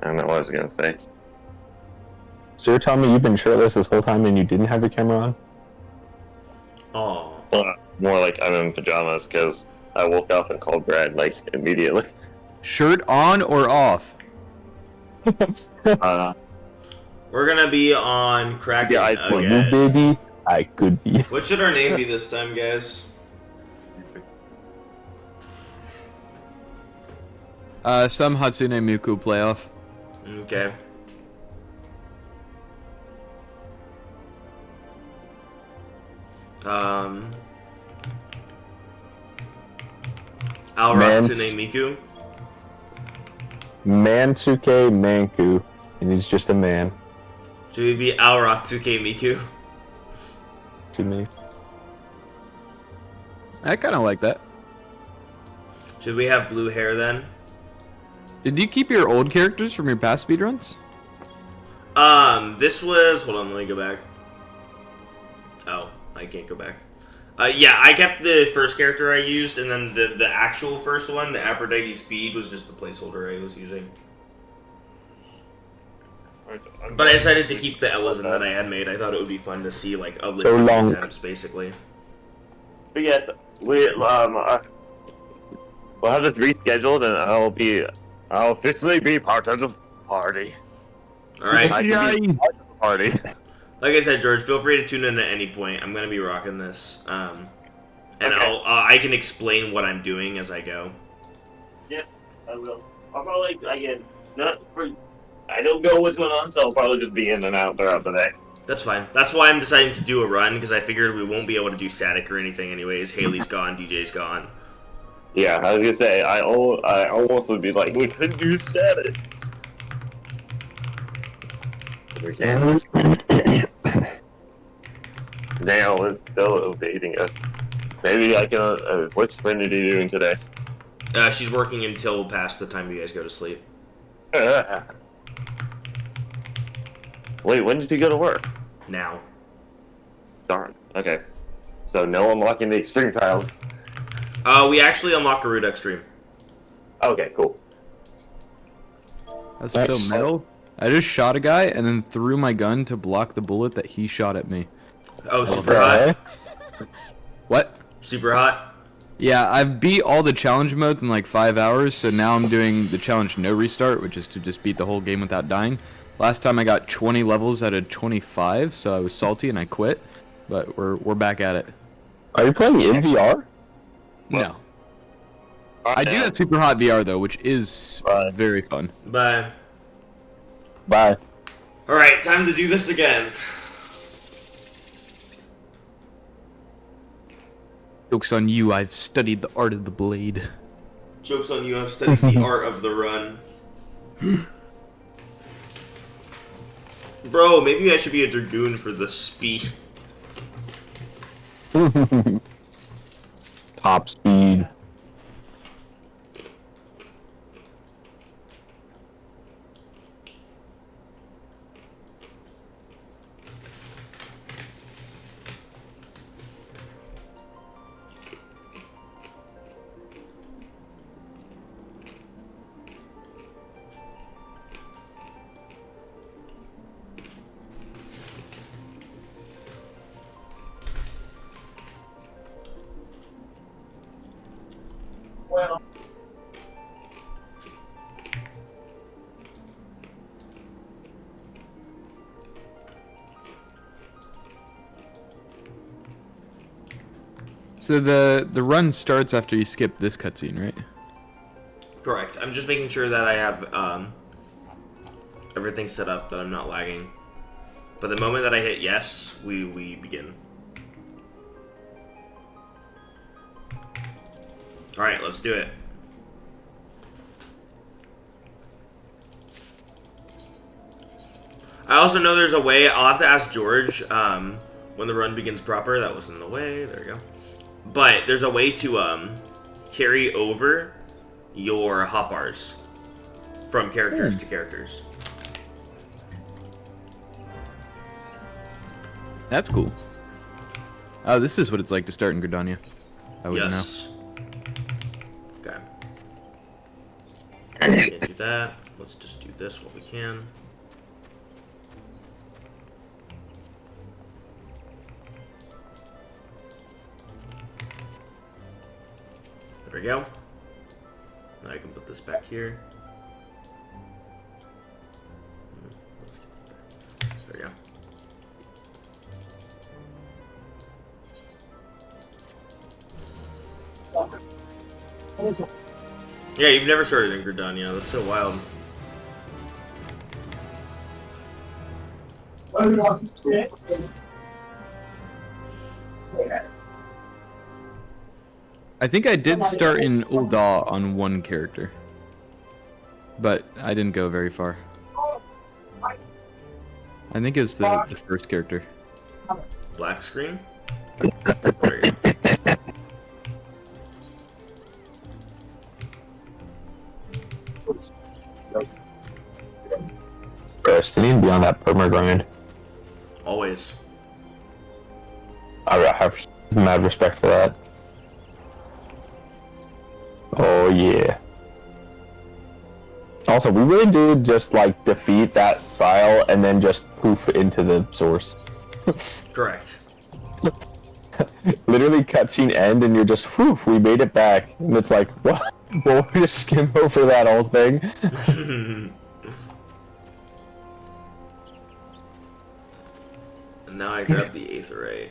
I don't know what I was gonna say. So you're telling me you've been shirtless this whole time and you didn't have your camera on? Oh. More like I'm in pajamas because I woke up and called Brad like immediately. Shirt on or off? Uh, We're gonna be on Kraken Yeah, For you, again. baby, I could be. What should our name be this time, guys? Some Hatsune Miku playoff. Okay. Our Man- Hatsune Miku. Mansuke Manku, and he's just a man Should we be Our Atsuke Miku? to me. I kind of like that. Should we have blue hair then? Did you keep your old characters from your past speedruns? This was. Hold on, let me go back. Oh, I can't go back. Yeah, I kept the first character I used, and then the actual first one, the Aphrodite Speed, was just the placeholder I was using. But I decided to keep the Ellison that I had made. I thought it would be fun to see like a list So of long. attempts, basically. but yes, we'll have this rescheduled, and I'll officially be part of the party. All right. I can be part of the party. Like I said, George, feel free to tune in at any point. I'm gonna be rocking this, and Okay. I can explain what I'm doing as I go. Yeah, I will. I'll probably again I don't know what's going on, so I'll probably just be in and out throughout the day. That's fine. That's why I'm deciding to do a run, because I figured we won't be able to do static or anything anyways. Haley's gone, DJ's gone. Yeah, I was gonna say I almost would be like we couldn't do static. We can't. Daniel is still evading us. Maybe I can. What's Trinity doing today? She's working until past the time you guys go to sleep. Wait, when did you go to work? Now. Darn. Okay. So no unlocking the extreme trials. We actually unlock Garuda Extreme. Okay, cool. That's That's- so metal. I just shot a guy and then threw my gun to block the bullet that he shot at me. Oh, super hot. What? Super hot. Yeah, I've beat all the challenge modes in like 5 hours, so now I'm doing the challenge no restart, which is to just beat the whole game without dying. Last time I got 20 levels out of 25, so I was salty and I quit. But we're back at it. Are you playing in VR? No. I do have Super Hot VR though, which is Right. very fun. Bye. Bye. Alright, time to do this again. Joke's on you, I've studied the art of the blade. Joke's on you, I've studied the art of the run. Bro, maybe I should be a Dragoon for the speed. Top speed. Well. So the run starts after you skip this cutscene, right? Correct. I'm just making sure that I have everything set up, that I'm not lagging. But the moment that I hit yes, we begin. Alright, let's do it. I also know there's a way, I'll have to ask George when the run begins proper. That was in the way, there we go. But there's a way to carry over your hotbars from characters to characters. That's cool. Oh, this is what it's like to start in Gridania. I wouldn't Yes. Okay. Can't do that. Let's just do do this while we can. There we go. Now I can put this back here. There we go. Yeah, you've never started in Gridania. That's so wild. I think I did start in Ul'dah on one character, but I didn't go very far. I think it was the first character. Black screen? There you go. Bro, I still need to be on that perma grind. Always. I have mad respect for that. Oh yeah. Also, we really did just like defeat that trial and then just poof into the source. Correct. Literally cutscene end and you're just whew, we made it back. And it's like, what? Well, we just skim over that whole thing. And now I grab the Aetherite.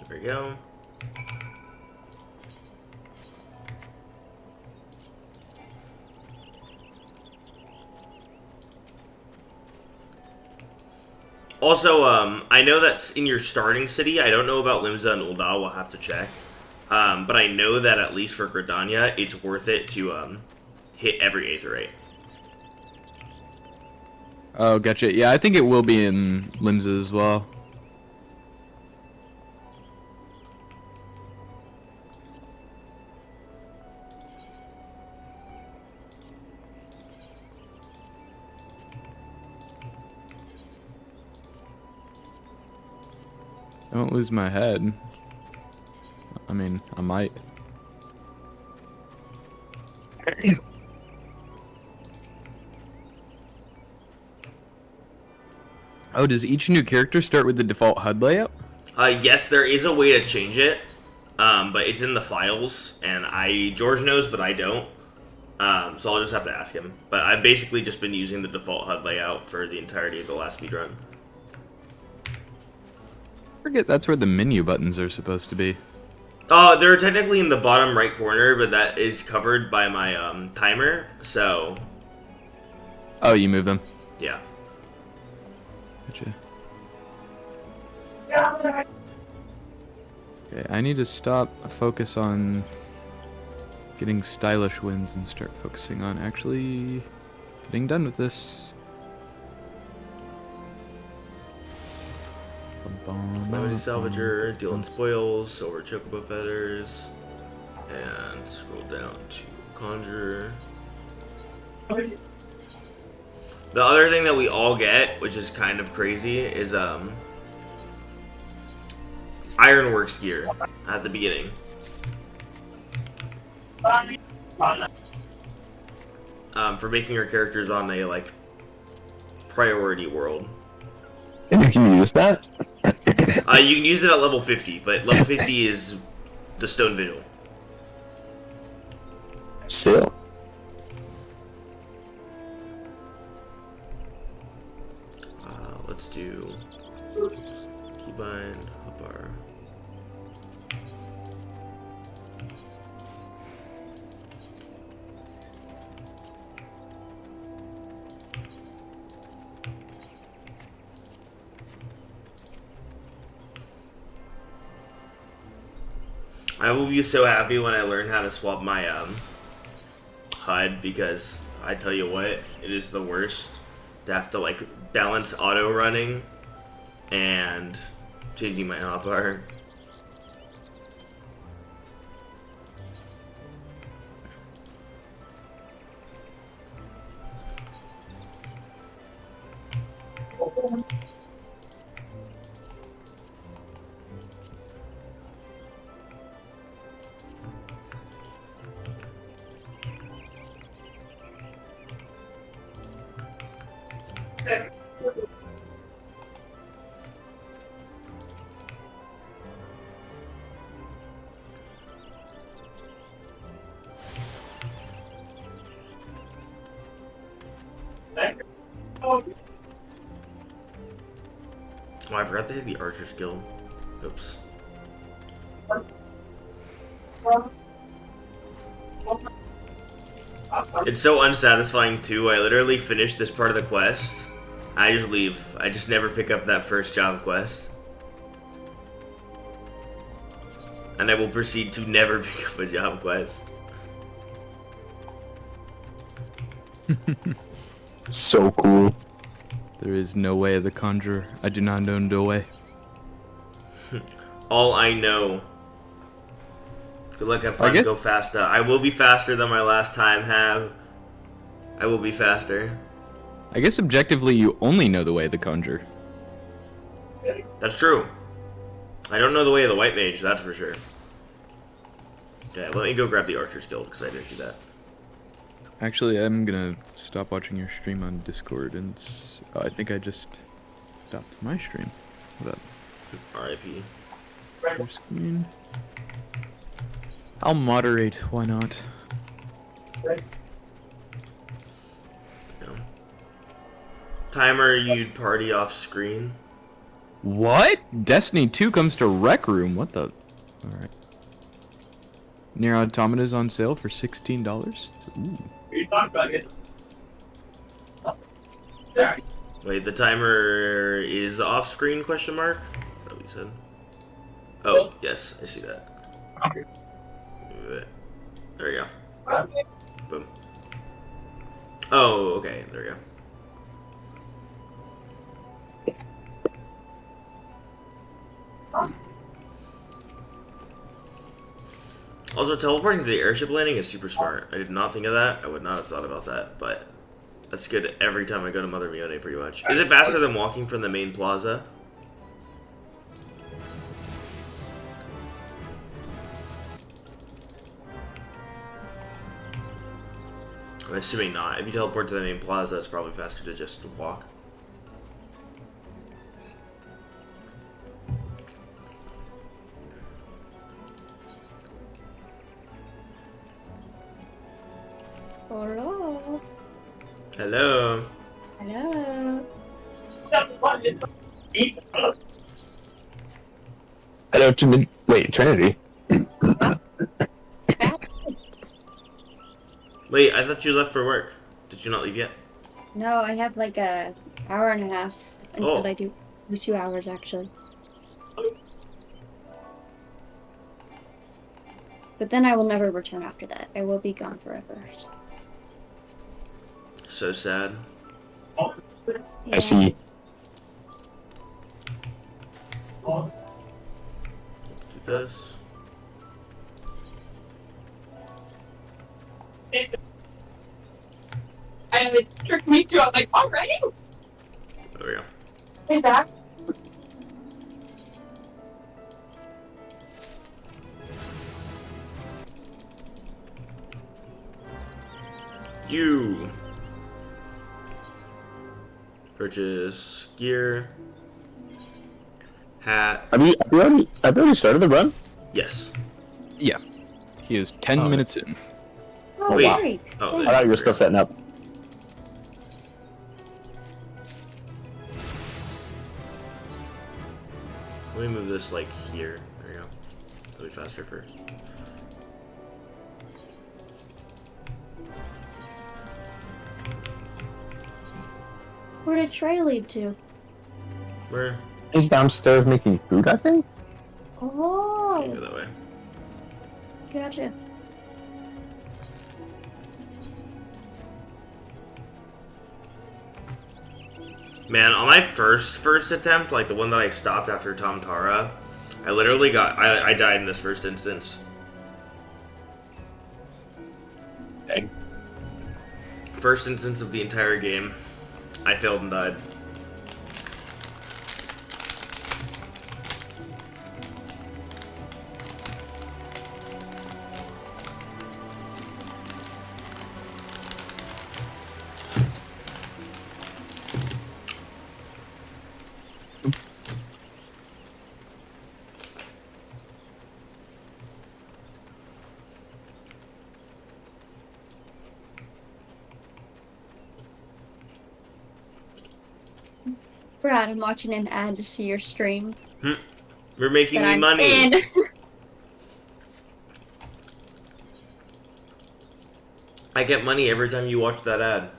There we go. Also, I know that's in your starting city. I don't know about Limsa and Ul'dah. We'll have to check. But I know that at least for Gridania, it's worth it to hit every Aetherite. Oh, gotcha. Yeah, I think it will be in Limsa as well. I don't lose my head. I mean, I might. Oh, does each new character start with the default HUD layout? Yes, there is a way to change it, but it's in the files, and George knows, but I don't. So I'll just have to ask him. But I've basically just been using the default HUD layout for the entirety of the last speedrun. I forget that's where the menu buttons are supposed to be. They're technically in the bottom right corner, but that is covered by my timer, so... Oh, you move them. Yeah. Gotcha. Okay, I need to focus on getting stylish wins and start focusing on actually getting done with this. Commodity Salvager, dealing spoils, silver chocobo feathers, and scroll down to Conjurer. The other thing that we all get, which is kind of crazy, is Ironworks gear at the beginning. For making our characters on a like priority world. And you can use that? You can use it at level 50, but level 50 is the stone vigil. Still. Let's do keybind, hotbar. I will be so happy when I learn how to swap my HUD, because I tell you what, it is the worst to have to like balance auto running and changing my hotbar. Oh, I forgot they had the Archer's Guild. Oops. It's so unsatisfying too. I literally finish this part of the quest. I just leave. I just never pick up that first job quest. And I will proceed to never pick up a job quest. So cool. There is no way of the conjurer. I do not know no way. All I know. Good luck, have fun, go faster. I will be faster than my last time have. I will be faster. I guess objectively you only know the way of the conjurer. That's true. I don't know the way of the white mage, that's for sure. Okay, let me go grab the Archer's Guild because I didn't do that. Actually, I'm gonna stop watching your stream on Discord and I think I just stopped my stream. How's that? R.I.P. Your screen. I'll moderate, why not? No. Timer, you'd party off screen. What? Destiny 2 comes to Rec Room, what the? Alright. Nier Automata is on sale for $16. Ooh. Wait, the timer is off screen, question mark? Is that what you said? Oh, yes, I see that. There we go. Boom. Oh, okay, there we go. Also, teleporting to the airship landing is super smart. I did not think of that. I would not have thought about that, but that's good every time I go to Mother Mione, pretty much. Is it faster than walking from the main plaza? I'm assuming not. If you teleport to the main plaza, it's probably faster to just walk. Hello. Hello. Hello. Hello, wait, Trinity. Wait, I thought you left for work. Did you not leave yet? No, I have like a hour and a half until Oh. I do the 2 hours actually. But then I will never return after that. I will be gone forever. So sad. Yeah. I see. Let's do this. And it tricked me too. I was like, already? There we go. Hey, Zach. You purchase gear, hat. Have you already started the run? Yes. Yeah. He is 10 minutes in. Oh, Wait. great. Oh, Thanks. I thought you were still setting up. Let me move this like here. There you go. It'll be faster first. Where did Trey leave to? Where? He's downstairs making food, I think. Can't go Oh, that way. gotcha. Man, on my first attempt, like the one that I stopped after Tom Tara, I literally I died in this first instance. Dang. First instance of the entire game, I failed and died. Brad, I'm watching an ad to see your stream. We're making That me I'm money. in. I get money every time you watch that ad.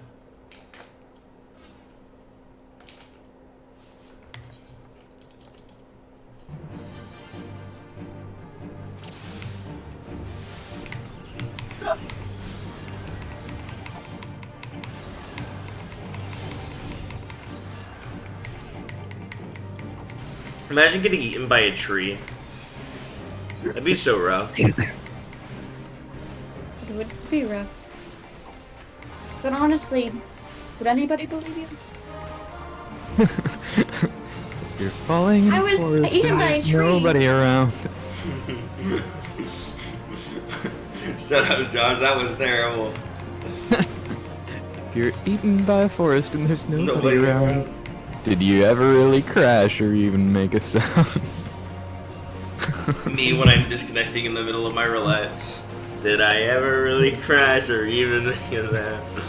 Imagine getting eaten by a tree. That'd be so rough. It would be rough. But honestly, would anybody believe you? You're falling in I the was forest eaten and by a there's tree. nobody around. Shut up, Josh. That was terrible. If you're eaten by a forest and there's nobody Nobody around. Did you ever really crash or even make a sound? Me when I'm disconnecting in the middle of my roulettes. Did I ever really crash or even make a sound?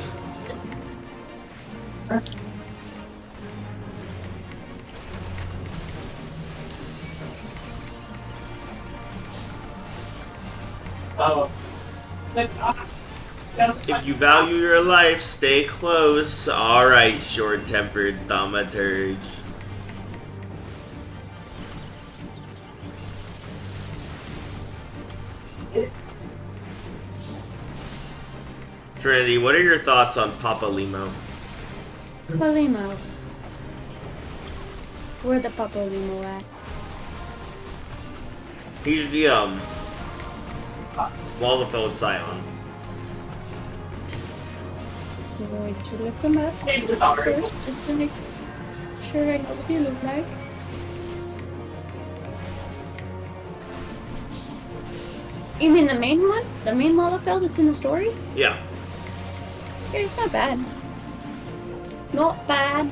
If you value your life, stay close. Alright, short-tempered thaumaturge. Trinity, what are your thoughts on Papa Limo? Papa Limo. Where the Papa Limo at? He's the, Waldenfeld Scion. I'm going to look him up first, just to make sure I know what he look like. You mean the main one? The main Waldenfeld that's in the story? Yeah. Yeah, it's not bad. Not bad.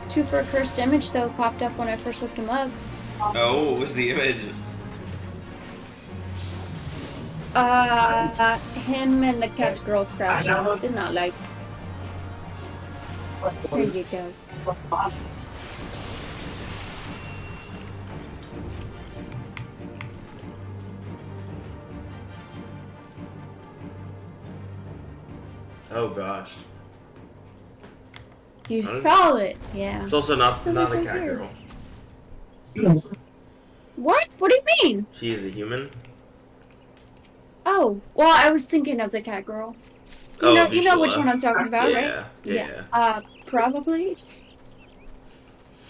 Super cursed image though popped up when I first looked him up. Oh, what was the image? Him and the cat's girl crashing. Did not like. There you go. Oh gosh. You saw it, yeah. It's also not So not a that's cat weird. girl. What? What do you mean? She is a human. Oh, well, I was thinking of the cat girl. You know which Vishla. one I'm talking about, Yeah, right? yeah. Probably.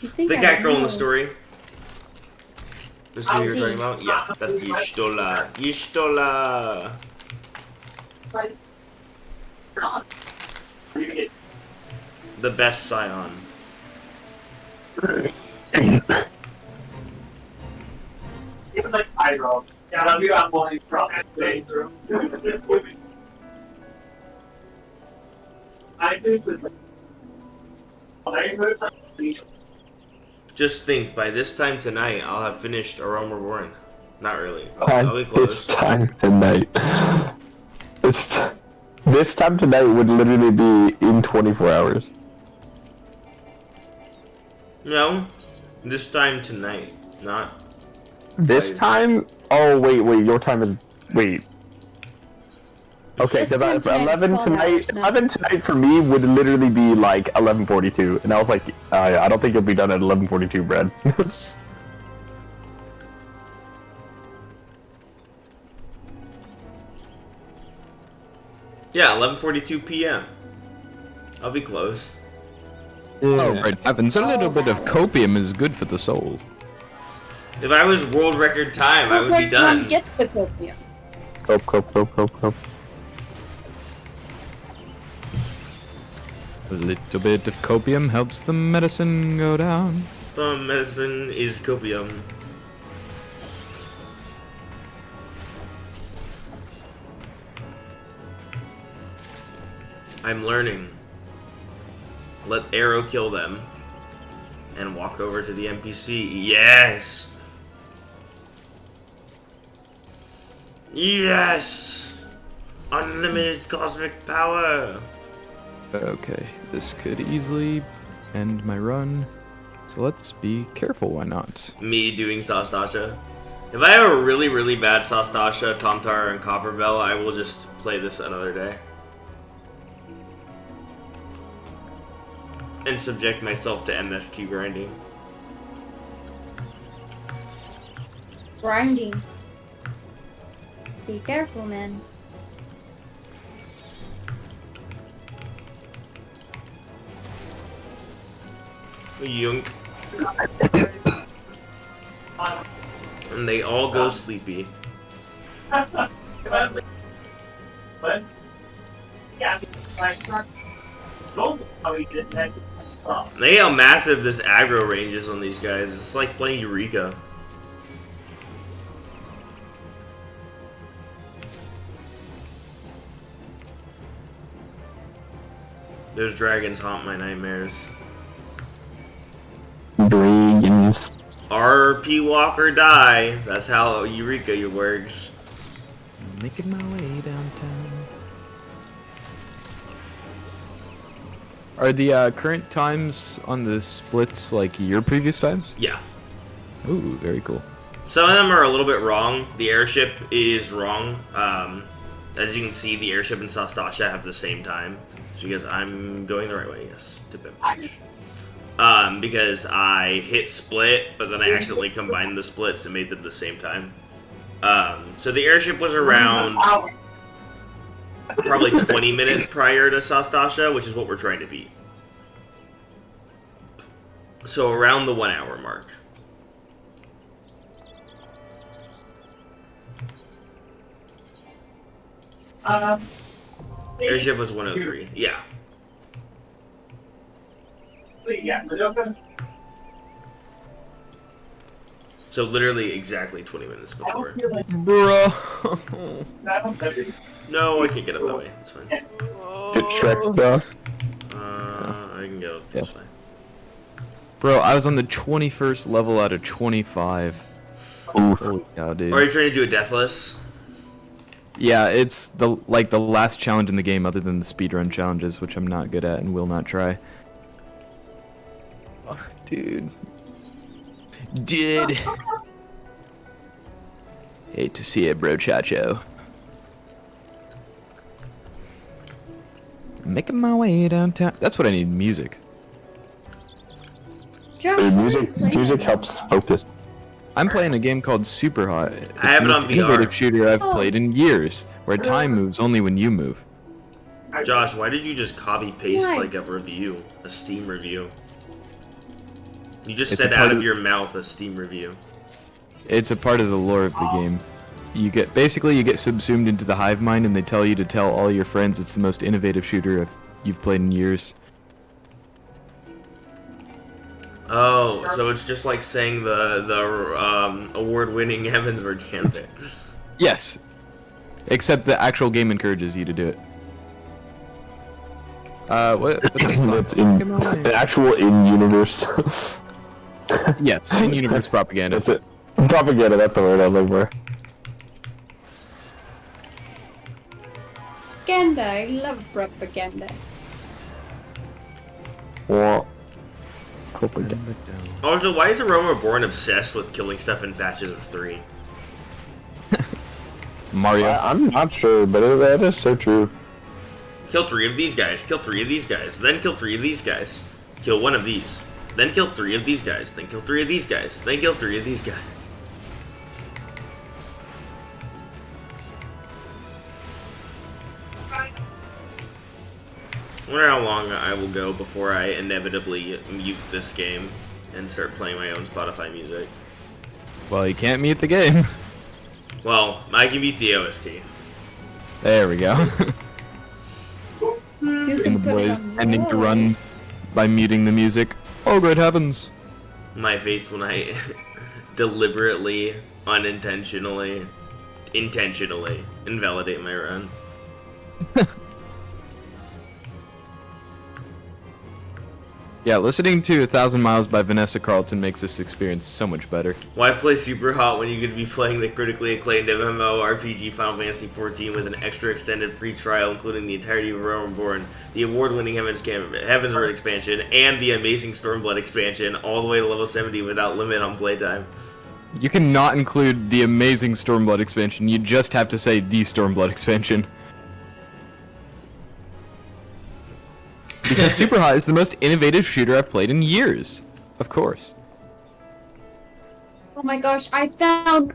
You think The I cat would girl in know. the story. This is what you're see. talking about? Yeah, that's Yishtola. Yishtola! The best scion. It's like I wrote. Yeah, I'm going from day through. I think with Just think, by this time tonight, I'll have finished A Realm Reborn. Not really. I'll be close. This time tonight. This time tonight would literally be in 24 hours. No, this time tonight, not. This time? Oh, wait, your time is... Wait. Okay, This so time about tonight is 11 12 tonight, hours now. 11 tonight for me would literally be like 11:42, and I was like, I don't think you'll be done at 11:42, Brad. Yeah, 11:42 p.m. I'll be close. Oh, right, Evans, a little bit of copium is good for the soul. If I was world record time, I would be What done. one gets the copium? Cope. A little bit of copium helps the medicine go down. The medicine is copium. I'm learning. Let arrow kill them. And walk over to the NPC. Yes! Yes! Unlimited cosmic power! Okay. This could easily end my run. So let's be careful, why not? Me doing Sastasha. If I have a really, really bad Sastasha, Tomtar, and Copperbell, I will just play this another day. And subject myself to MSQ grinding. Grinding. Be careful, man. Yunk. And they all go sleepy. But yeah, don't how he did that. They how massive this aggro range is on these guys. It's like playing Eureka. Those dragons haunt my nightmares. Dragons. RP walk or die. That's how Eureka works. Making my way downtown. Are the current times on the splits like your previous times? Yeah. Ooh, very cool. Some of them are a little bit wrong. The airship is wrong. As you can see, the airship and Sastasha have the same time. So because I'm going the right way, yes. To Bimfish. Because I hit split, but then I accidentally combined the splits and made them the same time. So the airship was around probably 20 minutes prior to Sastasha, which is what we're trying to beat. So around the 1 hour mark. Airship was 103, yeah. Yeah, but open. So literally exactly 20 minutes I don't before. feel like Bro. I don't feel No, I can't get up that way. It's fine. Get checked out. I can go this Yes. way. Bro, I was on the 21st level out of 25. Oof. Holy cow, dude. Are you trying to do a deathless? Yeah, it's the last challenge in the game other than the speedrun challenges, which I'm not good at and will not try. Oh, dude. Hate to see it, bro, chacho. Making my way downtown. That's what I need, music. Josh, Dude, what are you music playing? helps focus. I'm playing a game called Super Hot. It's I have the it most on VR. innovative shooter I've Oh. played in years, where time moves only when you move. Josh, why did you just copy paste Nice. like a review? A Steam review? You just It's said a part out of of- your mouth a Steam review. It's a part of the lore of the game. You get subsumed into the hive mind, and they tell you to tell all your friends it's the most innovative shooter you've played in years. Oh, so it's just like saying the award-winning Heavensward Gambit. Yes, except the actual game encourages you to do it. What's That's in an actual in-universe. Yes, in-universe propaganda. That's it. Propaganda. That's the word I was looking for. Propaganda. I love propaganda. Well, propaganda. Also, why is Aroma Born obsessed with killing stuff in batches of 3? Mario. I'm not sure, but that is so true. Kill 3 of these guys, kill 3 of these guys, then kill 3 of these guys. Kill 1 of these. Then kill 3 of these guys, then kill 3 of these guys, then kill 3 of these guys. I wonder how long I will go before I inevitably mute this game and start playing my own Spotify music. Well, you can't mute the game. Well, I can mute the OST. There we go. You And the can put it boys on ending to wall. run by muting the music. Oh, good heavens. My faithful knight deliberately, unintentionally, intentionally invalidate my run. Yeah, listening to 1,000 Miles by Vanessa Carlton makes this experience so much better. Why play Super Hot when you could be playing the critically acclaimed MMORPG Final Fantasy XIV with an extra extended free trial, including the entirety of Realm Reborn, the award-winning Heavensward expansion, and the amazing Stormblood expansion, all the way to level 70 without limit on playtime? You cannot include the amazing Stormblood expansion, you just have to say the Stormblood expansion. Because Super Hot is the most innovative shooter I've played in years. Of course. Oh my gosh, I found.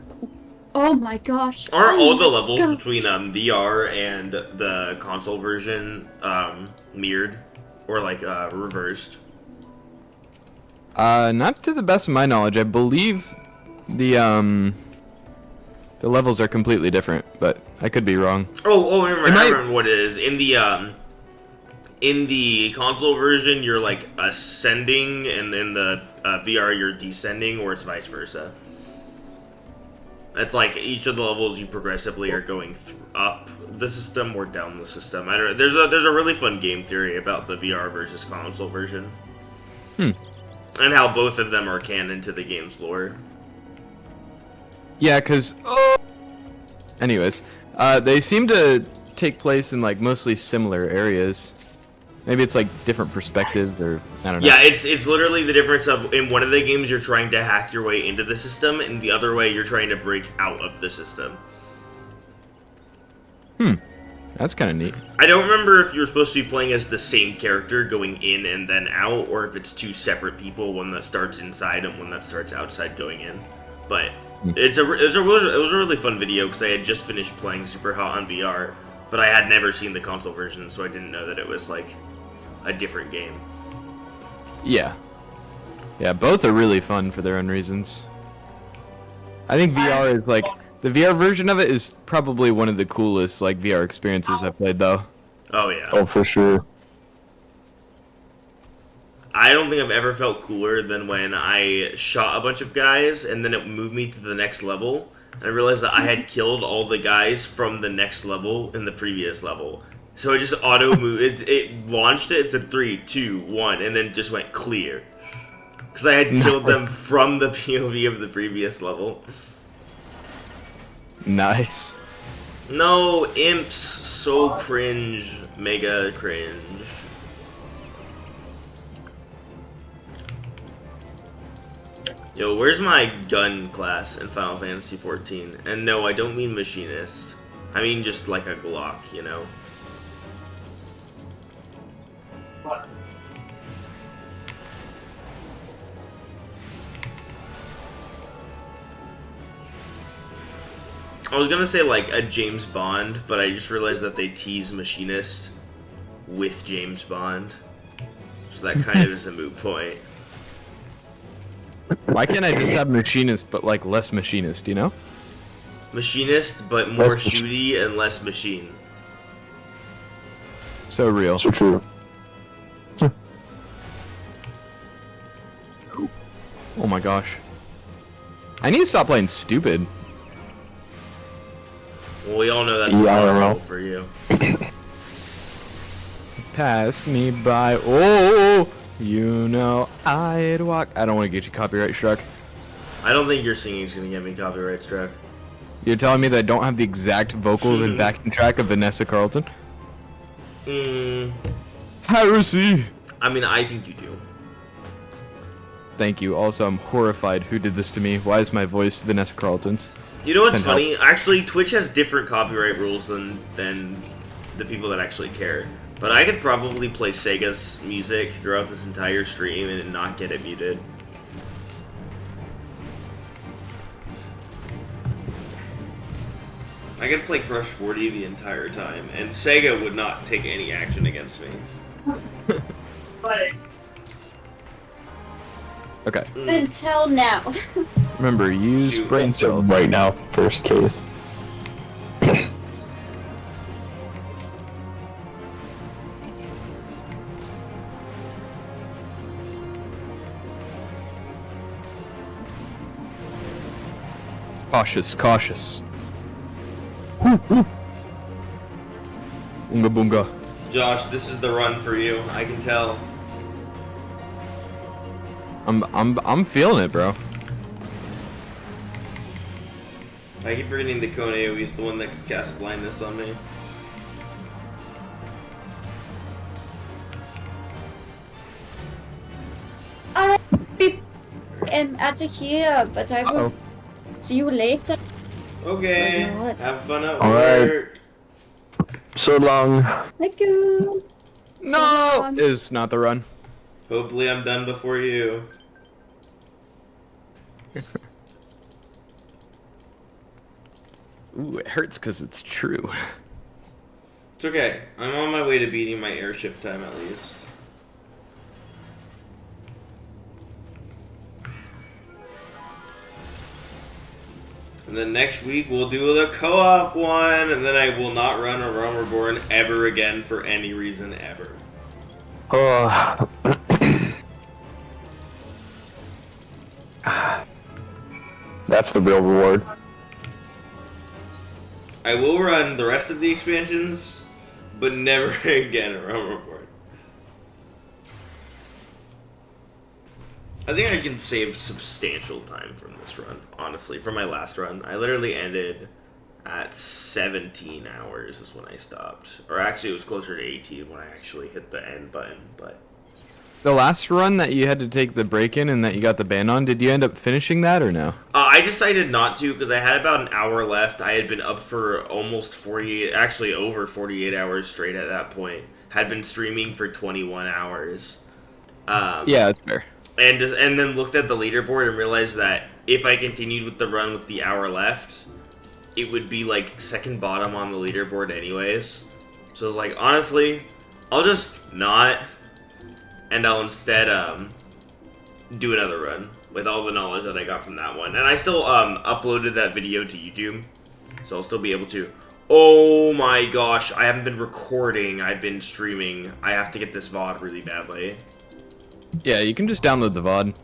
Oh my gosh. Aren't oh all the my levels gosh. between VR and the console version mirrored? Or like reversed? Not to the best of my knowledge. I believe the levels are completely different, but I could be wrong. Oh, I It might- remember what it is. In the console version, you're like ascending, and in the VR, you're descending, or it's vice versa. It's like each of the levels you progressively are going up the system or down the system. I don't know. There's a really fun game theory about the VR versus console version, and how both of them are canon to the game's lore. Yeah, cause anyways, they seem to take place in like mostly similar areas. Maybe it's like different perspectives, or I don't know. Yeah, it's literally the difference of in one of the games you're trying to hack your way into the system, and the other way you're trying to break out of the system. That's kind of neat. I don't remember if you're supposed to be playing as the same character going in and then out, or if it's two separate people, one that starts inside and one that starts outside going in. But it was a really fun video because I had just finished playing Super Hot on VR, but I had never seen the console version, so I didn't know that it was like a different game. Yeah. Yeah, both are really fun for their own reasons. I think VR is like the VR version of it is probably one of the coolest like VR experiences I've played though. Oh yeah. Oh, for sure. I don't think I've ever felt cooler than when I shot a bunch of guys and then it moved me to the next level. And I realized that I had killed all the guys from the next level in the previous level. So it just auto moved. It launched it. It said 3, 2, 1, and then just went clear. Because I had killed them from the POV of the previous level. Nice. No, imps. So cringe. Mega cringe. Yo, where's my gun class in Final Fantasy XIV? And no, I don't mean machinist. I mean just like a Glock, you know? What? I was gonna say like a James Bond, but I just realized that they tease machinist with James Bond. So that kind of is a moot point. Why can't I just have machinist but like less machinist, you know? Machinist, but more Less shooty and less machine. So real. So true. Oh my gosh. I need to stop playing stupid. Well, we all know that's Yeah, I don't impossible know. for you. Pass me by. Oh, you know I'd walk. I don't want to get you copyright struck. I don't think your singing's gonna get me copyright struck. You're telling me that I don't have the exact vocals and backing track of Vanessa Carlton? Heresy! I mean, I think you do. Thank you. Also, I'm horrified. Who did this to me? Why is my voice Vanessa Carlton's? You know what's Send help. funny? Actually, Twitch has different copyright rules than the people that actually care. But I could probably play Sega's music throughout this entire stream and not get it muted. I could play Crush 40 the entire time, and Sega would not take any action against me. But Okay. Until now. Remember, use Shoot. brain So cell. right now, first case. Cautious, cautious. Unga boonga. Josh, this is the run for you. I can tell. I'm feeling it, bro. I keep forgetting that Kone is the one that casts blindness on me. I am out of here, but I will see you later. Okay, Or not. have fun at All right. work. So long. Thank you. No, long. is not the run. Hopefully I'm done before you. Ooh, it hurts because it's true. It's okay. I'm on my way to beating my airship time at least. And then next week we'll do the co-op one, and then I will not run a Realm Reborn ever again for any reason ever. Oh. That's the real reward. I will run the rest of the expansions, but never again a Realm Reborn. I think I can save substantial time from this run, honestly. From my last run, I literally ended at 17 hours is when I stopped. Or actually, it was closer to 18 when I actually hit the end button, but... The last run that you had to take the break in and that you got the ban on, did you end up finishing that or no? I decided not to because I had about an hour left. I had been up for almost 48, actually over 48 hours straight at that point. Had been streaming for 21 hours. Yeah, that's fair. And then looked at the leaderboard and realized that if I continued with the run with the hour left, it would be like second bottom on the leaderboard anyways. So I was like, honestly, I'll just not, and I'll instead do another run with all the knowledge that I got from that one. And I still uploaded that video to YouTube, so I'll still be able to. Oh my gosh, I haven't been recording, I've been streaming. I have to get this VOD really badly. Yeah, you can just download the VOD.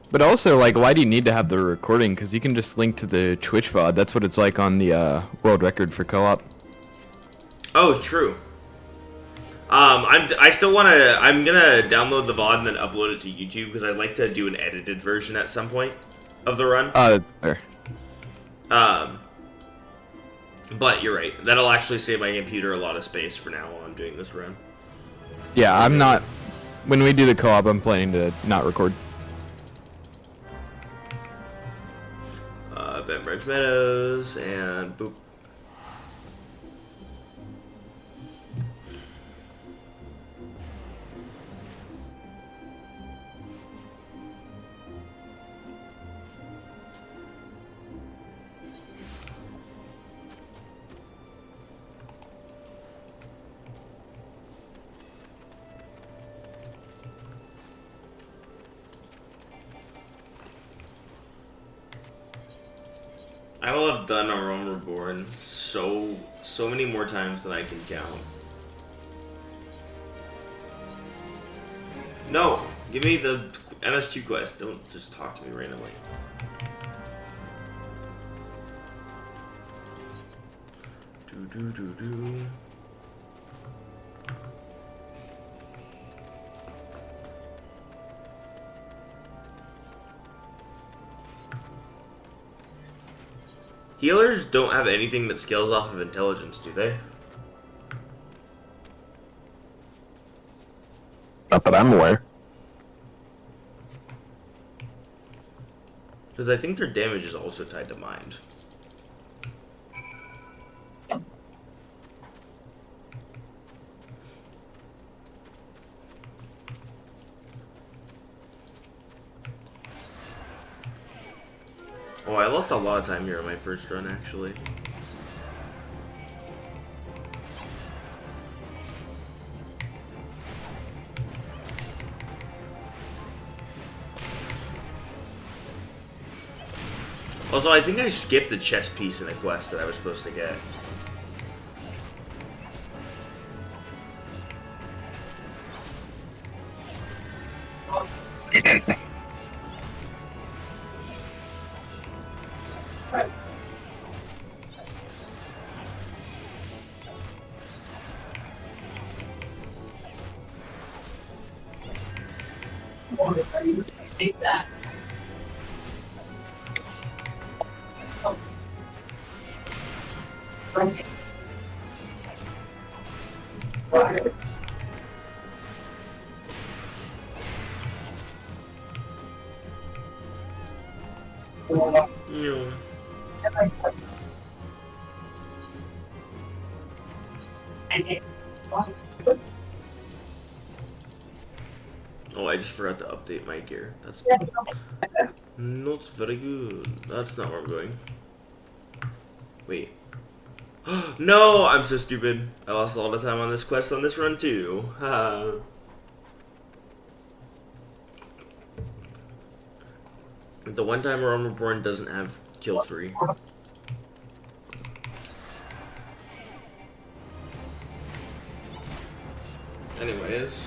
But also, like, why do you need to have the recording? Because you can just link to the Twitch VOD. That's what it's like on the world record for co-op. Oh, true. I still want to. I'm gonna download the VOD and then upload it to YouTube because I'd like to do an edited version at some point of the run. That's fair. But you're right. That'll actually save my computer a lot of space for now while I'm doing this run. Yeah, I'm not... When we do the co-op, I'm planning to not record. Bentbridge Meadows, and boop. I will have done a Realm Reborn so many more times than I can count. No! Give me the MS2 quest. Don't just talk to me randomly. Do. Healers don't have anything that scales off of intelligence, do they? Not that I'm aware. Because I think their damage is also tied to mind. Oh, I lost a lot of time here on my first run, actually. Also, I think I skipped a chest piece in a quest that I was supposed to get. Yeah. Oh, I just forgot to update my gear. That's not very good. That's not where I'm going. Wait. No, I'm so stupid. I lost a lot of time on this quest on this run too. The one time where Reborn doesn't have kill 3. Anyways.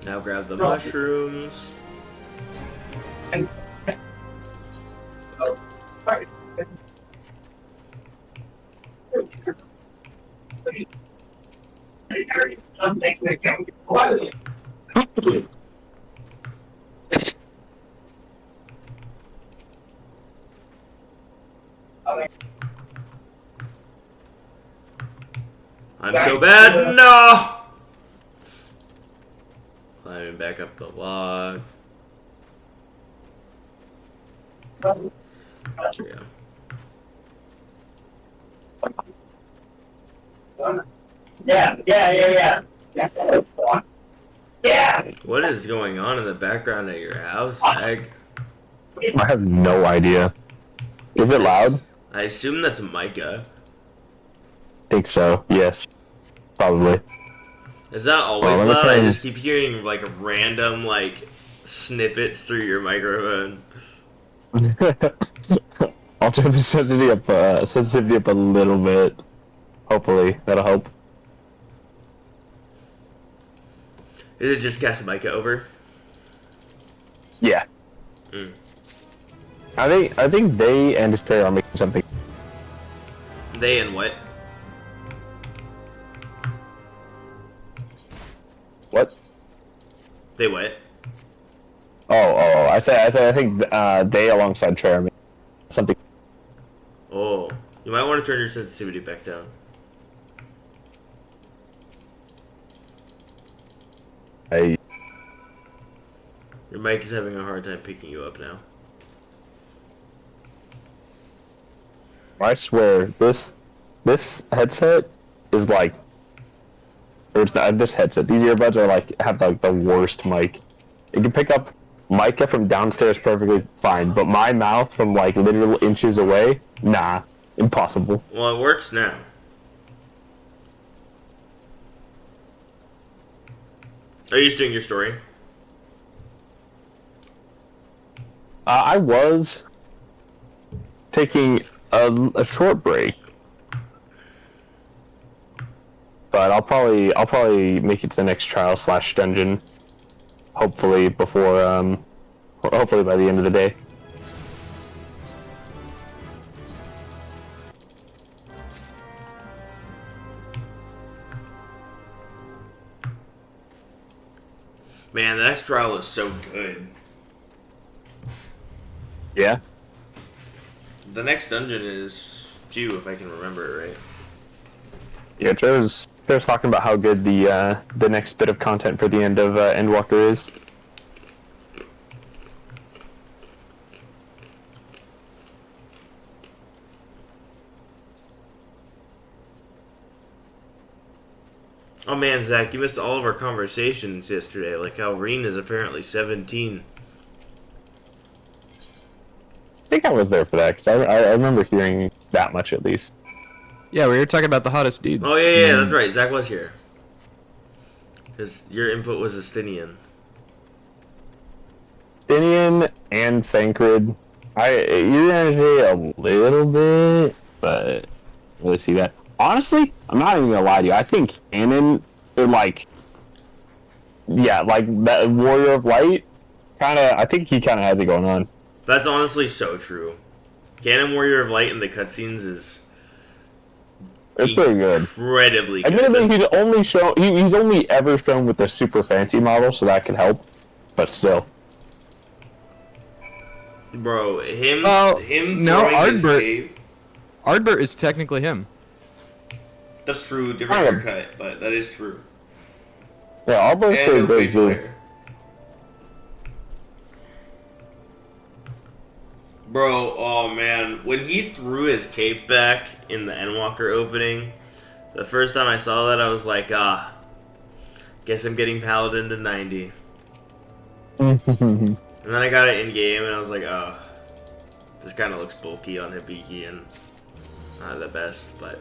Now grab the mushrooms. I'm so bad. No! Climbing back up the log. There we go. Yeah. What is going on in the background at your house, Zach? I have no idea. Is it loud? I assume that's Micah. Think so. Yes. Probably. Is that always let me loud? try I and- just keep hearing like random like snippets through your microphone. I'll turn the sensitivity up a little bit. Hopefully, that'll help. Is it just cast Micah over? Yeah. Mm. I think they and Despair are making something. They and what? What? They what? I think they alongside Trey are making something. Oh, you might want to turn your sensitivity back down. Your mic is having a hard time picking you up now. I swear, this headset is like, or it's not, this headset. These earbuds are like have like the worst mic. It can pick up Micah from downstairs perfectly fine, but my mouth from like literal inches away, nah, impossible. Well, it works now. Are you just doing your story? I was taking a short break, but I'll probably make it to the next trial / dungeon. Hopefully before hopefully by the end of the day. Man, the next trial is so good. Yeah. The next dungeon is 2, if I can remember it right. Yeah, Joe's talking about how good the next bit of content for the end of Endwalker is. Oh man, Zach, you missed all of our conversations yesterday, like how Reen is apparently 17. I think I was there for that, because I remember hearing that much at least. Yeah, we were talking about the hottest dudes. Oh yeah, that's right, Zach was here. Because your input was Estinian. Stinian and Thancred, You're energy a little bit, but let's see that. Honestly, I'm not even gonna lie to you. I think Cannon, or like, yeah, like that Warrior of Light, kind of. I think he kind of has it going on. That's honestly so true. Canon Warrior of Light in the cutscenes is It's pretty good. incredibly good. Admittedly, he's only ever shown with the super fancy model, so that could help. But still, Bro, him no, throwing his Ardbert. cape. Ardbert is technically him. That's true, different haircut, but that is true. yeah, all both And pretty no good facial too. hair. Bro, oh man, when he threw his cape back in the Endwalker opening, the first time I saw that I was like, guess I'm getting Paladin to 90. And then I got it in game and I was like, this kind of looks bulky on Hibiki and not the best, but...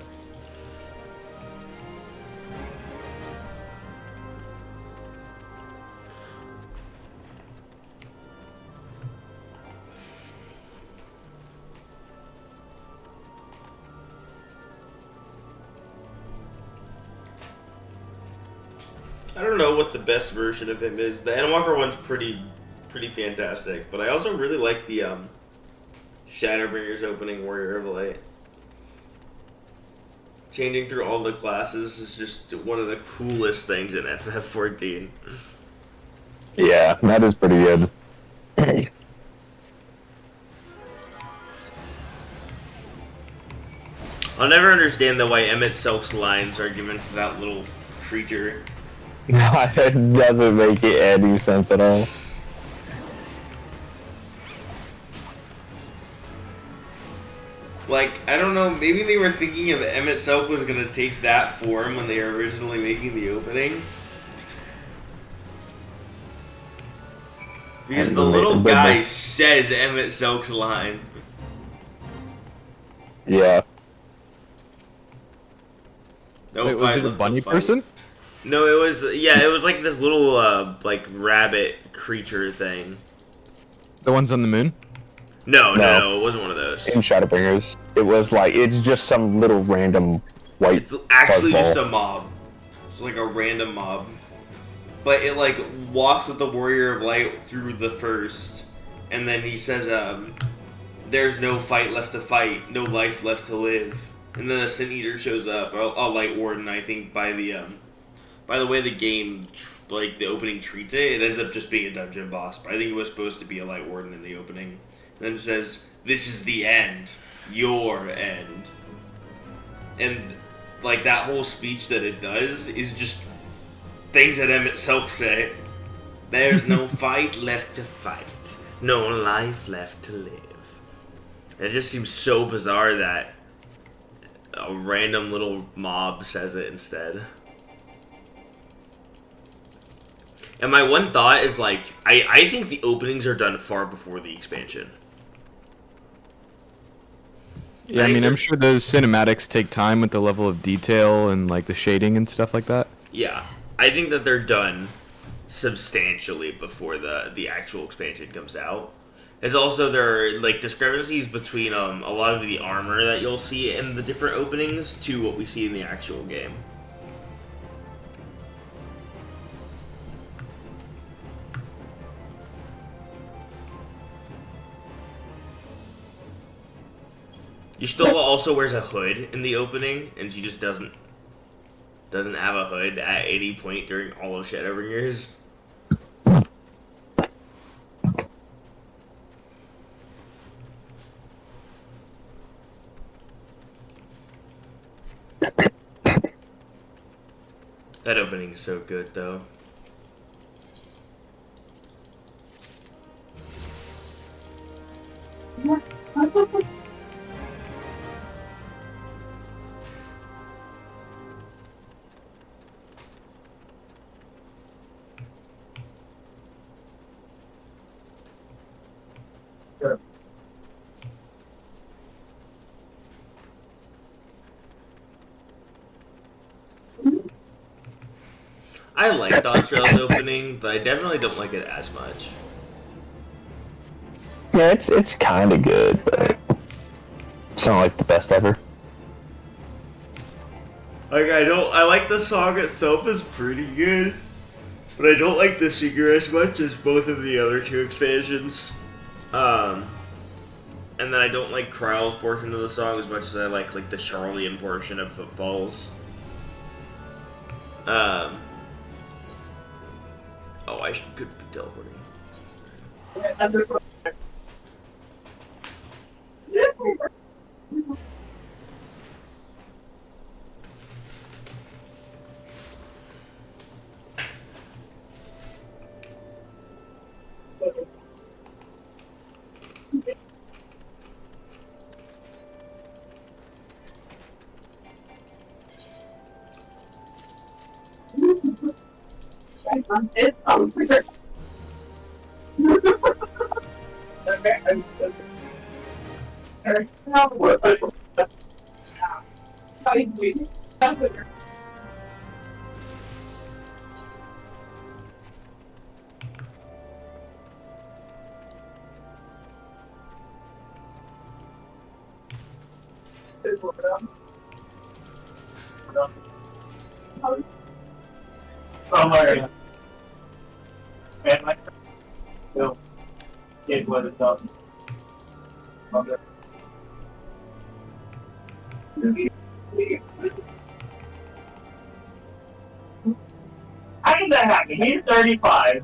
I don't know what the best version of him is. The Endwalker one's pretty fantastic, but I also really like the Shadowbringers opening Warrior of Light. Changing through all the classes is just one of the coolest things in FF14. Yeah, that is pretty good. I'll never understand why Emmett Selk's lines are given to that little creature. It doesn't make any sense at all. Like, I don't know, maybe they were thinking of Emmett Selk was gonna take that form when they were originally making the opening. Because the little guy says Emmett Selk's line. Yeah. Don't Wait, was fight, it a don't bunny fight. person? No, it was like this little like rabbit creature thing. The ones on the moon? No, No. it wasn't one of those. In Shadowbringers, it was like it's just some little random white. It's actually fuzzball. just a mob. It's like a random mob. But it like walks with the Warrior of Light through the first, and then he says, "There's no fight left to fight, no life left to live." And then a Sin Eater shows up, a Light Warden, I think, by the way the game, like the opening treats it, it ends up just being a dungeon boss. But I think it was supposed to be a Light Warden in the opening. And then it says, "This is the end, your end." And like that whole speech that it does is just things that Emmett Selk say. There's no fight left to fight, no life left to live. And it just seems so bizarre that a random little mob says it instead. And my one thought is like, I think the openings are done far before the expansion. Yeah, I mean, I'm sure those cinematics take time with the level of detail and like the shading and stuff like that. Yeah, I think that they're done substantially before the actual expansion comes out. There's also there are like discrepancies between a lot of the armor that you'll see in the different openings to what we see in the actual game. Yustola also wears a hood in the opening, and she just doesn't have a hood at any point during all of Shadowbringers. That opening is so good, though. I like Dawntrail's opening, but I definitely don't like it as much. Yeah, it's kind of good, but it's not like the best ever. Like I like the song itself is pretty good, but I don't like the singer as much as both of the other two expansions. And then I don't like Kryle's portion of the song as much as I like the Charlian portion of Footfalls. Oh, could be teleporting. Oh my god. And my no. It was done. Okay. How did that happen? He's 35.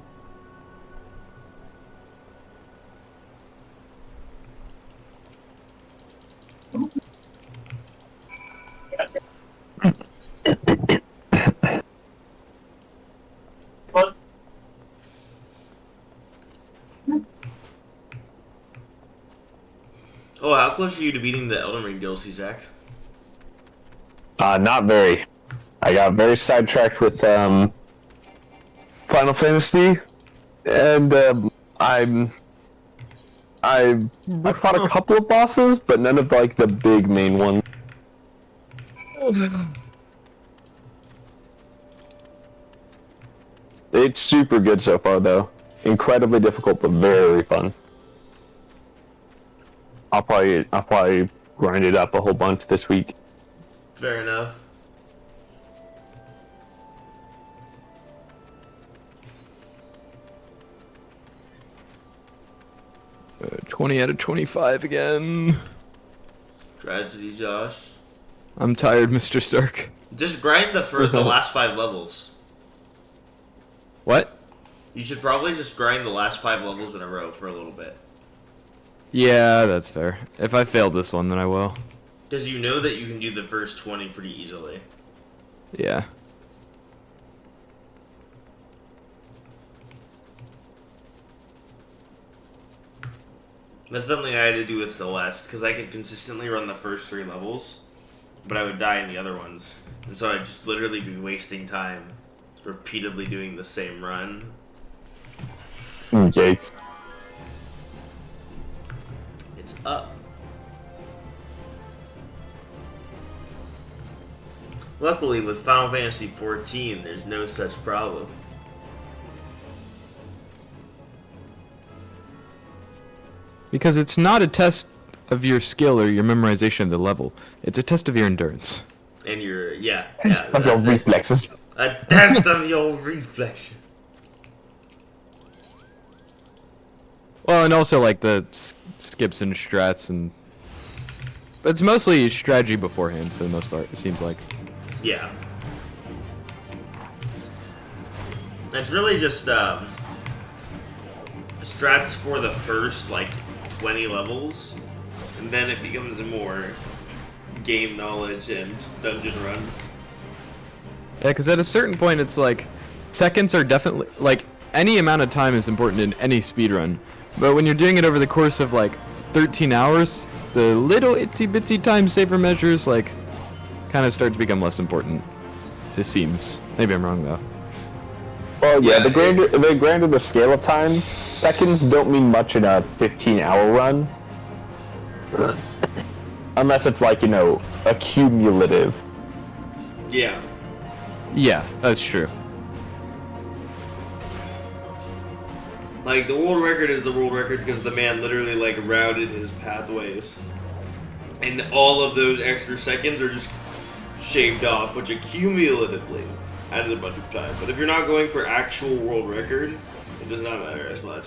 Well, Oh, how close are you to beating the Elden Ring DLC, Zach? Not very. I got very sidetracked with Final Fantasy, and I fought a couple of bosses, but none of like the big main ones. It's super good so far, though. Incredibly difficult, but very fun. I'll probably grind it up a whole bunch this week. Fair enough. Uh, 20 out of 25 again. Tragedy, Josh. I'm tired, Mr. Stark. Just grind the last 5 levels. What? You should probably just grind the last 5 levels in a row for a little bit. Yeah, that's fair. If I fail this one, then I will. Because you know that you can do the first 20 pretty easily. Yeah. That's something I had to do with Celeste, because I could consistently run the first 3 levels, but I would die in the other ones. And so I'd just literally be wasting time repeatedly doing the same run. Gates. It's up. Luckily, with Final Fantasy XIV, there's no such problem. Because it's not a test of your skill or your memorization of the level. It's a test of your endurance. And your, yeah. Of your reflexes. A test of your reflex. Well, and also like the skips and strats, and it's mostly strategy beforehand for the most part. It seems like. Yeah. It's really just strats for the first like 20 levels, and then it becomes more game knowledge and dungeon runs. Yeah, because at a certain point, it's like seconds are definitely like any amount of time is important in any speedrun, but when you're doing it over the course of like 13 hours, the little itsy bitsy time saver measures like kind of start to become less important. It seems. Maybe I'm wrong though. Well, yeah, Yeah, the grander the scale of time, seconds don't mean much in a 15-hour run. Unless it's like, you know, a cumulative. Yeah. Yeah, that's true. Like, the world record is the world record because the man literally, like, routed his pathways. And all of those extra seconds are just shaved off, which accumulatively added a bunch of time. But if you're not going for actual world record, it does not matter as much.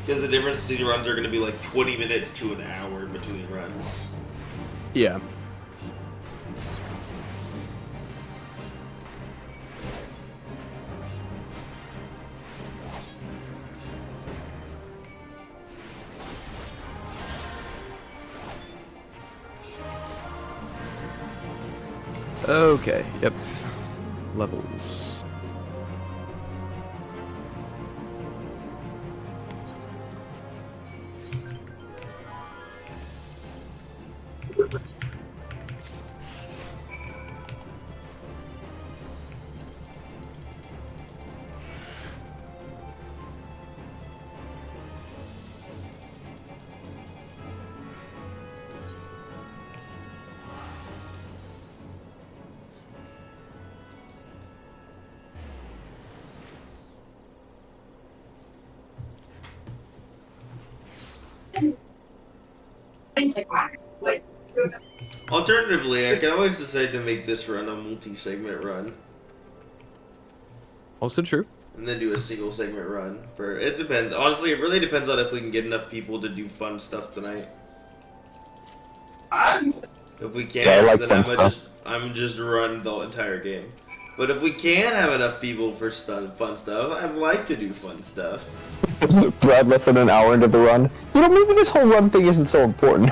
Because the difference between runs are going to be like 20 minutes to an hour between runs. Yeah. Okay, yep. Levels. Alternatively, I can always decide to make this run a multi-segment run. Also true. And then do a single segment run. It depends. Honestly, it really depends on if we can get enough people to do fun stuff tonight. If we can't, Yeah, I like then fun I'm just run the entire game. But if we can have enough people for fun stuff, I'd like to do fun stuff. Brad, less than an hour into the run. You know, maybe this whole run thing isn't so important.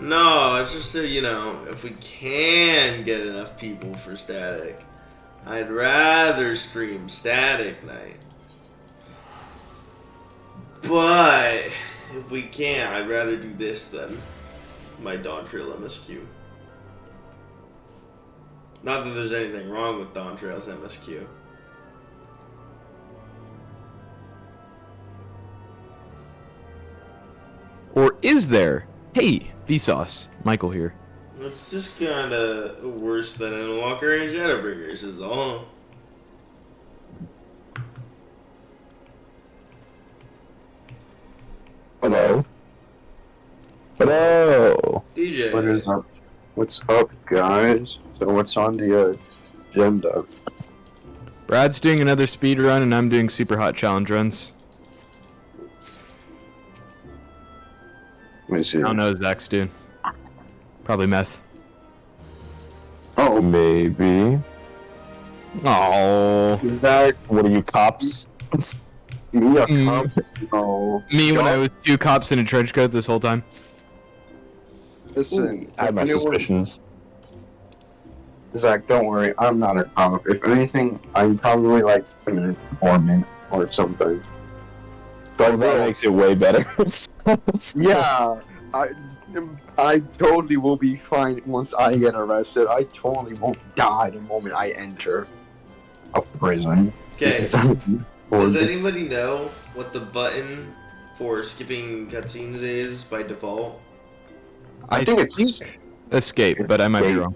No, it's just that, you know, if we can get enough people for static, I'd rather stream static night. But if we can't, I'd rather do this than my Dawn Trail MSQ. Not that there's anything wrong with Dawn Trail's MSQ. Or is there? Hey, Vsauce. Michael here. It's just kinda worse than in Walker and Shadowbringers is all. Hello. Hello. DJ. What is up? What's up, guys? So what's on the agenda? Brad's doing another speed run, and I'm doing super hot challenge runs. Let me see. I don't know what Zach's doing. Probably meth. Oh, Maybe. Oh. Zach, What are you, cops? me a Mm. cop? No. Me when I was 2 cops in a trench coat this whole time. Listen, I have my if anyone- suspicions. Zach, don't worry. I'm not a cop. If anything, I'm probably like an informant or something. But that makes it way better. Yeah, I totally will be fine once I get arrested. I totally won't die the moment I enter a prison. Okay. Because I'm Does horrible. anybody know what the button for skipping cutscenes is by default? I think it's Escape, but I might be wrong.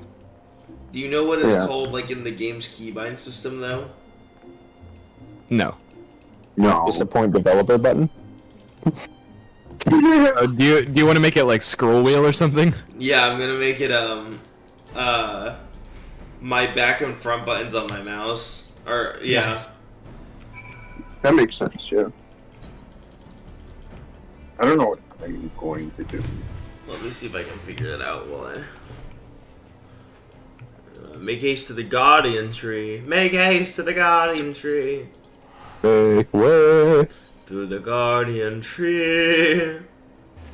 Do you know what it's Yeah. called, like in the game's keybind system, though? No. no. Disappoint developer button? Do you want to make it like scroll wheel or something? Yeah, I'm gonna make it my back and front buttons on my mouse. Or yeah. Nice. That makes sense, yeah. I don't know what I'm going to do. Let me see if I can figure it out while I. Make haste to the Guardian Tree. Make haste to the Guardian Tree. Make way. Through the Guardian Tree.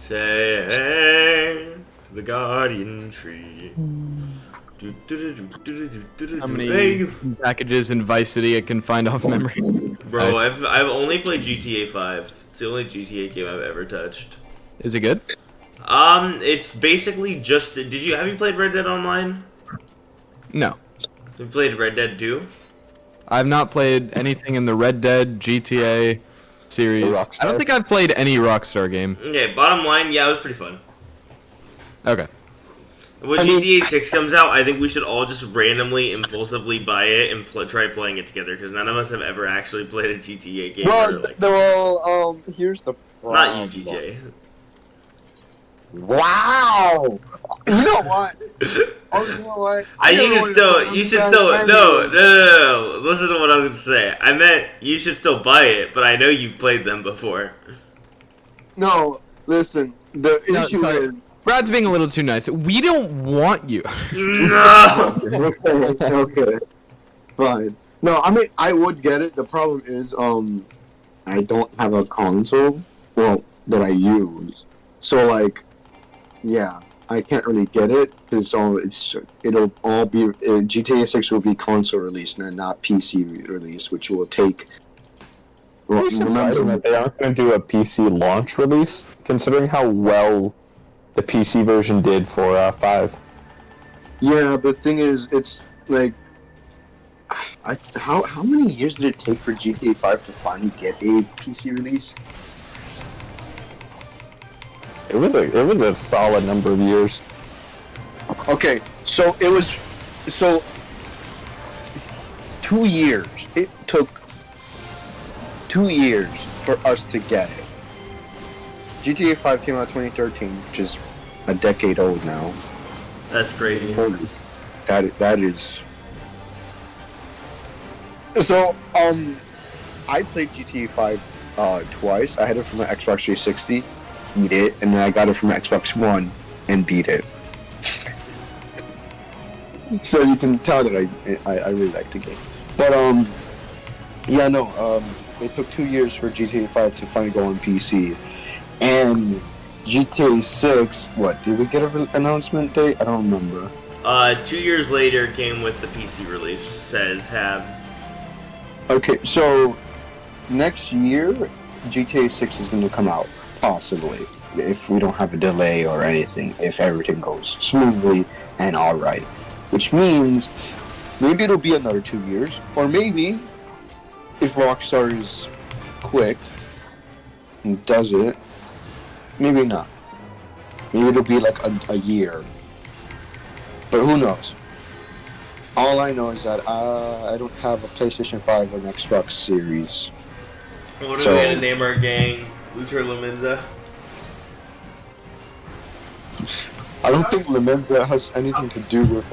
Say to the Guardian Tree. How many packages in Vice City I can find off memory? Bro, Nice. I've only played GTA 5. It's the only GTA game I've ever touched. Is it good? It's basically just. Have you played Red Dead Online? No. Have you played Red Dead 2? I've not played anything in the Red Dead GTA series. Rockstar? I don't think I've played any Rockstar game. Okay, bottom line, yeah, it was pretty fun. Okay. When GTA 6 comes out, I think we should all just randomly, impulsively buy it and try playing it together, because none of us have ever actually played a GTA game. Here's the Not problem. you, GJ. Wow! You know what? Oh, you know what? You should still, no. Listen to what I was going to say. I meant you should still buy it, but I know you've played them before. No, listen. The issue sorry. is. Brad's being a little too nice. We don't want you. No! Okay. Fine. No, I mean, I would get it. The problem is, I don't have a console, well, that I use. So, like, yeah, I can't really get it, because it'll all be, GTA 6 will be console released and not PC release, which will take... Well, It's surprising that they aren't going to do a PC launch release, considering how well the PC version did for 5. Yeah, the thing is, it's like, how many years did it take for GTA 5 to finally get a PC release? It was a solid number of years. Okay, so 2 years. It took 2 years for us to get it. GTA 5 came out 2013, which is a decade old now. That's crazy. That is. So, I played GTA 5 twice. I had it from my Xbox 360, beat it, and then I got it from my Xbox One and beat it. So you can tell that I really like the game. But yeah, no, it took 2 years for GTA 5 to finally go on PC, and GTA 6. What did we get an announcement date? I don't remember. 2 years later came with the PC release. Says have. Okay, so next year, GTA 6 is going to come out, possibly, if we don't have a delay or anything, if everything goes smoothly and alright. Which means, maybe it'll be another 2 years, or maybe, if Rockstar is quick and does it, maybe not. Maybe it'll be like a year. But who knows? All I know is that I don't have a PlayStation 5 or an Xbox Series. What are we gonna name our gang? Luther Laminza? I don't think Laminza has anything to do with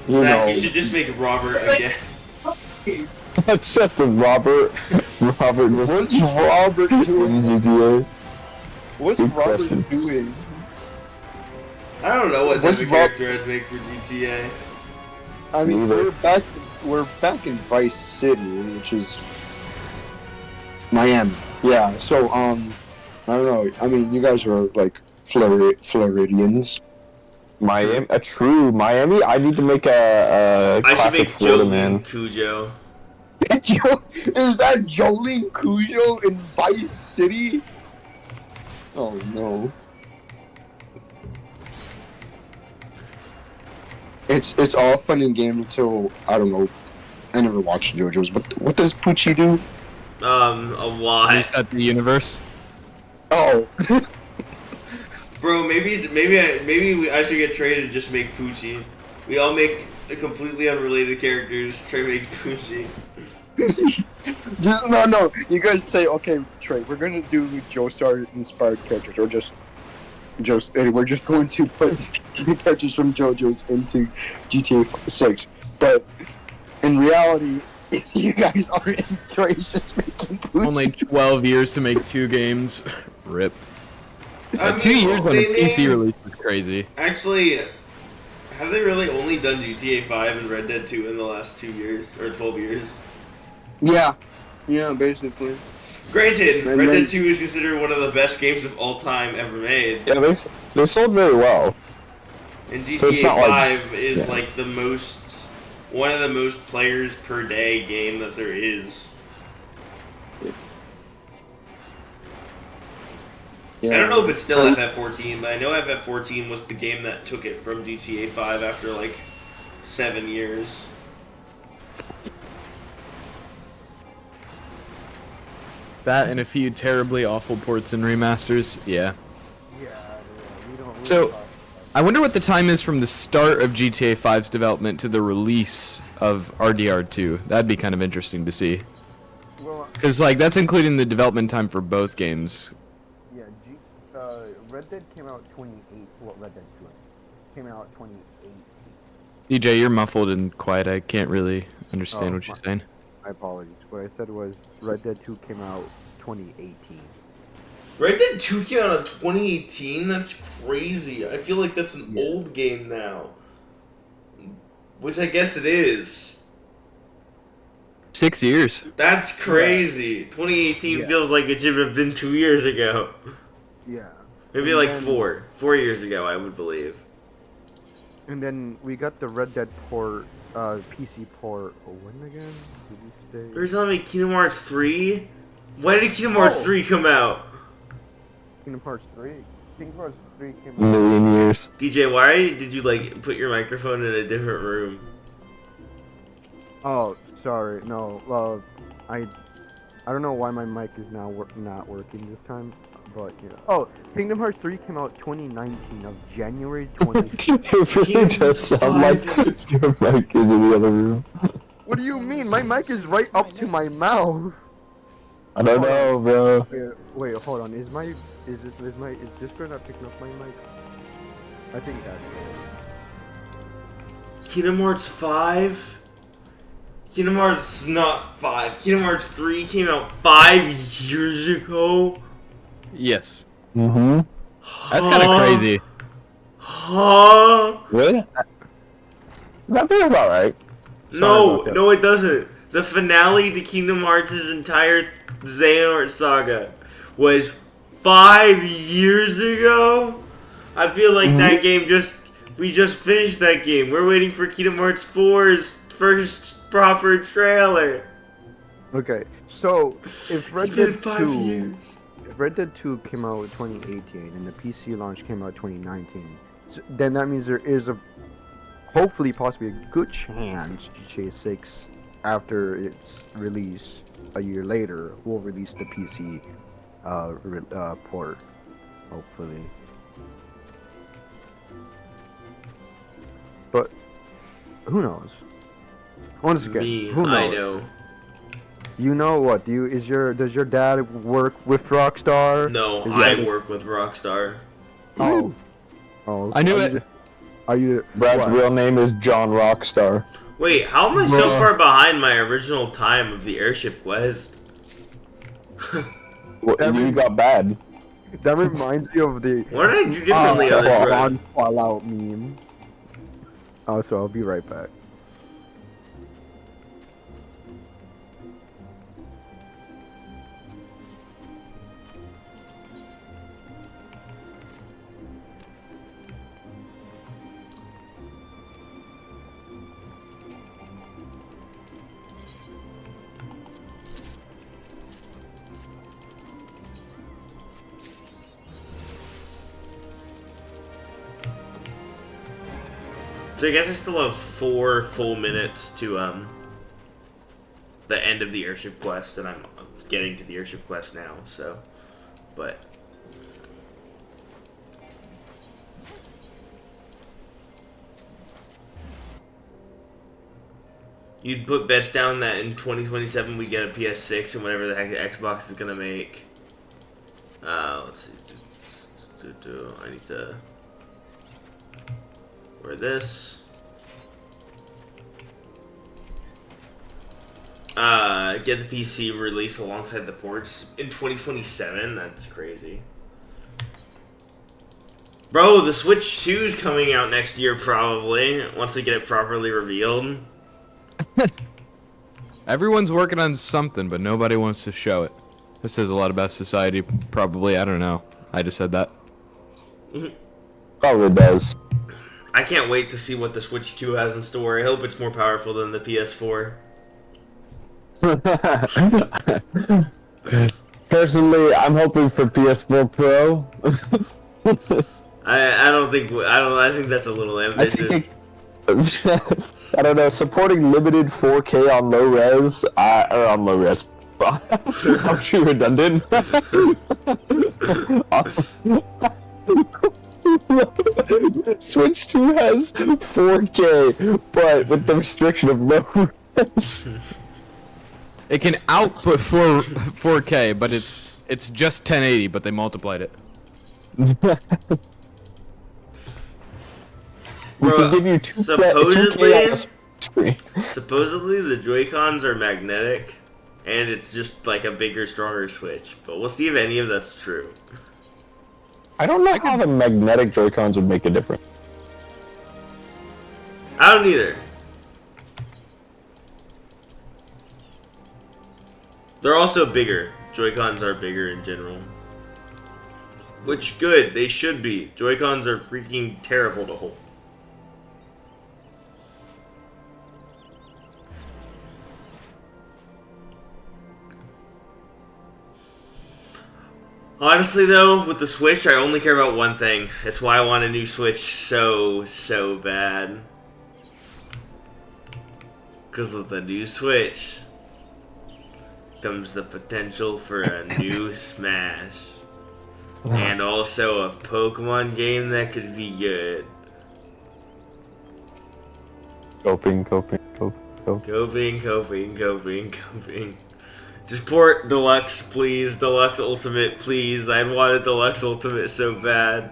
you know. You should just make Robert again. That's just a Robert. Robert was. What's Robert doing? GTA. What's Good Robert question. doing? I don't know what type What's of character I'd make for GTA. I mean, Neither. we're back in Vice City, which is Miami. Yeah. So I don't know. I mean, you guys are like Floridians. Miami, a true Miami. I need to make a I should classic make Florida man. Jolene Cujo. Is that Jolene Cujo in Vice City? Oh no. It's all fun and games until, I don't know, I never watched JoJo's, but what does Poochie do? A lot. Reset the universe. Oh. Bro, maybe I should get traded to just make Poochie. We all make completely unrelated characters. Try to make Poochie. No, you guys say, okay, Trey, we're gonna do Joestar inspired characters, or we're just going to put the characters from JoJo's into GTA 6. But in reality, you guys aren't in Trey's just making Poochie. Only 12 years to make 2 games. Rip. I mean, 2 years on the they PC made- release is crazy. Actually, have they really only done GTA 5 and Red Dead 2 in the last 2 years or 12 years? Yeah, basically. Granted, And Red then- Dead 2 is considered one of the best games of all time ever made, Yeah, they sold very well. and So it's GTA not like- 5 is yeah. like one of the most players per day game that there is. Yeah. I don't know if it's still FF14, but I know FF14 was the game that took it from GTA 5 after like 7 years. That and a few terribly awful ports and remasters. Yeah. We don't So- I wonder what the time is from the start of GTA 5's development to the release of RDR2. That'd be kind of interesting to see. Well, Because, like, that's including the development time for both games. yeah, Red Dead came out 28. Well, Red Dead 2 came out 2018. DJ, you're muffled and quiet. I can't really understand Oh, what you're saying. My apologies. What I said was Red Dead 2 came out 2018. Red Dead 2 came out in 2018? That's crazy. I feel like that's an old game now. Which I guess it is. 6 years. That's crazy. 2018 Yeah. feels like it should have been 2 years ago. Yeah. Maybe And like then- 4. 4 years ago, I would believe. And then we got the Red Dead port, PC port. Oh, when again? Did you say? You're telling me Kingdom Hearts 3? When did Kingdom Hearts 3 come out? Kingdom Hearts 3. Kingdom Hearts 3 came A out. million years. DJ, why did you like put your microphone in a different room? Oh, sorry. No, I don't know why my mic is now not working this time, but you know. Oh, Kingdom Hearts 3 came out 2019 of January 20. It really does sound like your mic is in the other room. What do you mean? My mic is right up to my mouth. I don't know, bro. Wait, hold on. Is Discord not picking up my mic? I think that's it. Kingdom Hearts 5? Kingdom Hearts not 5. Kingdom Hearts 3 came out 5 years ago? Yes. Mm-hmm. That's kind of crazy. Huh? Really? That feels about right. No, about that. no it doesn't. The finale to Kingdom Hearts' entire Xehanort saga was 5 years ago? I feel like that game we just finished that game. We're waiting for Kingdom Hearts 4's first proper trailer. Okay, so if Red It's been Dead 5 2, years. if Red Dead 2 came out in 2018 and the PC launch came out 2019, then that means there is hopefully possibly a good chance GTA 6 after its release a year later will release the PC port, hopefully. But who knows? Once again, Me, who knows? I know. You know what? Does your dad work with Rockstar? No, Is I that- work with Rockstar. Oh. Oh. I knew are it. you- Are you? Brad's what? real name is John Rockstar. Wait, how am I so Bruh. far behind my original time of the airship quest? Well, you got bad. That reminds me of the What did I do differently on this run? Fallout meme. Also, I'll be right back. So I guess I still have 4 full minutes to the end of the airship quest, and I'm getting to the airship quest now. So, but you'd put bets down that in 2027 we get a PS6 and whatever the heck the Xbox is gonna make. Let's see. I need to. Or this. Get the PC released alongside the ports in 2027. That's crazy. Bro, the Switch 2 is coming out next year probably, once we get it properly revealed. Everyone's working on something, but nobody wants to show it. This says a lot about society, probably. I don't know. I just said that. Probably does. I can't wait to see what the Switch 2 has in store. I hope it's more powerful than the PS4. Personally, I'm hoping for PS4 Pro. I think that's a little I ambitious. think I don't know, supporting limited 4K on low res, or on low res. I'm sure redundant. Switch 2 has 4K, but with the restriction of low res. It can output 4K, but it's just 1080, but they multiplied it. We Bro, can give you 2K on the screen. supposedly the Joy-Cons are magnetic, and it's just like a bigger, stronger Switch. But we'll see if any of that's true. I don't know how the magnetic Joy-Cons would make a difference. I don't either. They're also bigger. Joy-Cons are bigger in general. Which, good, they should be. Joy-Cons are freaking terrible to hold. Honestly though, with the Switch, I only care about one thing. That's why I want a new Switch so bad. Because with the new Switch comes the potential for a new Smash. And also a Pokemon game that could be good. Coping. Just port Deluxe, please. Deluxe Ultimate, please. I wanted Deluxe Ultimate so bad.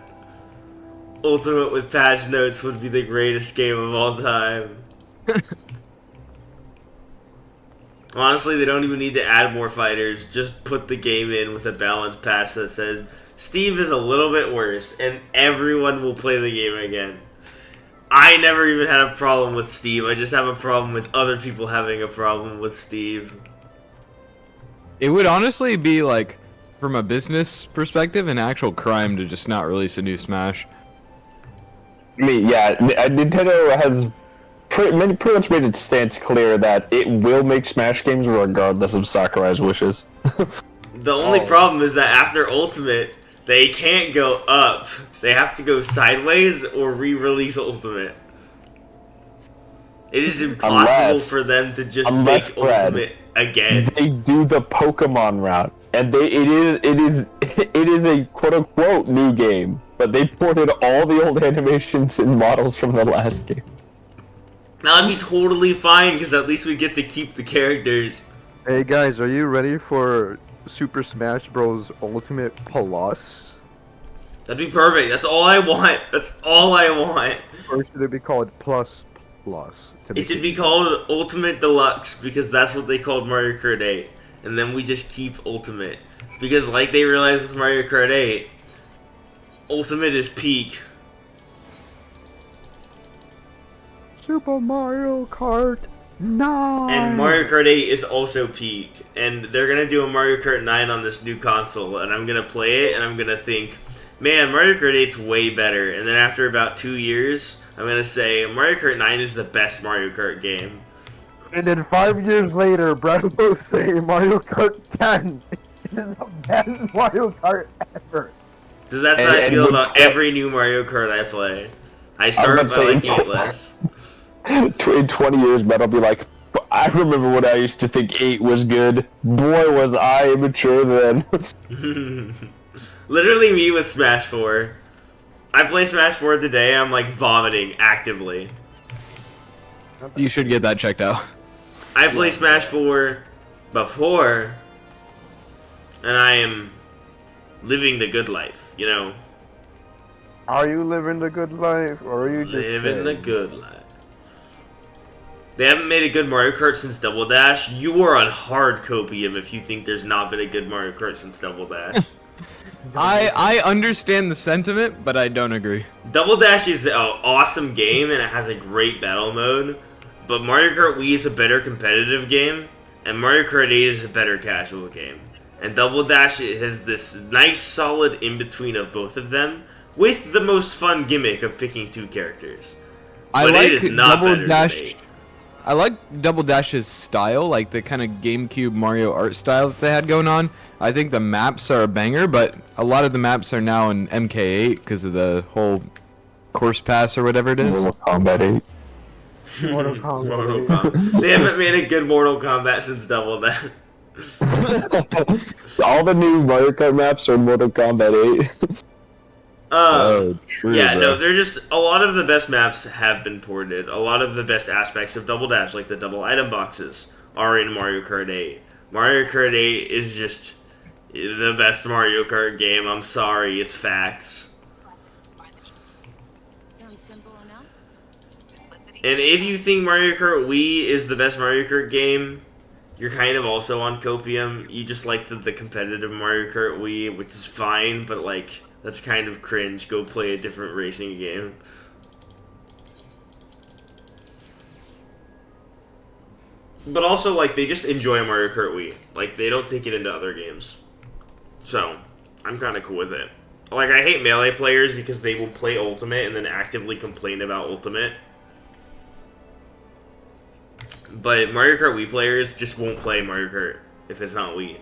Ultimate with patch notes would be the greatest game of all time. Honestly, they don't even need to add more fighters. Just put the game in with a balanced patch that says Steve is a little bit worse, and everyone will play the game again. I never even had a problem with Steve. I just have a problem with other people having a problem with Steve. It would honestly be like, from a business perspective, an actual crime to just not release a new Smash. I mean, yeah, Nintendo has pretty much made its stance clear that it will make Smash games regardless of Sakurai's wishes. The only problem is that after Ultimate, they can't go up. They have to go sideways or re-release Ultimate. It is impossible for them to just make Ultimate again. They do the Pokemon route, and it is a quote unquote new game, but they ported all the old animations and models from the last game. That'd be totally fine because at least we get to keep the characters. Hey guys, are you ready for Super Smash Bros. Ultimate Plus? That'd be perfect. That's all I want. That's all I want. Or should it be called Plus? It should be called Ultimate Deluxe because that's what they called Mario Kart 8. And then we just keep Ultimate. Because like they realized with Mario Kart 8, Ultimate is peak. Super Mario Kart 9! And Mario Kart 8 is also peak. And they're going to do a Mario Kart 9 on this new console. And I'm going to play it and I'm going to think, man, Mario Kart 8's way better. And then after about 2 years, I'm going to say Mario Kart 9 is the best Mario Kart game. And then 5 years later, Brad will say Mario Kart 10 is the best Mario Kart ever. Because that's how I feel about every new Mario Kart I play. I start by liking it less. In 20 years, Brad will be like, I remember when I used to think 8 was good. Boy, was I immature then. Literally me with Smash 4. I play Smash 4 today, I'm like vomiting actively. You should get that checked out. I play Smash 4 before, and I am living the good life, you know? Are you living the good life, or are you just living the good life? They haven't made a good Mario Kart since Double Dash. You are on hard copium if you think there's not been a good Mario Kart since Double Dash. I understand the sentiment, but I don't agree. Double Dash is an awesome game and it has a great battle mode, but Mario Kart Wii is a better competitive game, and Mario Kart 8 is a better casual game. And Double Dash has this nice solid in-between of both of them, with the most fun gimmick of picking 2 characters. But it is not better than 8. I like Double Dash's style, like the kind of GameCube Mario art style that they had going on. I think the maps are a banger, but a lot of the maps are now in MK8 because of the whole course pass or whatever it is. Mortal Kombat 8. Mortal Kombat. They haven't made a good Mortal Kombat since Double Dash. All the new Mario Kart maps are in Mortal Kombat 8. True, Yeah, bro. no, they're just a lot of the best maps have been ported. A lot of the best aspects of Double Dash, like the double item boxes, are in Mario Kart 8. Mario Kart 8 is just the best Mario Kart game. I'm sorry, it's facts. And if you think Mario Kart Wii is the best Mario Kart game, you're kind of also on copium. You just like the competitive Mario Kart Wii, which is fine, but like that's kind of cringe. Go play a different racing game. But also, like, they just enjoy Mario Kart Wii. Like, they don't take it into other games. So, I'm kind of cool with it. Like, I hate Melee players because they will play Ultimate and then actively complain about Ultimate. But Mario Kart Wii players just won't play Mario Kart if it's not Wii.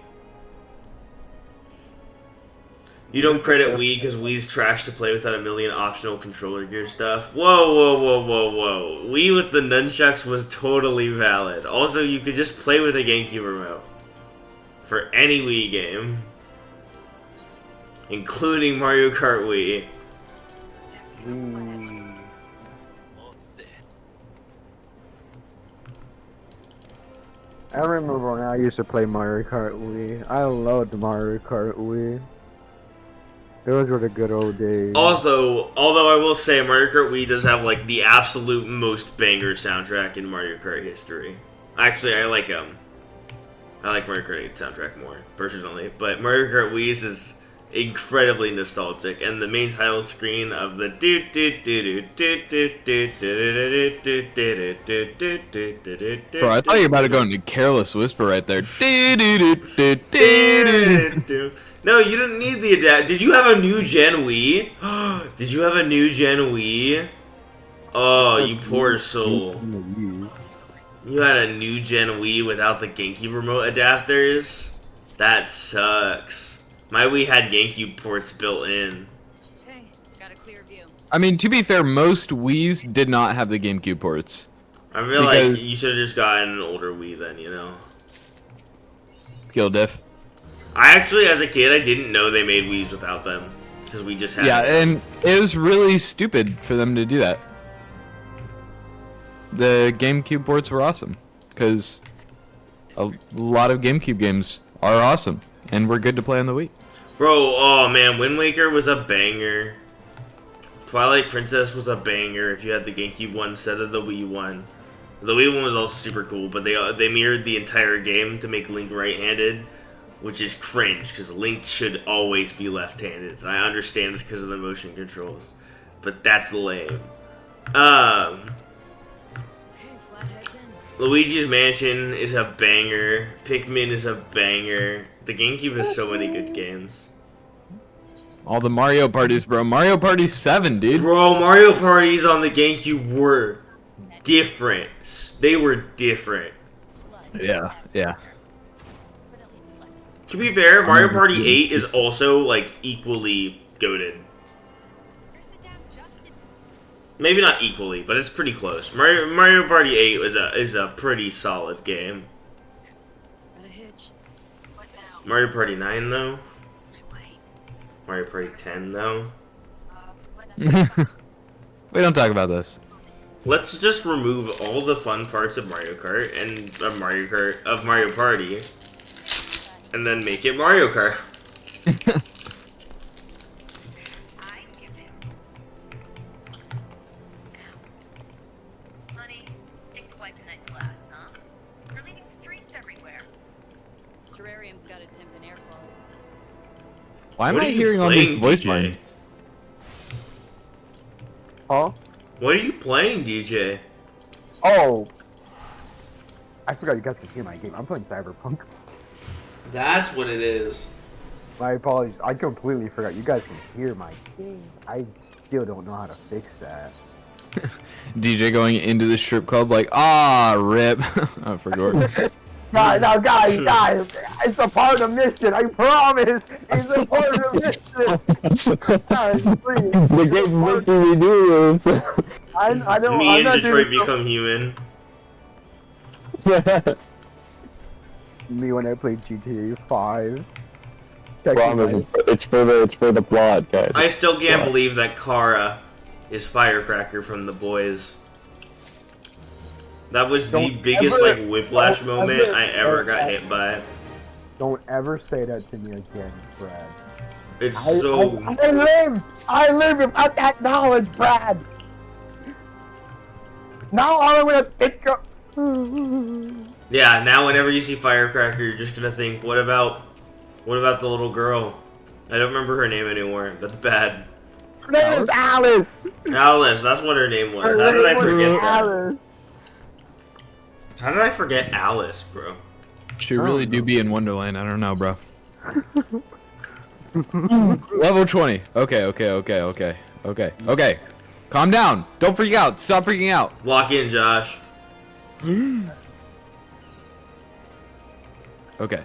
You don't credit Wii because Wii's trash to play without a million optional controller gear stuff. Whoa, whoa, whoa, whoa, whoa. Wii with the nunchucks was totally valid. Also, you could just play with a GameCube remote. For any Wii game. Including Mario Kart Wii. I remember when I used to play Mario Kart Wii. I loved Mario Kart Wii. Those were the good old days. Also, although I will say Mario Kart Wii does have like the absolute most banger soundtrack in Mario Kart history. Actually, I like Mario Kart 8 soundtrack more personally, but Mario Kart Wii's is incredibly nostalgic, and the main title screen of the Bro, I thought you were about to go into Careless Whisper right there. No, you didn't need the adapt. Did you have a new gen Wii? Did you have a new gen Wii? Oh, you poor soul. You had a new gen Wii without the GameCube remote adapters? That sucks. My Wii had GameCube ports built in. Okay, got a clear view. I mean, to be fair, most Wii's did not have the GameCube ports. I feel like you should have just gotten an older Wii then, you know? Skill diff. I actually, as a kid, I didn't know they made Wii's without them. Because we just had Yeah, them. and it was really stupid for them to do that. The GameCube ports were awesome. Because a lot of GameCube games are awesome. And we're good to play on the Wii. Bro, oh man, Wind Waker was a banger. Twilight Princess was a banger if you had the GameCube one instead of the Wii one. The Wii one was also super cool, but they mirrored the entire game to make Link right-handed, which is cringe, because Link should always be left-handed. I understand it's because of the motion controls, but that's lame. Luigi's Mansion is a banger. Pikmin is a banger. The GameCube has so many good games. All the Mario parties, bro. Mario Party 7, dude. Bro, Mario parties on the GameCube were different. They were different. Yeah, yeah. To be fair, Mario Party 8 is also, like, equally goated. Maybe not equally, but it's pretty close. Mario Party 8 is a pretty solid game. Mario Party 9, though? Mario Party 10, though? We don't talk about this. Let's just remove all the fun parts of Mario Kart and of Mario Party, and then make it Mario Kart. Terrarium's got its imp in air quality. Why am What I are you hearing all these playing, voice DJ? lines? Huh? What are you playing, DJ? Oh! I forgot you guys can hear my game. I'm playing Cyberpunk. That's what it is. My apologies. I completely forgot. You guys can hear my game. I still don't know how to fix that. DJ going into the strip club like, ah, rip. I forgot. Guys, now, guys, it's a part of mission. I promise. It's a part of mission. Guys, please. The game making me do this. I don't. Me I'm and not Detroit doing Become Human. me when I played GTA 5. Promise, it's for the plot, guys. I still can't Plot. believe that Kara is Firecracker from The Boys. That was the Don't biggest ever- like whiplash don't moment ever- I ever don't got ever- hit by. Don't ever say that to me again, Brad. It's so. I live without that knowledge, Brad. Now all I'm gonna think of. Yeah, now whenever you see Firecracker, you're just gonna think, what about the little girl? I don't remember her name anymore. That's bad. Her name is Alice. Alice, that's what her name was. How did I forget that? How did I forget Alice, bro? She really do be in Wonderland. I don't know, bro. Level 20. Okay. Calm down. Don't freak out. Stop freaking out. Walk in, Josh. Okay.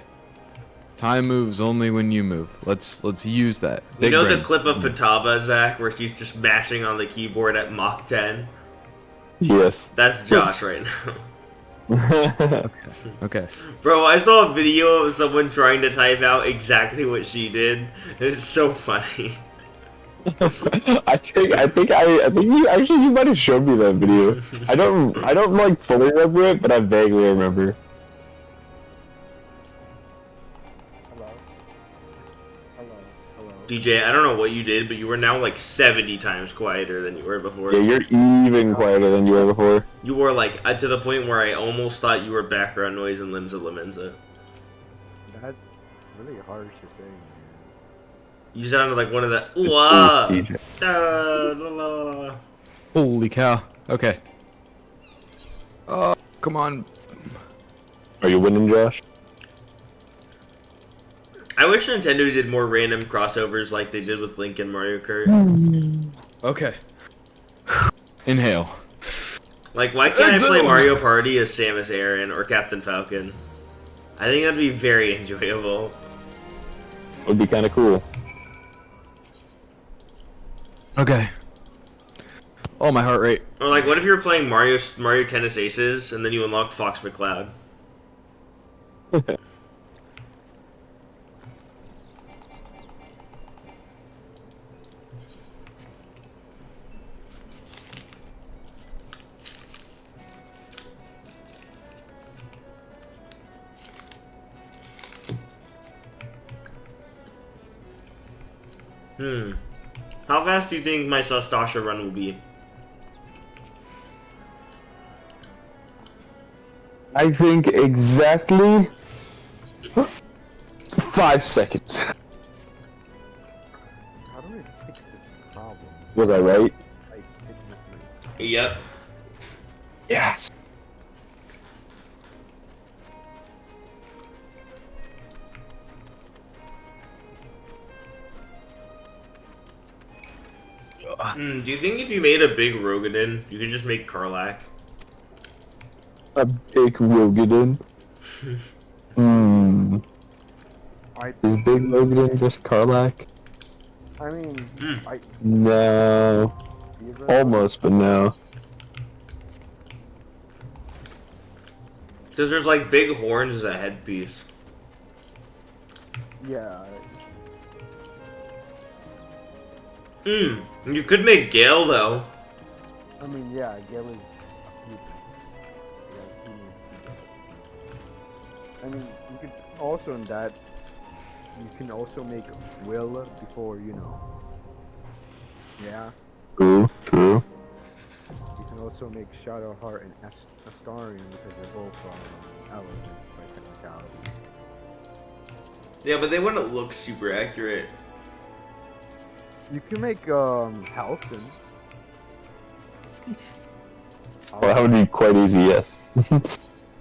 Time moves only when you move. Let's use that. You Big know brain. the clip of Futaba, Zach, where she's just mashing on the keyboard at Mach 10? Yes. That's Josh right now. Okay. Bro, I saw a video of someone trying to type out exactly what she did. It's so funny. I think you might have showed me that video. I don't like fully remember it, but I vaguely remember. DJ, I don't know what you did, but you were now like 70 times quieter than you were before. Yeah, you're even quieter than you were before. You were like to the point where I almost thought you were background noise in Limbs of Lamenza. That's really harsh to say, man. You sounded like one of the It's ooh-ah, Holy cow. Okay. Come on. Are you winning, Josh? I wish Nintendo did more random crossovers like they did with Link and Mario Kart. Okay. Inhale. Like, why can't I play Mario Party as Samus Aran or Captain Falcon? I think that'd be very enjoyable. Would be kind of cool. Okay. Oh, my heart rate. Or like, what if you were playing Mario Tennis Aces and then you unlock Fox McCloud? How fast do you think my Sastasha run will be? I think exactly 5 seconds. How do we fix this problem? Was I right? Yep. Yes. Do you think if you made a big Rogadin, you could just make Karlak? A big Rogadin. Is Big Rogadin just Karlak? I mean, No. Almost, but no. Because there's like big horns as a headpiece. yeah. You could make Gale though. I mean, yeah, Gale is. I mean, you could also in that. You can also make Will before Yeah. True. You can also make Shadowheart and Astarion because they're both elements by technicality. Yeah, but they wouldn't look super accurate. You can make Halcyon. Well, that would be quite easy, yes.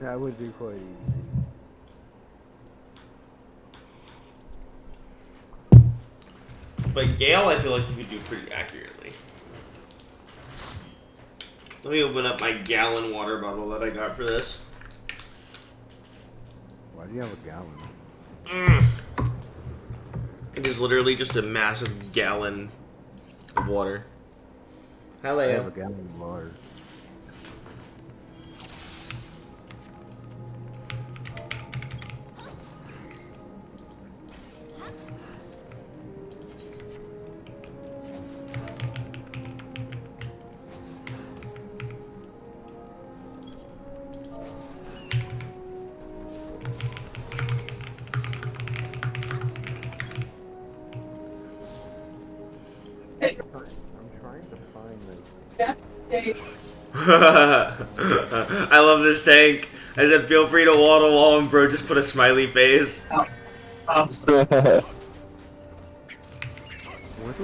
That would be quite easy. But Gale, I feel like you could do pretty accurately. Let me open up my gallon water bottle that I got for this. Why do you have a gallon? It is literally just a massive gallon of water. Hello. I have a gallon of water. I'm trying to find like. I love this tank. I said, feel free to wall, and bro just put a smiley face. What do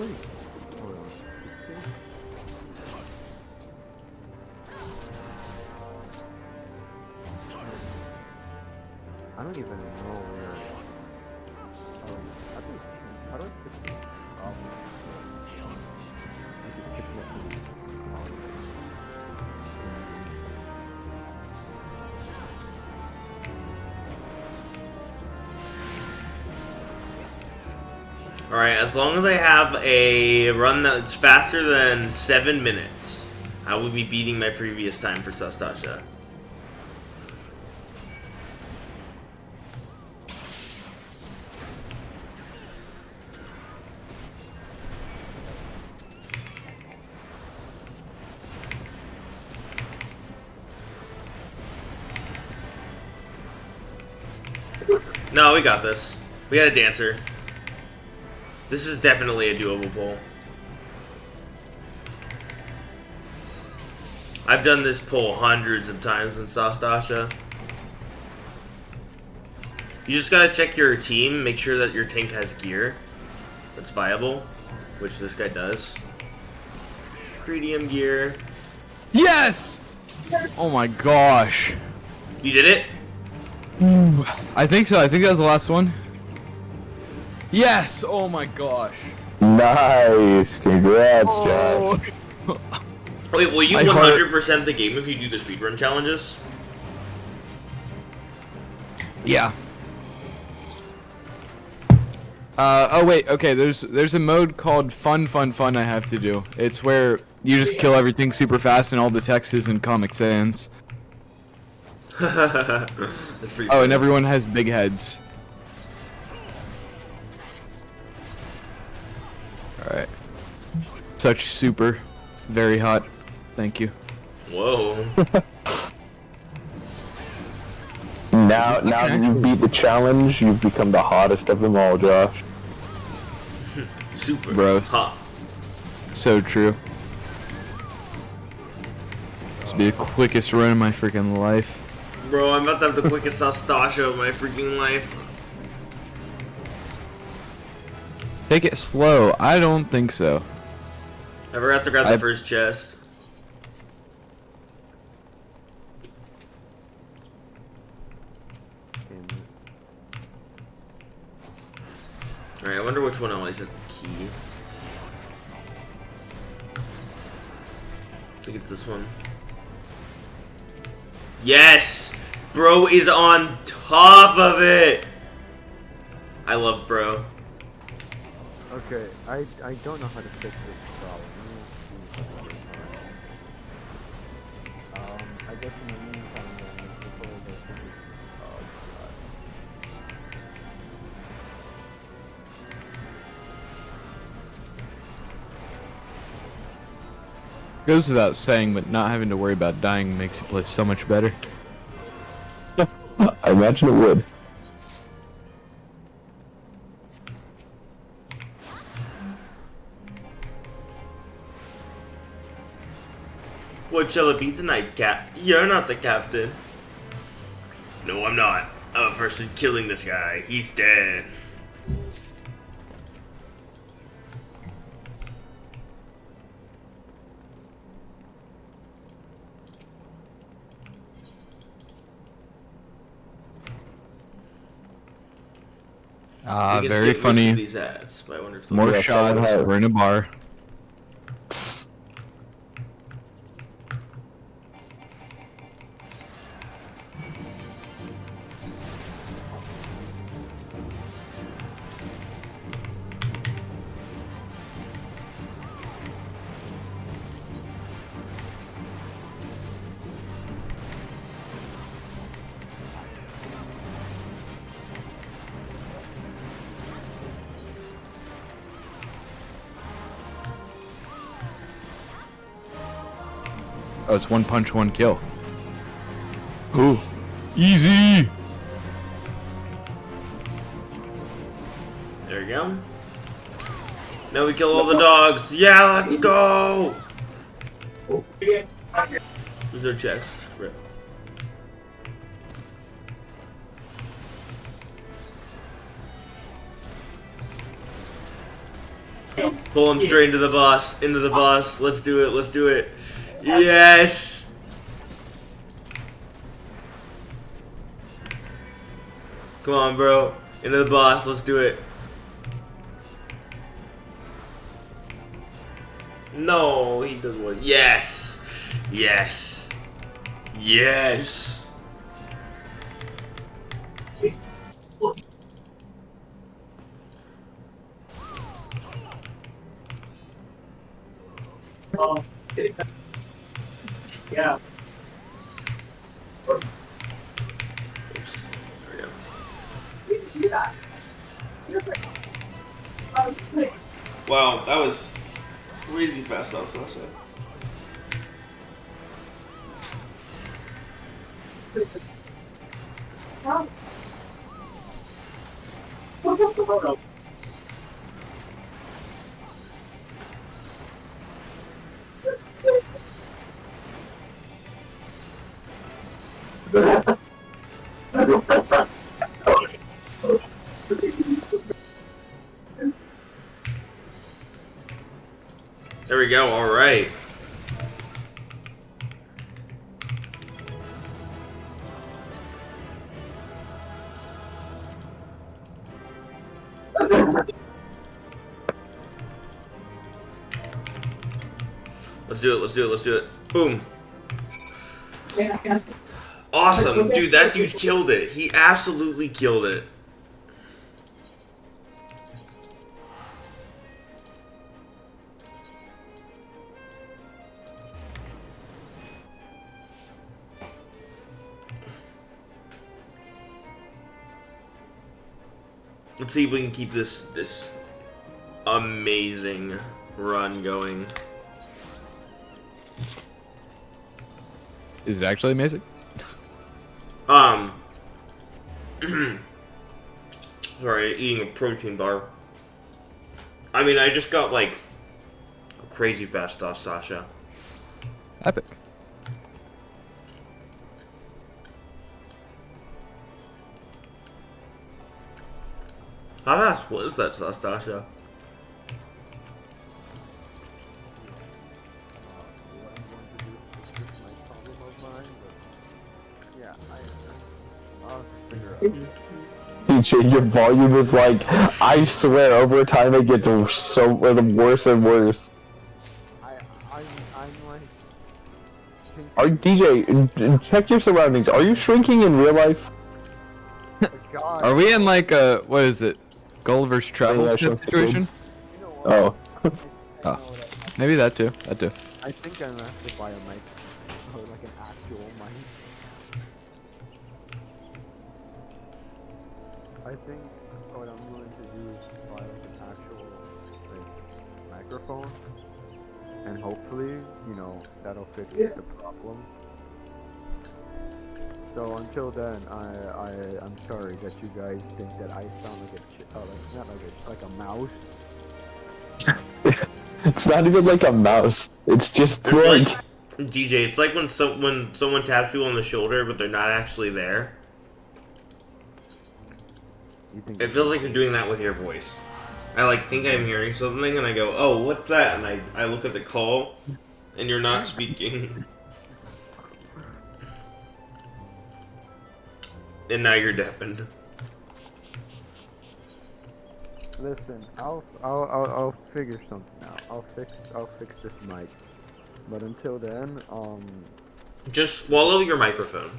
we? Hold on. I don't even know where. I think. How do I fix this? Alright, as long as I have a run that's faster than 7 minutes, I will be beating my previous time for Sastasha. No, we got this. We got a dancer. This is definitely a doable pull. I've done this pull hundreds of times in Sastasha. You just gotta check your team, make sure that your tank has gear that's viable, which this guy does. Credium gear. Yes! Oh my gosh. You did it? Ooh, I think so. I think that was the last one. Yes! Oh my gosh. Nice. Congrats, Josh. Wait, will you I 100% the game if you do the speedrun challenges? Yeah. Oh wait, okay, there's a mode called Fun I have to do. It's where you just kill everything super fast and all the text is in Comic Sans. That's pretty Oh, funny. and everyone has big heads. Alright. Such super. Very hot. Thank you. Whoa. Now that you've beat the challenge, you've become the hottest of them all, Josh. Super. Bro. Hot. So true. This will be the quickest run of my freaking life. Bro, I'm about to have the quickest Sastasha of my freaking life. Take it slow. I don't think so. I forgot to grab the first chest. Alright, I wonder which one always has the key. I think it's this one. Yes! Bro is on top of it! I love bro. Okay, I don't know how to fix this problem. I guess in the meantime, then, before we go through this, Goes without saying, but not having to worry about dying makes you play so much better. I imagine it would. What shall it be tonight, Cap? You're not the captain. No, I'm not. I'm a person killing this guy. He's dead. We can Very skip most of funny. these ads, but I wonder if they'll More Yeah, shots. someone We're in a bar. Oh, it's one punch, one kill. Ooh, easy. There we go. Now we kill all the dogs. Yeah, let's go. There's no chest. Rip. Pull him straight into the boss. Into the boss. Let's do it. Let's do it. Yes. Come on, bro. Into the boss. Let's do it. No, he does one. Yes. Yes. Yes. Yeah. Oops. There we go. Wow, that was crazy fast off last time. There we go, alright. Let's do it, let's do it, let's do it. Boom. Awesome, dude, that dude killed it. He absolutely killed it. Let's see if we can keep this amazing run going. Is it actually amazing? Sorry, eating a protein bar. I mean, I just got like a crazy fast Sasha. Epic. How fast was that Sasha? DJ, your volume is like, I swear, over time it gets so worse and worse. I'm like... DJ, check your surroundings. Are you shrinking in real life? God. Are we in like a, what is it, Gulliver's Travels International situation? You know what? Oh. Oh. Maybe that too. That too. I think I'm gonna have to buy a mic. Or like an actual mic. I think what I'm willing to do is buy like an actual like microphone. And hopefully, you know, that'll fix the problem. So until then, I'm sorry that you guys think that I sound like not like a mouse. It's not even like a mouse. It's just It's like... DJ, it's like when someone taps you on the shoulder, but they're not actually there. You think It feels like you're doing that with your voice. I like think I'm hearing something, and I go, "Oh, what's that?" And I look at the call, and you're not speaking. And now you're deafened. Listen, I'll figure something out. I'll fix this mic. But until then, Just swallow your microphone.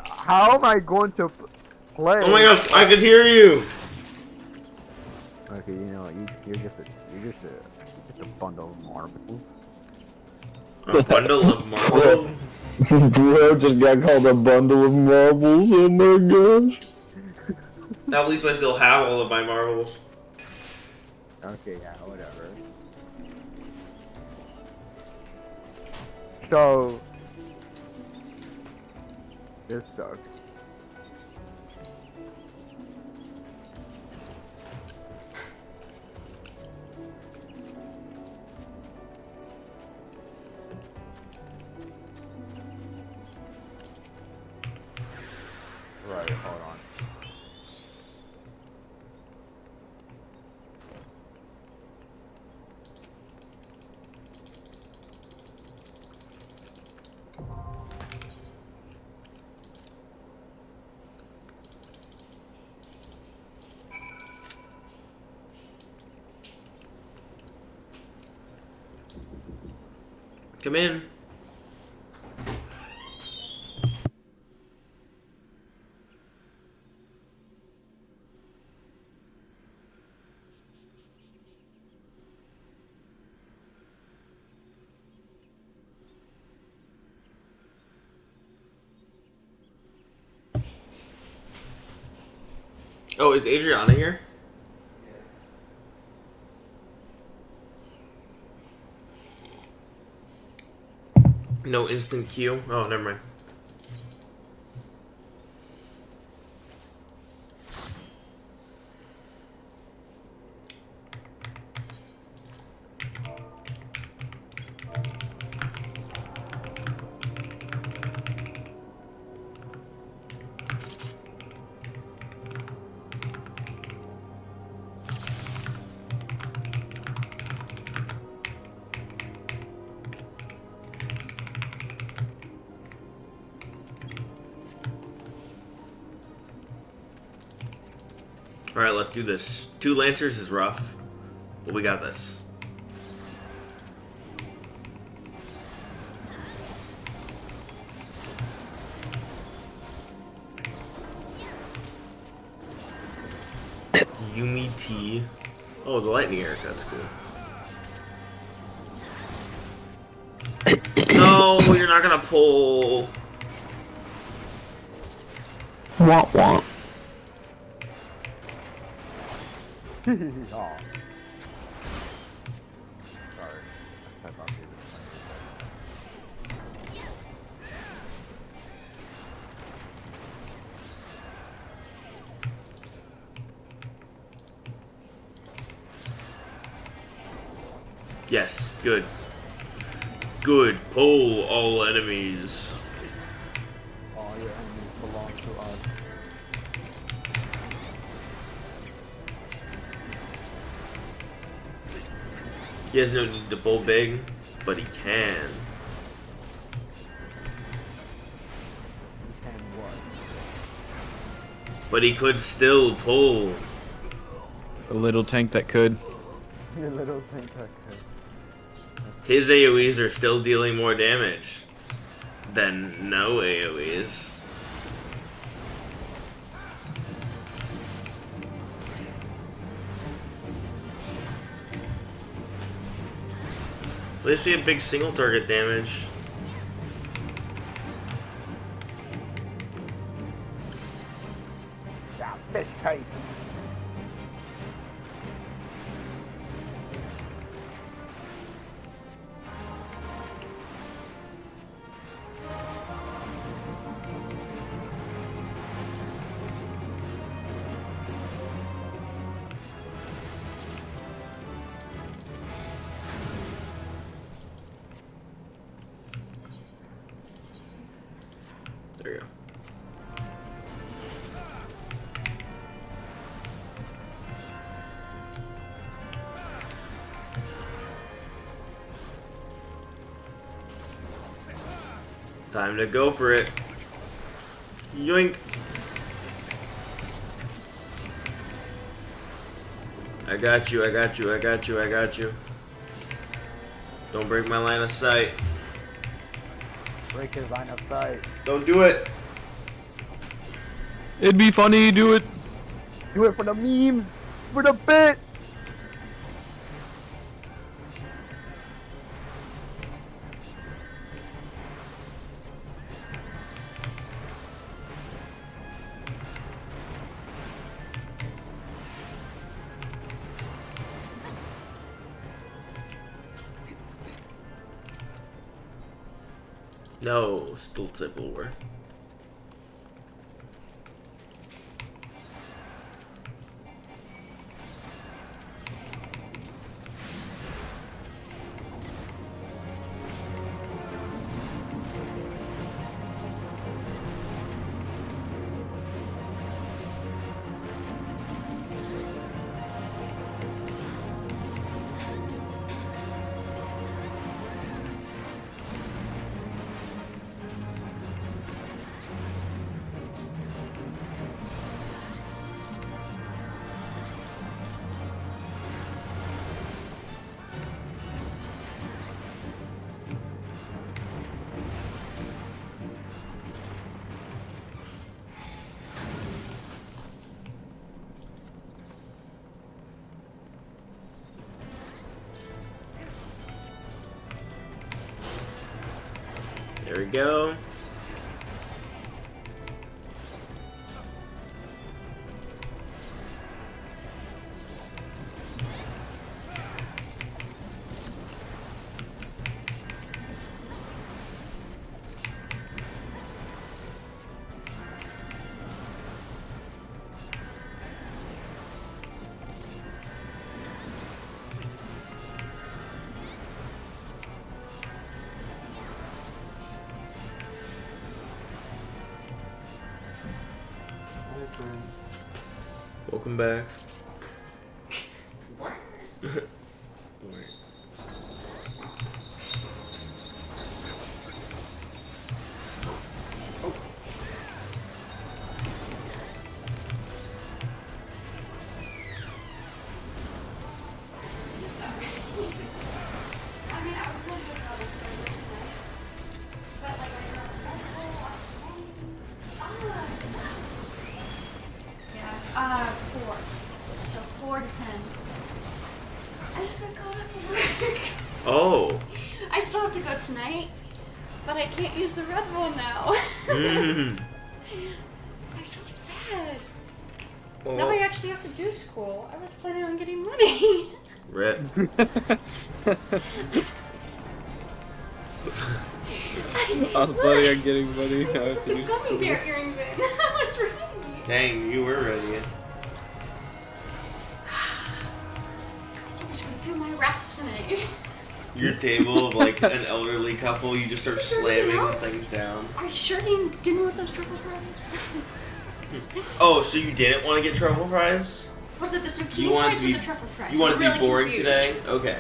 how am I going to play? Oh my gosh, I could hear you. Okay, you know, you're just a bundle of marbles. A bundle of marbles. Bro just got called a bundle of marbles, oh my gosh. At least I still have all of my marbles. Okay, yeah, whatever. So, this sucks. Come in. Oh, is Adriana here? No instant queue? Oh, never mind. Alright, let's do this. 2 Lancers is rough, but we got this. Yumi T. Oh, the lightning haircut's cool. No, you're not gonna pull. Womp womp. Oh. Sorry. I thought they were Yes, good. Good. Pull all enemies. all your enemies belong to us. He has no need to pull big, but he can. And what? But he could still pull. A little tank that could. Your little thing that could. His AoEs are still dealing more damage than no AoEs. At least we have big single target damage. Yeah, fish case. There you go. Time to go for it. Yoink. I got you, I got you, I got you, I got you. Don't break my line of sight. Break his line of sight. Don't do it. It'd be funny, do it. Do it for the meme. For the bit. No, still Civil War. we go. Welcome back. Yeah, 4. So 4 to 10. I just got caught up in work. Oh. I still have to go tonight, but I can't use the Red Bull now. Mm. I'm so sad. Oh. Now I actually have to do school. I was planning on getting money. Rip. I'm so I was planning on getting money. I have to the do gummy school. bear earrings in. I was ready. Dang, you were ready. Someone's gonna feel my wrath tonight. Your table of like an elderly couple, you just start Is there anything slamming else? things down. Are you sure you didn't want those truffle fries? Oh, so you didn't want to get truffle fries? Was it the zucchini You wanted fries to or be, the truffle fries? you wanted I'm to be really boring confused. today? Okay.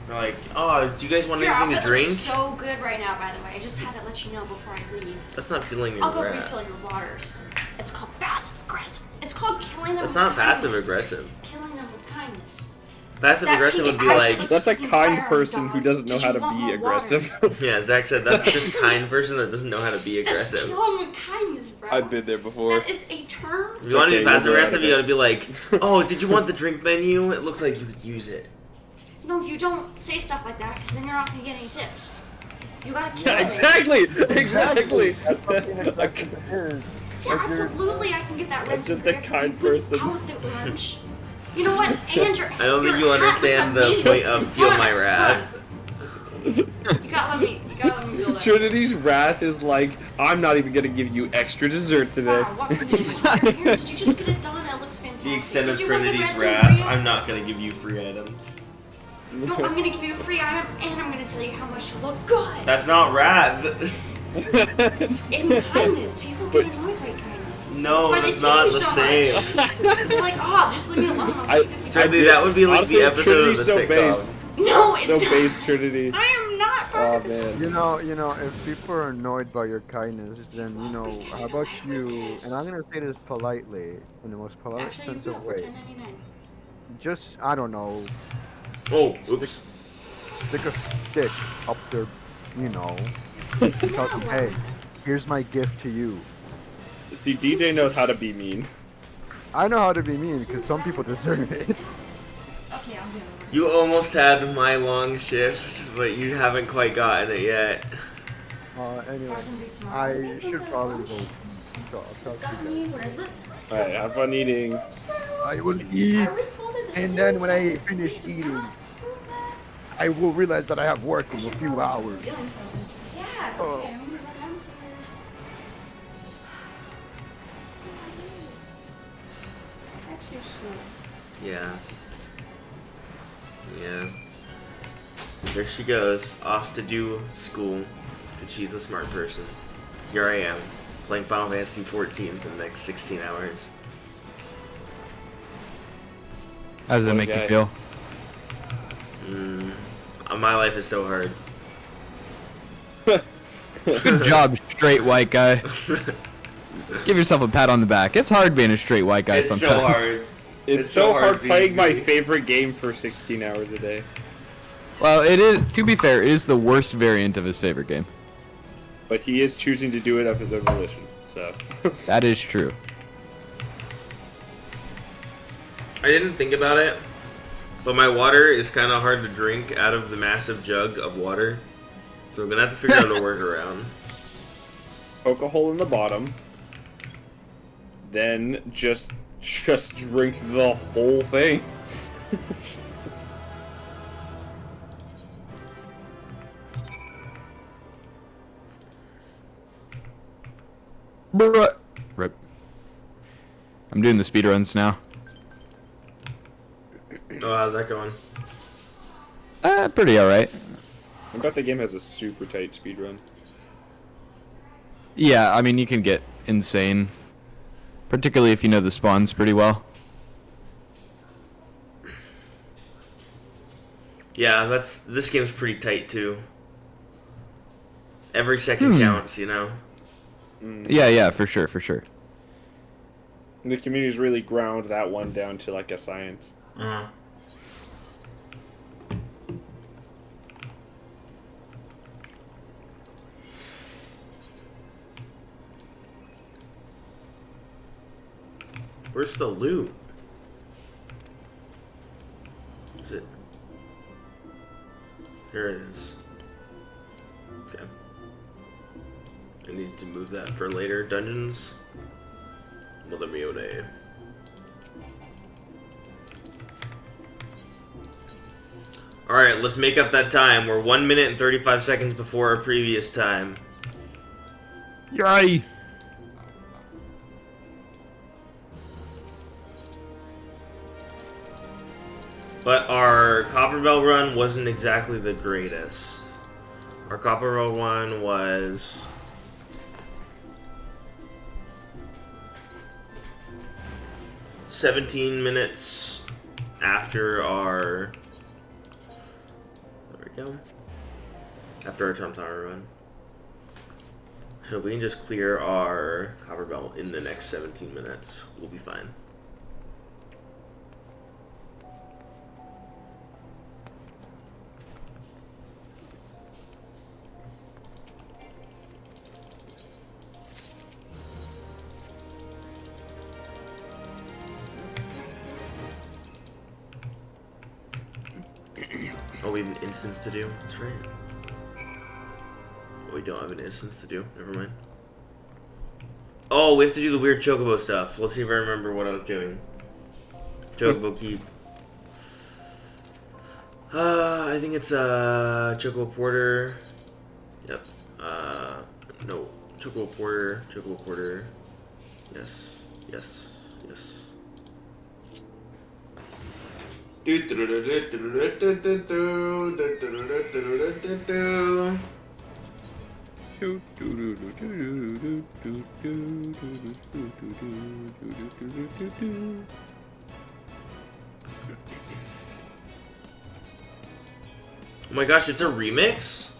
You're like, oh, do you guys want Your anything to outfit drink? looks so good right now, by the way. I just had to let you know before I leave. That's not feeling your I'll go wrath. refill your waters. It's called passive aggressive. It's called killing them That's with not kindness. passive aggressive. Killing them with kindness. Passive That aggressive pig would be actually like, looks That's a fucking kind fire, person who dog. doesn't know Did how you to want be more aggressive. yeah, Zach said that's just kind person that doesn't know how to be That's aggressive. kill them with kindness, bro. I've been there before. That is a term. If you want to okay, be passive you'll aggressive, you learn gotta be this. like, oh, did you want the drink menu? It looks like you could use it. No, you don't say stuff like that because then you're not gonna get any tips. You gotta kill Yeah, it. exactly. Exactly. Yeah, absolutely, I can get that red That's just super a if kind you put person. out the orange. You know what? And your I don't think your you hat looks understand the amazing. point of feel Hold my on, wrath. hold on. You gotta let me feel that. Trinity's wrath is like, I'm not even gonna give you extra dessert today. Wow, what did you just want your hair? Did you just get it done? It looks fantastic. The extent of Did you want the Trinity's red wrath, sangria? I'm not gonna give you free items. No, I'm gonna give you a free item and I'm gonna tell you how much you look good. That's not wrath. In kindness, people get annoyed by kindness. No, that's why that's they not tip the you so much. They're like, oh, just leave me alone. I'll give you 50 I mean, that would be like Honestly, the episode of the Trinity's so sitcom. based. No, it's So not. base, Trinity. I am not part Oh of this. man. You know, if people are annoyed by your kindness, then how about you? And I'm gonna say this politely, in the most polite Actually, you sense will of for way. $10.99. Just, I don't know, Oh, oops. stick a stick up their, tell them, hey, here's my gift to you. See, DJ knows how to be mean. I know how to be mean because some people deserve it. Okay, I'm gonna. You almost had my long shift, but you haven't quite gotten it yet. Anyway, Carson beats tomorrow. I should probably go. So I'll talk Got to you me guys. where I look. Alright, have fun eating. I will eat, I refolded the and then when I steaks. finish Piece of eating, crap. I will realize that I have work in a few hours. Yeah, Oh. okay, I'm gonna go downstairs. Back to school. Yeah. Yeah. There she goes, off to do school, because she's a smart person. Here I am, playing Final Fantasy 14 for the next 16 hours. How does that make you Okay. feel? My life is so hard. Good job, straight white guy. Give yourself a pat on the back. It's hard being a straight white guy It's sometimes. so hard. It's so hard being playing my me. favorite game for 16 hours a day. Well, it is. To be fair, it is the worst variant of his favorite game. But he is choosing to do it of his own volition, so. That is true. I didn't think about it, But my water is kind of hard to drink out of the massive jug of water. So I'm going to have to figure out a workaround. Poke a hole in the bottom. Then just drink the whole thing. Rip. I'm doing the speedruns now. Oh, how's that going? Pretty alright. I bet the game has a super tight speedrun. Yeah, I mean, you can get insane. Particularly if you know the spawns pretty well. Yeah, this game's pretty tight too. Every second counts, you know? Yeah, for sure, for sure. The community's really ground that one down to like a science. Uh-huh. Where's the loot? Is it? Here it is. Okay. I need to move that for later dungeons. Mother Mione. Alright, let's make up that time. We're 1 minute and 35 seconds before our previous time. Yay! But our Copper Bell run wasn't exactly the greatest. Our Copper Bell run was... "17 minutes after our... There we go. After our Trump Tower run. So we can just clear our Copper Bell in the next 17 minutes. We'll be fine. Oh, we have an instance to do? That's right. Oh, we don't have an instance to do. Never mind. Oh, we have to do the weird Chocobo stuff. Let's see if I remember what I was doing. Chocobo Keep. I think it's Chocobo Porter. Yep. No. Chocobo Porter. Chocobo Porter. Yes. Yes. Yes. Oh my gosh, it's a remix?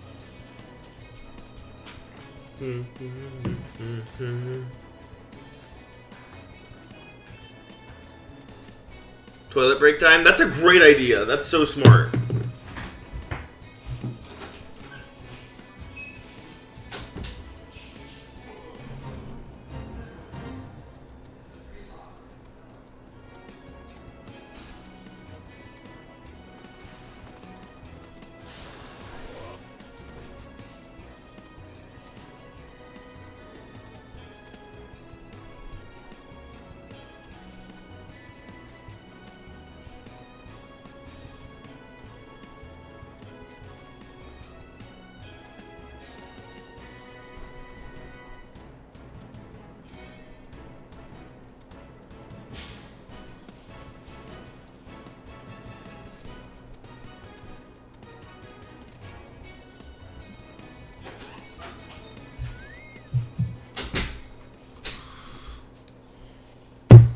Toilet break time? That's a great idea. That's so smart.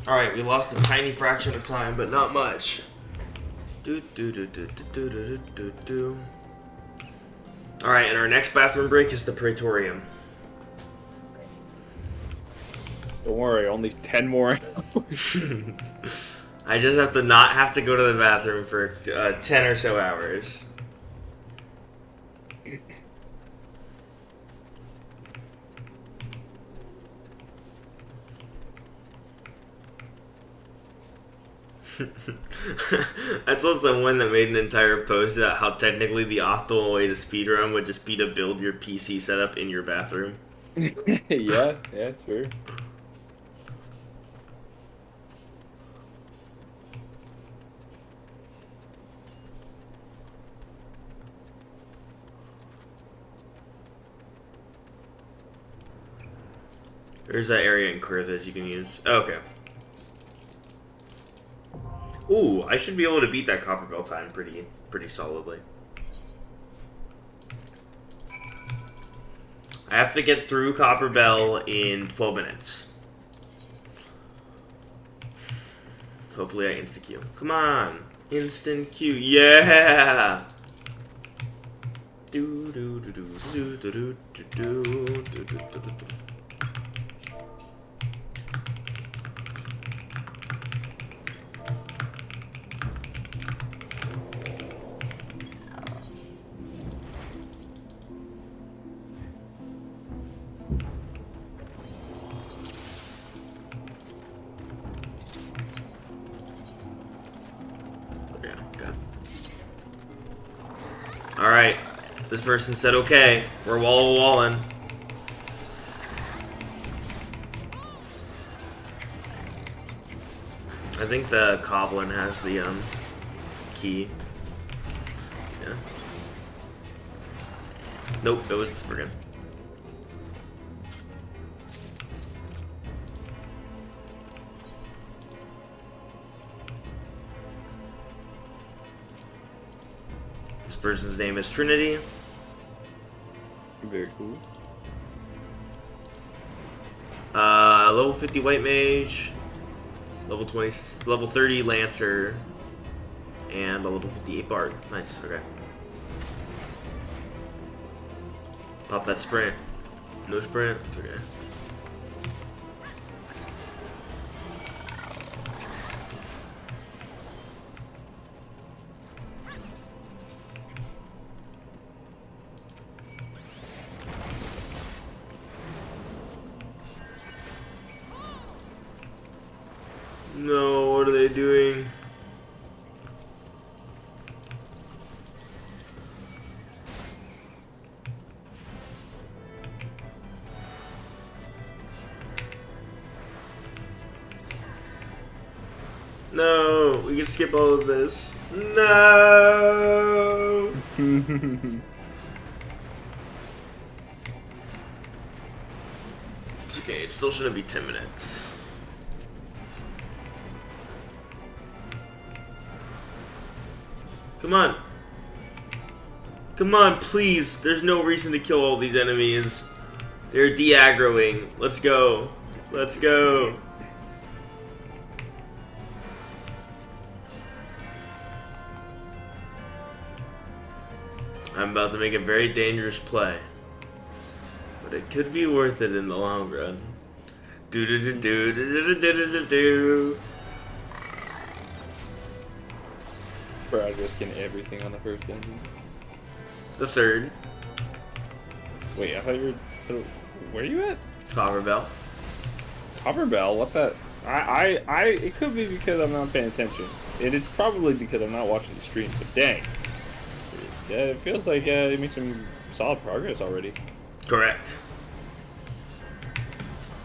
Alright, we lost a tiny fraction of time, but not much. Alright, and our next bathroom break is the Praetorium. Don't worry, only 10 more hours. I just have to not have to go to the bathroom for 10 or so hours. I saw someone that made an entire post about how technically the optimal way to speedrun would just be to build your PC setup in your bathroom. Yeah, sure. There's that area in Kurthas you can use. Oh, okay. Ooh, I should be able to beat that Copper Bell time pretty solidly. I have to get through Copper Bell in 12 minutes. Hopefully I insta-queue. Come on! Instant queue. Yeah! Do do do do do do do do do do do do. Alright, this person said okay, we're wall-walling. I think the Coblin has the key. Yeah. Nope, it was the Spriggan. This person's name is Trinity. Very cool. Level 50 White Mage, level 30 Lancer, and a level 58 Bard. Nice, okay. Pop that sprint. No sprint, it's okay. No, what are they doing? No, we can skip all of this. No! It's okay, it still shouldn't be 10 minutes. Come on. Come on, please. There's no reason to kill all these enemies. They're de-aggroing. Let's go. Let's go. I'm about to make a very dangerous play. But it could be worth it in the long run. Do-do-do-do-do-do-do-do-do. Bro, I was risking everything on the first dungeon. The third. Wait, I thought you were... Where are you at? Copper Bell. Copper Bell? What the... It could be because I'm not paying attention. It is probably because I'm not watching the stream, but dang. Yeah, it feels like you made some solid progress already. Correct.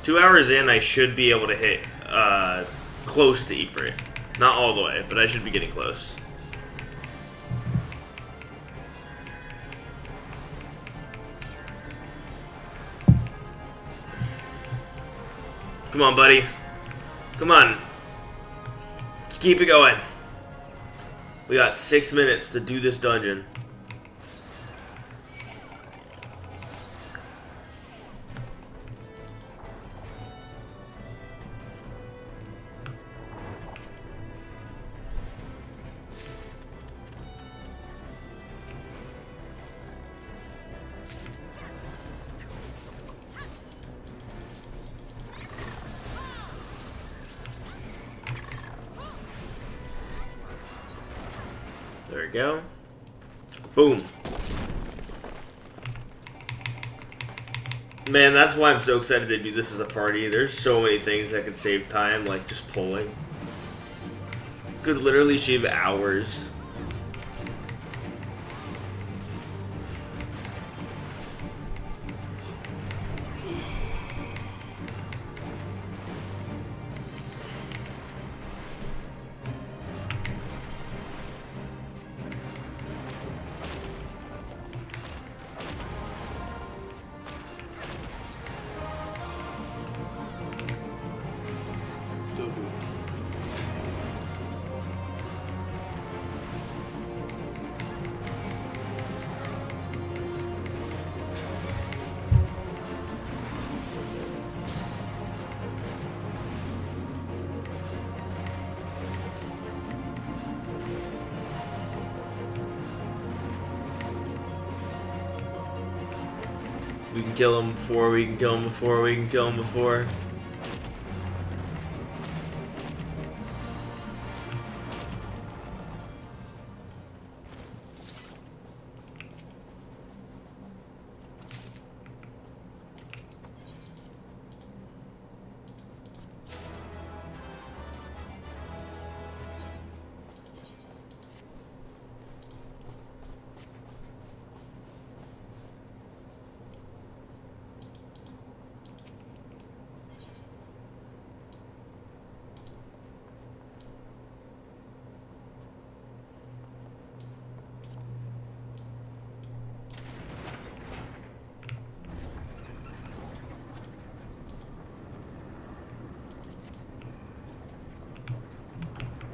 2 hours in, I should be able to hit close to Ifrit. Not all the way, but I should be getting close. Come on, buddy. Come on. Let's keep it going. We got 6 minutes to do this dungeon. There we go. Boom. Man, that's why I'm so excited to do this as a party. There's so many things that could save time, like just pulling. Could literally shave hours. We can kill him before, we can kill him before, we can kill him before.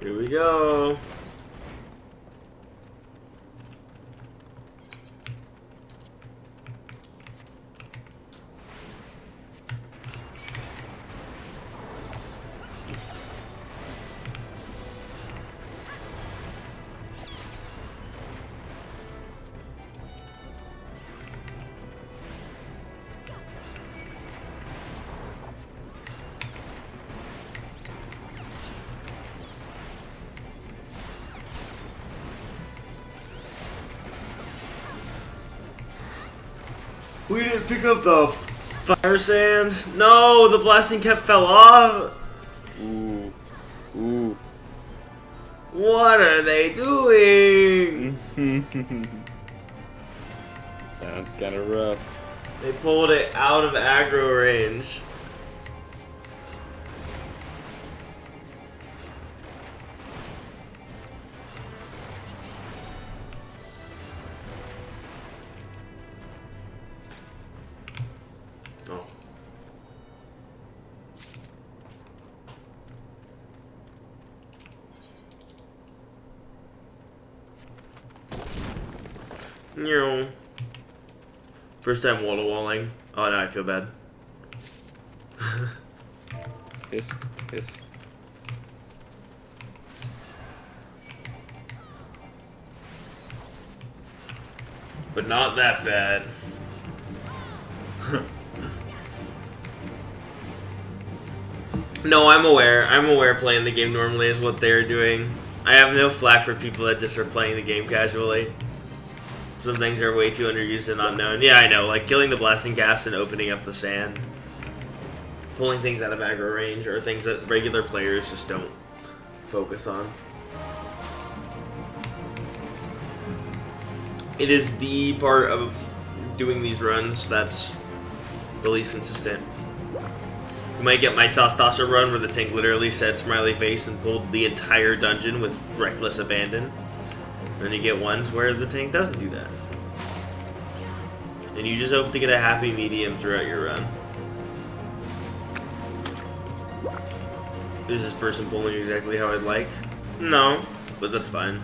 Here we go. We didn't pick up the fire sand. No, the blasting cap fell off. Ooh. Ooh. What are they doing? Sounds kind of rough. They pulled it out of aggro range. Oh. No. First time wall-to-walling. Oh, now I feel bad. Piss. But not that bad. No, I'm aware. I'm aware playing the game normally is what they're doing. I have no flack for people that just are playing the game casually. Some things are way too underused and unknown. Yeah, I know. Like killing the blasting caps and opening up the sand. Pulling things out of aggro range are things that regular players just don't focus on. It is the part of doing these runs that's the least consistent. You might get my Sauce-Tosser run where the tank literally said smiley face and pulled the entire dungeon with reckless abandon. And then you get ones where the tank doesn't do that. And you just hope to get a happy medium throughout your run. Is this person pulling exactly how I'd like? No, but that's fine.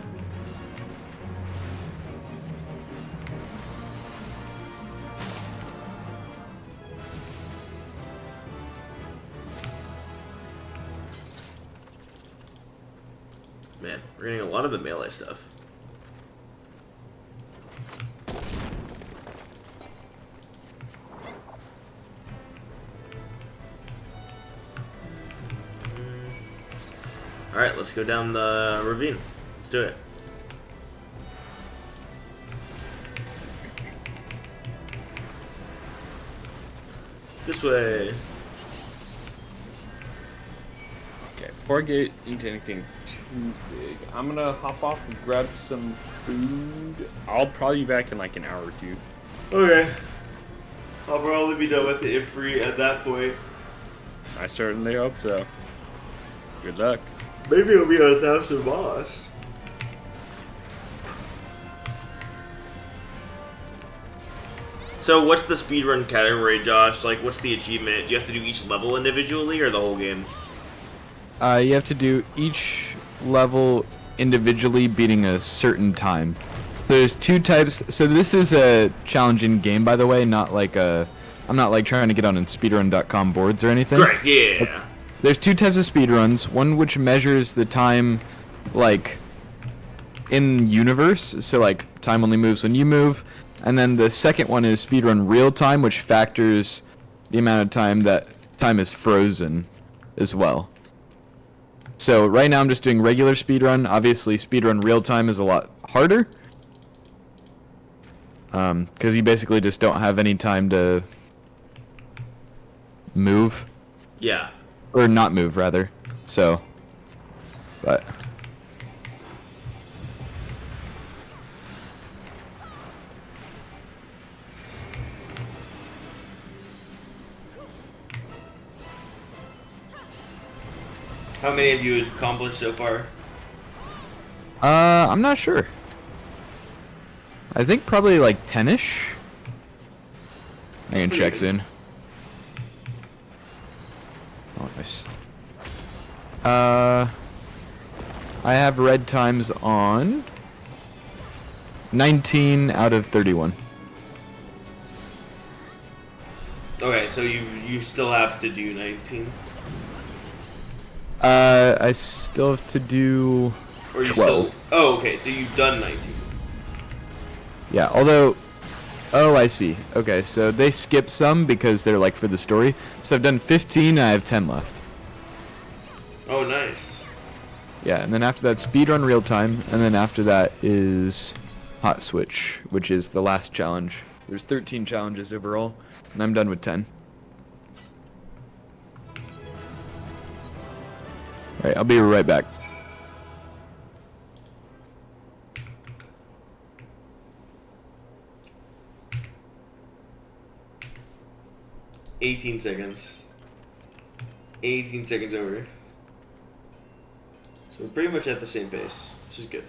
Man, we're getting a lot of the melee stuff. Alright, let's go down the ravine. Let's do it. This way. Okay, before I get into anything too big. I'm gonna hop off and grab some food. I'll probably be back in like an hour or two. Okay. I'll probably be done with it free at that point. I certainly hope so. Good luck. Maybe it'll be on 1,000 boss. So what's the speedrun category, Josh? Like, what's the achievement? Do you have to do each level individually or the whole game? You have to do each level individually, beating a certain time. There's two types. So this is a challenging game, by the way, not like a... I'm not like trying to get on speedrun.com boards or anything. Correct, yeah. There's two types of speedruns. One which measures the time, like, in universe. So, like, time only moves when you move. And then the second one is speedrun real time, which factors the amount of time that time is frozen as well. So right now I'm just doing regular speedrun. Obviously speedrun real time is a lot harder. Because you basically just don't have any time to move. Yeah. Or not move, rather. So, but... How many have you accomplished so far? I'm not sure. I think probably like 10-ish. I can check soon. Oh, nice. I have red times on 19 out of 31. Okay, so you still have to do 19? I still have to do Or you 12. still... Oh, okay, so you've done 19. Yeah, although... Oh, I see. Okay, so they skip some because they're like for the story. So I've done 15 and I have 10 left. Oh, nice. Yeah, and then after that, speedrun real time, and then after that is hot switch, which is the last challenge. There's 13 challenges overall, and I'm done with 10. Alright, I'll be right back. $18 seconds. 18 seconds over. So we're pretty much at the same pace, which is good.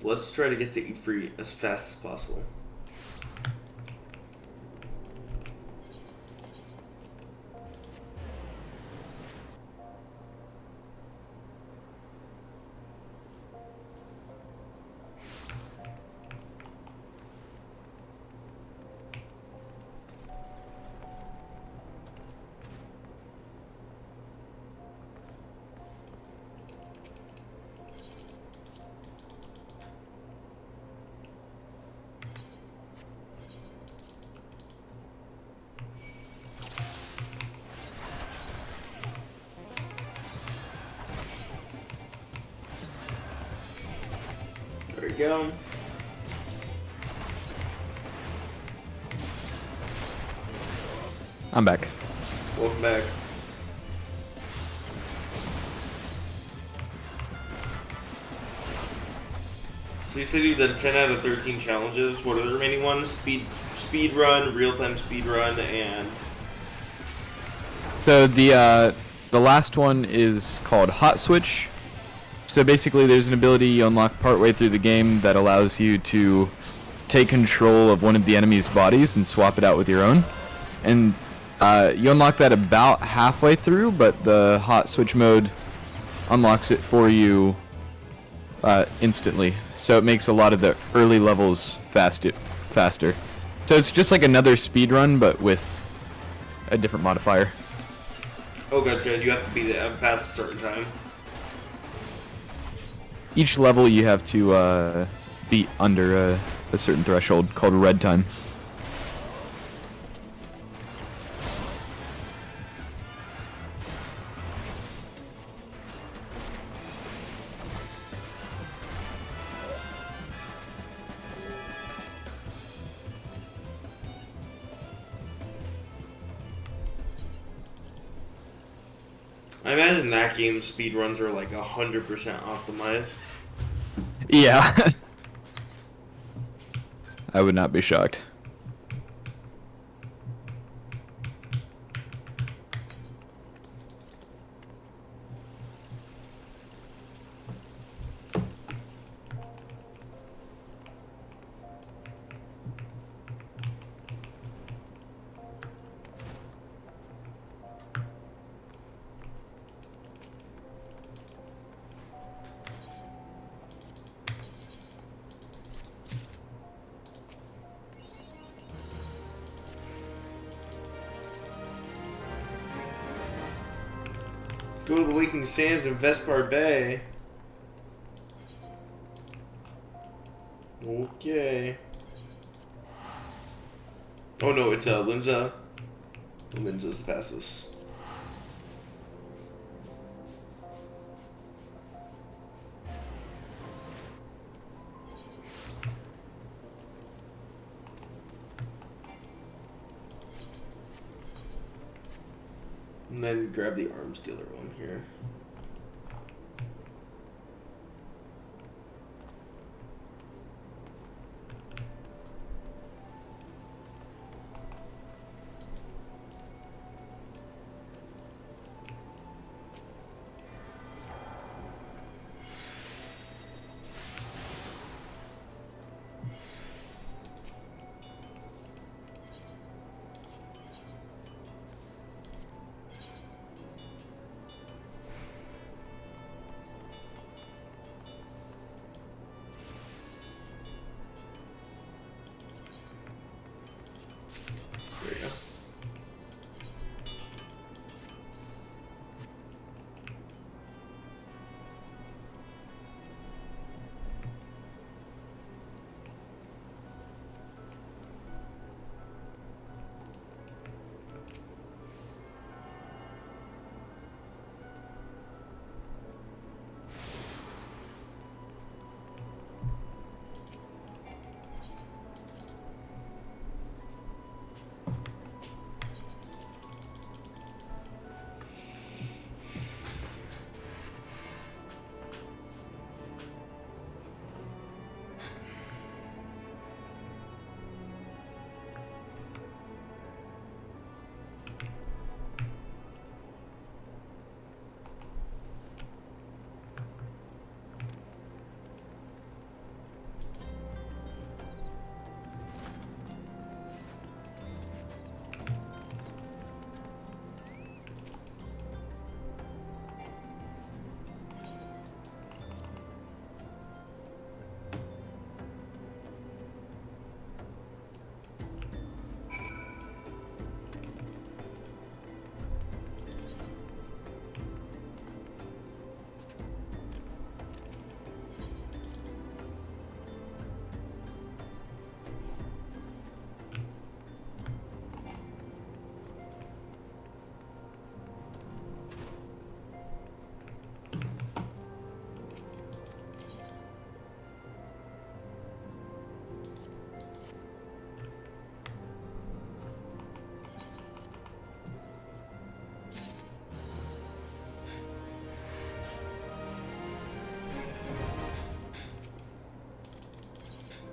Let's try to get to eat free as fast as possible. There we go. I'm back. Welcome back. So you said you've done 10 out of 13 challenges. What are the remaining ones? Speed run, real-time speed run, and... So the last one is called hot switch. So basically there's an ability you unlock partway through the game that allows you to take control of one of the enemy's bodies and swap it out with your own. And you unlock that about halfway through, but the hot switch mode unlocks it for you instantly. So it makes a lot of the early levels faster. So it's just like another speedrun, but with a different modifier. Oh, gotcha. You have to beat it past a certain time. Each level you have to beat under a certain threshold called red time. I imagine that game's speedruns are like 100% optimized. Yeah. I would not be shocked. Go to the Waking Sands in Vespar Bay. Okay. Oh no, it's Linza. Linza's the fastest. And then grab the arms dealer one here. There you go.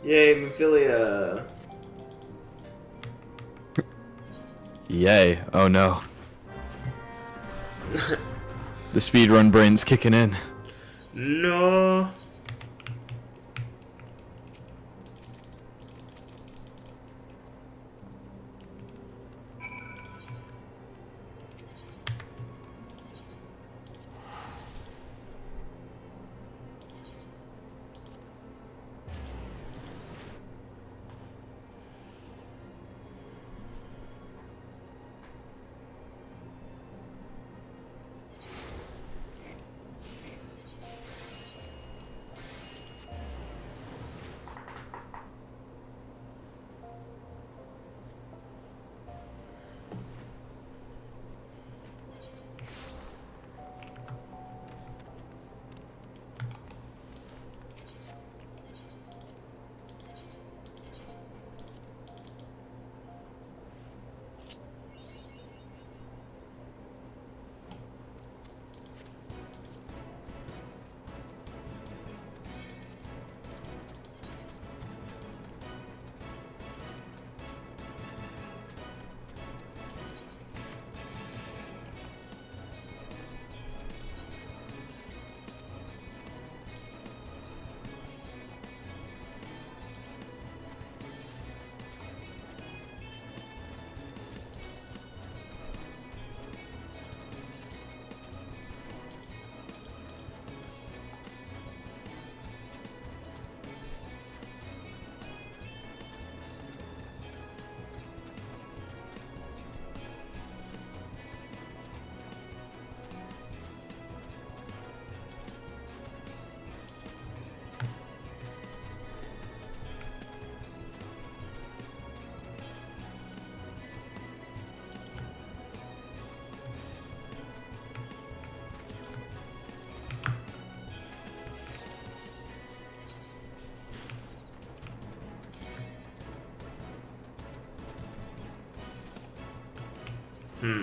Yay, Mephilia. Yay. Oh no. The speedrun brain's kicking in. No.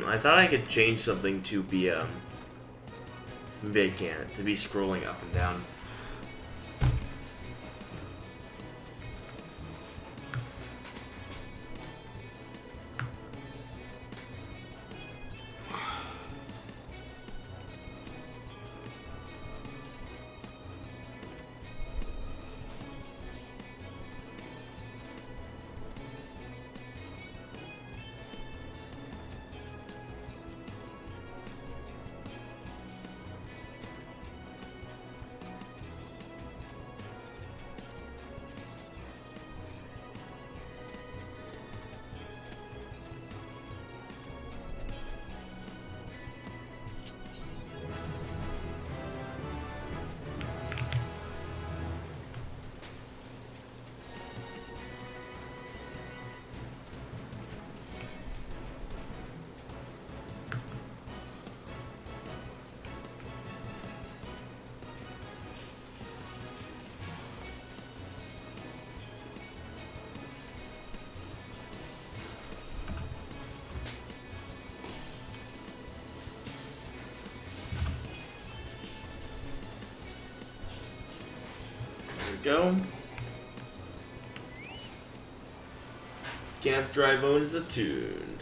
I thought I could change something to be maybe I can't. To be scrolling up and down. Go. Camp dry mode is attuned.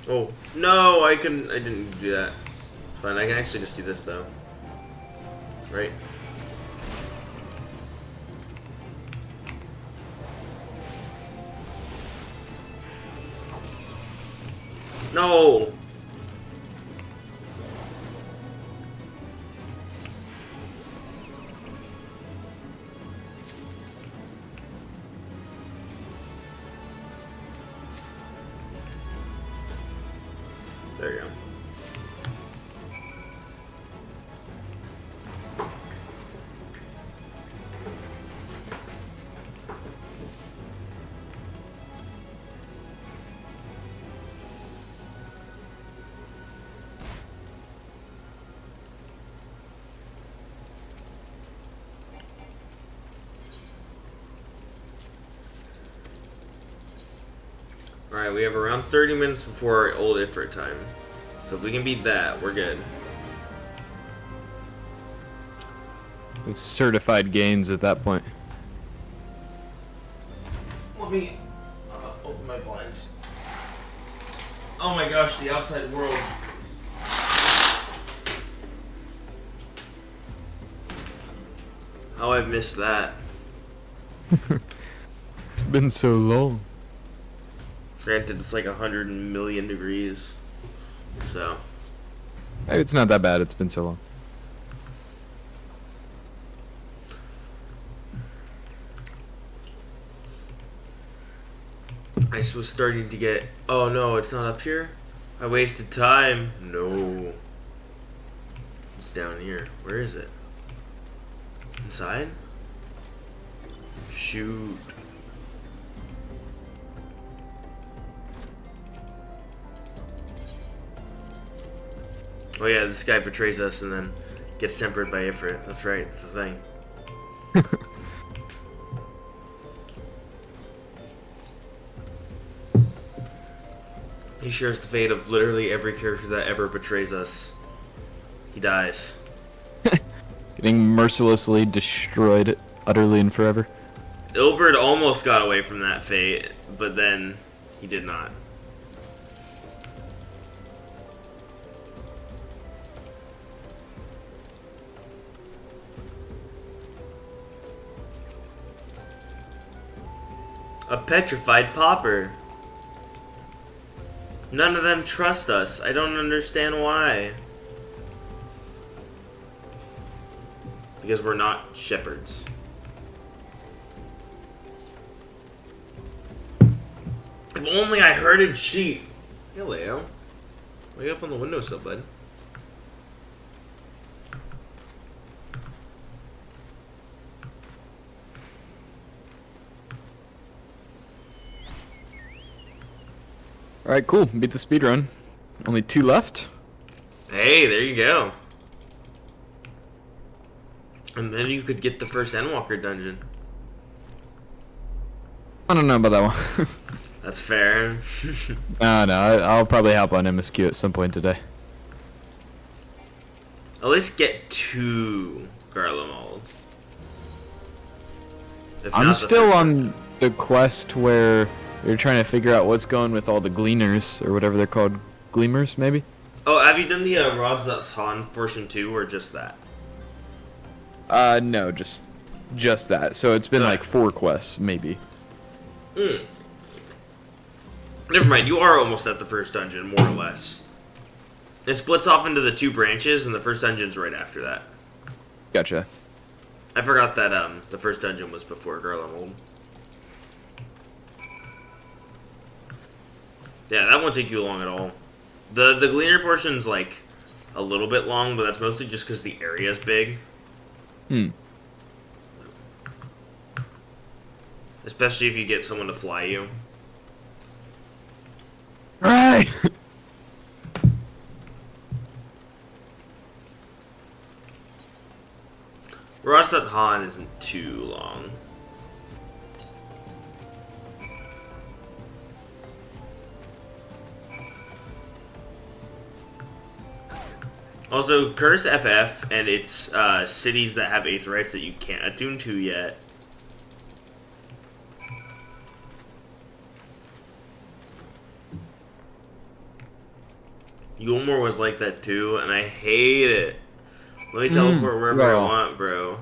Oh no, I didn't do that. Fine, I can actually just do this though. Right? No! There you go. Alright, we have around 30 minutes before our old Ifrit time. So if we can beat that, we're good. We've certified gains at that point. Let me open my blinds. Oh my gosh, the outside world. How I've missed that. It's been so long. Granted, it's like 100 million degrees. So. Maybe it's not that bad, it's been so long. Ice was starting to get. Oh no, it's not up here? I wasted time. No. It's down here. Where is it? Inside? Shoot. Oh yeah, this guy betrays us and then gets tempered by Ifrit. That's right, that's the thing. He shares the fate of literally every character that ever betrays us. He dies. Getting mercilessly destroyed utterly and forever. Ilbert almost got away from that fate, but then he did not. A petrified pauper. None of them trust us. I don't understand why. Because we're not shepherds. If only I herded sheep. Hey, Leo. Wake up on the windowsill, bud. Alright, cool. Beat the speedrun. Only 2 left. Hey, there you go. And then you could get the first Endwalker dungeon. I don't know about that one. That's fair. No, I'll probably hop on MSQ at some point today. At least get 2 Garlemald. I'm still on the quest where you're trying to figure out what's going with all the gleaners, or whatever they're called. Gleamers, maybe? Oh, have you done the Rods That's Han portion 2, or just that? No, just that. So it's been like 4 quests, maybe. Never mind, you are almost at the first dungeon, more or less. It splits off into the 2 branches, and the first dungeon's right after that. Gotcha. I forgot that the first dungeon was before Garlemald. Yeah, that won't take you long at all. The Gleaner portion's like a little bit long, but that's mostly just because the area's big. Especially if you get someone to fly you. Right. Rosat Han isn't too long. Also, Curse FF and its cities that have Aetherites that you can't attune to yet. Yulmore was like that too, and I hate it. Let me teleport wherever I want, bro.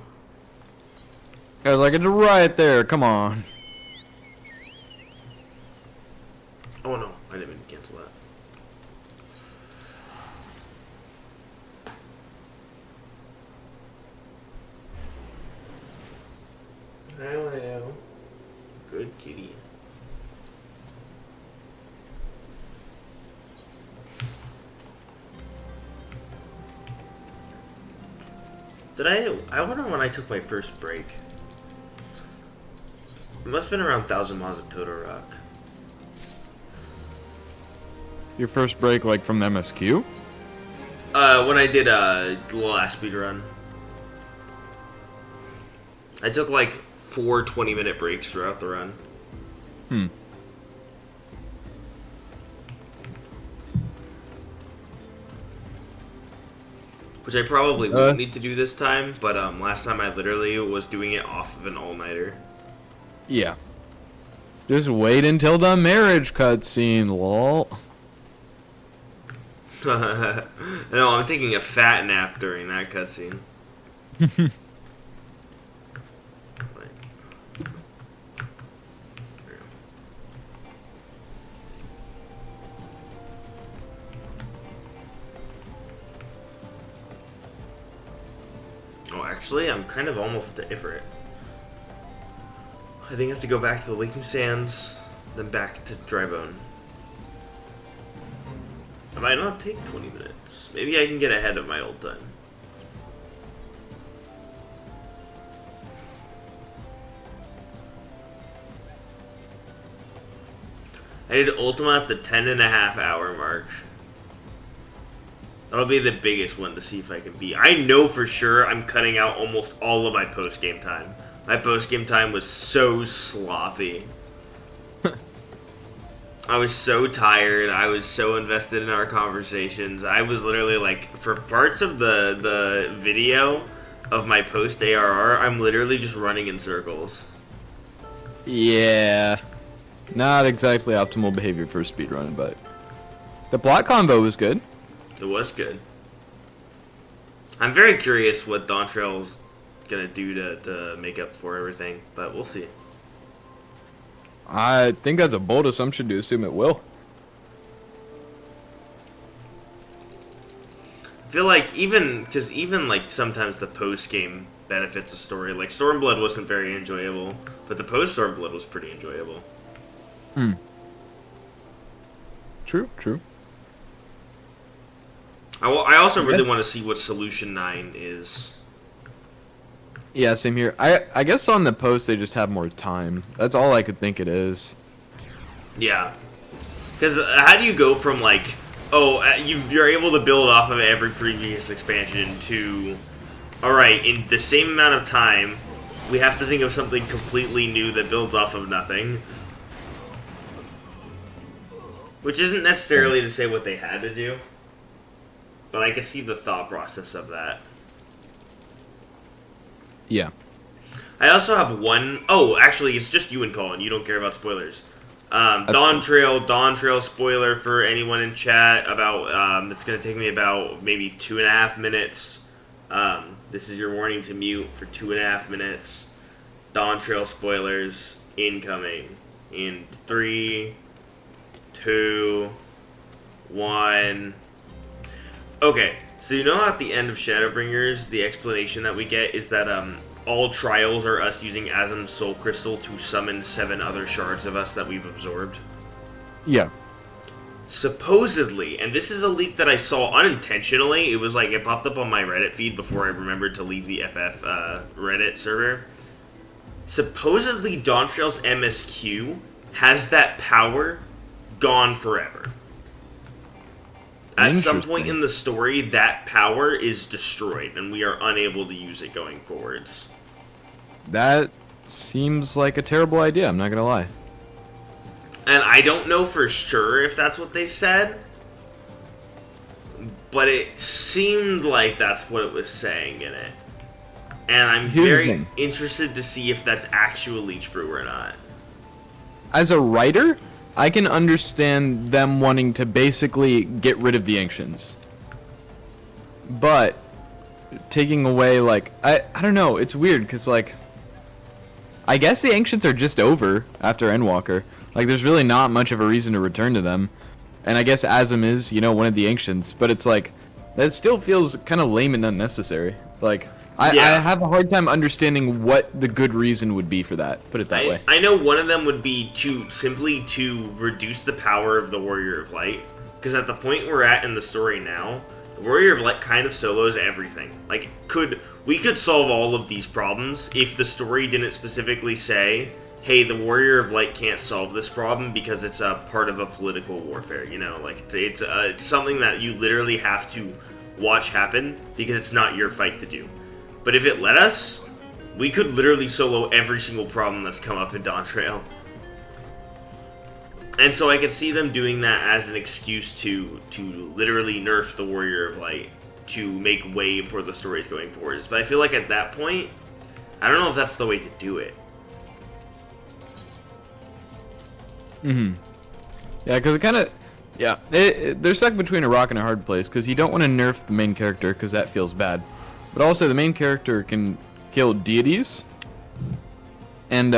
I was like, it's right there, come on. Oh no, I didn't mean to cancel that. Hi, Leo. Good kitty. I wonder when I took my first break. It must have been around 1,000 miles of Totorock. Your first break, like, from MSQ? When I did the last speedrun. I took like 4 20-minute breaks throughout the run. Which I probably won't need to do this time, but last time I literally was doing it off of an all-nighter. Yeah. Just wait until the marriage cutscene, lol. No, I'm taking a fat nap during that cutscene. Oh, actually, I'm kind of almost to Ifrit. I think I have to go back to the Waking Sands, then back to Drybone. It might not take 20 minutes. Maybe I can get ahead of my old time. I did Ultima at the 10.5-hour mark. That'll be the biggest one to see if I can beat. I know for sure I'm cutting out almost all of my post-game time. My post-game time was so sloppy. I was so tired. I was so invested in our conversations. I was literally like, for parts of the video of my post ARR, I'm literally just running in circles. Yeah. Not exactly optimal behavior for a speedrun, but the block combo was good. It was good. I'm very curious what Dawntrail's gonna do to make up for everything, but we'll see. I think that's a bold assumption to assume it will. I feel like even like sometimes the post game benefits the story. Like Stormblood wasn't very enjoyable, but the post Stormblood was pretty enjoyable. Hmm. True. I also really want to see what Solution 9 is. Yeah, same here. I guess on the post they just have more time. That's all I could think it is. Yeah. Because how do you go from like, oh, you're able to build off of every previous expansion to, alright, in the same amount of time, we have to think of something completely new that builds off of nothing. Which isn't necessarily to say what they had to do, but I can see the thought process of that. Yeah. I also have one... Oh, actually, it's just you and Colin. You don't care about spoilers. Dawn Trail spoiler for anyone in chat about... it's going to take me about maybe 2.5 minutes. This is your warning to mute for 2.5 minutes. Dawn Trail spoilers incoming in 3, 2, 1... Okay, so you know at the end of Shadowbringers, the explanation that we get is that all trials are us using Azim's Soul Crystal to summon 7 other shards of us that we've absorbed? Yeah. Supposedly, and this is a leak that I saw unintentionally, it was like, it popped up on my Reddit feed before I remembered to leave the FF Reddit server. Supposedly, Dawntrail's MSQ has that power gone forever. At some point in the story, that power is destroyed, and we are unable to use it going forwards. That seems like a terrible idea, I'm not gonna lie. And I don't know for sure if that's what they said, but it seemed like that's what it was saying in it. And I'm very interested to see if that's actually true or not. As a writer, I can understand them wanting to basically get rid of the Ancients. But taking away, like, I don't know, it's weird, because, like, I guess the Ancients are just over after Endwalker. Like, there's really not much of a reason to return to them. And I guess Azim is, you know, one of the Ancients, but it's like, that still feels kind of lame and unnecessary. Like, I have a hard time understanding what the good reason would be for that. Put it that way. I know one of them would be simply to reduce the power of the Warrior of Light. Because at the point we're at in the story now, the Warrior of Light kind of solos everything. Like, we could solve all of these problems if the story didn't specifically say, hey, the Warrior of Light can't solve this problem because it's a part of a political warfare, you know? Like, it's something that you literally have to watch happen because it's not your fight to do. But if it let us, we could literally solo every single problem that's come up in Dawntrail. And so I could see them doing that as an excuse to literally nerf the Warrior of Light to make way for the stories going forwards. But I feel like at that point, I don't know if that's the way to do it. Mm-hmm. Yeah, because it kind of... Yeah, they're stuck between a rock and a hard place, because you don't want to nerf the main character, because that feels bad. But also, the main character can kill deities, and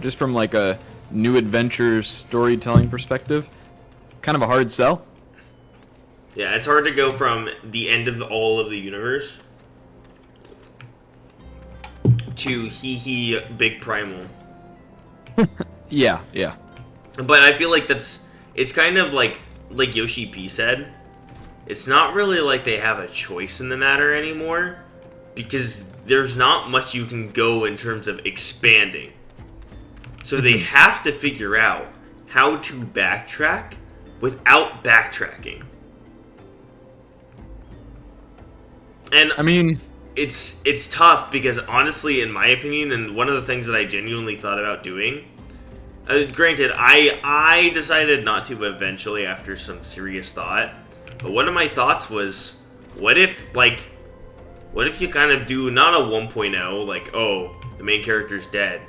just from like a new adventure storytelling perspective, kind of a hard sell. Yeah, it's hard to go from the end of all of the universe to he big primal. Yeah. But I feel like it's kind of like Yoshi P said, it's not really like they have a choice in the matter anymore. Because there's not much you can go in terms of expanding. So they have to figure out how to backtrack without backtracking. And I mean, it's tough because honestly, in my opinion, and one of the things that I genuinely thought about doing Granted, I decided not to eventually after some serious thought. But one of my thoughts was, what if you kind of do not a 1.0, like, oh, the main character's dead.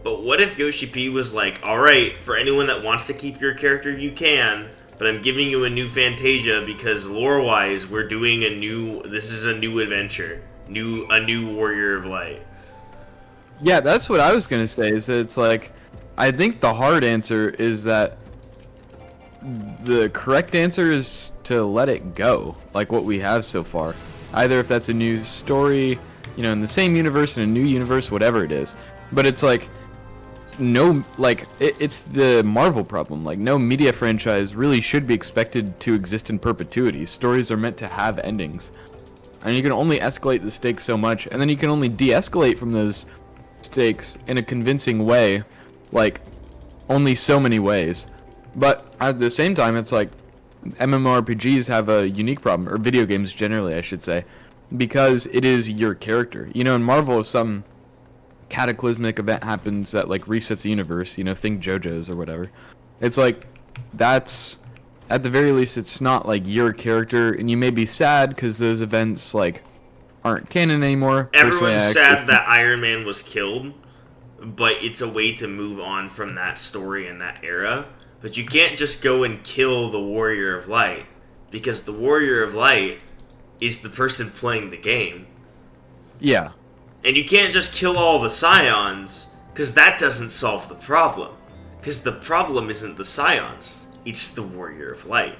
But what if Yoshi P was like, alright, for anyone that wants to keep your character, you can, but I'm giving you a new Fantasia because lore-wise, we're doing this is a new adventure. A new Warrior of Light. Yeah, that's what I was gonna say, is that it's like, I think the hard answer is that the correct answer is to let it go, like what we have so far. Either if that's a new story, you know, in the same universe, in a new universe, whatever it is. But it's like, it's the Marvel problem. Like, no media franchise really should be expected to exist in perpetuity. Stories are meant to have endings. And you can only escalate the stakes so much, and then you can only de-escalate from those stakes in a convincing way, like, only so many ways. But at the same time, it's like, MMORPGs have a unique problem, or video games generally, I should say, because it is your character. You know, in Marvel, if some cataclysmic event happens that, like, resets the universe, you know, think JoJo's or whatever, it's like, that's, at the very least, it's not, like, your character, and you may be sad because those events, like, aren't canon anymore. Everyone's sad that Iron Man was killed, but it's a way to move on from that story and that era. But you can't just go and kill the Warrior of Light, because the Warrior of Light is the person playing the game. Yeah. And you can't just kill all the Scions, because that doesn't solve the problem. Because the problem isn't the Scions, it's the Warrior of Light.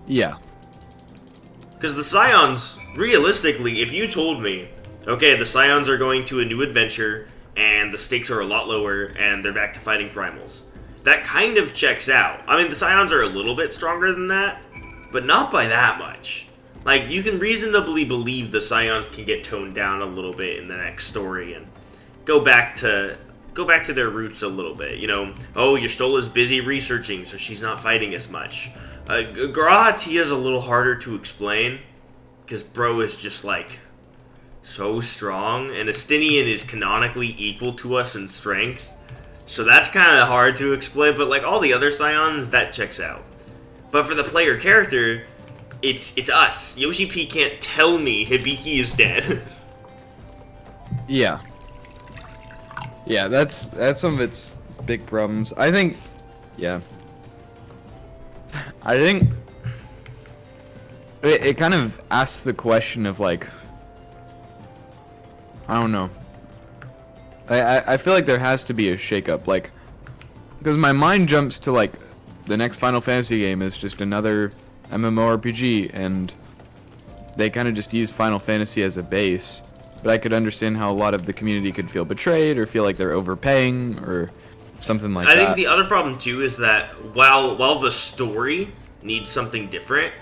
Yeah. Because the Scions, realistically, if you told me, okay, the Scions are going to a new adventure, and the stakes are a lot lower, and they're back to fighting Primals, that kind of checks out. I mean, the Scions are a little bit stronger than that, but not by that much. Like, you can reasonably believe the Scions can get toned down a little bit in the next story and go back to their roots a little bit. You know, oh, Y'shtola's busy researching, so she's not fighting as much. Garahatia is a little harder to explain, because bro is just, like, so strong, and Estinian is canonically equal to us in strength. So that's kind of hard to explain, but like all the other Scions, that checks out. But for the player character, it's us. Yoshi P can't tell me Hibiki is dead. Yeah. Yeah, that's some of its big problems. I think, yeah. I think it kind of asks the question of, like, I don't know. I feel like there has to be a shakeup, like, because my mind jumps to, like, the next Final Fantasy game is just another MMORPG, and they kind of just use Final Fantasy as a base. But I could understand how a lot of the community could feel betrayed or feel like they're overpaying or something like that. I think the other problem too is that while the story needs something different,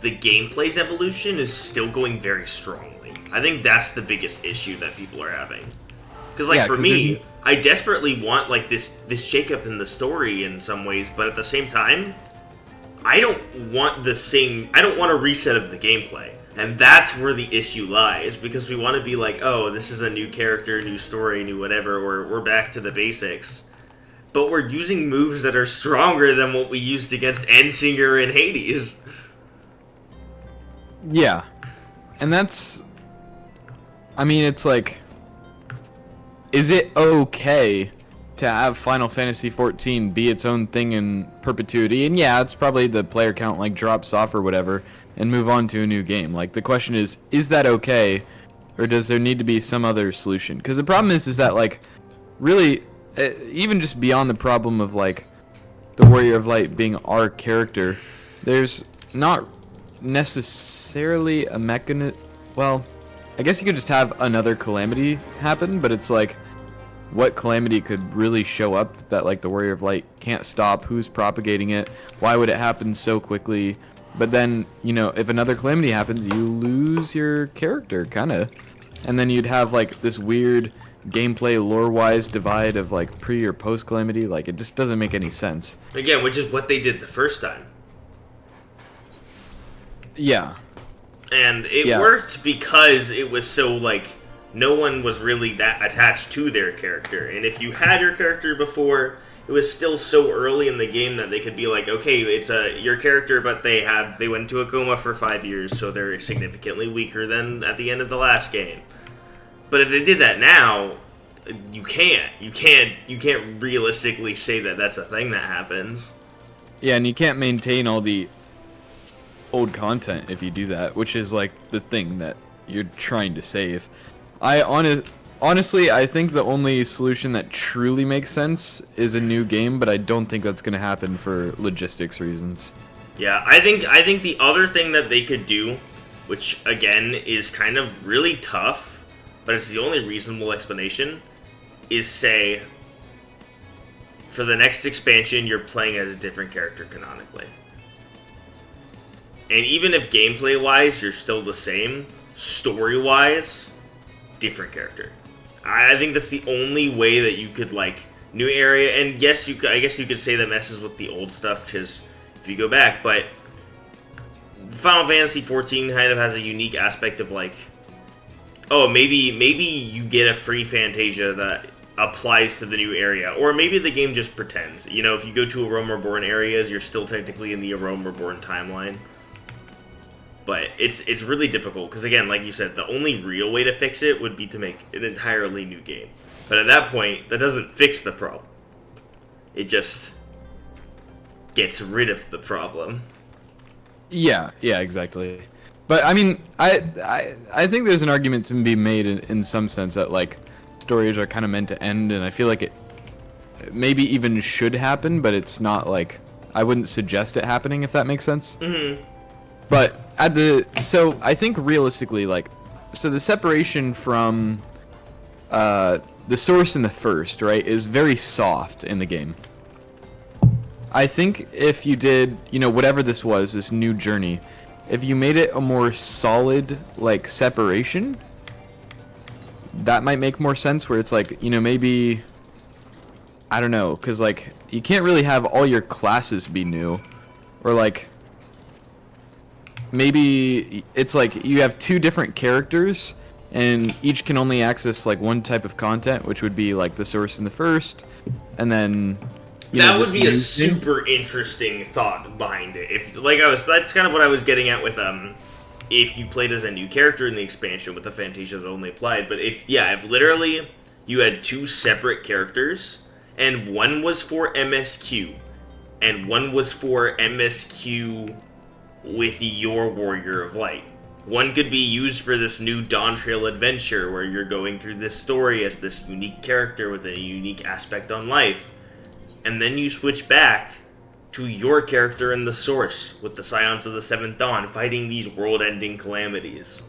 the gameplay's evolution is still going very strongly. I think that's the biggest issue that people are having. Because, like, for me, I desperately want, like, this shakeup in the story in some ways, but at the same time, I don't want a reset of the gameplay. And that's where the issue lies, because we want to be like, oh, this is a new character, new story, new whatever, or we're back to the basics. But we're using moves that are stronger than what we used against Endsinger and Hades. Yeah. And that's, I mean, it's like, is it okay to have Final Fantasy XIV be its own thing in perpetuity? And yeah, it's probably the player count, like, drops off or whatever, and move on to a new game. Like, the question is that okay, or does there need to be some other solution? Because the problem is that, like, really, even just beyond the problem of, like, the Warrior of Light being our character, there's not necessarily a mechanism. Well, I guess you could just have another calamity happen, but it's like, what calamity could really show up that, like, the Warrior of Light can't stop? Who's propagating it? Why would it happen so quickly? But then, you know, if another calamity happens, you lose your character, kind of. And then you'd have, like, this weird gameplay lore-wise divide of, like, pre or post-calamity. Like, it just doesn't make any sense. Again, which is what they did the first time. Yeah. And it worked because it was so, like, no one was really that attached to their character. And if you had your character before, it was still so early in the game that they could be like, okay, it's your character, but they went into a coma for 5 years, so they're significantly weaker than at the end of the last game. But if they did that now, you can't realistically say that that's a thing that happens. Yeah, and you can't maintain all the old content if you do that, which is like the thing that you're trying to save. Honestly, I think the only solution that truly makes sense is a new game, but I don't think that's going to happen for logistics reasons. Yeah, I think the other thing that they could do, which again is kind of really tough, but it's the only reasonable explanation, is say, for the next expansion, you're playing as a different character canonically. And even if gameplay-wise you're still the same, story-wise, different character. I think that's the only way that you could, like, new area, and yes, I guess you could say that messes with the old stuff, because if you go back, but Final Fantasy XIV kind of has a unique aspect of, like, oh, maybe you get a free Fantasia that applies to the new area, or maybe the game just pretends. You know, if you go to a Realm Reborn areas, you're still technically in the Realm Reborn timeline. But it's really difficult, because again, like you said, the only real way to fix it would be to make an entirely new game. But at that point, that doesn't fix the problem. It just gets rid of the problem. Yeah, exactly. But I mean, I think there's an argument to be made in some sense that, like, stories are kind of meant to end, and I feel like it maybe even should happen, but it's not, like, I wouldn't suggest it happening, if that makes sense. Mm-hmm. But so I think realistically, like, so the separation from the source and the first, right, is very soft in the game. I think if you did, you know, whatever this was, this new journey, if you made it a more solid, like, separation, that might make more sense, where it's like, you know, maybe, I don't know, because, like, you can't really have all your classes be new, or, like, maybe it's like you have two different characters, and each can only access, like, one type of content, which would be, like, the source in the first, and then, you know, that would be a super interesting thought behind it. If, like, that's kind of what I was getting at with, if you played as a new character in the expansion with the Fantasia that only applied. But if literally you had two separate characters, and one was for MSQ, and one was for MSQ with your Warrior of Light. One could be used for this new Dawn Trail adventure, where you're going through this story as this unique character with a unique aspect on life. And then you switch back to your character in the source with the Scions of the Seventh Dawn fighting these world-ending calamities.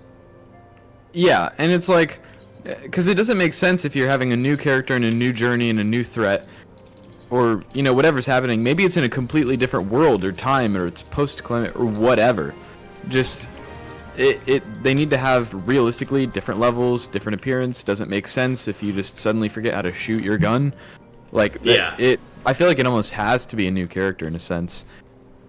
Yeah, and it's like, because it doesn't make sense if you're having a new character and a new journey and a new threat, or, you know, whatever's happening. Maybe it's in a completely different world or time, or it's post-climate or whatever. Just, they need to have realistically different levels, different appearance. Doesn't make sense if you just suddenly forget how to shoot your gun. Like, yeah. I feel like it almost has to be a new character in a sense.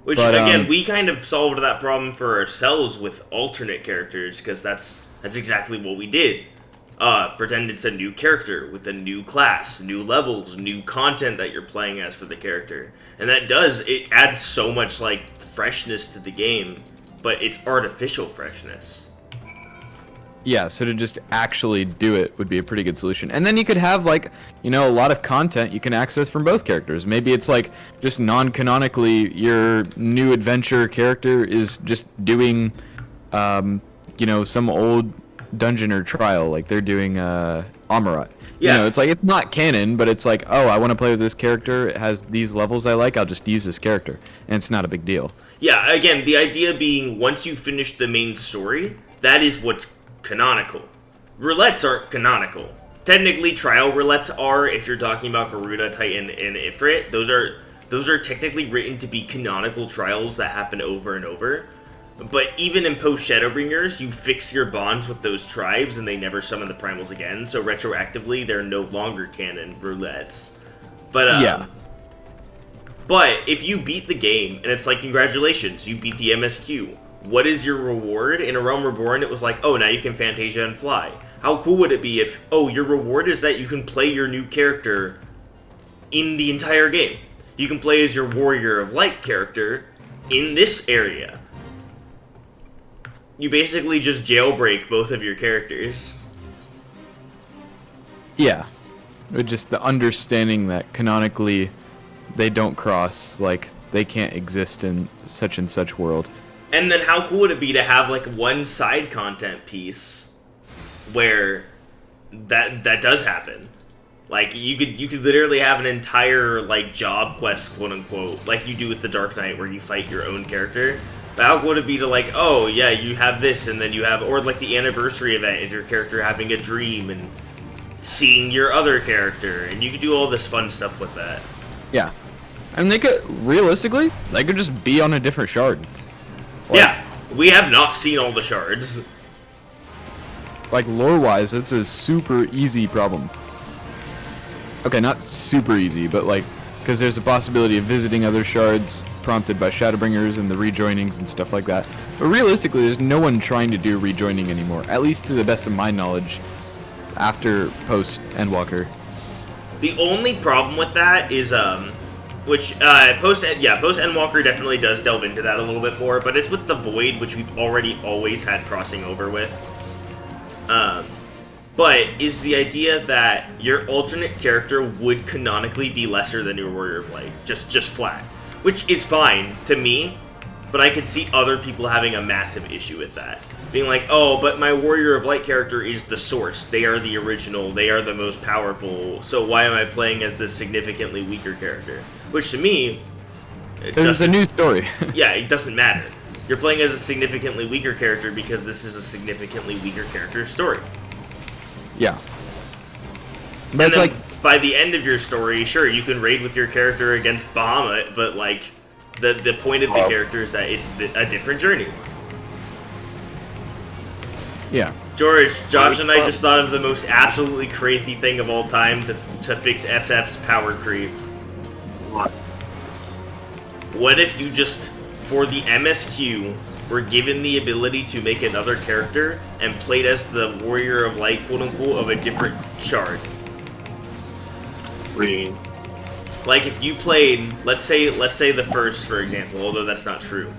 Which, but, again, we kind of solved that problem for ourselves with alternate characters, because that's exactly what we did. Pretend it's a new character with a new class, new levels, new content that you're playing as for the character. And it adds so much, like, freshness to the game, but it's artificial freshness. Yeah, so to just actually do it would be a pretty good solution. And then you could have, like, you know, a lot of content you can access from both characters. Maybe it's, like, just non-canonically, your new adventure character is just doing, you know, some old dungeon or trial, like they're doing Amarat. Yeah. You know, it's like, it's not canon, but it's like, oh, I want to play with this character, it has these levels I like, I'll just use this character. And it's not a big deal. Yeah, again, the idea being, once you finish the main story, that is what's canonical. Roulettes aren't canonical. Technically, trial roulettes are, if you're talking about Garuda, Titan, and Ifrit. Those are technically written to be canonical trials that happen over and over. But even in post Shadowbringers, you fix your bonds with those tribes and they never summon the primals again, so retroactively they're no longer canon roulettes. But yeah. But if you beat the game and it's like, congratulations, you beat the MSQ. What is your reward? In A Realm Reborn, it was like, oh, now you can Fantasia and fly. how cool would it be if, oh, your reward is that you can play your new character in the entire game. You can play as your Warrior of Light character in this area. You basically just jailbreak both of your characters. Yeah. With just the understanding that canonically they don't cross, like, they can't exist in such and such world. And then how cool would it be to have, like, one side content piece where that does happen? Like, you could literally have an entire, like, job quest, quote-unquote, like you do with the Dark Knight, where you fight your own character. But how cool would it be to, like, oh, yeah, you have this, and then you have, or, like, the anniversary event is your character having a dream and seeing your other character, and you could do all this fun stuff with that. Yeah. And they could, realistically, they could just be on a different shard. Like, yeah, we have not seen all the shards. Like, lore-wise, it's a super easy problem. Okay, not super easy, but, like, because there's a possibility of visiting other shards prompted by Shadowbringers and the rejoinings and stuff like that. But realistically, there's no one trying to do rejoining anymore, at least to the best of my knowledge, after post-Endwalker. The only problem with that is, post-Endwalker definitely does delve into that a little bit more, but it's with the Void, which we've already always had crossing over with. But is the idea that your alternate character would canonically be lesser than your Warrior of Light, just flat, which is fine to me, but I could see other people having a massive issue with that. Being like, oh, but my Warrior of Light character is the source. They are the original. They are the most powerful. So why am I playing as this significantly weaker character? Which to me, There's a new story. yeah, it doesn't matter. You're playing as a significantly weaker character because this is a significantly weaker character story. Yeah. But And it's then like, by the end of your story, sure, you can raid with your character against Bahamut, but like the point of the character is that it's a different journey. yeah. Josh and I just thought of the most absolutely crazy thing of all time to fix FF's power creep. What? What if you just, for the MSQ, were given the ability to make another character and played as the Warrior of Light, quote-unquote, of a different shard? Green. Like, if you played, let's say the first, for example, although that's not true.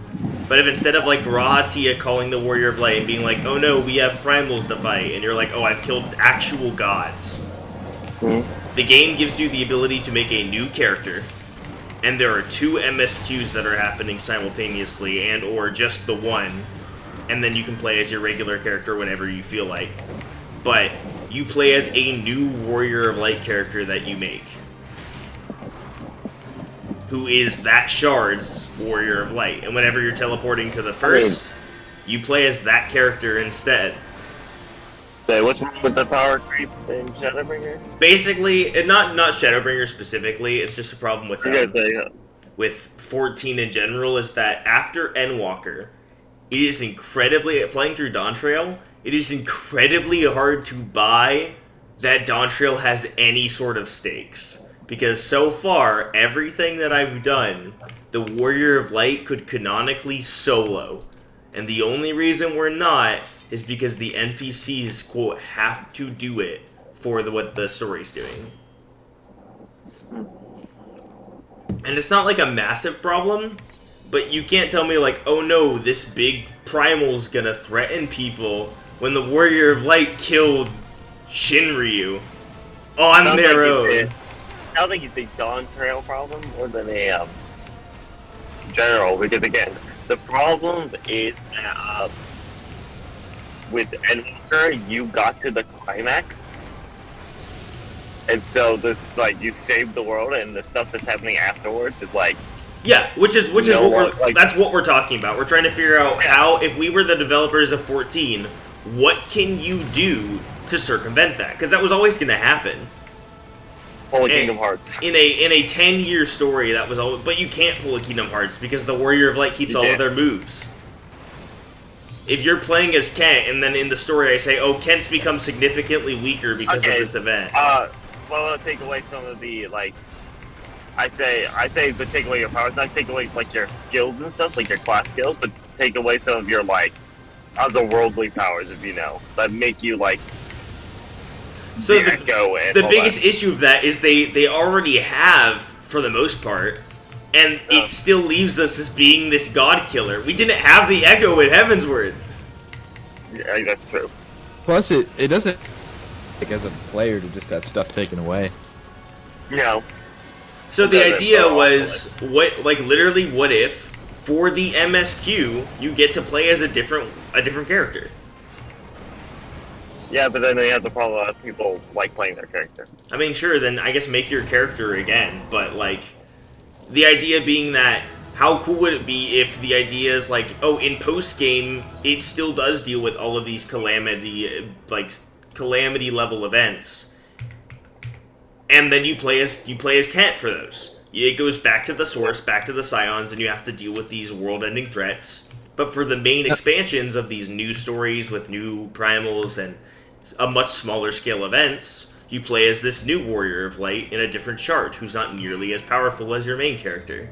But if instead of, like, Rahatia calling the Warrior of Light and being like, oh no, we have primals to fight, and you're like, oh, I've killed actual gods. The game gives you the ability to make a new character, and there are 2 MSQs that are happening simultaneously, and or just the one, and then you can play as your regular character whenever you feel like. But you play as a new Warrior of Light character that you make, who is that shard's Warrior of Light. And whenever you're teleporting to the first, you play as that character instead. Say, what's wrong with the power creep in Shadowbringer? Basically, not Shadowbringer specifically, it's just a problem with with 14 in general, is that after Endwalker, it is incredibly, playing through Dawntrail, it is incredibly hard to buy that Dawntrail has any sort of stakes. Because so far, everything that I've done, the Warrior of Light could canonically solo. And the only reason we're not is because the NPCs, quote, have to do it for what the story's doing. And it's not like a massive problem, but you can't tell me like, oh no, this big primal's gonna threaten people when the Warrior of Light killed Shinryu on their own. I think it's a Dawn Trail problem more than a general, because again, the problem is that with Endwalker, you got to the climax, and so this like you saved the world, and the stuff that's happening afterwards is like, yeah, which is what that's what we're talking about. We're trying to figure out how, if we were the developers of 14, what can you do to circumvent that? Because that was always going to happen. Pull a Kingdom Hearts. In a 10-year story, that was all. But you can't pull a Kingdom Hearts because the Warrior of Light keeps all of their moves. If you're playing as Kent, and then in the story I say, oh, Kent's become significantly weaker because of this event. Well, I'll take away some of the, like, I say, but take away your powers, not take away, like, your skills and stuff, like your class skills, but take away some of your, like, otherworldly powers, if you know, that make you, like, So the echo and the all biggest that. issue of that is they already have, for the most part, and it still leaves us as being this god killer. We didn't have the echo in Heavensward. Yeah, that's true. Plus, it doesn't like as a player to just have stuff taken away. No. So the Doesn't idea go off was, literally, what if for the MSQ you get to play as a different character? Yeah, but then they have the problem of people like playing their character. I mean, sure, then I guess make your character again, but like, the idea being that how cool would it be if the idea is like, oh, in post game it still does deal with all of these calamity level events, and then you play as Kent for those. It goes back to the source, back to the Scions, and you have to deal with these world-ending threats. But for the main expansions of these new stories with new primals and a much smaller scale events, you play as this new Warrior of Light in a different chart who's not nearly as powerful as your main character.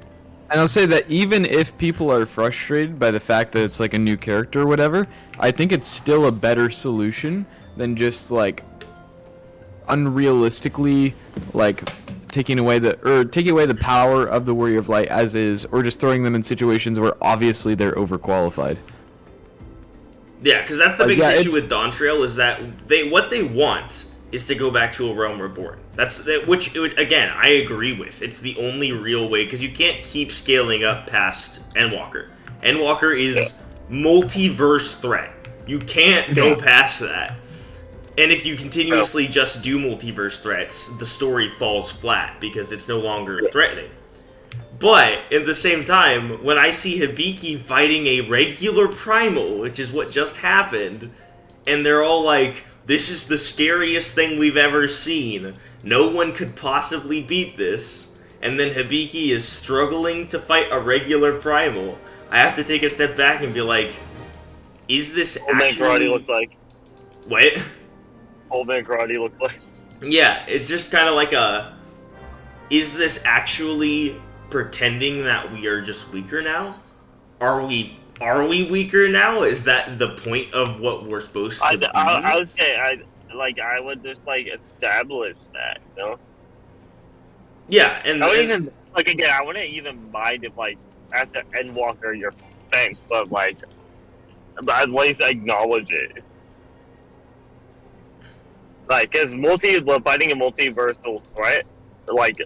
And I'll say that even if people are frustrated by the fact that it's like a new character or whatever, I think it's still a better solution than just like unrealistically like taking away the power of the Warrior of Light as is, or just throwing them in situations where obviously they're overqualified. Yeah, because that's the biggest yeah, issue with Dawntrail is that what they want is to go back to a Realm Reborn. Which again, I agree with. It's the only real way, because you can't keep scaling up past Endwalker. Endwalker is multiverse threat. You can't go past that. And if you continuously just do multiverse threats, the story falls flat because it's no longer threatening. But at the same time, when I see Hibiki fighting a regular primal, which is what just happened, and they're all like, this is the scariest thing we've ever seen, no one could possibly beat this, and then Hibiki is struggling to fight a regular primal, I have to take a step back and be like, is this Old Man actually... Karate looks like. What? Old Man Karate looks like. Yeah, it's just kind of like a... Is this actually pretending that we are just weaker now? Are we weaker now? Is that the point of what we're supposed to be? I would say I would just like establish that, you know? Yeah, and I wouldn't even like again. I wouldn't even mind if like after Endwalker you're thanks, but like at least acknowledge it. Like, cause fighting a multiversal threat, like,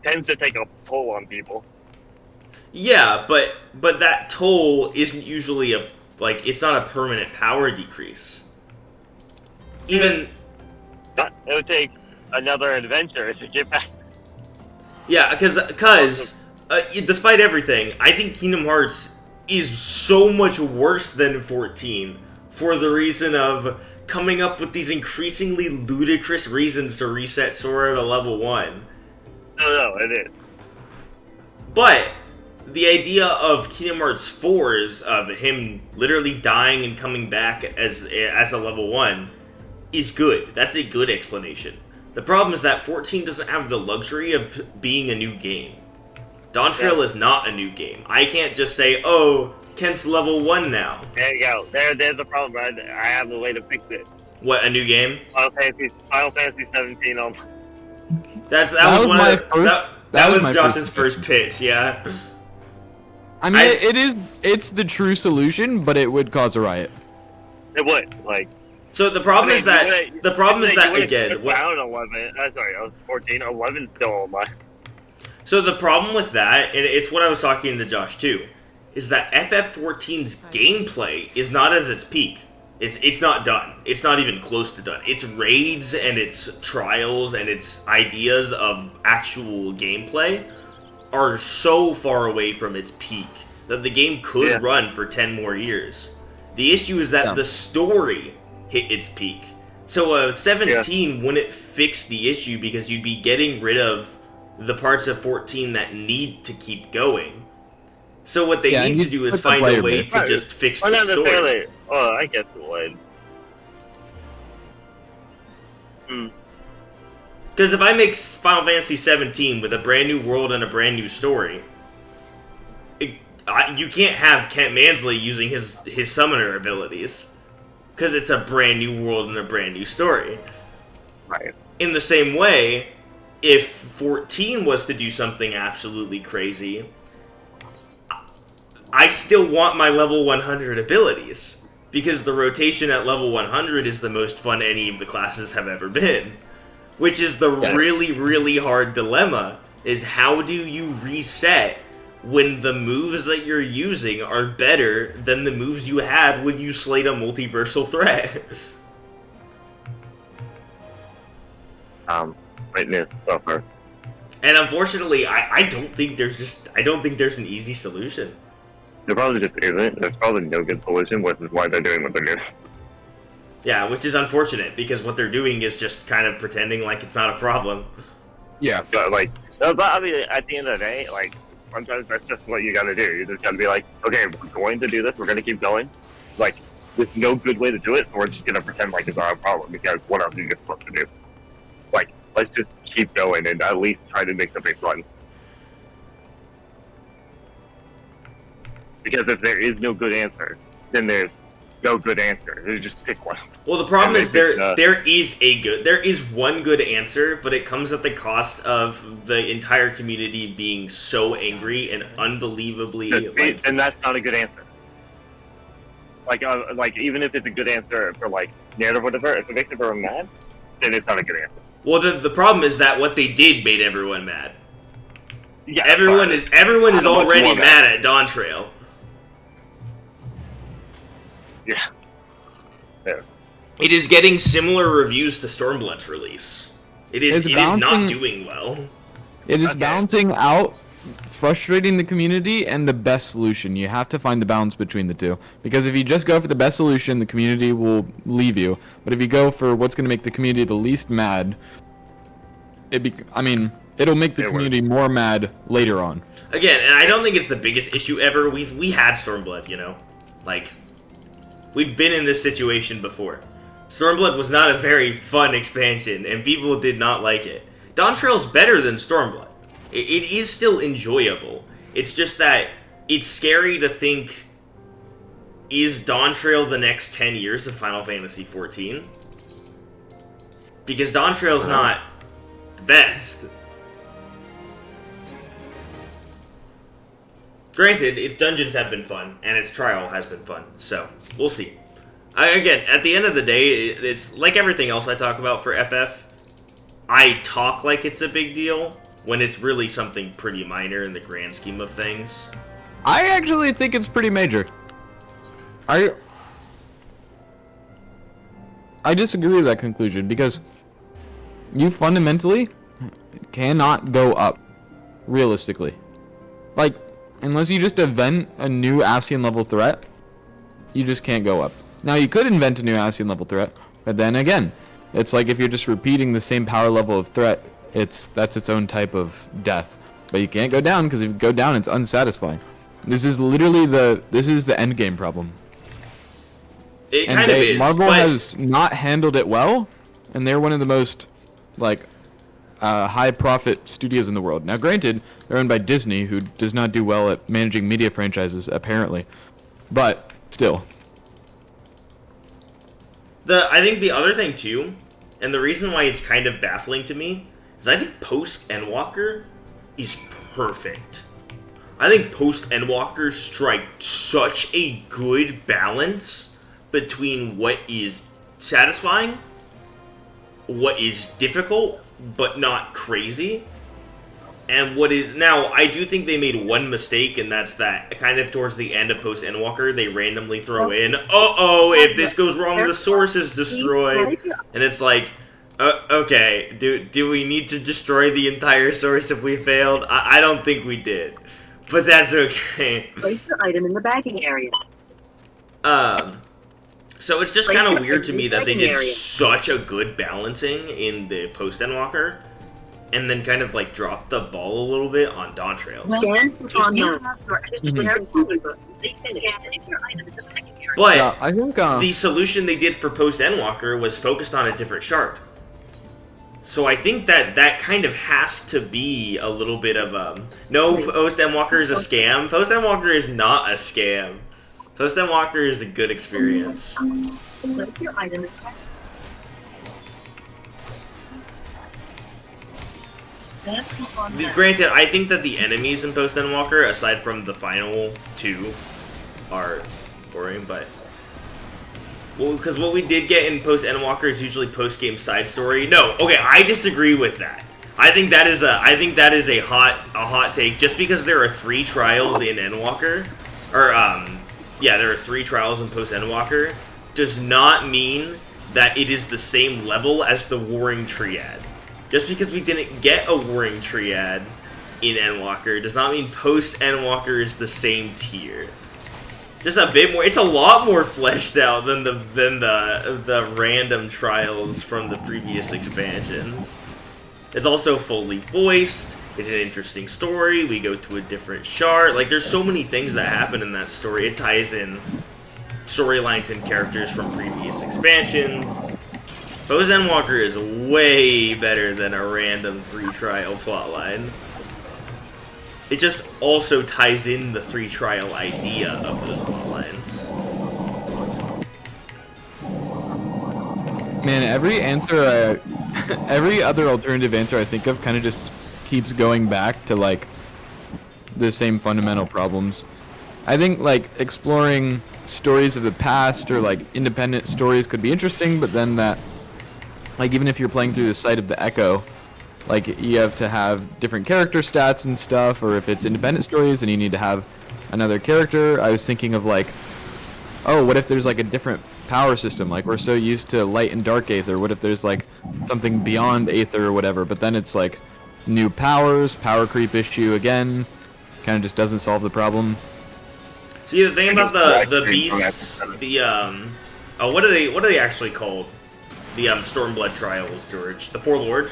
tends to take a toll on people. Yeah, but that toll isn't usually it's not a permanent power decrease. Even... It would take another adventure to get back. Yeah, because despite everything, I think Kingdom Hearts is so much worse than 14 for the reason of coming up with these increasingly ludicrous reasons to reset Sora to level 1. No, it is. But the idea of Kingdom Hearts 4's of him literally dying and coming back as a level 1 is good. That's a good explanation. The problem is that 14 doesn't have the luxury of being a new game. Dawntrail is not a new game. I can't just say, oh, Kent's level 1 now. There you go. There's the problem, right? I have the way to fix it. What, a new game? Final Fantasy 17 on. That was Josh's first pitch, yeah. I mean, it's the true solution, but it would cause a riot. It would, like. So the problem is that again, around 11. Sorry, I was 14. 11 still online. So the problem with that, and it's what I was talking to Josh too, is that FF14's gameplay is not at its peak. It's not done. It's not even close to done. Its raids and its trials and its ideas of actual gameplay are so far away from its peak that the game could run for 10 more years. The issue is that the story hit its peak. So 17 wouldn't fix the issue because you'd be getting rid of the parts of 14 that need to keep going. So what they need to do is find a way to just fix the story. Oh, I guess it would. Because if I make Final Fantasy 17 with a brand new world and a brand new story, you can't have Kent Mansley using his summoner abilities. Because it's a brand new world and a brand new story. Right. In the same way, if 14 was to do something absolutely crazy, I still want my level 100 abilities, because the rotation at level 100 is the most fun any of the classes have ever been. Which is the really, really hard dilemma, is how do you reset when the moves that you're using are better than the moves you had when you slayed a multiversal threat? Witness suffer. And unfortunately, I don't think there's an easy solution. There probably just isn't. There's probably no good solution, which is why they're doing what they're doing. Yeah, which is unfortunate, because what they're doing is just kind of pretending like it's not a problem. Yeah. But, like, I mean, at the end of the day, like, sometimes that's just what you gotta do. You just gotta be like, okay, we're going to do this, we're gonna keep going. Like, there's no good way to do it, so we're just gonna pretend like it's not a problem, because what else are you supposed to do? Like, let's just keep going and at least try to make something fun. Because if there is no good answer, then there's no good answer. You just pick one. Well, the problem is there is one good answer, but it comes at the cost of the entire community being so angry and unbelievably and that's not a good answer. Like even if it's a good answer for like narrative or whatever, if it makes everyone mad, then it's not a good answer. Well, the problem is that what they did made everyone mad. Yeah, everyone is already mad at Dawn Trail. Yeah. Yeah. It is getting similar reviews to Stormblood's release. It is not doing well. It is balancing out frustrating the community and the best solution. You have to find the balance between the two. Because if you just go for the best solution, the community will leave you. But if you go for what's going to make the community the least mad, it'll make the community more mad later on. Again, and I don't think it's the biggest issue ever. We had Stormblood, you know? Like, we've been in this situation before. Stormblood was not a very fun expansion, and people did not like it. Dawn Trail's better than Stormblood. It is still enjoyable. It's just that it's scary to think, is Dawn Trail the next 10 years of Final Fantasy XIV? Because Dawn Trail's not the best. Granted, its dungeons have been fun, and its trial has been fun, so we'll see. Again, at the end of the day, it's like everything else I talk about for FF. I talk like it's a big deal, when it's really something pretty minor in the grand scheme of things. I actually think it's pretty major. I disagree with that conclusion, because you fundamentally cannot go up, realistically. Like, unless you just invent a new Ascian level threat, you just can't go up. Now, you could invent a new Ascian level threat, but then again, it's like if you're just repeating the same power level of threat, that's its own type of death. But you can't go down, because if you go down, it's unsatisfying. This is literally the end game problem. It kind of is. Marvel has not handled it well, and they're one of the most high profit studios in the world. Now, granted, they're owned by Disney, who does not do well at managing media franchises, apparently. But still. I think the other thing too, and the reason why it's kind of baffling to me, is I think post Endwalker is perfect. I think post Endwalker strike such a good balance between what is satisfying, what is difficult but not crazy, and what is... Now, I do think they made one mistake, and that's that kind of towards the end of post Endwalker, they randomly throw in, if this goes wrong, the source is destroyed. And it's like, okay, do we need to destroy the entire source if we failed? I don't think we did. But that's okay. Place your item in the bagging area. So it's just kind of weird to me that they did such a good balancing in the post Endwalker, and then kind of like dropped the ball a little bit on Dawn Trails. But I think the solution they did for post Endwalker was focused on a different shard. So I think that kind of has to be a little bit of no, post Endwalker is a scam. Post Endwalker is not a scam. Post Endwalker is a good experience. Granted, I think that the enemies in Post Endwalker, aside from the final two, are boring, but... Well, because what we did get in Post Endwalker is usually post-game side story. No, okay, I disagree with that. I think that is a hot take. Just because there are 3 trials in Endwalker, or yeah, there are 3 trials in Post Endwalker, does not mean that it is the same level as the Warring Triad. Just because we didn't get a Warring Triad in Endwalker does not mean Post Endwalker is the same tier. Just a bit more. It's a lot more fleshed out than the random trials from the previous expansions. It's also fully voiced. It's an interesting story. We go to a different shard. Like, there's so many things that happen in that story. It ties in storylines and characters from previous expansions. Post Endwalker is way better than a random 3 trial plotline. It just also ties in the 3 trial idea of those plotlines. Man, every answer every other alternative answer I think of kind of just keeps going back to, like, the same fundamental problems. I think, like, exploring stories of the past or, like, independent stories could be interesting, but then that, like, even if you're playing through the site of the Echo, like, you have to have different character stats and stuff, or if it's independent stories, then you need to have another character. I was thinking of, like, oh, what if there's, like, a different power system? Like, we're so used to light and dark Aether. What if there's, like, something beyond Aether or whatever? But then it's, like, new powers, power creep issue again. Kind of just doesn't solve the problem. See, the thing about the beasts, oh, what are they actually called? The Stormblood trials, George. The 4 Lords.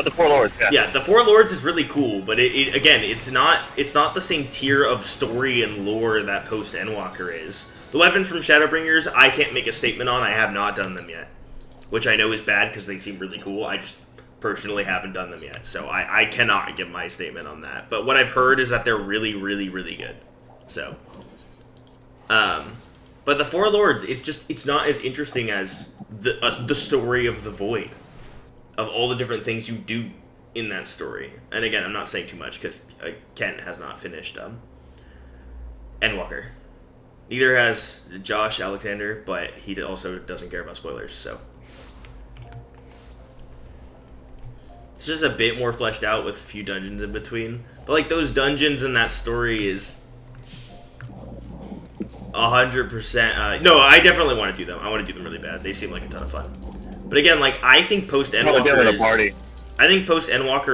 The 4 Lords, yeah. Yeah, the 4 Lords is really cool, but it again, it's not the same tier of story and lore that Post Endwalker is. The weapons from Shadowbringers, I can't make a statement on. I have not done them yet, which I know is bad because they seem really cool. I just personally haven't done them yet, so I cannot give my statement on that. But what I've heard is that they're really, really, really good. So, but the 4 Lords, it's not as interesting as the story of the Void, of all the different things you do in that story. And again, I'm not saying too much because Ken has not finished Endwalker. Neither has Josh Alexander, but he also doesn't care about spoilers, so. It's just a bit more fleshed out with a few dungeons in between. But, like, those dungeons in that story is 100%... no, I definitely want to do them. I want to do them really bad. They seem like a ton of fun. But again, like, I think Post Endwalker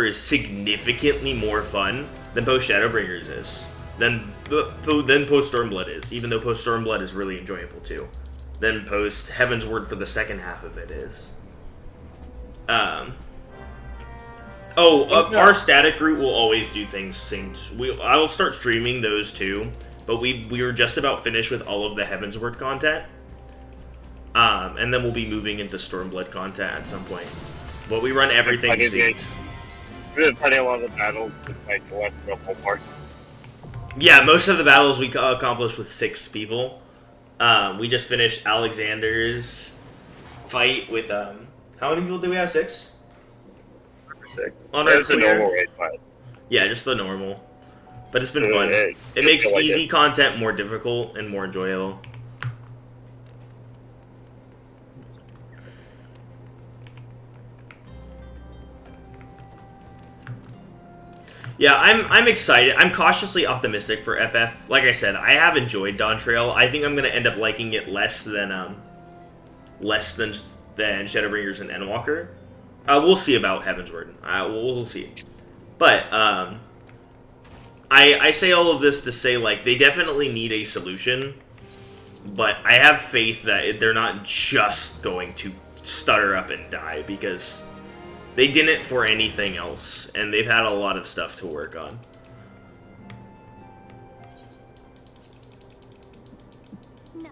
is significantly more fun than Post Shadowbringers is. Than Post Stormblood is, even though Post Stormblood is really enjoyable too. Then Post Heaven's Word for the second half of it is. Our static group will always do things. I will start streaming those too, but we were just about finished with all of the Heaven's Word content. And then we'll be moving into Stormblood content at some point. But we run everything synced. We're fighting a lot of the battles with, like, the last couple parts. Yeah, most of the battles we accomplished with 6 people. We just finished Alexander's fight with, how many people do we have? 6? 6. On our the normal raid fight. Yeah, just the normal. But it's been fun. It makes easy content more difficult and more enjoyable. Yeah, I'm excited. I'm cautiously optimistic for FF. Like I said, I have enjoyed Dawn Trail. I think I'm gonna end up liking it less than Shadowbringers and Endwalker. We'll see about Heaven's Word. We'll see. But I say all of this to say, like, they definitely need a solution. But I have faith that they're not just going to stutter up and die, because they didn't for anything else, and they've had a lot of stuff to work on. No.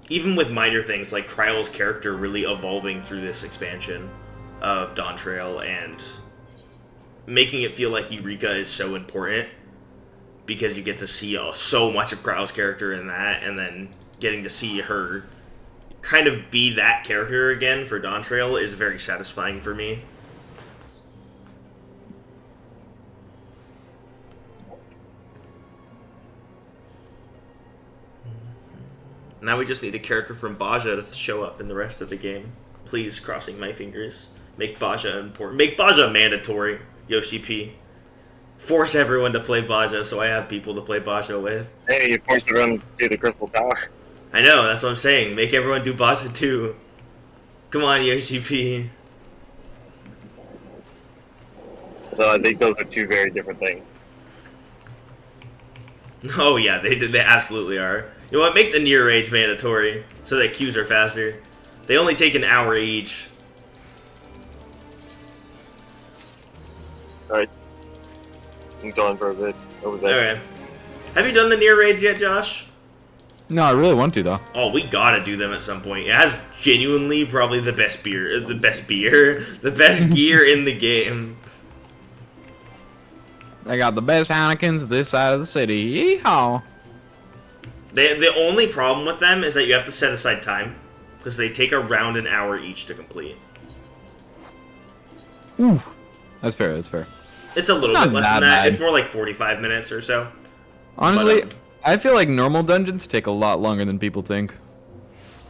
Even with minor things like Kryle's character really evolving through this expansion of Dawn Trail and making it feel like Eureka is so important because you get to see so much of Kryle's character in that, and then getting to see her kind of be that character again for Dawn Trail is very satisfying for me. Now we just need a character from Baja to show up in the rest of the game. Please, crossing my fingers. Make Baja important. Make Baja mandatory, Yoshi P. Force everyone to play Baja so I have people to play Baja with. Hey, you forced everyone to do the Crystal Tower. I know, that's what I'm saying. Make everyone do Baja too. Come on, Yoshi P. So I think those are two very different things. Oh yeah, they absolutely are. You know what? Make the near raids mandatory so that queues are faster. They only take an hour each. Alright. I'm going for a bit over there. Alright. Have you done the near raids yet, Josh? No, I really want to though. Oh, we gotta do them at some point. It has genuinely probably the best the best gear in the game. I got the best Heinekens this side of the city. Yeehaw! The only problem with them is that you have to set aside time because they take around an hour each to complete. Oof. That's fair. That's fair. It's a little Not bit less that than that. bad. It's more like 45 minutes or so. Honestly, But, I feel like normal dungeons take a lot longer than people think.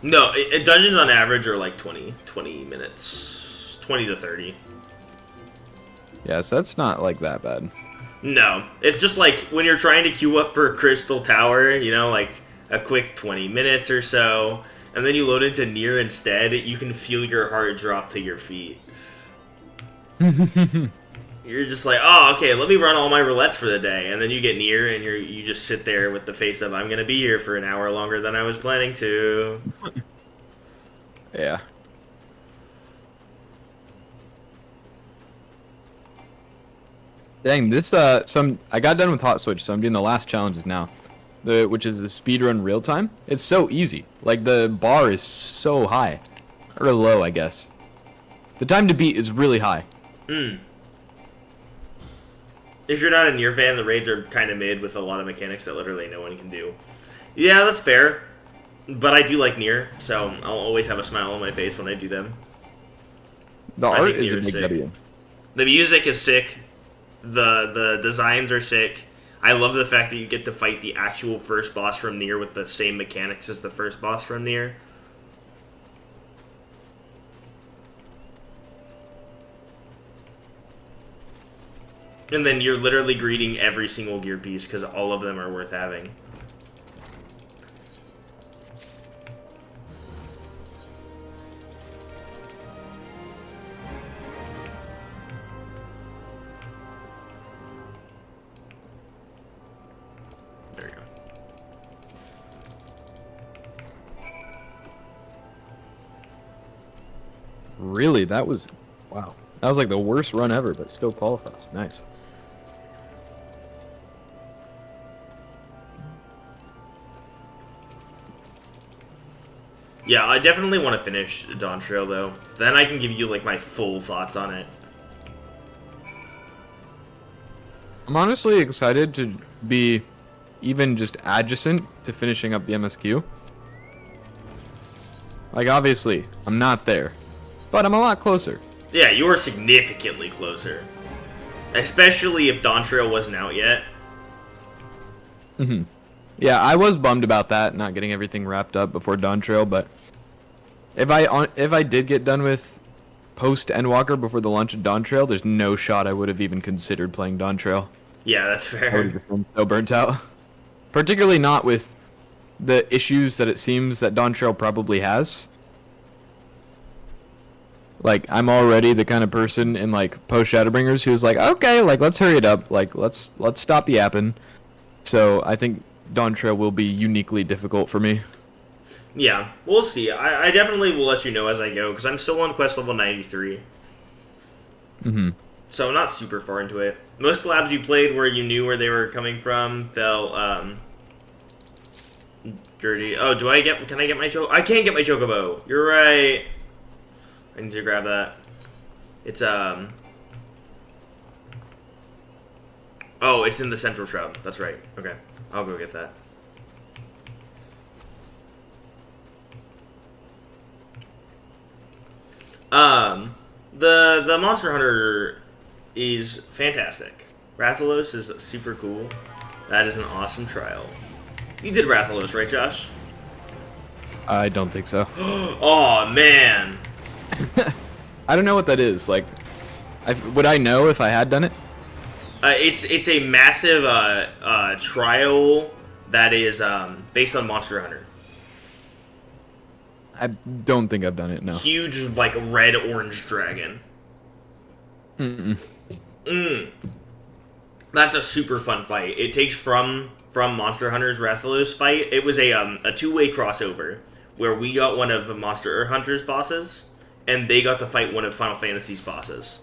no, dungeons on average are like 20 minutes, 20 to 30. Yeah, so that's not like that bad. No, it's just like when you're trying to queue up for Crystal Tower, you know, like a quick 20 minutes or so, and then you load into Nier instead, you can feel your heart drop to your feet. You're just like, oh, okay, let me run all my roulettes for the day, and then you get Nier, and you just sit there with the face of, I'm gonna be here for an hour longer than I was planning to. Yeah. Dang, this I got done with Hot Switch, so I'm doing the last challenges now. Which is the speedrun real time. It's so easy. Like the bar is so high. Or low, I guess. The time to beat is really high. If you're not a Nier fan, the raids are kind of mid with a lot of mechanics that literally no one can do. Yeah, that's fair. But I do like Nier, so I'll always have a smile on my face when I do them. The I art think is a Nier big sick. W. The music is sick. The designs are sick. I love the fact that you get to fight the actual first boss from Nier with the same mechanics as the first boss from Nier. And then you're literally greeting every single gear piece because all of them are worth having. There you go. Really, that was... Wow. That was like the worst run ever, but still qualifies. Nice. Yeah, I definitely want to finish Dawn Trail, though. Then I can give you, like, my full thoughts on it. I'm honestly excited to be even just adjacent to finishing up the MSQ. Like, obviously, I'm not there, but I'm a lot closer. Yeah, you're significantly closer. Especially if Dawn Trail wasn't out yet. Yeah, I was bummed about that, not getting everything wrapped up before Dawn Trail, but if I did get done with post Endwalker before the launch of Dawn Trail, there's no shot I would have even considered playing Dawn Trail. Yeah, that's I would fair. have just been so burnt out. Particularly not with the issues that it seems that Dawn Trail probably has. Like, I'm already the kind of person in, like, post Shadowbringers who's like, okay, like, let's hurry it up. Like, let's stop yapping. So, I think Dawn Trail will be uniquely difficult for me. Yeah, we'll see. I definitely will let you know as I go, because I'm still on quest level 93. So I'm not super far into it. Most collabs you played where you knew where they were coming from felt, dirty. Oh, can I get my chocobo? I can't get my chocobo. You're right. I need to grab that. It's, oh, it's in the central shrub. That's right. Okay. I'll go get that. The Monster Hunter is fantastic. Rathalos is super cool. That is an awesome trial. You did Rathalos, right, Josh? I don't think so. Oh man. I don't know what that is. Like, would I know if I had done it? It's a massive trial that is based on Monster Hunter. I don't think I've done it. No. Huge, like red orange dragon. That's a super fun fight. It takes from Monster Hunter's Rathalos fight. It was a two-way crossover where we got one of the Monster Hunter's bosses, and they got to fight one of Final Fantasy's bosses.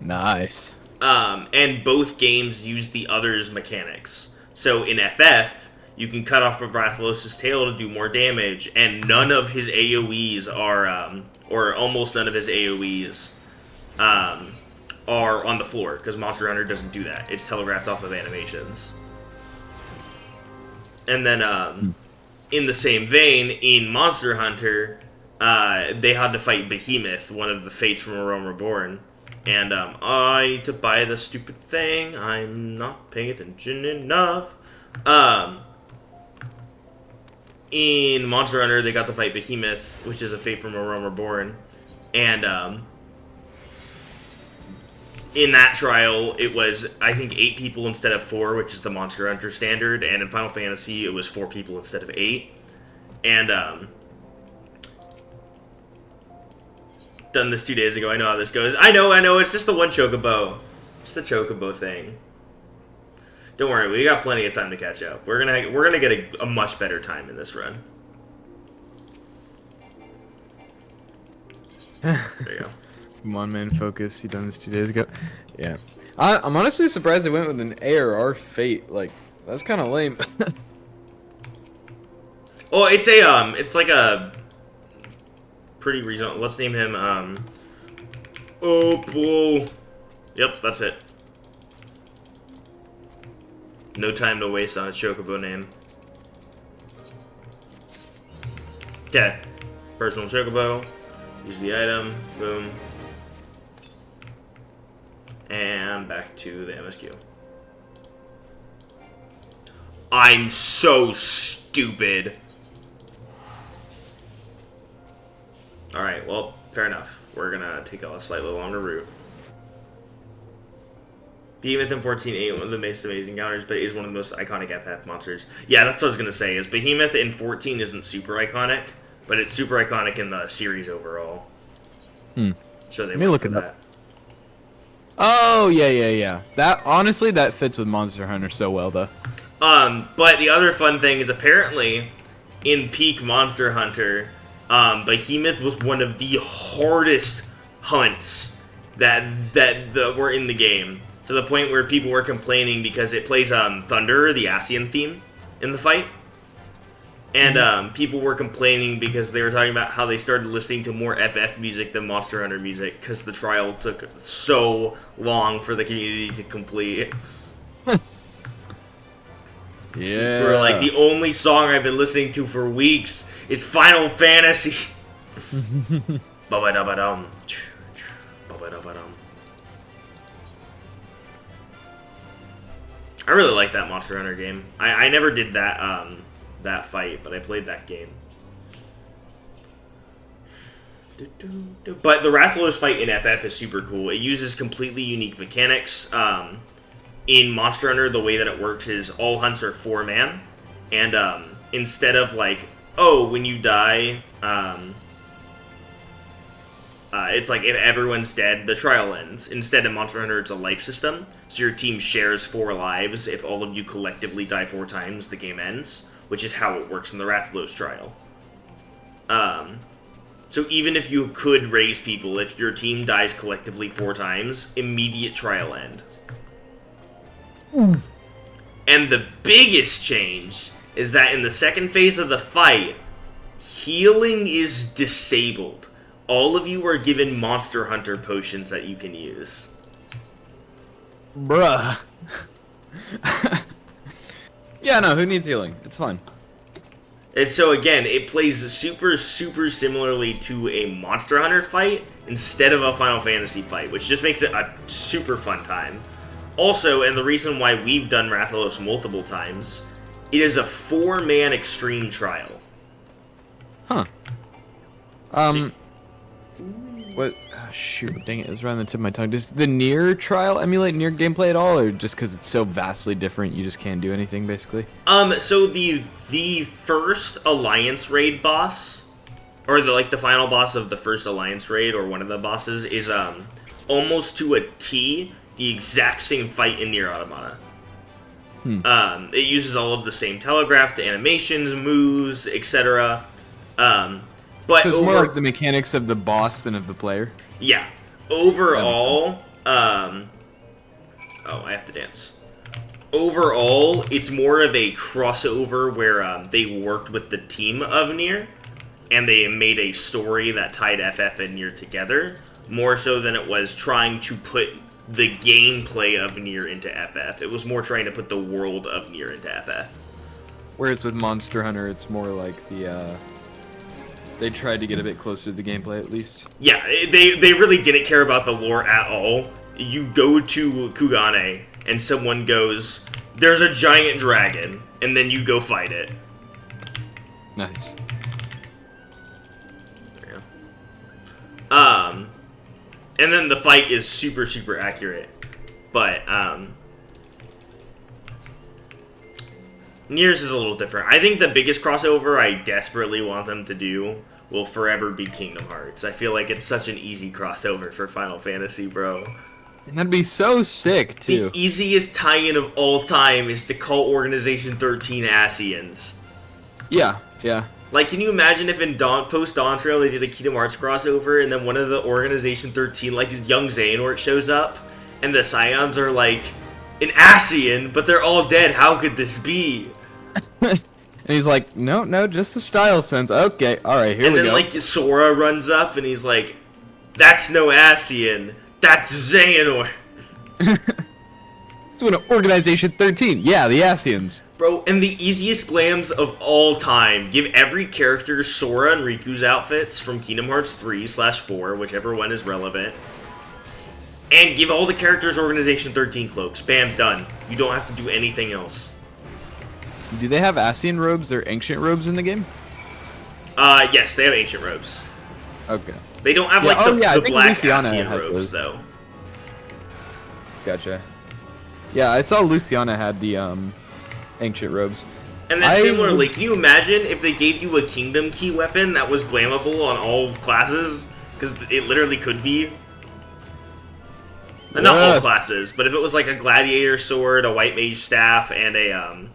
Nice. And both games use the other's mechanics. So in FF, you can cut off of Rathalos' tail to do more damage, and none of his AoEs are, or almost none of his AoEs, are on the floor, because Monster Hunter doesn't do that. It's telegraphed off of animations. And then, in the same vein, in Monster Hunter, they had to fight Behemoth, one of the fates from A Realm Reborn. And, I need to buy the stupid thing. I'm not paying attention enough. In Monster Hunter, they got to fight Behemoth, which is a fate from A Realm Reborn. And, in that trial, it was, I think, 8 people instead of 4, which is the Monster Hunter standard. And in Final Fantasy, it was 4 people instead of 8. And, done this 2 days ago. I know how this goes. I know. It's just the one chocobo. It's the chocobo thing. Don't worry, we got plenty of time to catch up. We're gonna get a much better time in this run. There you go. One man focus. He done this 2 days ago. Yeah. I'm honestly surprised they went with an ARR fate. Like, that's kind of lame. Oh, it's like a pretty reasonable. Let's name him. Opal. Yep, that's it. No time to waste on a chocobo name. Okay. Personal chocobo. Use the item. Boom. And back to the MSQ. I'm so stupid. Alright, well, fair enough. We're gonna take a slightly longer route. Behemoth in 14.8, one of the most amazing encounters, but it is one of the most iconic FF monsters. Yeah, that's what I was gonna say, is Behemoth in 14 isn't super iconic, but it's super iconic in the series overall. So they went for that. Oh, yeah. That, honestly, that fits with Monster Hunter so well, though. But the other fun thing is apparently, in peak Monster Hunter, Behemoth was one of the hardest hunts that were in the game. To the point where people were complaining because it plays Thunder, the Ascian theme, in the fight. And people were complaining because they were talking about how they started listening to more FF music than Monster Hunter music because the trial took so long for the community to complete. Yeah. We're like, the only song I've been listening to for weeks is Final Fantasy. Ba-ba-da-ba-dum. Ba-ba-da-ba-dum. I really like that Monster Hunter game. I never did that that fight, but I played that game. But the Rathalos fight in FF is super cool. It uses completely unique mechanics. In Monster Hunter, the way that it works is all hunts are 4-man, and instead of like, oh, when you die, it's like if everyone's dead, the trial ends. Instead, in Monster Hunter, it's a life system, so your team shares 4 lives. If all of you collectively die 4 times, the game ends, which is how it works in the Rathalos trial. So even if you could raise people, if your team dies collectively 4 times, immediate trial end. And the biggest change is that in the second phase of the fight, healing is disabled. All of you are given Monster Hunter potions that you can use. Bruh. Yeah, no, who needs healing? It's fine. And so again, it plays super similarly to a Monster Hunter fight instead of a Final Fantasy fight, which just makes it a super fun time. Also, and the reason why we've done Rathalos multiple times, it is a 4-man extreme trial. Huh. What? Oh, shoot, dang it! It was right on the tip of my tongue. Does the Nier trial emulate Nier gameplay at all, or just because it's so vastly different, you just can't do anything, basically? So the first Alliance raid boss, or the final boss of the first Alliance raid, or one of the bosses, is almost to a T the exact same fight in Nier Automata. It uses all of the same telegraphed animations, moves, etc. But so it's more like the mechanics of the boss than of the player? Yeah. Overall, oh, I have to dance. Overall, it's more of a crossover where they worked with the team of Nier, and they made a story that tied FF and Nier together, more so than it was trying to put the gameplay of Nier into FF. It was more trying to put the world of Nier into FF. Whereas with Monster Hunter, it's more like the, they tried to get a bit closer to the gameplay, at least. Yeah, they really didn't care about the lore at all. You go to Kugane, and someone goes, "There's a giant dragon," and then you go fight it. Nice. There you go. And then the fight is super, super accurate. But, Nier's is a little different. I think the biggest crossover I desperately want them to do will forever be Kingdom Hearts. I feel like it's such an easy crossover for Final Fantasy, bro. And that'd be so sick, too. The easiest tie-in of all time is to call Organization 13 Asians. Yeah, yeah. Like, can you imagine if in post-Dawn Trail they did a Kingdom Hearts crossover, and then one of the Organization 13, like young Xehanort, shows up, and the Scions are like, an Asian, but they're all dead, how could this be? And he's like, no, just the style sense. Okay, alright, here we go. And then, like, Sora runs up, and he's like, that's no Asian, that's Xehanort. It's an Organization 13. Yeah, the Asians. Bro, and the easiest glams of all time. Give every character Sora and Riku's outfits from Kingdom Hearts 3/4, whichever one is relevant. And give all the characters Organization 13 cloaks. Bam, done. You don't have to do anything else. Do they have Asian robes or ancient robes in the game? Yes, they have ancient robes. Okay. They don't have, Yeah, the black Luciana Asian had robes, those. though. Gotcha. Yeah, I saw Luciana had the, ancient robes. And then similarly, can you imagine if they gave you a Kingdom Key weapon that was glammable on all classes? Because it literally could be. Not all classes, but if it was like a gladiator sword, a white mage staff, and a,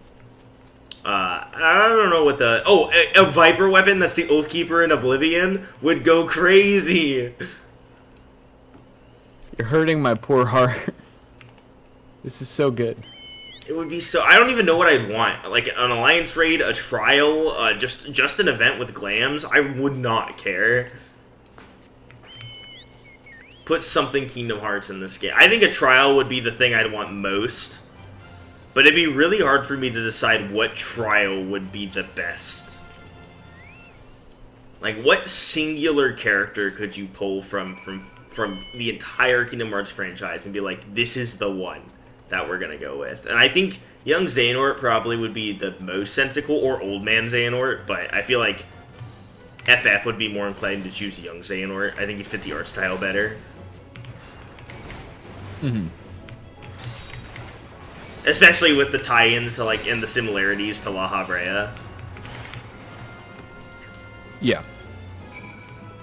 I don't know what the... Oh, a viper weapon that's the Oathkeeper in Oblivion would go crazy! You're hurting my poor heart. This is so good. It would be so... I don't even know what I'd want. Like, an Alliance raid, a trial, just an event with glams, I would not care. Put something Kingdom Hearts in this game. I think a trial would be the thing I'd want most. But it'd be really hard for me to decide what trial would be the best. Like, what singular character could you pull from the entire Kingdom Hearts franchise and be like, this is the one that we're gonna go with? And I think young Xehanort probably would be the most sensical, or old man Xehanort, but I feel like FF would be more inclined to choose young Xehanort. I think he'd fit the art style better. Mm-hmm. Especially with the tie-ins to, like, and the similarities to La Habrea. Yeah.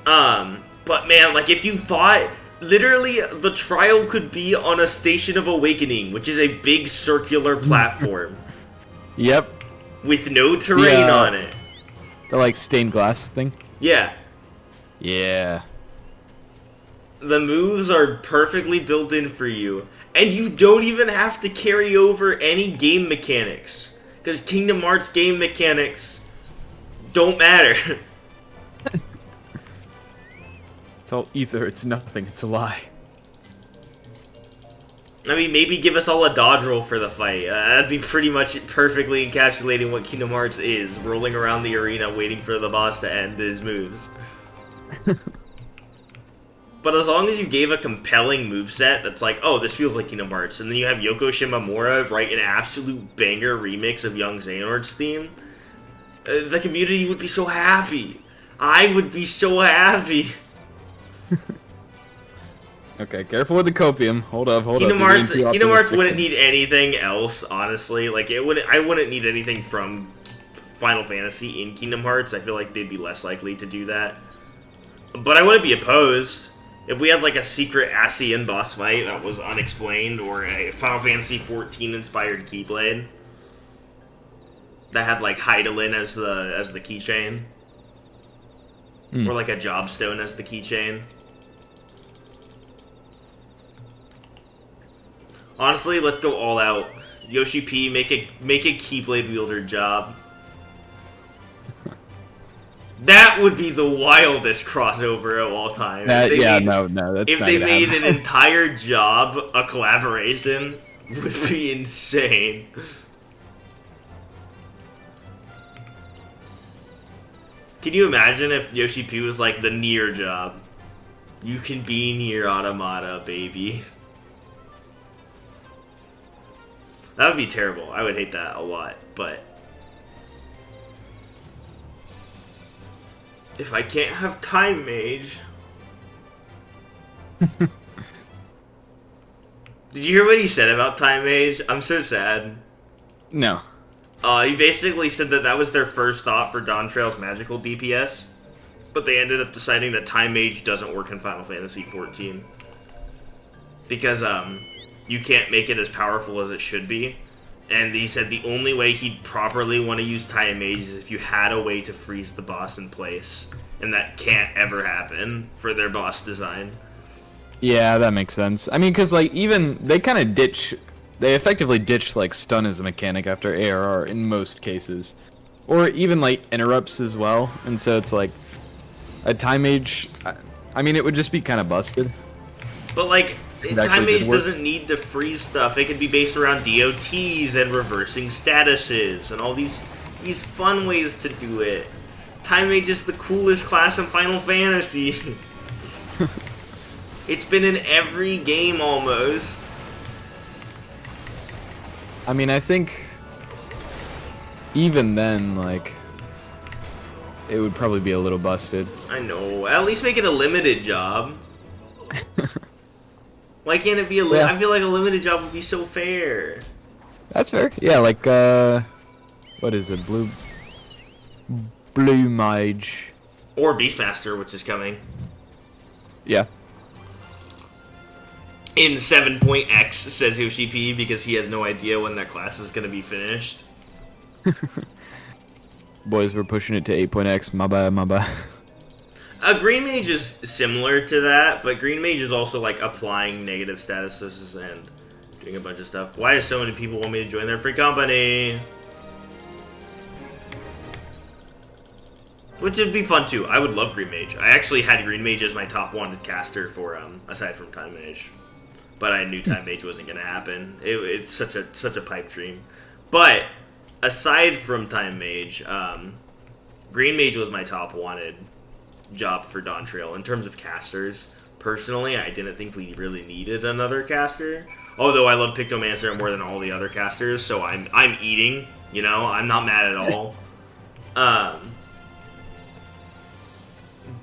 But man, like, if you fought, literally, the trial could be on a Station of Awakening, which is a big circular platform. Yep. With no terrain on it. The, like, stained glass thing? Yeah. Yeah. The moves are perfectly built in for you. And you don't even have to carry over any game mechanics. Because Kingdom Hearts game mechanics don't matter. It's all ether, it's nothing, it's a lie. I mean, maybe give us all a dodge roll for the fight. That'd be pretty much perfectly encapsulating what Kingdom Hearts is. Rolling around the arena waiting for the boss to end his moves. But as long as you gave a compelling moveset that's like, oh, this feels like Kingdom Hearts, and then you have Yoko Shimomura write an absolute banger remix of young Xehanort's theme, the community would be so happy. I would be so happy. Okay, careful with the copium. Hold up, hold Kingdom up. You're Hearts, getting too Kingdom Hearts optimistic. wouldn't need anything else, honestly. Like I wouldn't need anything from Final Fantasy in Kingdom Hearts. I feel like they'd be less likely to do that. But I wouldn't be opposed if we had like a secret Ascian boss fight that was unexplained, or a Final Fantasy 14 inspired Keyblade that had like Hydaelyn as the keychain, or like a Jobstone as the keychain. Honestly, let's go all out. Yoshi P, make a Keyblade wielder job. That would be the wildest crossover of all time. No, that's If not they gonna made happen. an entire job a collaboration, would be insane. Can you imagine if Yoshi P was like the Nier job? You can be Nier Automata, baby. That would be terrible. I would hate that a lot, but if I can't have Time Mage... Did you hear what he said about Time Mage? I'm so sad. No. He basically said that that was their first thought for Dawn Trail's magical DPS, but they ended up deciding that Time Mage doesn't work in Final Fantasy XIV. Because, you can't make it as powerful as it should be. And he said the only way he'd properly want to use Time Mage is if you had a way to freeze the boss in place. And that can't ever happen for their boss design. Yeah, that makes sense. I mean, because, like, even... They kind of ditch... They effectively ditch, like, stun as a mechanic after ARR in most cases. Or even, like, interrupts as well. And so it's like... A Time Mage... I mean, it would just be kind of busted. But, like... It Time actually Mage did work. doesn't need to freeze stuff. It could be based around DOTs and reversing statuses and all these fun ways to do it. Time Mage is the coolest class in Final Fantasy. It's been in every game almost. I mean, I think... Even then, like... It would probably be a little busted. I know. At least make it a limited job. Why can't it be a I feel like a limited job would be so fair. That's fair. Yeah, like, what is it? Blue Mage. Or Beastmaster, which is coming. Yeah. In 7.x, says Yoshi P, because he has no idea when that class is going to be finished. Boys, we're pushing it to 8.x. My bad, my bad. Green Mage is similar to that, but Green Mage is also like applying negative statuses and doing a bunch of stuff. Why do so many people want me to join their free company? Which would be fun too. I would love Green Mage. I actually had Green Mage as my top wanted caster for aside from Time Mage, but I knew Time Mage wasn't gonna happen. It's such a pipe dream. But aside from Time Mage, Green Mage was my top wanted job for Dawn Trail in terms of casters. Personally, I didn't think we really needed another caster. Although I love Pictomancer more than all the other casters, so I'm eating. You know, I'm not mad at all.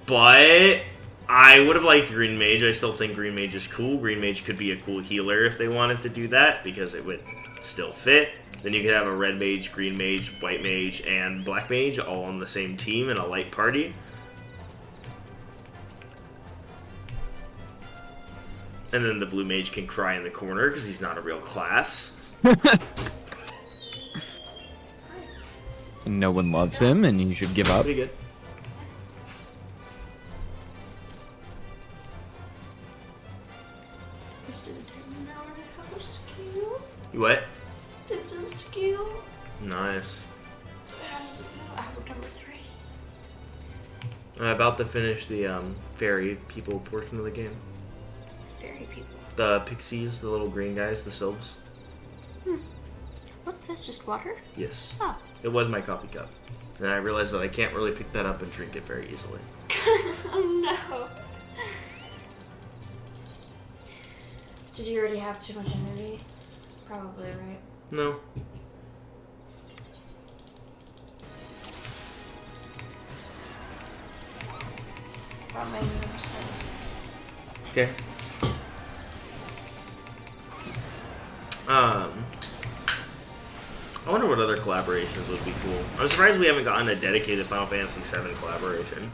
But I would have liked Green Mage. I still think Green Mage is cool. Green Mage could be a cool healer if they wanted to do that, because it would still fit. Then you could have a Red Mage, Green Mage, White Mage, and Black Mage all on the same team in a light party. And then the Blue Mage can cry in the corner because he's not a real class. No one loves him, and you should give up. Pretty good. This didn't take me an hour and a half of skill. You what? Did some skill. Nice. How does it feel? Hour number 3. I'm about to finish the fairy people portion of the game. Fairy people. The pixies, the little green guys, the sylphs. What's this? Just water? Yes. Oh. It was my coffee cup. And I realized that I can't really pick that up and drink it very easily. Oh no. Did you already have too much energy? Probably, right? No. from a university. Okay. I wonder what other collaborations would be cool. I'm surprised we haven't gotten a dedicated Final Fantasy VII collaboration.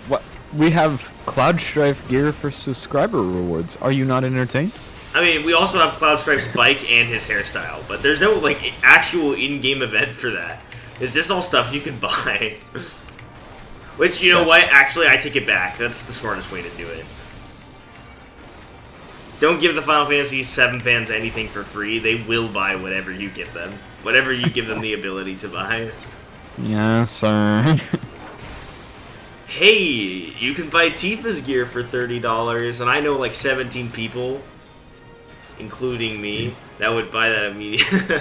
What? We have Cloud Strife gear for subscriber rewards. Are you not entertained? I mean, we also have Cloud Strife's bike and his hairstyle, but there's no like actual in-game event for that. It's just all stuff you can buy. Which, you know what? Actually, I take it back. That's the smartest way to do it. Don't give the Final Fantasy VII fans anything for free. They will buy whatever you give them. Whatever you give them the ability to buy. Yes, sir. Hey, you can buy Tifa's gear for $30, and I know like 17 people, including me, that would buy that immediately.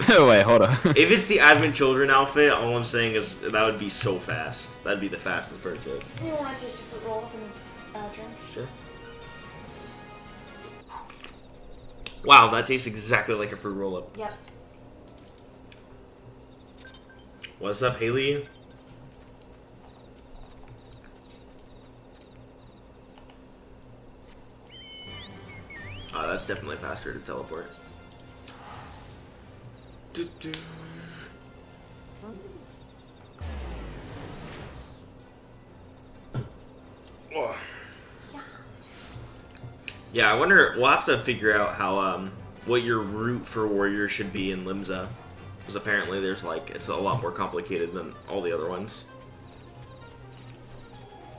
Wait, hold on. If it's the Advent Children outfit, all I'm saying is that would be so fast. That'd be the fastest purchase. You want to taste a fruit roll up and drink? Sure. Wow, that tastes exactly like a fruit roll-up. Yep. What's up, Haley? Oh, that's definitely faster to teleport. Doo-doo. Oh. Yeah, I wonder. We'll have to figure out how what your route for warrior should be in Limsa, because apparently there's like it's a lot more complicated than all the other ones.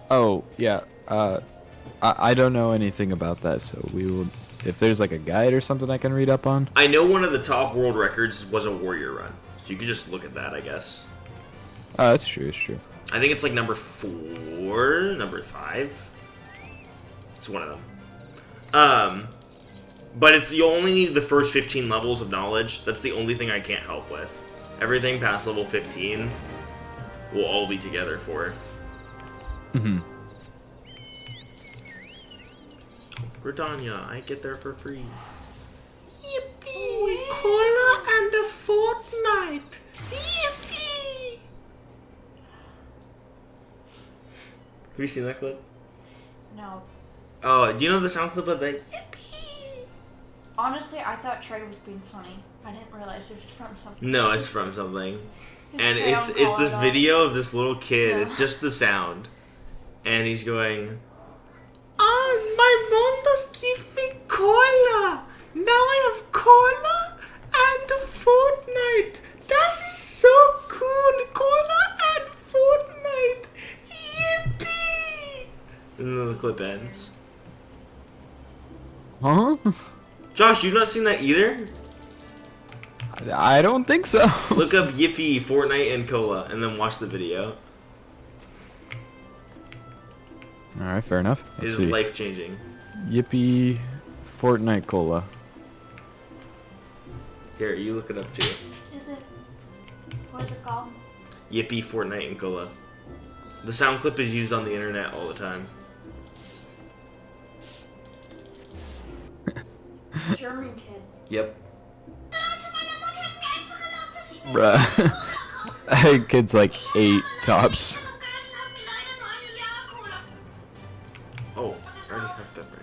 Oh yeah. I don't know anything about that, so we will. If there's like a guide or something I can read up on. I know one of the top world records was a warrior run, so you could just look at that, I guess. Oh, that's true. It's true. I think it's like number 4, number 5. It's one of them. But it's you only need the first 15 levels of knowledge. That's the only thing I can't help with. Everything past level 15 will all be together for. Mm-hmm. Gridania, I get there for free. Yippee! Cola and a fortnight! Yippee! Have you seen that clip? No. Oh, do you know the sound clip of that? Yippee! Honestly, I thought Trey was being funny. I didn't realize it was from something. No, it's from something. His And crayon it's call this at all. video of this little kid. Yeah. It's just the sound. And he's going, my mom does give me cola. Now I have cola and a fortnight. That is so cool. Cola and fortnight. Yippee! And then the clip ends. Huh? Josh, you've not seen that either? I don't think so. Look up Yippee, Fortnite, and cola, and then watch the video. All right, fair enough. It Let's is see. life-changing. Yippee, Fortnite cola. Here, you look it up too. Is it? What's it called? Yippee, Fortnite, and cola. The sound clip is used on the internet all the time. German kid. Yep. Bruh. Kid's like 8 tops. Oh, I already have pepper.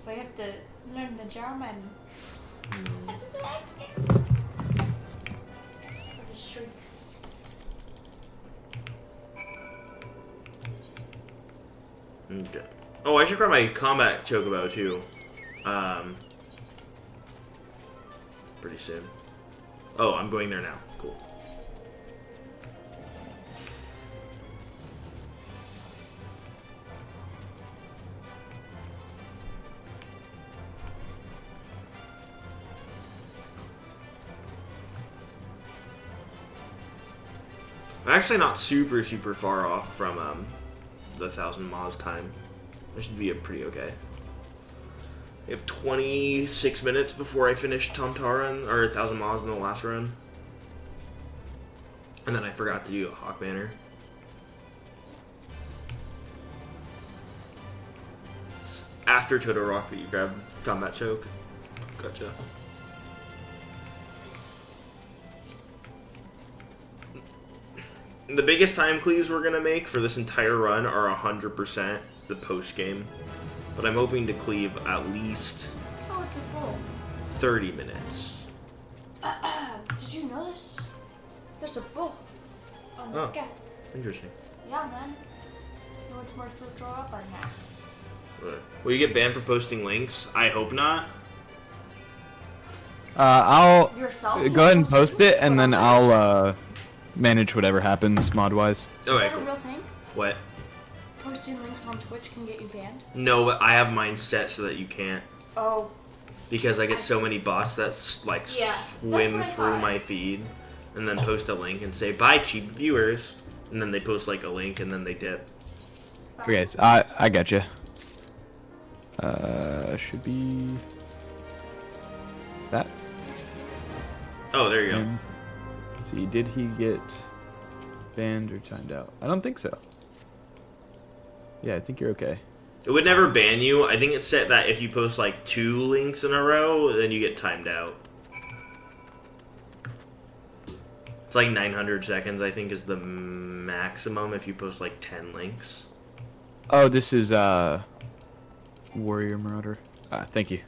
We have to learn the German. Okay. Oh, I should grab my combat chocobo too. Pretty soon. Oh, I'm going there now. Cool. I'm actually not super far off from the 1,000 Moz time. I should be pretty okay. I have 26 minutes before I finish Tom-Tar run, or 1,000 Moz in the last run. And then I forgot to do a Hawk Banner. After Total Rocket, you grab Combat Choke. Gotcha. The biggest time cleaves we're gonna make for this entire run are 100% the post game, but I'm hoping to cleave at least Oh, it's a bull. 30 minutes. Did you know this? There's a bull. Oh, Oh. okay. Interesting. Yeah, man. Who wants more food throw up or not? Will you get banned for posting links? I hope not. I'll Yourself? go ahead and post it, and then Twitch? I'll manage whatever happens mod-wise. Is Okay, that a cool. real thing? What? Posting links on Twitch can get you banned? No, but I have mine set so that you can't. Oh. Because I get so many bots that like Yeah, swim that's what I through thought. my feed and then post a link and say bye cheap viewers, and then they post like a link and then they dip. Okay, so I got you. Should be that. Oh, there you go. And, see, did he get banned or timed out? I don't think so. Yeah, I think you're okay. It would never ban you. I think it's set that if you post like 2 links in a row, then you get timed out. It's like 900 seconds, I think, is the maximum if you post like 10 links. Oh, this is Warrior Marauder. Thank you.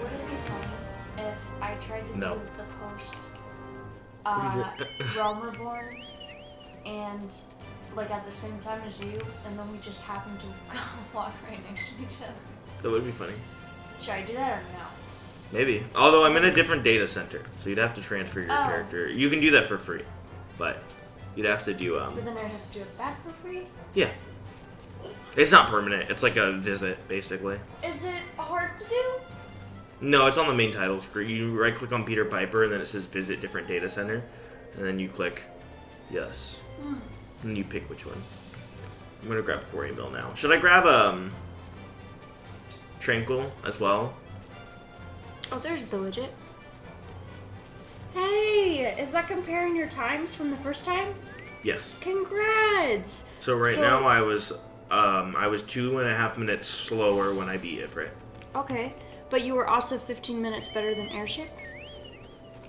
Would it be funny if I tried to No. do the post Realm Reborn and like at the same time as you, and then we just happen to walk right next to each other? That would be funny. Should I do that or no? Maybe. Although I'm in a different data center, so you'd have to transfer your Oh. character. You can do that for free, but you'd have to do But then I'd have to do it back for free? yeah. It's not permanent. It's like a visit, basically. Is it hard to do? No, it's on the main title screen. You right click on Peter Piper and then it says visit different data center, and then you click yes, Hmm. and you pick which one. I'm gonna grab Quarry Mill now. Should I grab Tranquil as well? Oh, there's the widget. Hey, is that comparing your times from the first time? Yes. Congrats! So right now I was 2.5 minutes slower when I beat it, right? Okay, but you were also 15 minutes better than Airship?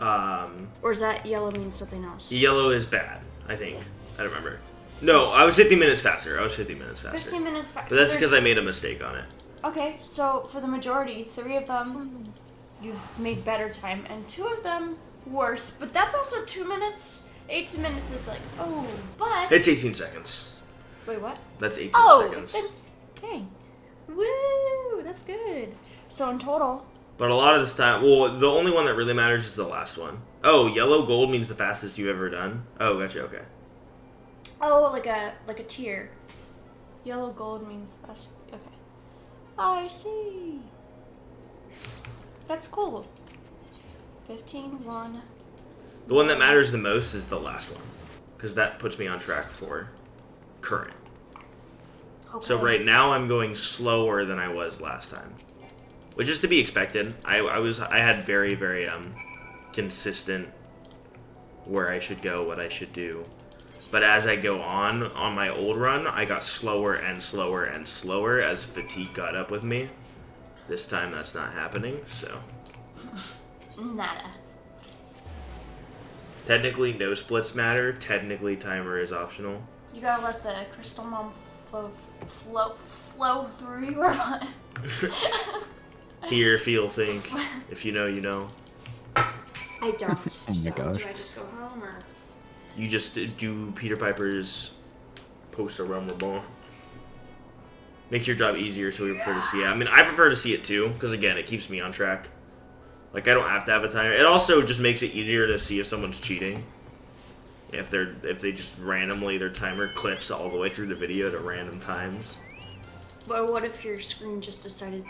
Or is that yellow means something else? Yellow is bad, I think. I don't remember. No, I was 50 minutes faster. 15 minutes faster. But that's because I made a mistake on it. Okay, so for the majority, 3 of them you've made better time, and 2 of them worse. But that's also 2 minutes. 18 minutes is like, oh, but... It's 18 seconds. Wait, what? That's 18 Oh, seconds. then, dang. Woo, that's good. So in total... But a lot of this time, well, the only one that really matters is the last one. Oh, yellow gold means the fastest you've ever done. Oh, gotcha. Okay. Oh, like a tier. Yellow gold means fast. Okay. I see. That's cool. 15, 1. The one that matters the most is the last one, because that puts me on track for current. Okay. So right now I'm going slower than I was last time, which is to be expected. I had very, very consistent where I should go, what I should do. But as I go on my old run, I got slower and slower and slower as fatigue got up with me. This time that's not happening, so. Nada. Technically, no splits matter. Technically, timer is optional. You gotta let the crystal mom flow through your butt. Hear, feel, think. If you know, you know. I don't. Oh my So gosh. do I just go home or? You just do Peter Piper's post a Realm Reborn. Makes your job easier, so we prefer to see it. I mean, I prefer to see it too, because again, it keeps me on track. Like, I don't have to have a timer. It also just makes it easier to see if someone's cheating. If they just randomly, their timer clips all the way through the video to random times. But what if your screen just decided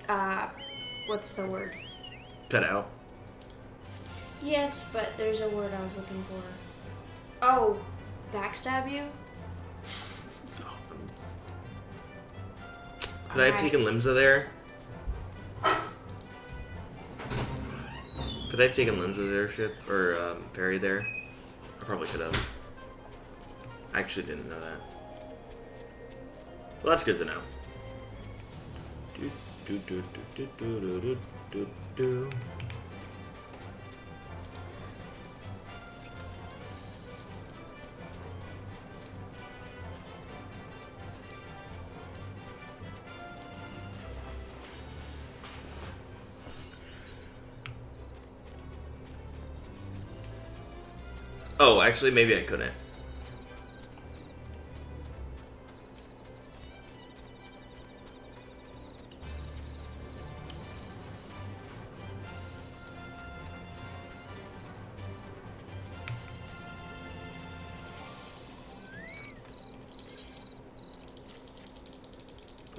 to, what's the word? Cut out. Yes, but there's a word I was looking for. Oh, backstab you? Could I have taken Limsa there? Could I have taken Limsa's airship or ferry there? I probably could have. I actually didn't know that. Well, that's good to know. Do, do, do, do, do, do, do, do, do. Oh, actually, maybe I couldn't.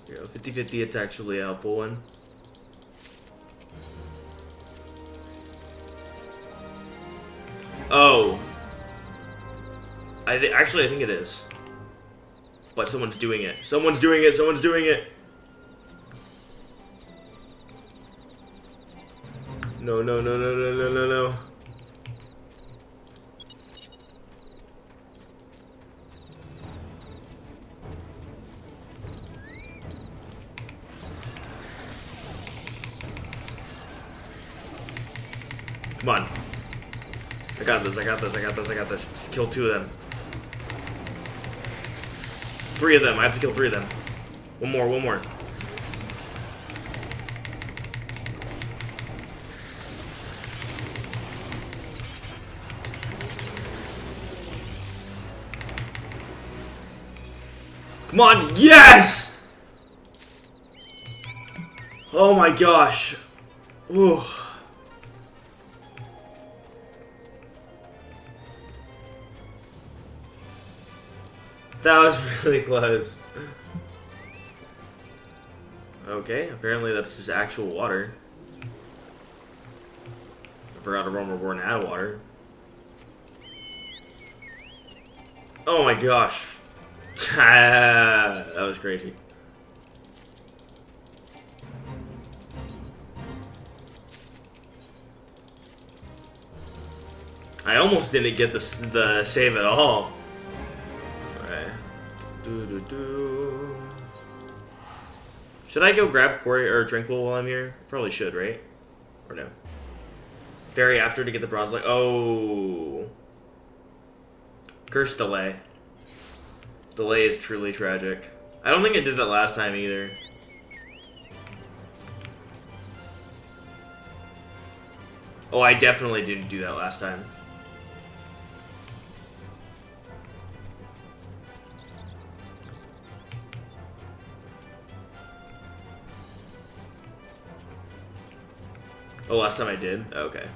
You know, 50-50, it's actually a helpful one. Oh. Actually, I think it is. But someone's doing it. Someone's doing it. Someone's doing it. No, no, no, no, no, no, no, no. Come on. I got this, I got this, I got this, I got this. Just kill 2 of them. 3 of them. I have to kill 3 of them. One more, one more. Come on, yes! Oh my gosh. Ooh. That was really close. Okay, apparently that's just actual water. I forgot to run reborn add water. Oh my gosh. That was crazy. I almost didn't get the save at all. Alright. Should I go grab Quarry or Tranquil while I'm here? Probably should, right? Or no? Ferry after to get the bronze, like, oh. Curse delay. Delay is truly tragic. I don't think I did that last time either. Oh, I definitely didn't do that last time. Oh, last time I did? Okay.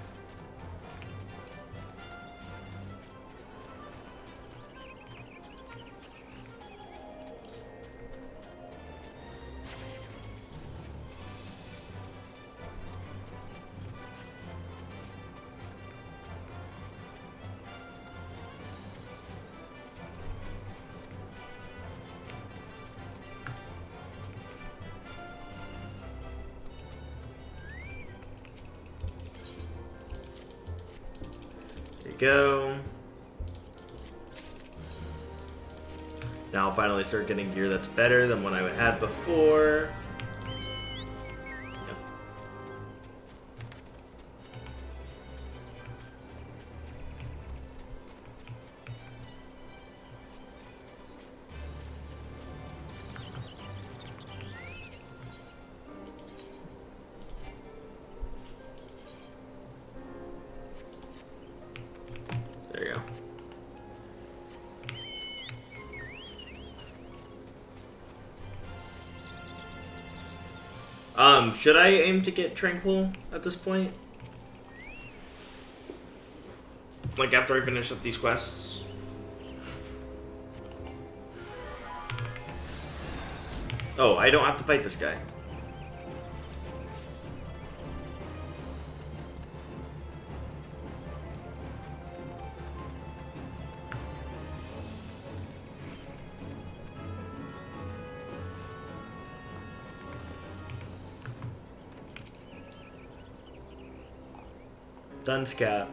Go. Now I'll finally start getting gear that's better than what I had before. Yep. There you go. Should I aim to get Tranquil at this point? Like after I finish up these quests? Oh, I don't have to fight this guy. Dunscap.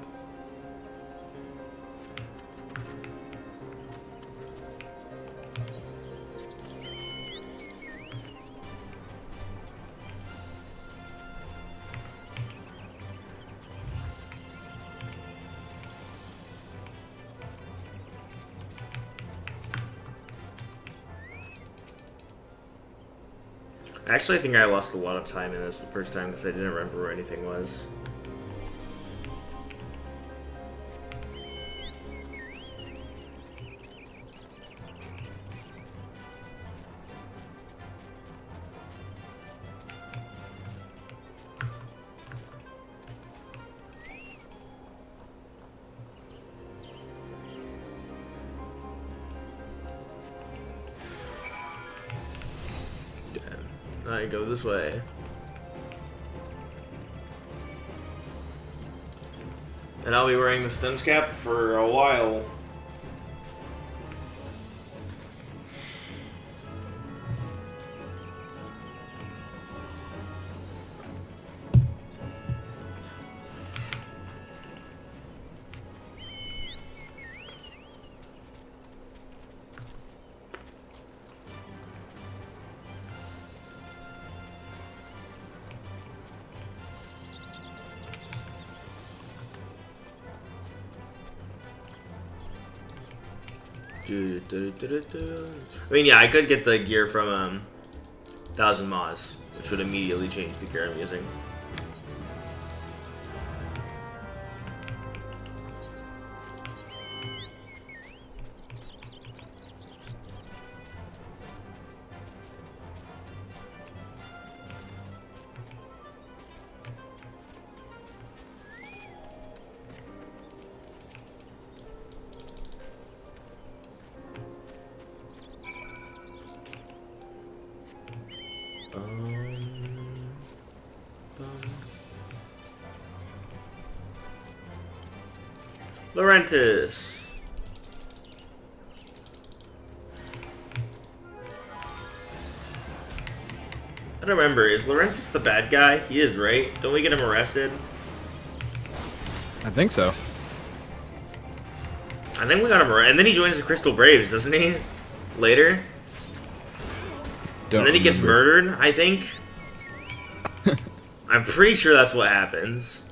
Actually, I think I lost a lot of time in this the first time because I didn't remember where anything was. I go this way. And I'll be wearing the Stuns cap for a while. I mean, yeah, I could get the gear from 1000 Moz, which would immediately change the gear I'm using. Laurentis. I don't remember. Is Laurentis the bad guy? He is, right? Don't we get him arrested? I think so. I think we got him arrested. And then he joins the Crystal Braves, doesn't he? Later? Don't and then he gets remember. murdered, I think? I'm pretty sure that's what happens.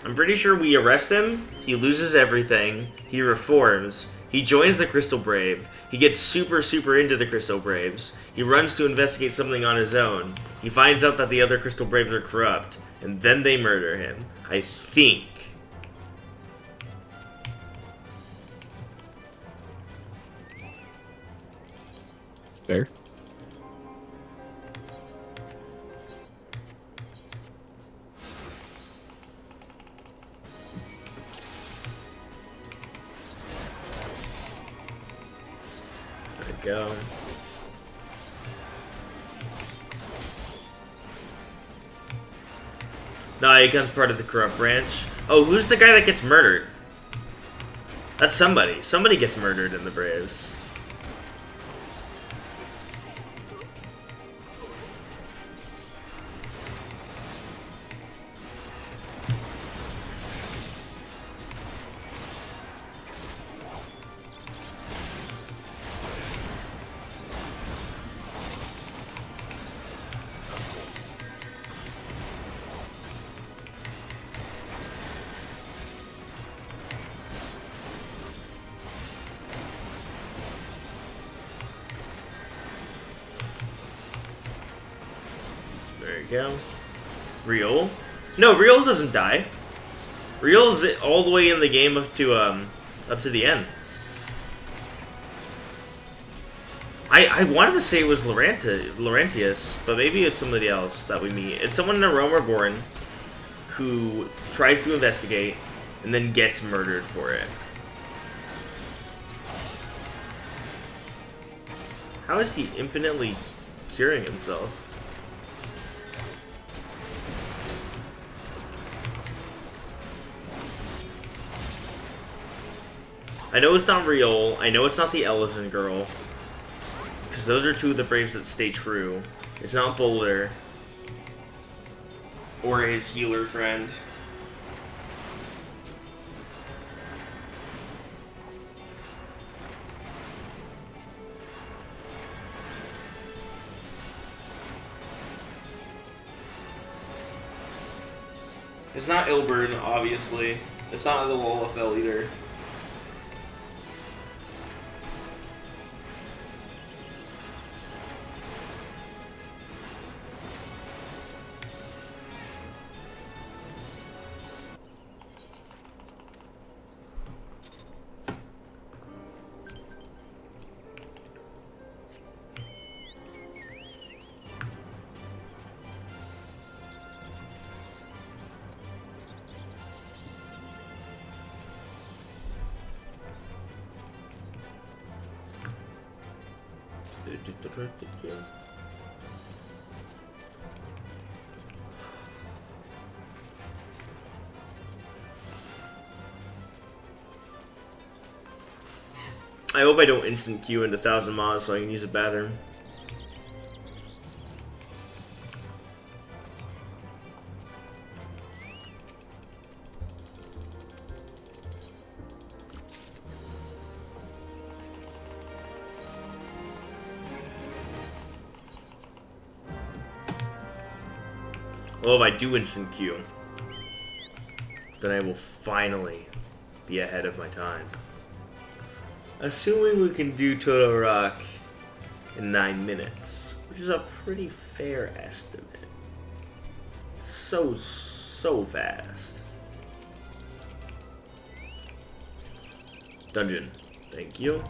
I'm pretty sure we arrest him, he loses everything, he reforms, he joins the Crystal Brave, he gets super into the Crystal Braves, he runs to investigate something on his own, he finds out that the other Crystal Braves are corrupt, and then they murder him. I think. Fair. Go. No, he becomes part of the corrupt branch. Oh, who's the guy that gets murdered? That's somebody. Somebody gets murdered in the Braves. There you go. Real? No, Real doesn't die. Real's all the way in the game up to the end. I wanted to say it was Laurentius, but maybe it's somebody else that we meet. It's someone in a Realm Reborn who tries to investigate and then gets murdered for it. How is he infinitely curing himself? I know it's not Real. I know it's not the Ellison girl. Because those are two of the Braves that stay true. It's not Boulder. Or his healer friend. It's not Ilburn, obviously. It's not the Wolfell either. I hope I don't instant queue into 1,000 mods so I can use a bathroom. Well, if I do instant queue, then I will finally be ahead of my time. Assuming we can do Total Rock in 9 minutes, which is a pretty fair estimate. So fast. Dungeon. Thank you.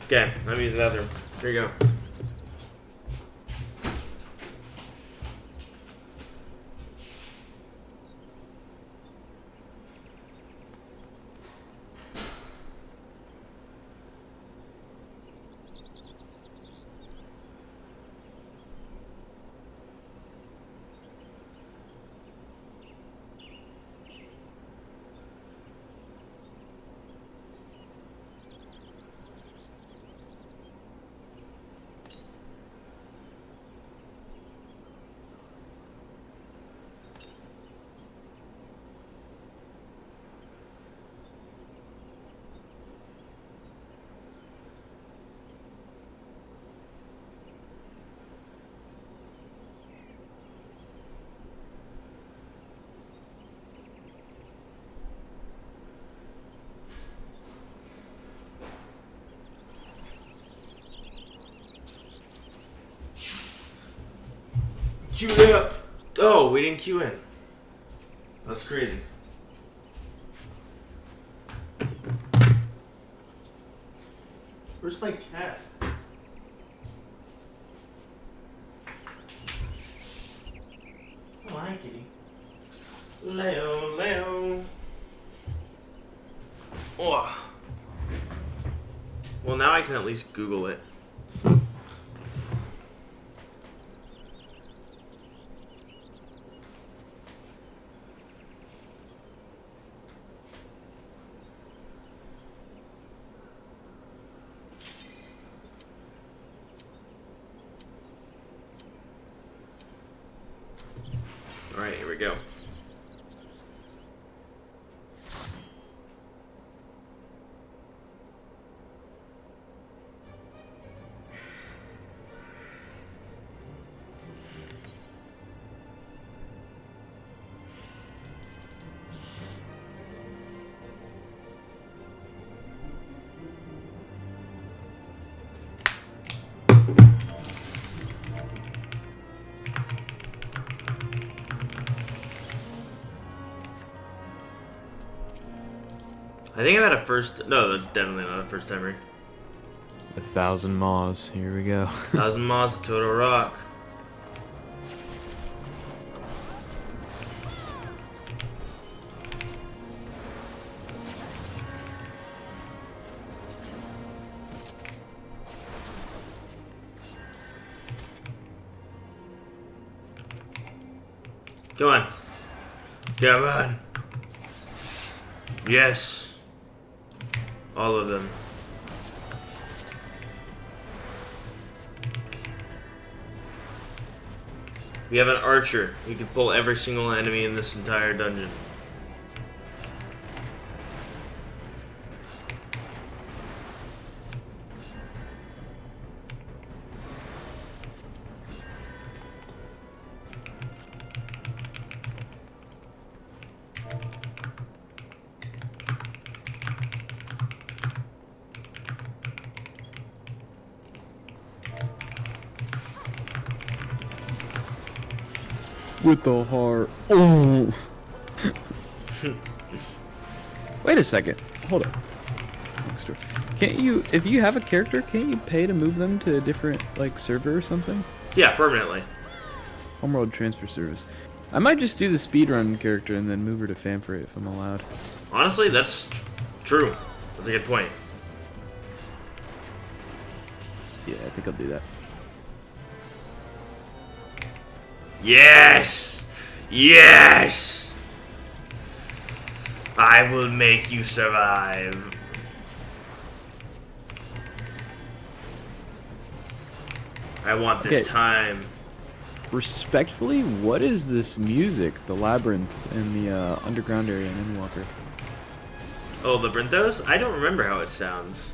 Okay, let me use the bathroom. Here you go. Queue up! Oh, we didn't queue in. That's crazy. Where's my cat? Oh, hi, kitty. Leo. Oh. Well, now I can at least Google it. Alright, here we go. I think I've had a first. No, that's definitely not a first timer. 1,000 Maws. Here we go. 1,000 Maws, Total Rock. Come on. Come on. Yes. All of them. We have an archer. He can pull every single enemy in this entire dungeon. With the heart. Oh. Wait a second. Hold up. Can't you, if you have a character, can't you pay to move them to a different, like, server or something? Yeah, permanently. Homeworld transfer service. I might just do the speedrun character and then move her to Fanfrey if I'm allowed. Honestly, that's true. That's a good point. Yeah, I think I'll do that. Yes! Yes! I will make you survive. I want this Okay. time. Respectfully, what is this music? The labyrinth in the underground area in Endwalker. Oh, Labyrinthos? I don't remember how it sounds.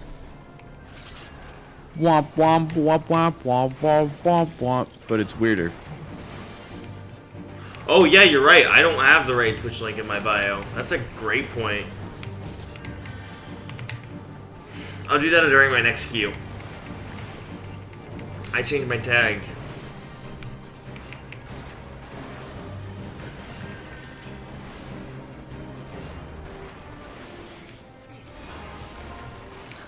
Womp womp womp womp womp womp womp womp. But it's weirder. Oh, yeah, you're right. I don't have the right Twitch link in my bio. That's a great point. I'll do that during my next queue. I changed my tag.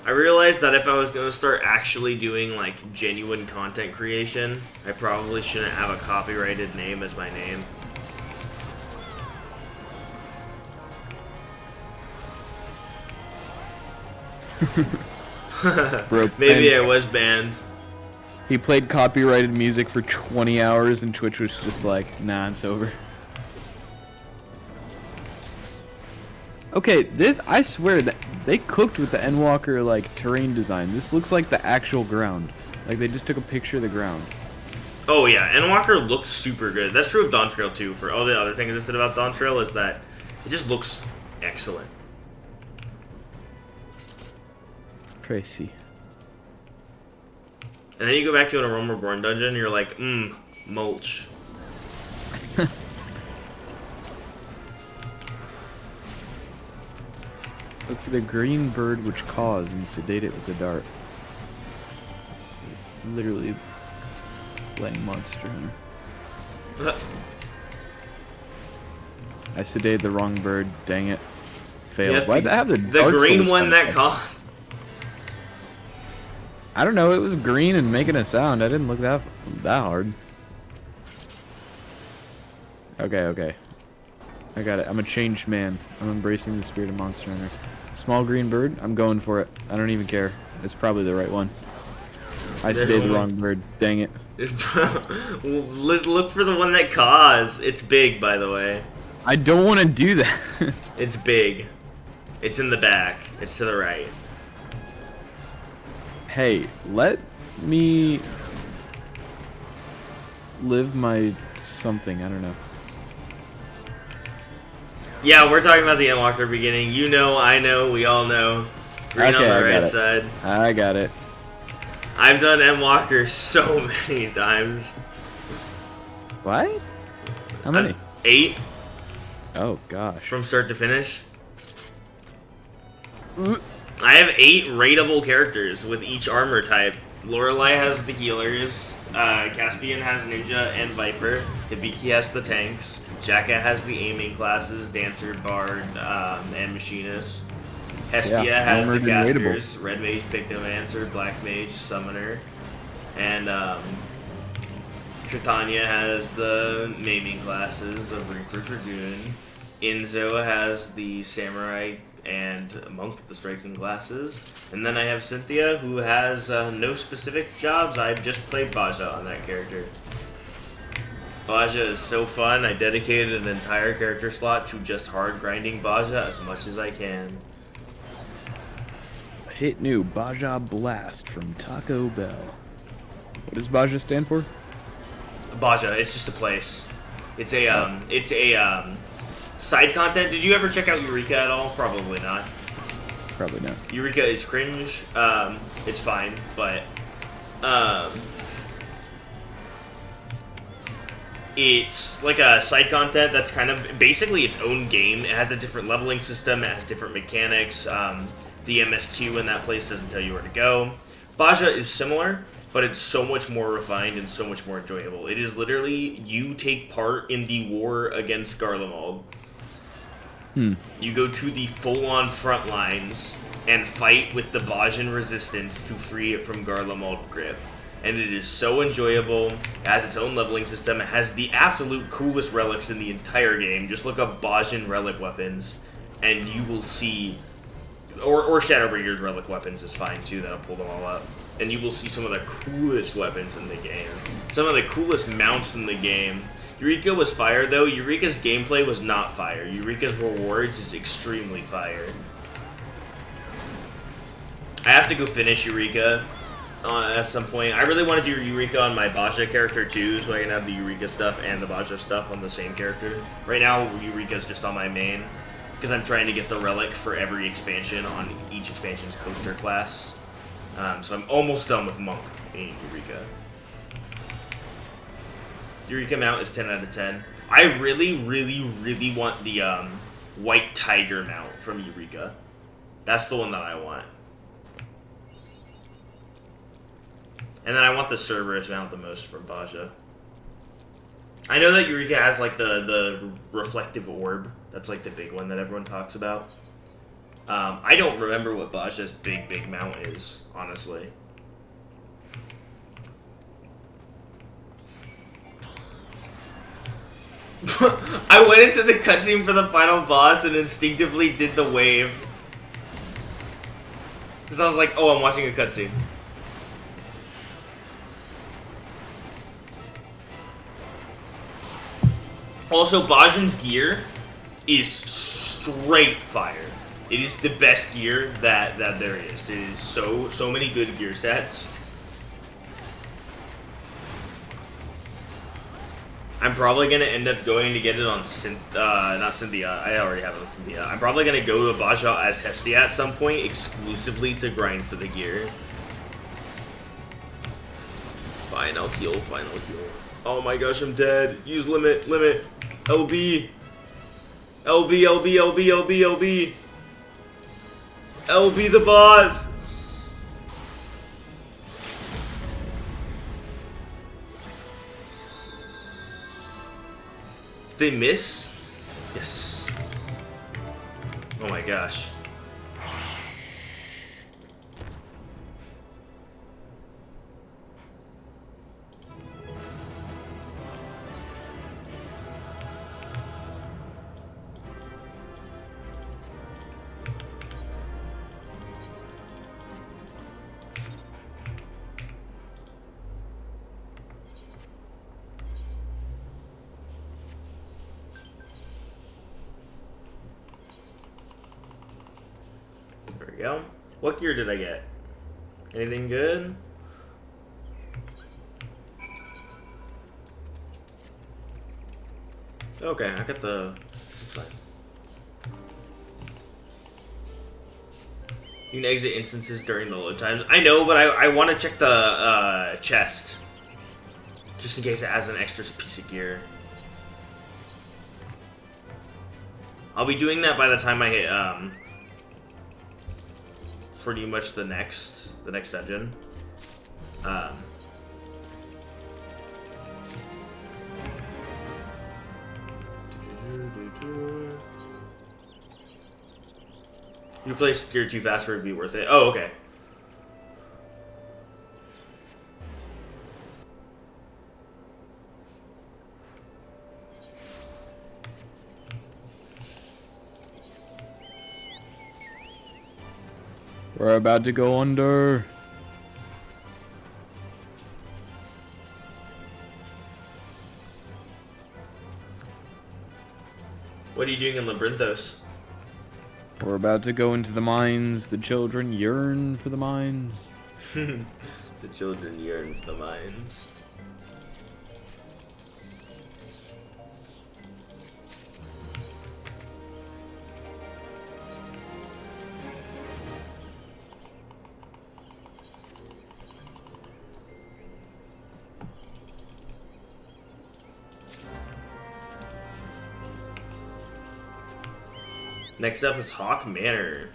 I realized that if I was going to start actually doing like genuine content creation, I probably shouldn't have a copyrighted name as my name. Bro, Maybe I was banned. He played copyrighted music for 20 hours and Twitch was just like, nah, it's over. Okay, this, I swear that they cooked with the Endwalker like terrain design. This looks like the actual ground. Like they just took a picture of the ground. Oh yeah, Endwalker looks super good. That's true of Dawn Trail too. For all the other things I said about Dawn Trail is that it just looks excellent. Tracy. And then you go back to an Aroma Reborn dungeon and you're like, mulch. Look for the green bird which caws and sedate it with a dart. Literally playing Monster Hunter. I sedated the wrong bird, dang it. Failed. Yeah, Why'd they have the the darts green on the one side? that caws? I don't know, it was green and making a sound. I didn't look that hard. Okay. I got it. I'm a changed man. I'm embracing the spirit of Monster Hunter. Small green bird, I'm going for it. I don't even care. It's probably the right one. I sedated the wrong bird. Dang it. Let's look for the one that caws. It's big, by the way. I don't want to do that. It's big. It's in the back. It's to the right. Hey, let me live my something. I don't know. Yeah, we're talking about the Endwalker beginning. You know, I know, we all know. Green on the right side. I got it. I've done Endwalker so many times. What? How many? 8. Oh gosh. From start to finish. I have 8 rateable characters with each armor type. Lorelei has the healers, Caspian has Ninja and Viper, Hibiki has the tanks, Jacka has the aiming classes, Dancer, Bard, and Machinist. Hestia has the casters, Red Mage, Pictomancer, Black Mage, Summoner, and Tritania has the naming classes of Reaper, Dragoon. Inzo has the Samurai and Monk, the striking classes. And then I have Cynthia, who has no specific jobs. I just played Baja on that character. Baja is so fun. I dedicated an entire character slot to just hard grinding Baja as much as I can. Hit new Baja Blast from Taco Bell. What does Baja stand for? Baja, it's just a place. It's a side content. Did you ever check out Eureka at all? Probably not. Probably not. Eureka is cringe. It's fine, but it's like a side content that's kind of basically its own game. It has a different leveling system. It has different mechanics. The MSQ in that place doesn't tell you where to go. Baja is similar, but it's so much more refined and so much more enjoyable. It is literally you take part in the war against Garlemald. You go to the full-on front lines and fight with the Bajan resistance to free it from Garlemald grip. and it is so enjoyable. It has its own leveling system. It has the absolute coolest relics in the entire game. Just look up Bajan relic weapons, and you will see, or Shadowbringers relic weapons is fine too. That'll pull them all up, and you will see some of the coolest weapons in the game. Some of the coolest mounts in the game. Eureka was fire though. Eureka's gameplay was not fire. Eureka's rewards is extremely fire. I have to go finish Eureka at some point. I really want to do Eureka on my Baja character too, so I can have the Eureka stuff and the Baja stuff on the same character. Right now, Eureka's just on my main, because I'm trying to get the relic for every expansion on each expansion's poster class. So I'm almost done with Monk in Eureka. Eureka mount is 10 out of 10. I really, really, really want the White Tiger mount from Eureka. That's the one that I want. And then I want the Cerberus mount the most from Baja. I know that Eureka has like the reflective orb. That's like the big one that everyone talks about. I don't remember what Baja's big mount is, honestly. I went into the cutscene for the final boss and instinctively did the wave. Because I was like, oh, I'm watching a cutscene. Also, Bajan's gear is straight fire. It is the best gear that there is. It is so many good gear sets. I'm probably gonna end up going to get it on not Cynthia. I already have it on Cynthia. I'm probably gonna go to Baja as Hestia at some point, exclusively to grind for the gear. Fine, I'll heal. Fine, I'll heal. Oh my gosh, I'm dead. Use limit. LB. LB the boss. Did they miss? Yes. Oh my gosh. There we go. What gear did I get? Anything good? Okay, I got the... It's fine. You can exit instances during the load times. I know, but I want to check the chest. Just in case it has an extra piece of gear. I'll be doing that by the time I hit, pretty much the next dungeon. You play gear too fast for it to be worth it. Oh, okay. We're about to go under. What are you doing in Labyrinthos? We're about to go into the mines. The children yearn for the mines. The children yearn for the mines. Next up is Hawk Manor.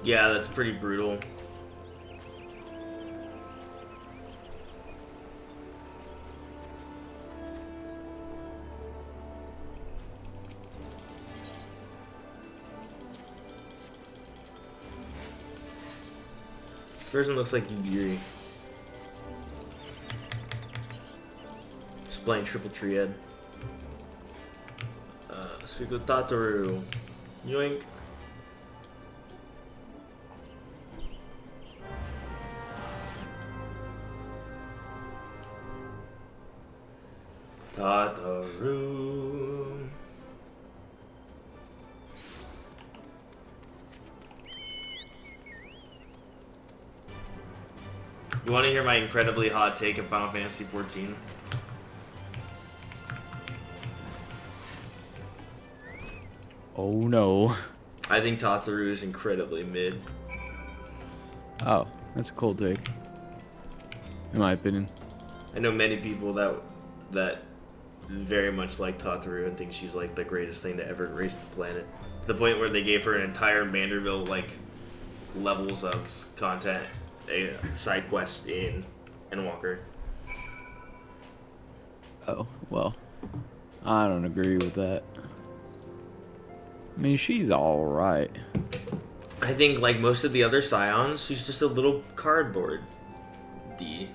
Yeah, that's pretty brutal. This person looks like Yugiri. Just playing triple triad. Speak with Tataru. Yoink. Tataru. You want to hear my incredibly hot take of Final Fantasy XIV? Oh no. I think Tataru is incredibly mid. Oh, that's a cool take. In my opinion. I know many people that very much like Tataru and think she's like the greatest thing to ever grace the planet. To the point where they gave her an entire Manderville like levels of content, a side quest in Endwalker. Oh, well. I don't agree with that. I mean, she's alright. I think like most of the other Scions, she's just a little cardboard D.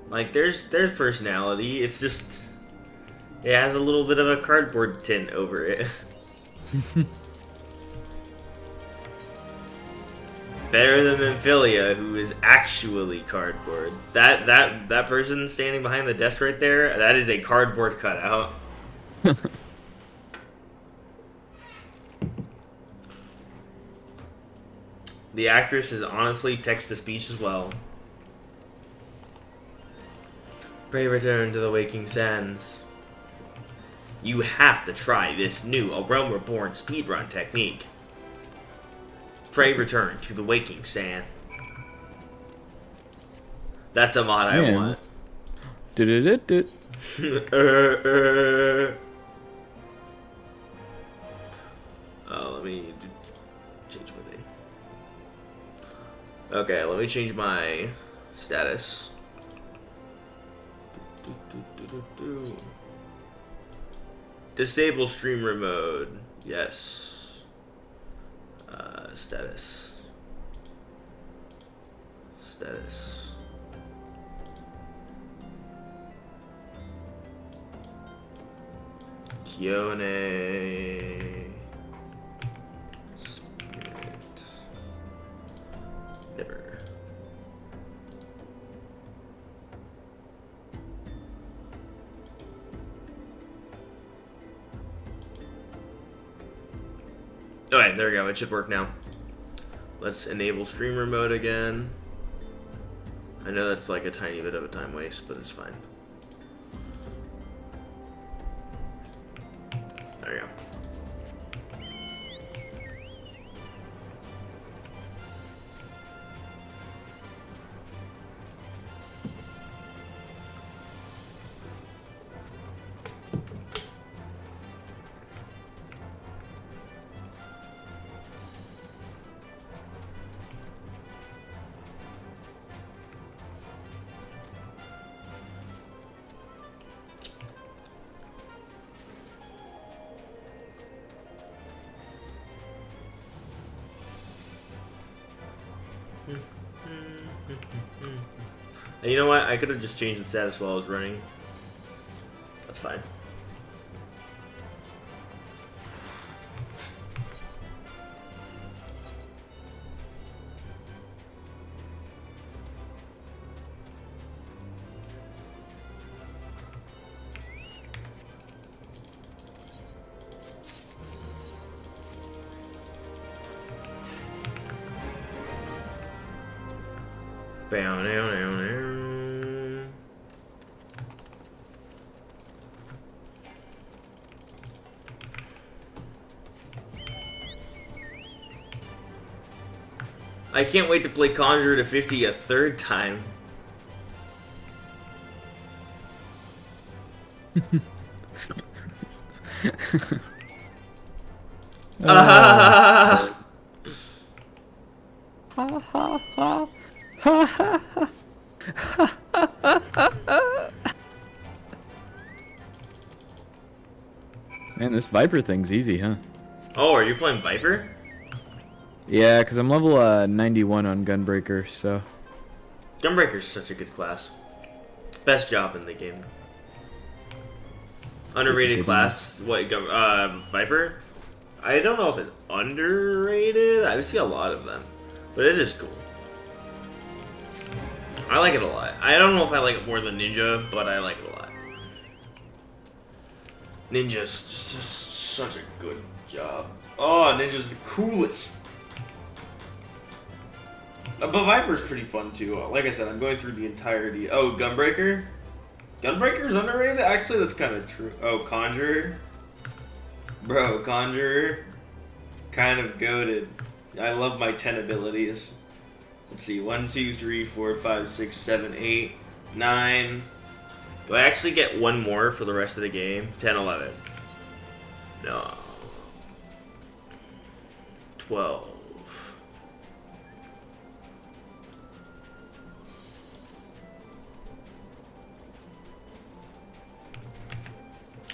Like there's personality, it's just it has a little bit of a cardboard tint over it. Better than Amphilia, who is actually cardboard. That person standing behind the desk right there, that is a cardboard cutout. The actress is honestly text-to-speech as well. Pray return to the waking sands. You have to try this new A Realm Reborn speedrun technique. Pray return to the waking sand. That's a mod I want. Du-du-du-du. Let me change my thing. Okay, let me change my status. Disable streamer mode. Yes. Status. Status. Kione. Spirit. Never. Alright, there we go. It should work now. Let's enable streamer mode again. I know that's like a tiny bit of a time waste, but it's fine. There we go. And you know what? I could have just changed the status while I was running. That's fine. Bow, now, now, now. I can't wait to play Conjure to 50 a third time. Ha ha ha. Ha ha ha. Man, this Viper thing's easy, huh? Oh, are you playing Viper? Yeah, because I'm level 91 on Gunbreaker, so... Gunbreaker's such a good class. Best job in the game. Underrated class. What? Viper? I don't know if it's underrated. I see a lot of them, but it is cool. I like it a lot. I don't know if I like it more than Ninja, but I like it a lot. Ninja's just such a good job. Oh, Ninja's the coolest. But Viper's pretty fun too. Like I said, I'm going through the entirety. Oh, Gunbreaker? Gunbreaker's underrated? Actually, that's kind of true. Oh, Conjurer? Bro, Conjurer? Kind of goated. I love my 10 abilities. Let's see. 1, 2, 3, 4, 5, 6, 7, 8, 9. Do I actually get one more for the rest of the game? 10, 11. No. 12.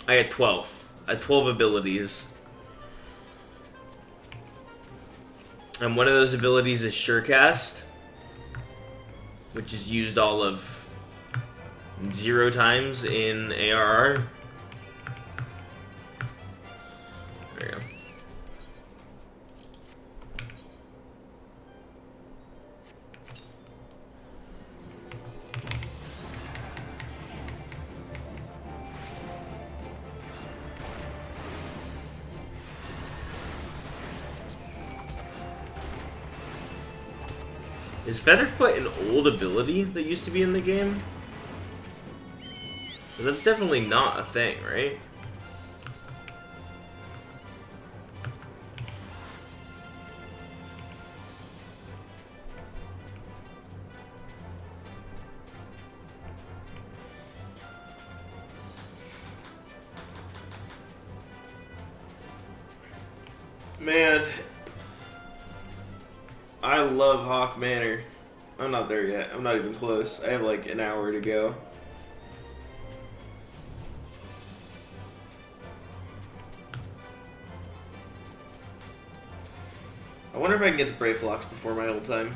I had 12. I had 12 abilities. And one of those abilities is Surecast, which is used all of 0 times in ARR. There you go. Is Featherfoot an old ability that used to be in the game? That's definitely not a thing, right? Man, I love Hawk Manor. I'm not there yet. I'm not even close. I have like an hour to go. I wonder if I can get the Brave Locks before my old time.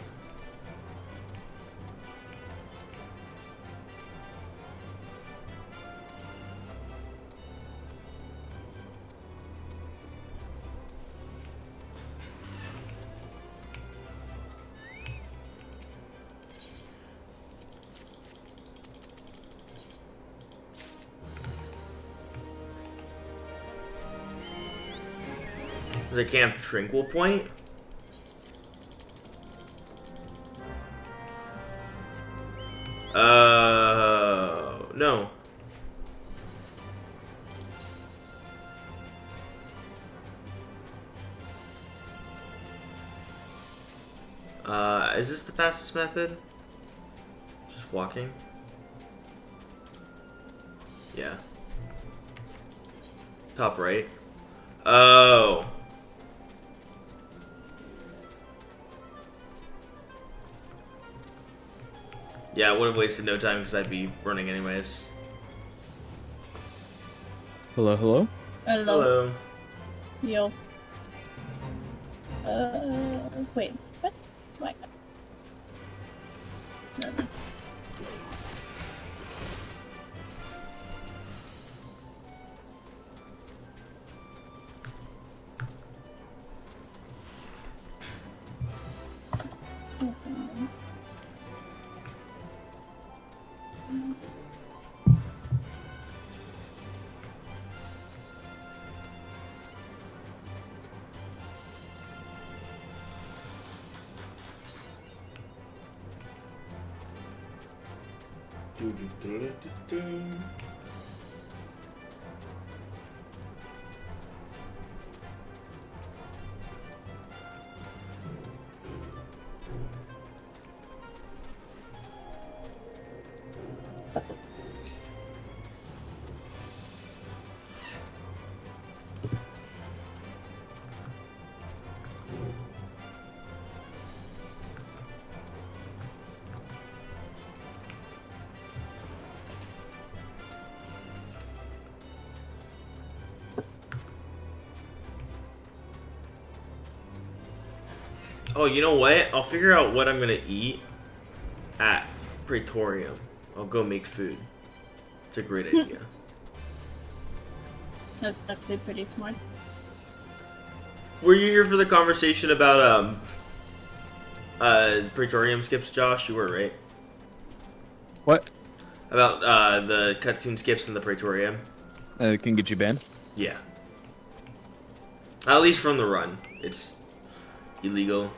There's a Camp Tranquil Point. No. Is this the fastest method? Just walking? Yeah. Top right. Oh. Yeah, I would have wasted no time because I'd be running anyways. Hello, hello? Hello. Yo. Wait. What? Why? No. Oh, you know what? I'll figure out what I'm gonna eat at Praetorium. I'll go make food. It's a great idea. That's actually pretty smart. Were you here for the conversation about Praetorium skips, Josh? You were, right? What? About the cutscene skips in the Praetorium? Can get you banned? Yeah. At least from the run. It's illegal.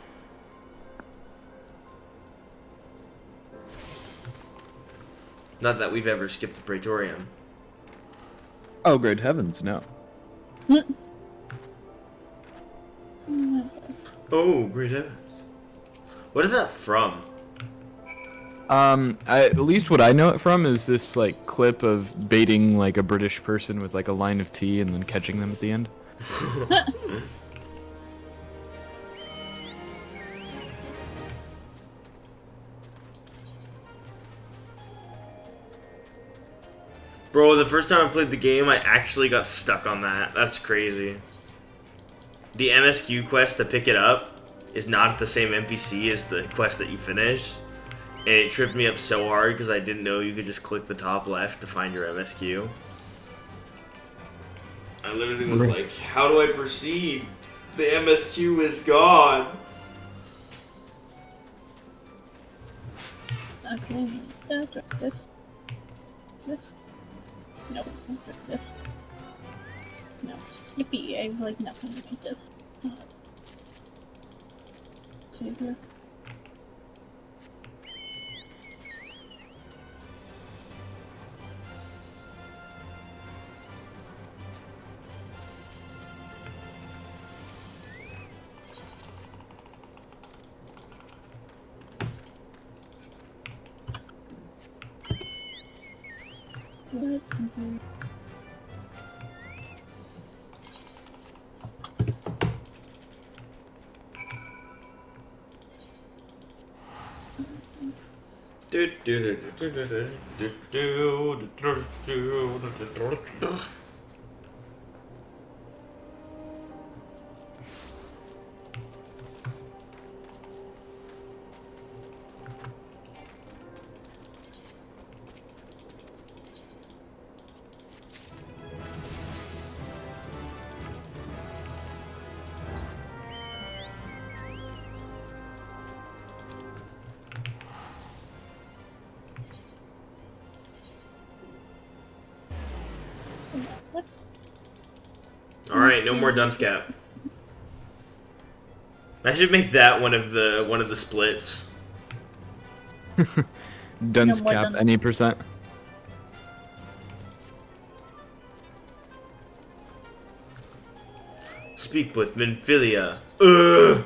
Not that we've ever skipped the Praetorium. Oh, great heavens, no. Oh, great heavens. What is that from? At least what I know it from is this, like, clip of baiting, like, a British person with, like, a line of tea and then catching them at the end. Bro, the first time I played the game, I actually got stuck on that. That's crazy. The MSQ quest to pick it up is not the same NPC as the quest that you finish. And it tripped me up so hard because I didn't know you could just click the top left to find your MSQ. I literally was like, how do I proceed? The MSQ is gone. Okay, drop this. This. No, don't drop this. No. Yippee, I have like nothing to make this. Save here. Alright, no more dunce cap. I should make that one of the splits. Dunce more cap, dunce. any percent. Speak with Minfilia. Ugh.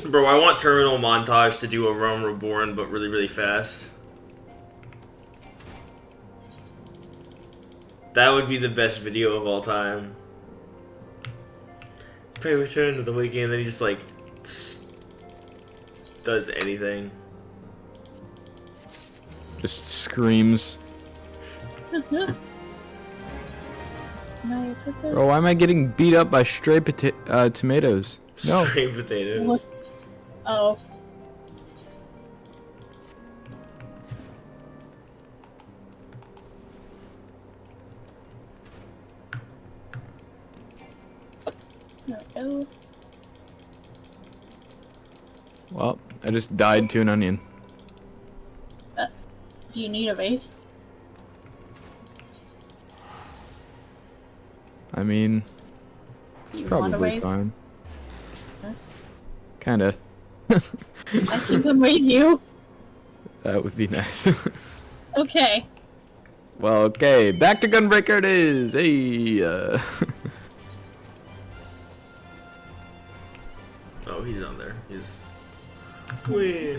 Bro, I want Terminal Montage to do a Realm Reborn, but really, really fast. That would be the best video of all time. Pray return to the wiki, and then he just like does anything. Just screams. No, Bro, why am I getting beat up by stray tomatoes? No. Stray potatoes. What? Oh. There we go. Well, I just died to an onion. Do you need a vase? I mean, it's You want a probably raise? fine. Huh? Kinda. I can come raise you. That would be nice. Okay. Well, okay, back to Gunbreaker it is! Hey, Oh, he's on there. He's. Whee.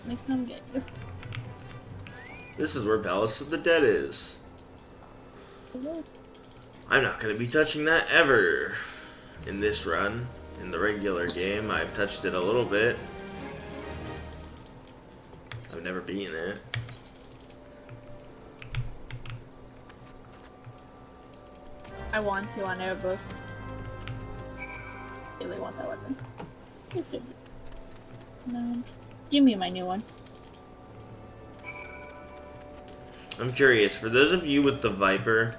Let me come get you. This is where Palace of the Dead is. Hello. I'm not gonna be touching that ever in this run. In the regular game, I've touched it a little bit. I've never beaten it. I want to on Airbus. really want that weapon. No. Give me my new one. I'm curious, for those of you with the Viper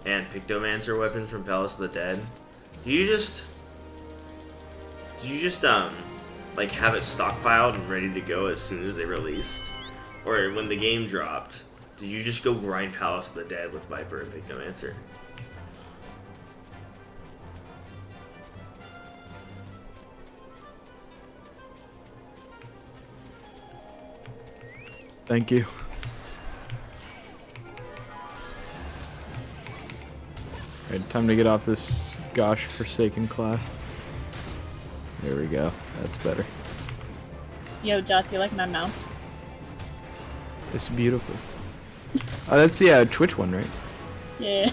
and Pictomancer weapons from Palace of the Dead, do you just like have it stockpiled and ready to go as soon as they released? Or when the game dropped, did you just go grind Palace of the Dead with Viper and Pictomancer? Thank you. Alright, time to get off this gosh forsaken class. There we go. That's better. Yo, Jot, you like my mount? It's beautiful. Oh, that's the Twitch one, right? Yeah.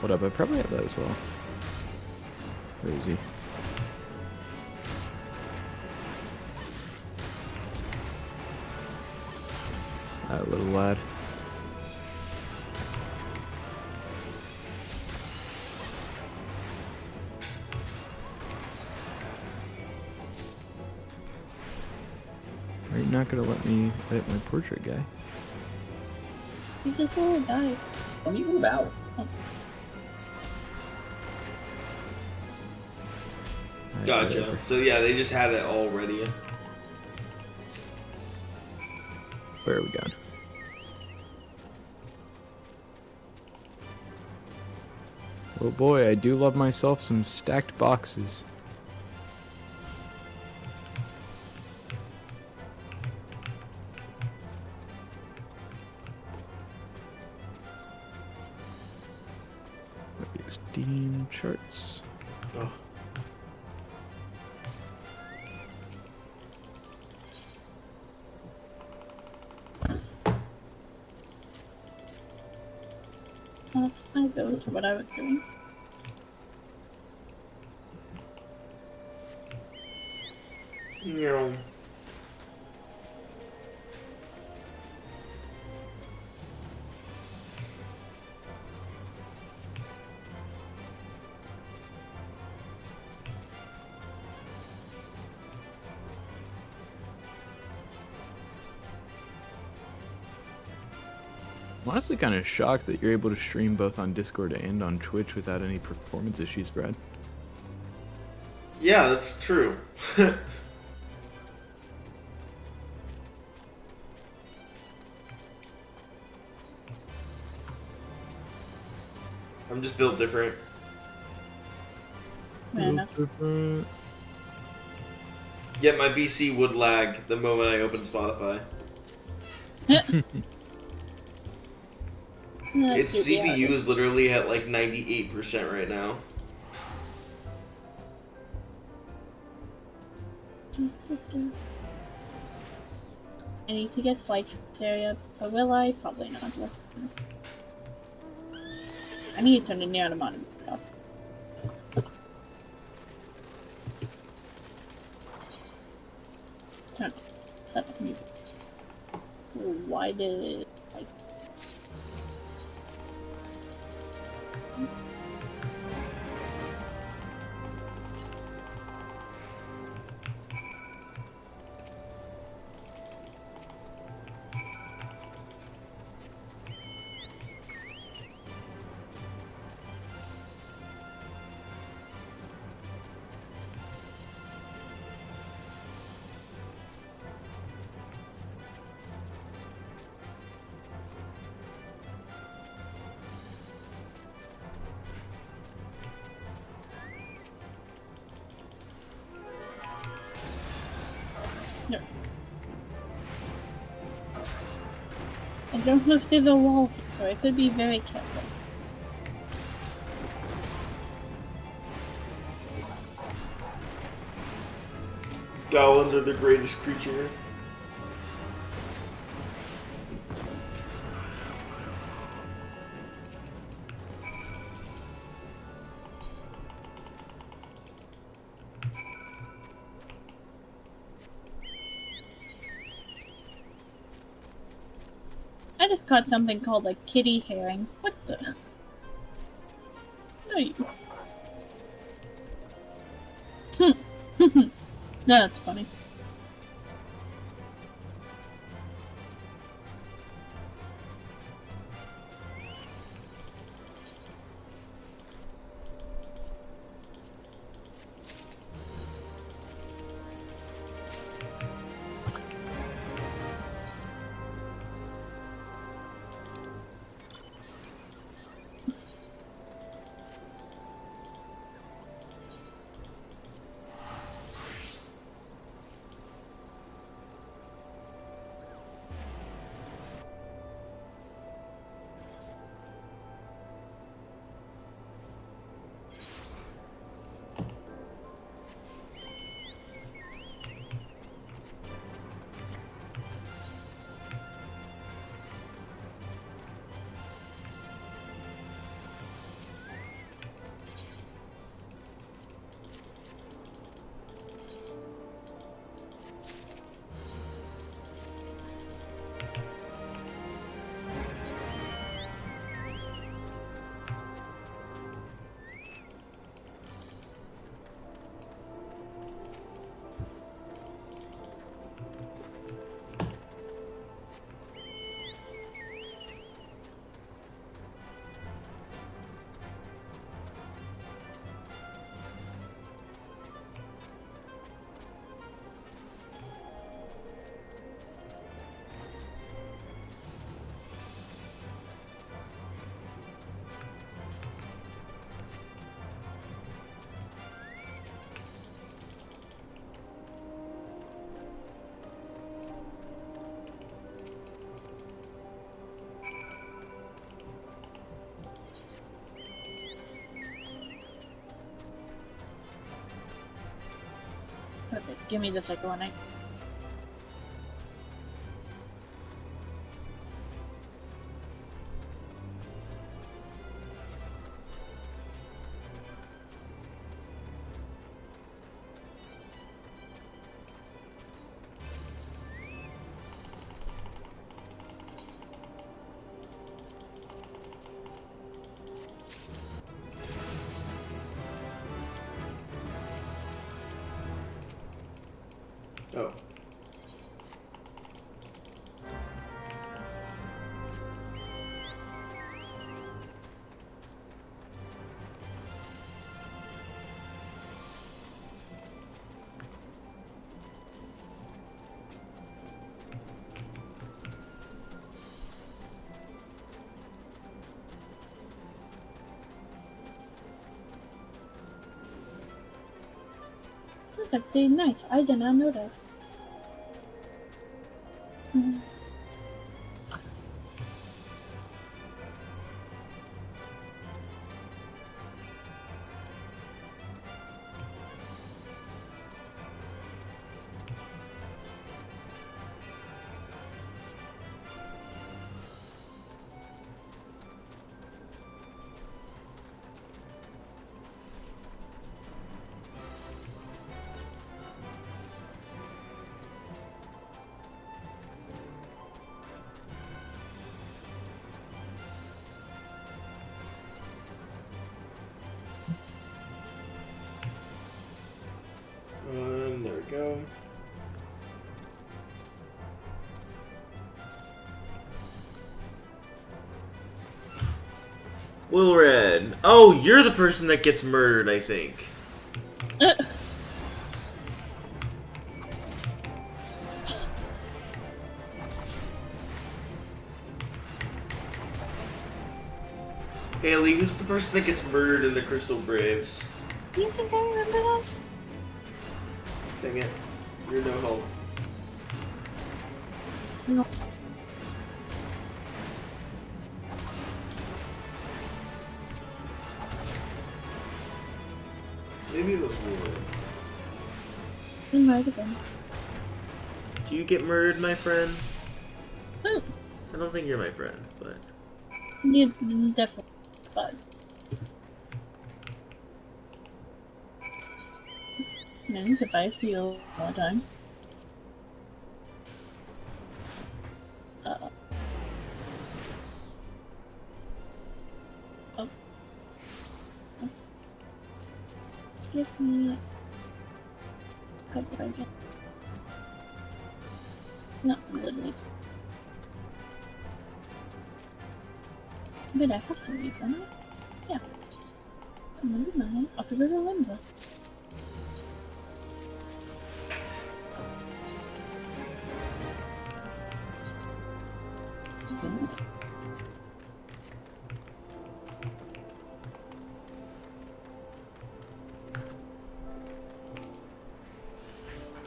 Hold up, I probably have that as well. Where is he? That little lad. Are you not gonna let me edit my portrait guy? You just let it die. Let me move out. Alright, Gotcha. whatever. So yeah, they just had it all ready. Where are we going? Oh boy, I do love myself some stacked boxes. Steam charts. Oh. I go to what I was doing. No. I'm honestly kind of shocked that you're able to stream both on Discord and on Twitch without any performance issues, Brad. Yeah, that's true. I'm just built different. Fair enough. Different. Yet my BC would lag the moment I open Spotify. Its CPU is literally at like 98% right now. I need to get flight area, but will I? Probably not. I need to turn the neon monitor off. Turn set up music. Why did it like no. I don't look through the wall, so I should be very careful. Goblins are the greatest creature. I just caught something called a kitty herring. What the? No, you. No, that's funny. Perfect. Give me the second one. Oh. That's actually nice. I did not know that. There we go. Will Red. Oh, you're the person that gets murdered, I think. Haley, who's the person that gets murdered in the Crystal Braves? Do you think I remember that? Dang it. You're no help. No. Maybe it was Will. It might have been. Do you get murdered, my friend? Hmm. I don't think you're my friend, but... You definitely. But. Man, survives you all the time. Uh-oh. Oh. Oh. Give me... cover again. No, literally. But I have some leaves on it. Yeah. Never mind. I'll figure the limbs out.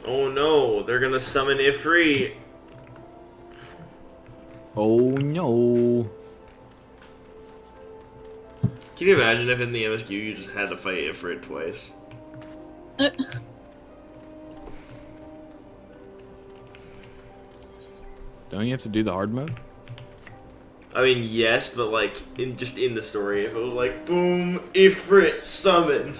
Oh no, they're gonna summon Ifrit. Oh no. Can you imagine if in the MSQ you just had to fight Ifrit twice? Don't you have to do the hard mode? I mean, yes, but like, in the story, if it was like, boom, Ifrit summoned.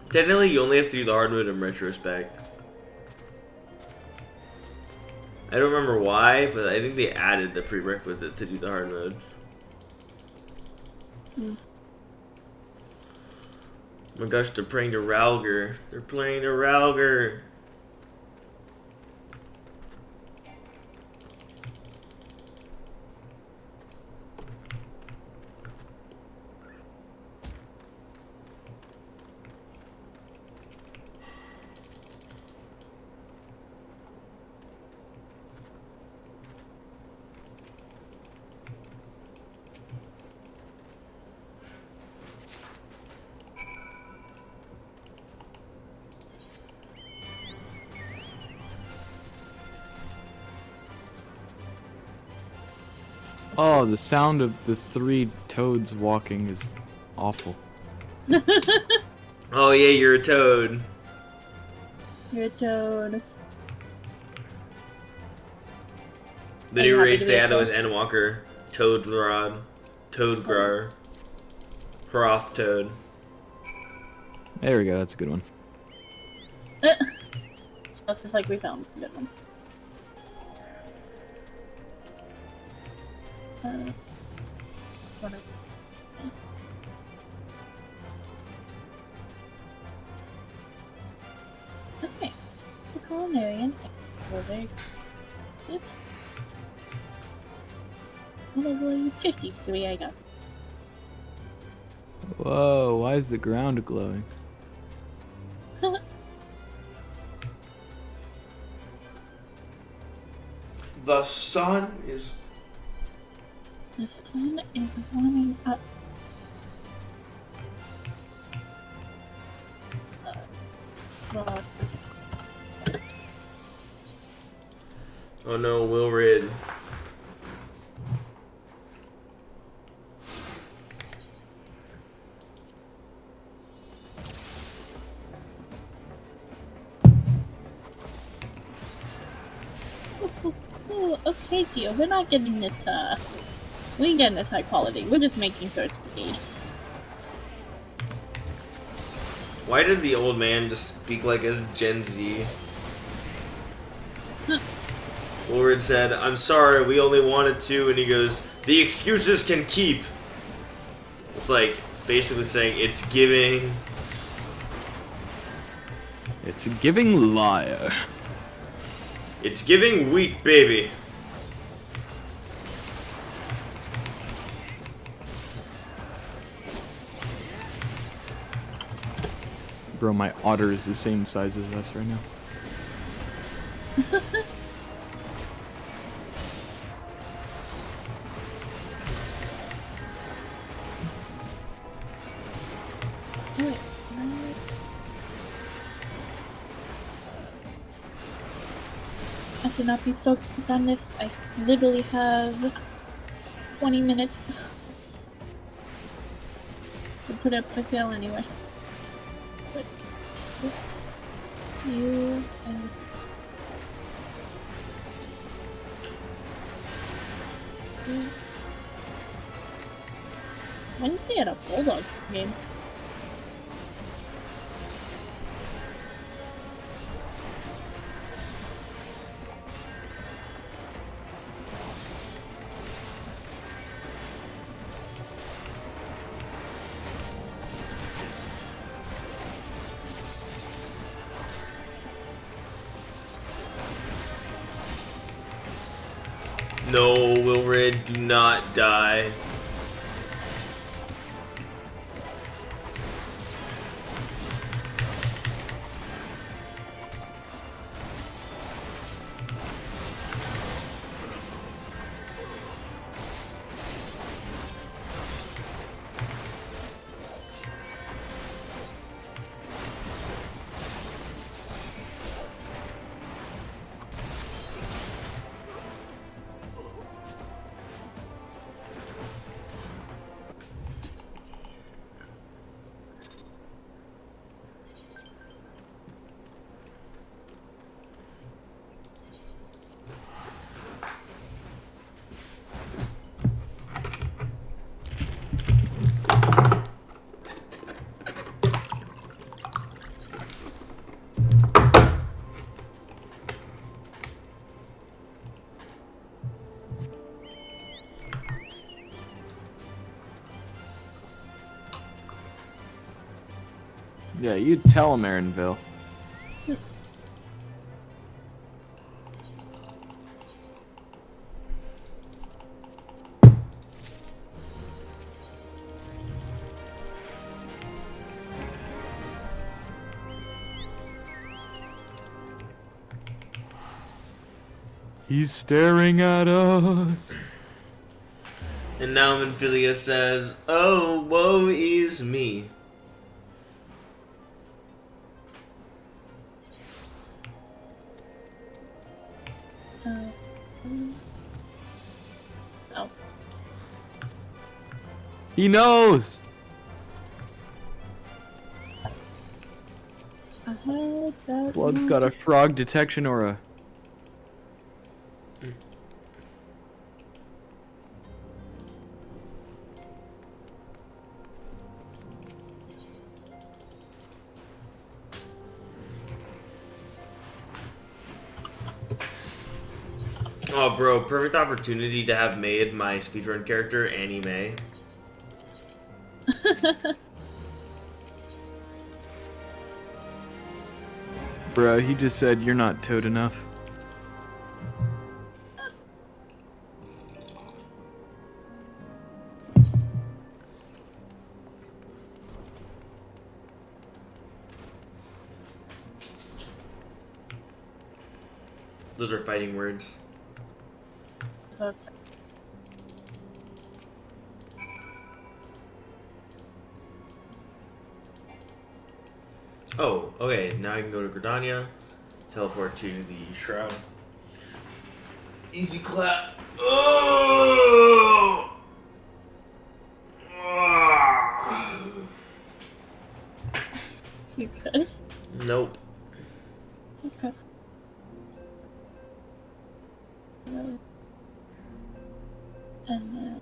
Technically, you only have to do the hard mode in retrospect. I don't remember why, but I think they added the prerequisite to do the hard mode. Oh my gosh, they're playing to Ralger. They're playing to Ralger. Oh, the sound of the 3 toads walking is awful. Oh yeah, you're a toad. You're a toad. The new race they added with Endwalker, Toadrod, Toadgrar, Froth Toad. There we go, that's a good one. Just as like we found a good one. Sort of. Okay, so culinarian. This level 53 I got. Whoa, why is the ground glowing? The sun is... The sun is warming up. God. Oh no, Wilrid. Oh, okay, Gio, we're not getting this, we ain't getting this high quality. We're just making sure it's made. Why did the old man just speak like a Gen Z? Wilrid said, "I'm sorry, we only wanted to," and he goes, "The excuses can keep." It's like, basically saying, it's giving... It's a giving liar. It's giving weak, baby. Bro, my otter is the same size as us right now. I should not be focused on this. I literally have 20 minutes to put up to fail anyway. But you and when did they get a bulldog game? No, Wilred, do not die. Yeah, you tell him, Aaronville. He's staring at us. And now Minfilia says, "Oh, woe is me." Oh. He knows. Blood's got a frog detection aura. Oh, bro, perfect opportunity to have made my speedrun character Annie Mae. Bro, he just said you're not toad enough. Those are fighting words. Oh, okay, now I can go to Gridania, teleport to the Shroud. Easy clap. Oh! You good? Nope. Okay. And then...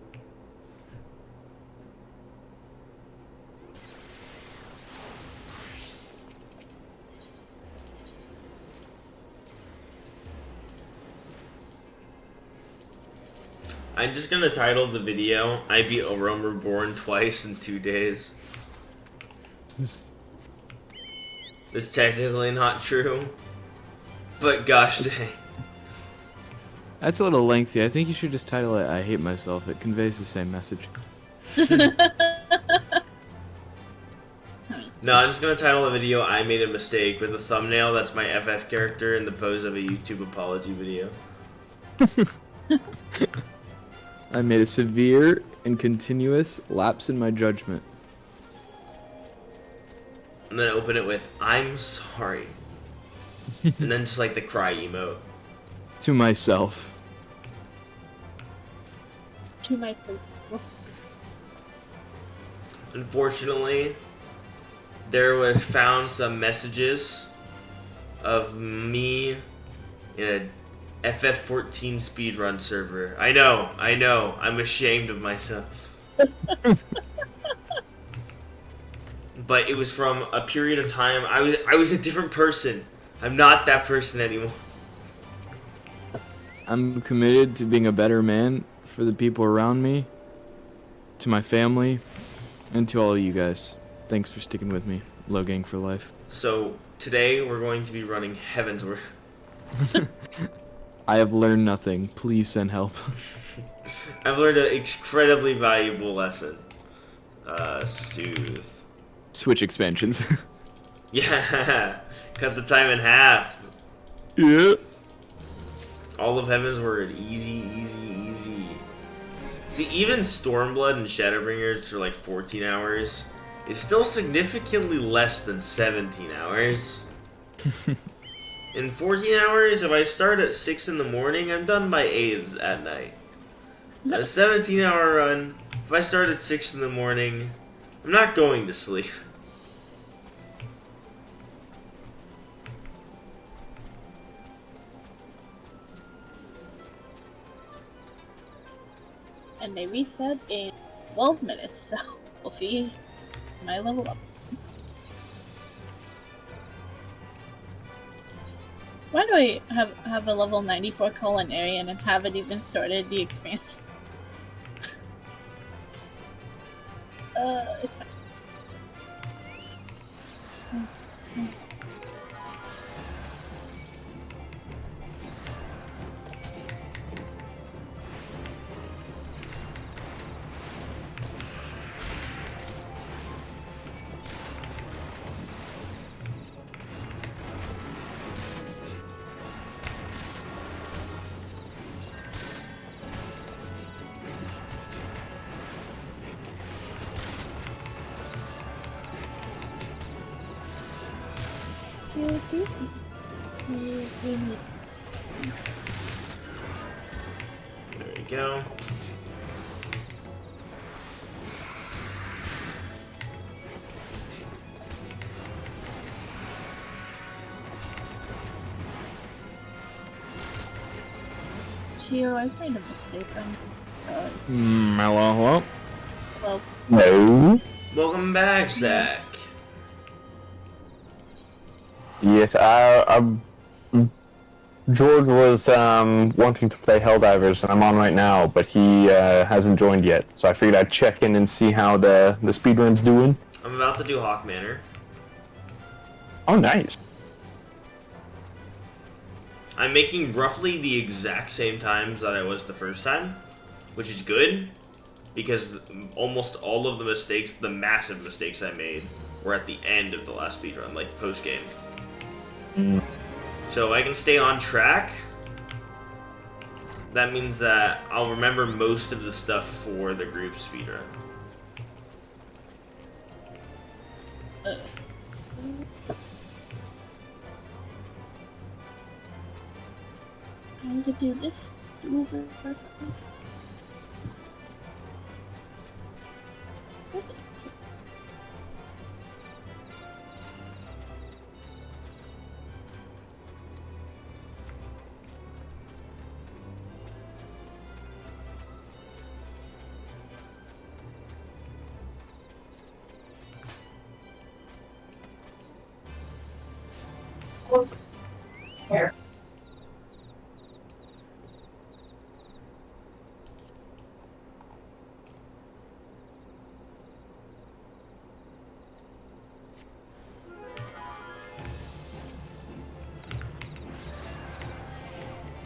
I'm just gonna title the video, I beat a Rome Reborn twice in 2 days. It's technically not true, but gosh dang. That's a little lengthy. I think you should just title it I Hate Myself. It conveys the same message. No, I'm just gonna title the video I Made a Mistake with a thumbnail that's my FF character in the pose of a YouTube apology video. I made a severe and continuous lapse in my judgment. And then open it with, I'm sorry. And then just like the cry emote. To myself. To my face. Unfortunately, there were found some messages of me in a FF14 speedrun server. I know, I'm ashamed of myself. But it was from a period of time, I was a different person. I'm not that person anymore. I'm committed to being a better man for the people around me, to my family, and to all of you guys. Thanks for sticking with me. Low gang for life. So today we're going to be running Heavensward. I have learned nothing. Please send help. I've learned an incredibly valuable lesson. Soothe. Switch expansions. Yeah, cut the time in half. Yeah. All of Heaven's Word, easy, easy, easy. See, even Stormblood and Shadowbringers are like 14 hours. It's still significantly less than 17 hours. In 14 hours, if I start at 6 in the morning, I'm done by 8 at night. A 17-hour run, if I start at 6 in the morning, I'm not going to sleep. And they reset in 12 minutes, so we'll see my level up. Why do I have a level 94 culinarian and haven't even started the expansion? It's fine. There we go. Chio, I've made a mistake. I'm sorry. Hello. Hello. No. Welcome back, Zach. Yes, George was wanting to play Helldivers, and I'm on right now, but he hasn't joined yet. So I figured I'd check in and see how the speedrun's doing. I'm about to do Hawk Manor. Oh, nice. I'm making roughly the exact same times that I was the first time, which is good, because almost all of the mistakes, the massive mistakes I made, were at the end of the last speedrun, like post-game. So if I can stay on track, that means that I'll remember most of the stuff for the group speedrun. Trying to do this. Here.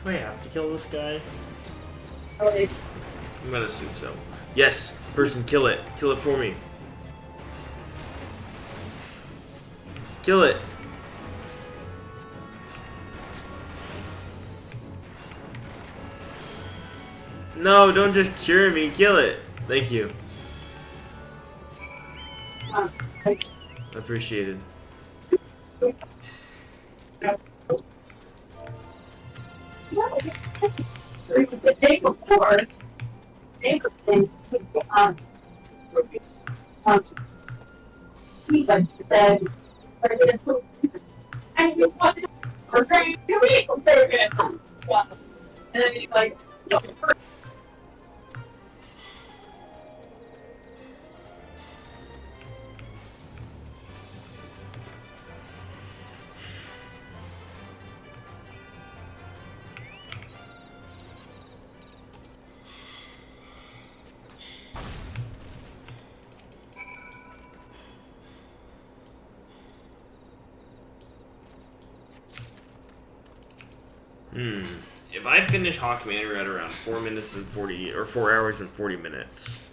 Do I have to kill this guy? Okay. I'm gonna assume so. Yes, person, kill it. Kill it for me. Kill it. No, don't just cure me. Kill it. Thank you. Appreciated. The day before, he went to bed. And you wanted to train your vehicle program. And then he's like, no. if I finish Hawk Manor at around 4 minutes and 40 or 4 hours and 40 minutes,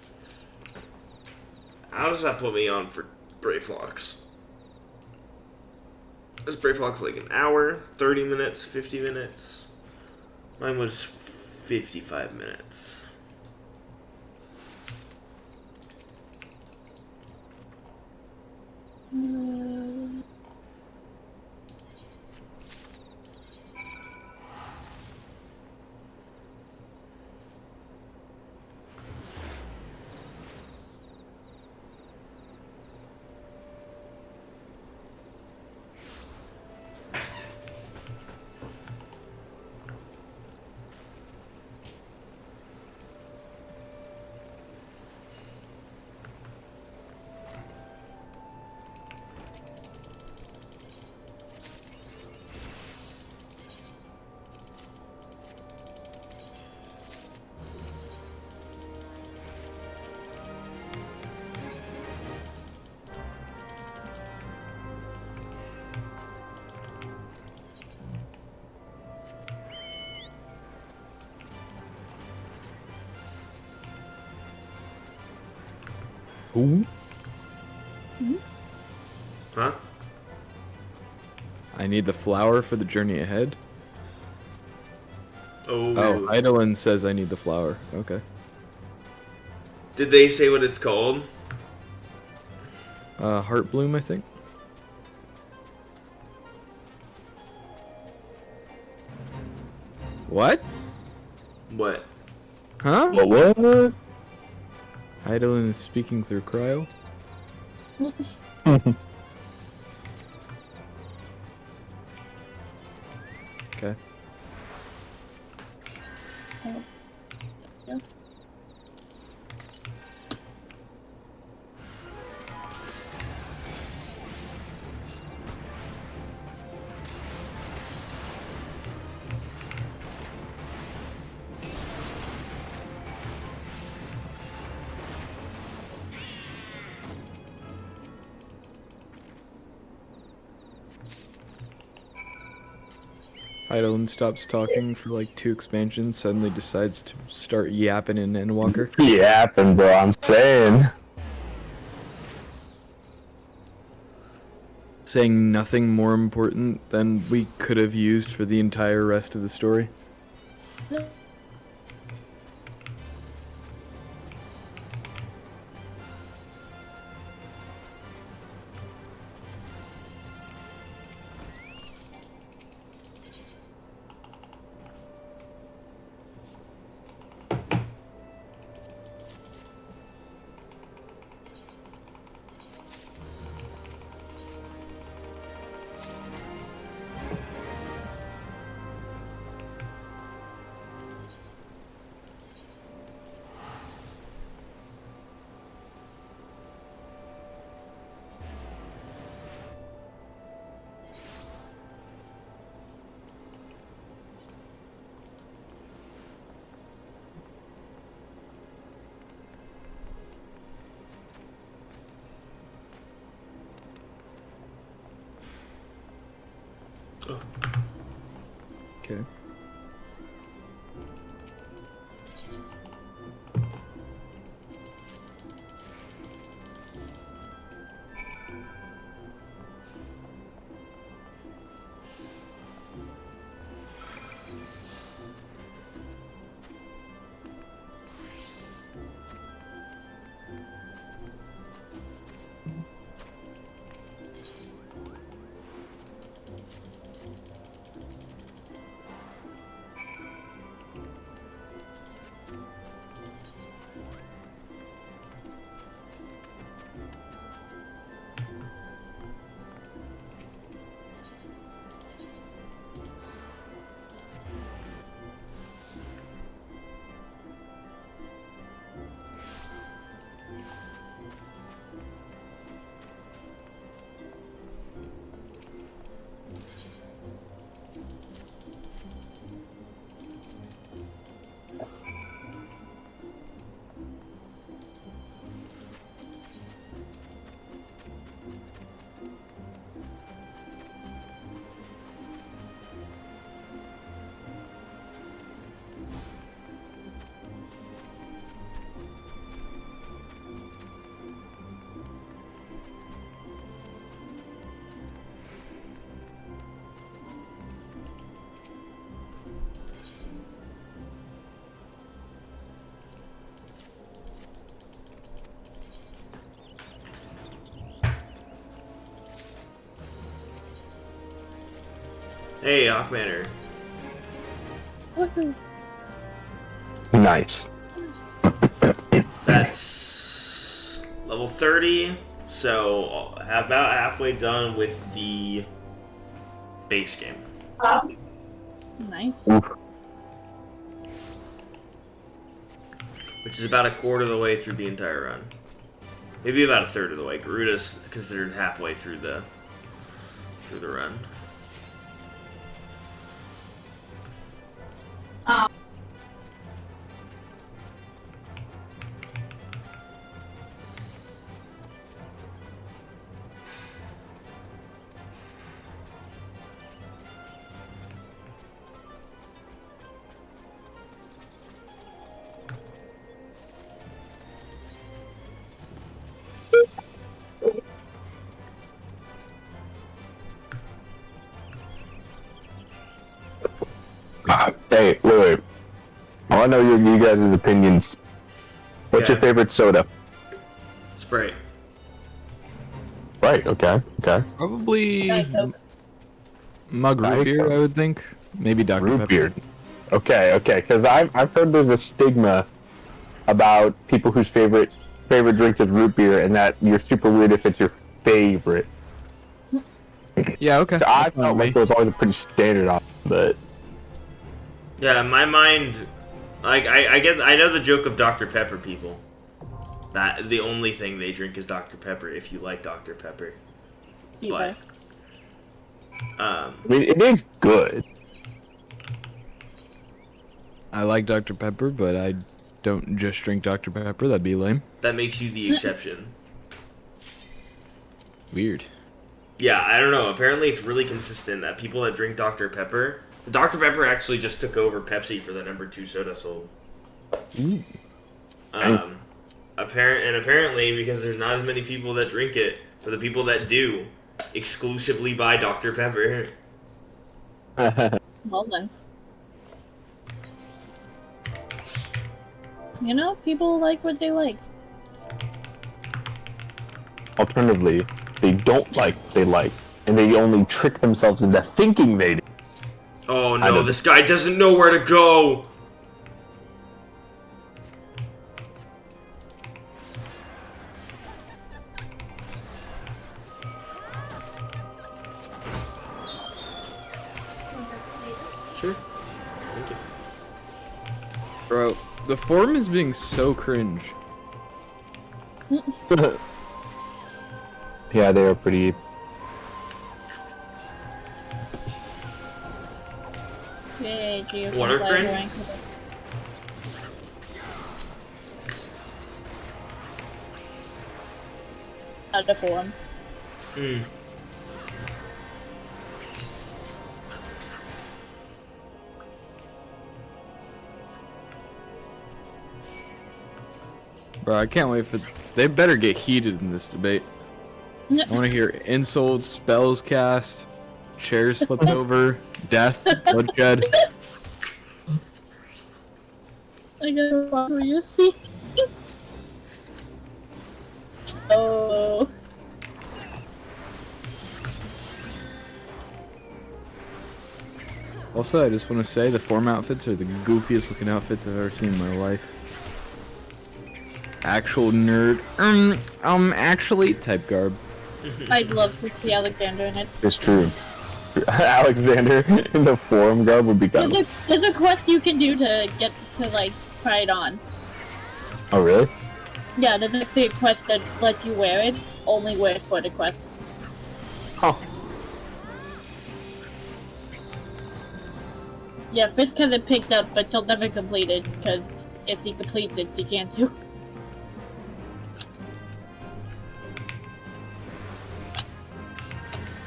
how does that put me on for Brayflox? This Brayflox like an hour, 30 minutes, 50 minutes. Mine was 55 minutes. Ooh. Huh? I need the flower for the journey ahead. Oh. Oh, Eidolon says I need the flower. Okay. Did they say what it's called? Heart bloom, I think. What? What? Huh? What? Eidolon is speaking through cryo. Okay. Eidolon stops talking for like 2 expansions, suddenly decides to start yapping in Endwalker. Yapping, bro. I'm saying. Saying nothing more important than we could have used for the entire rest of the story. Okay. Hey, Hawkmanner. Woohoo. Nice. That's level 30. So about halfway done with the base game. Nice. Oof. Which is about a quarter of the way through the entire run. Maybe about a third of the way. Garuda's considered halfway through the run. Hey, wait. I want to know you guys' opinions. What's your Yeah. favorite soda? Sprite. Right. Okay. Okay. Probably Diet Coke. mug root Diet beer, Coke. I would think. Maybe Dr. Root Pepper. beer. Okay. Okay. Because I've heard there's a stigma about people whose favorite drink is root beer, and that you're super weird if it's your favorite. Yeah, okay. I That's fine felt with like me. it was always a pretty standard option, but Yeah, in my mind, like I know the joke of Dr. Pepper people. That the only thing they drink is Dr. Pepper if you like Dr. Pepper. Diva. But I mean, it is good. I like Dr. Pepper, but I don't just drink Dr. Pepper. That'd be lame. that makes you the exception. Weird. Yeah, I don't know. Apparently, it's really consistent that people that drink Dr. Pepper actually just took over Pepsi for the #2 soda sold. Apparently, because there's not as many people that drink it, for the people that do, exclusively buy Dr. Pepper. Well then. You know, people like what they like. Alternatively, they don't like what they like, and they only trick themselves into thinking they do. Oh I no, know. this guy doesn't know where to go! Sure. Thank you. Bro, the form is being so cringe. Yeah, they are pretty. Yay, Geo. Water crane? Out of form. Hmm. Bro, I can't wait for... They better get heated in this debate. I want to hear insults, spells cast, chairs flipped over, death, bloodshed. I got what were you see? Oh. Also, I just want to say the form outfits are the goofiest looking outfits I've ever seen in my life. Actual nerd, actually type garb. I'd love to see Alexander in it. It's true. Alexander in the forum garb would be kind of. There's a quest you can do to get to like try it on. Oh really? Yeah, there's actually a quest that lets you wear it. Only wear it for the quest. Oh. Yeah, Fitz kind of picked up, but she'll never complete it because if he completes it, she can't do.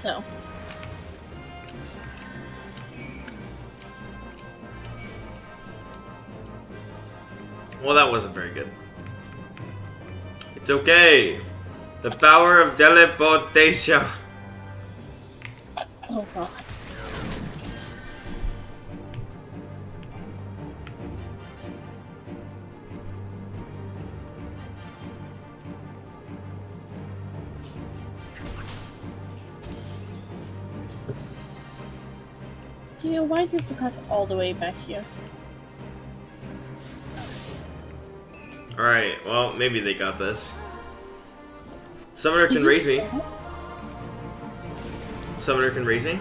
So. Well, that wasn't very good. It's okay. The power of teleportation. Oh god. Gio, why did you cross all the way back here? Alright, well, maybe they got this. Summoner Did can you- raise me. Summoner can raise me.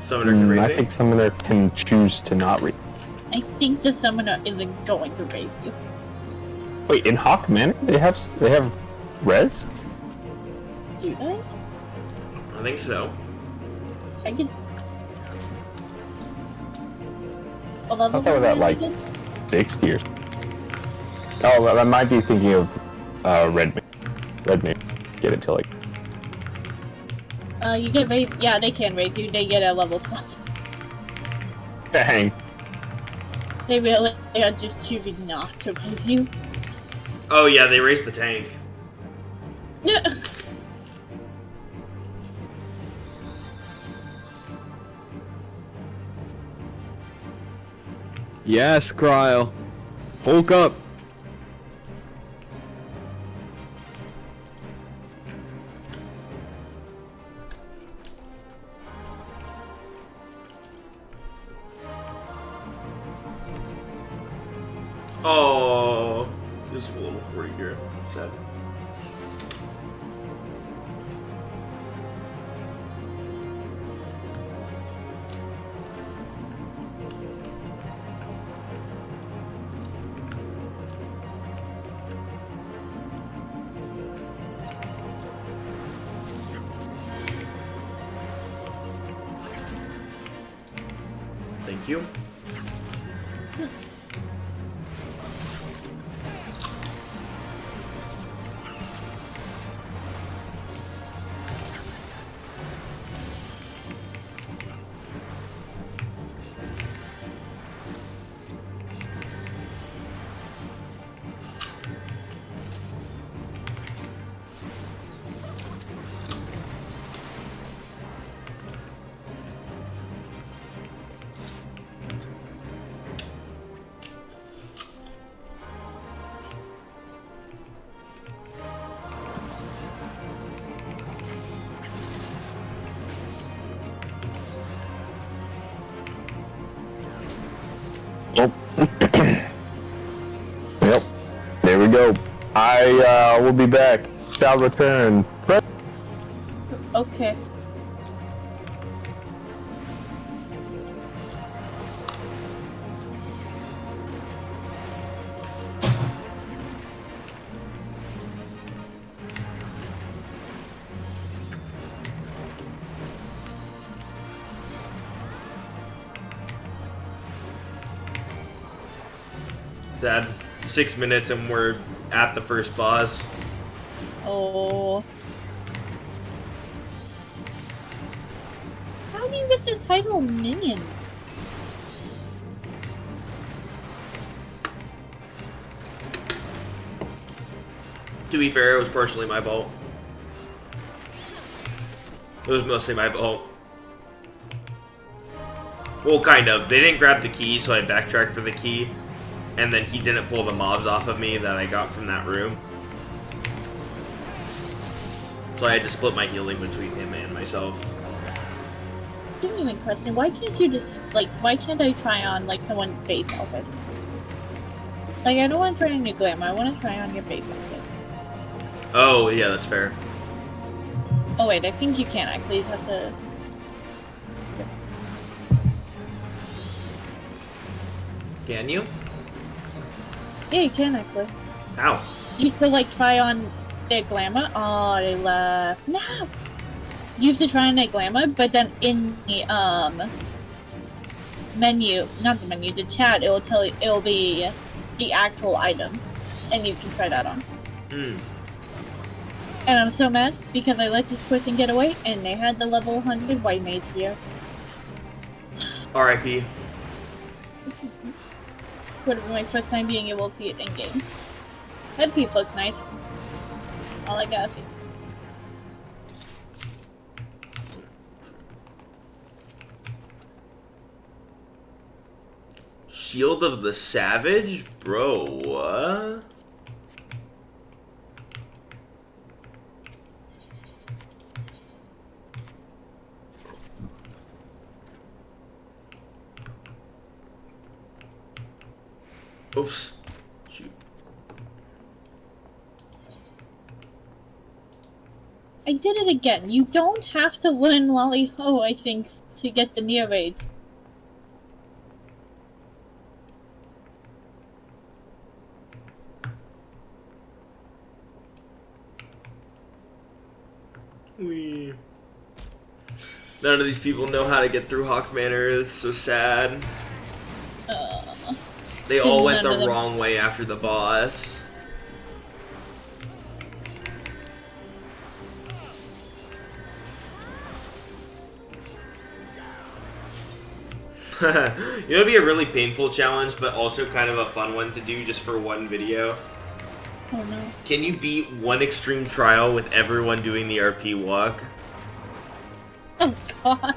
Summoner can raise I me. think Summoner can choose to not read. I think the summoner isn't going to raise you. Wait, in Hawk Manor they have res? Do they? I think so. I could. A I level thought that was at like 60 or. Oh, I might be thinking of Red Mage. Red Mage get it till like. You get raised. Yeah, they can raise you. They get a level 12. Dang. They really are just choosing not to raise you. Oh yeah, they raised the tank. Yes, Kryle. Hulk up. Oh, this is a level 40 here. Sad. Thank you. Yep. Yep. There we go. I will be back. Shall return. Okay. Sad. 6 minutes and we're at the first boss. Oh. How do you get the title minion? To be fair, it was partially my fault. It was mostly my fault. Well, kind of. They didn't grab the key, so I backtracked for the key. And then he didn't pull the mobs off of me that I got from that room. So I had to split my healing between him and myself. Genuine question. Why can't you just, like, why can't I try on, like, someone's base outfit? Like, I don't want to try on your glamour. I want to try on your base outfit. Oh, yeah, that's fair. Oh, wait. I think you can, actually. You have to... Can you? Yeah, you can, actually. How? You have to, like, try on their glamour. Oh, they left. No! You have to try on their glamour, but then in the, menu, not the menu, the chat, it will tell you, it will be the actual item. And you can try that on. Hmm. And I'm so mad, because I let this person get away, and they had the level 100 white mage here. R.I.P. Would have been my first time being able to see it in-game. That piece looks nice. All I gotta see. Shield of the Savage? Bro, what? Oops. Shoot. I did it again. You don't have to learn Lolly Ho, I think, to get the near raids. Wee. None of these people know how to get through Hawk Manor. It's so sad. They all went the wrong way after the boss. You know, it'd be a really painful challenge, but also kind of a fun one to do just for one video. Oh no. Can you beat one extreme trial with everyone doing the RP walk? Oh god.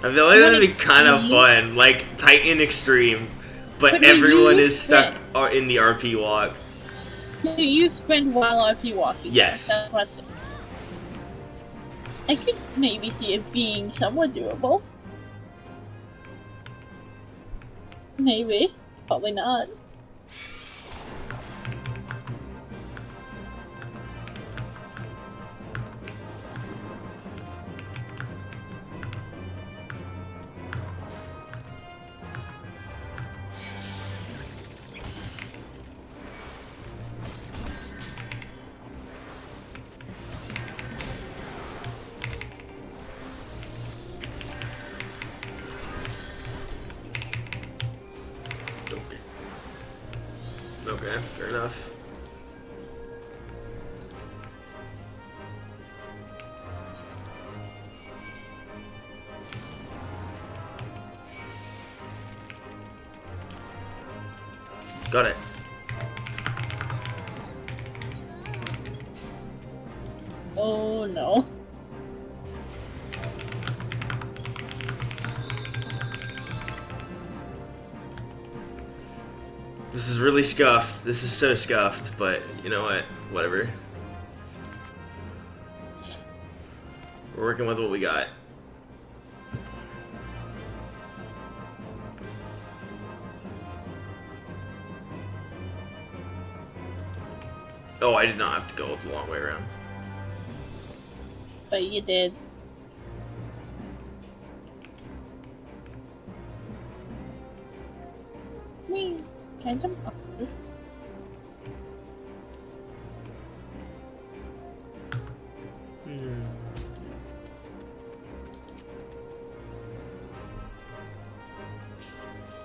I feel like that'd be kind of fun, like Titan Extreme, but everyone is stuck in the RP walk. Do you sprint while RP walking? Yes. That's what's... I could maybe see it being somewhat doable. Maybe. Probably not. Okay, fair enough. Got it. Oh no. This is really scuffed. This is so scuffed, but you know what? Whatever. We're working with what we got. Oh, I did not have to go the long way around. But you did. Can I jump off this?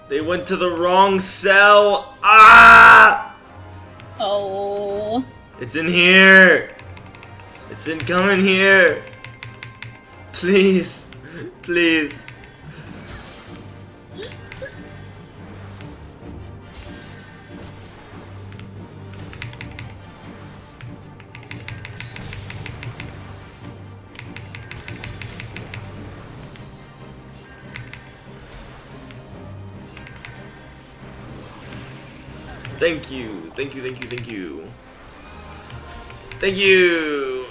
They went to the wrong cell. Ah! Oh. It's in here. It's coming here. Please. Please. Thank you, thank you, thank you, thank you. Thank you!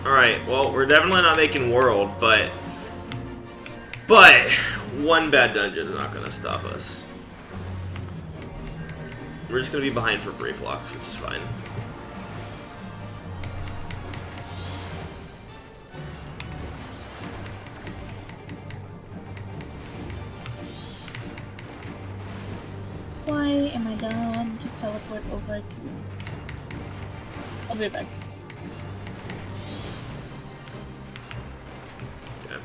Alright, well, we're definitely not making world, but one bad dungeon is not gonna stop us. We're just gonna be behind for Brave Locks, which is fine. Why am I done? Just teleport over to... I'll be right back. Okay.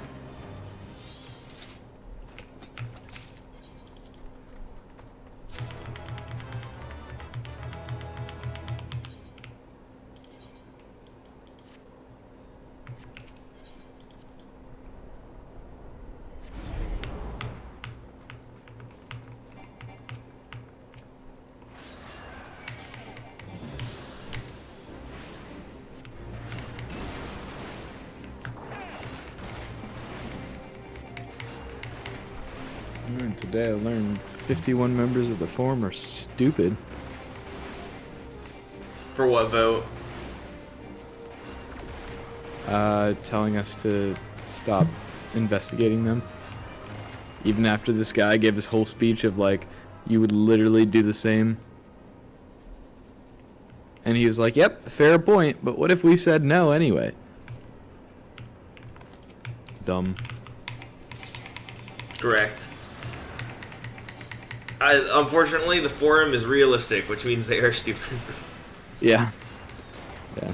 And today I learned 51 members of the forum are stupid. For what vote? Telling us to stop investigating them. Even after this guy gave his whole speech of like, you would literally do the same. And he was like, yep, fair point, but what if we said no anyway? Dumb. Correct. Unfortunately, the forum is realistic, which means they are stupid. Yeah. Yeah.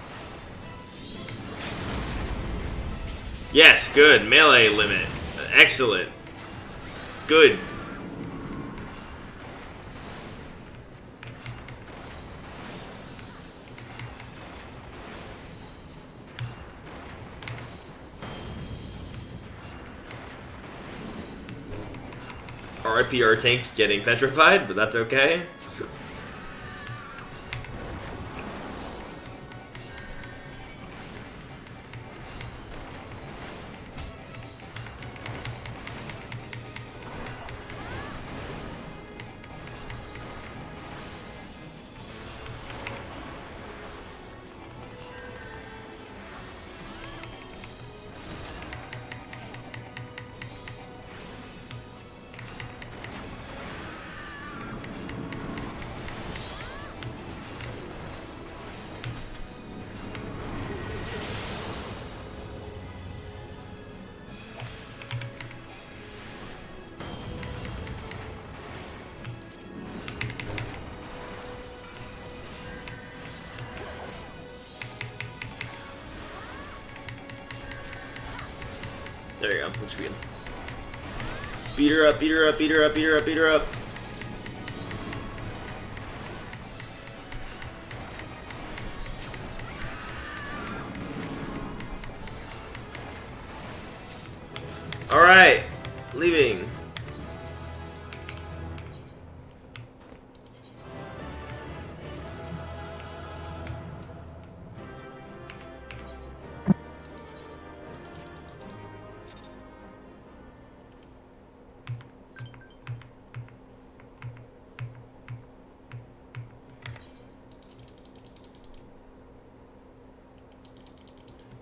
Yes, good. Melee limit. Excellent. Good. RIP our tank getting petrified, but that's okay. There you go. Which we beat her up, beat her up, beat her up, beat her up, beat her up. Alright, leaving.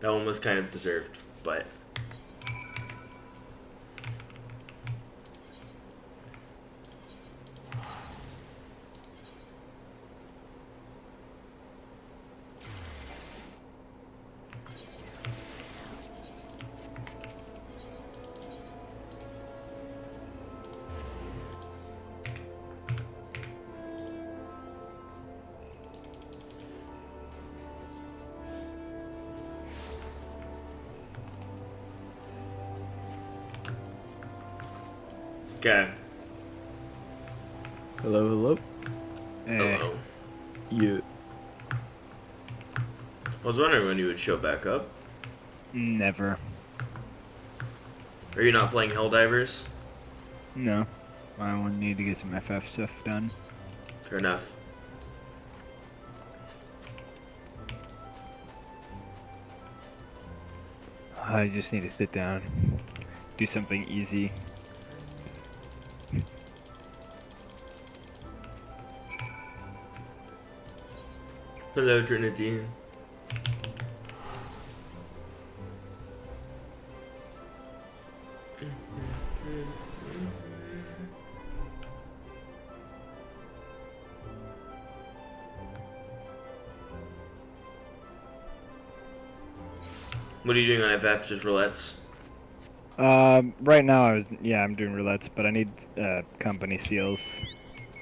That one was kind of deserved, but... Okay. Hello, hello. Hello. You. I was wondering when you would show back up. Never. Are you not playing Helldivers? No. I will need to get some FF stuff done. Fair enough. I just need to sit down, do something easy. Hello, Trinity. What are you doing on FF? Just roulettes? Right now I'm doing roulettes, but I need company seals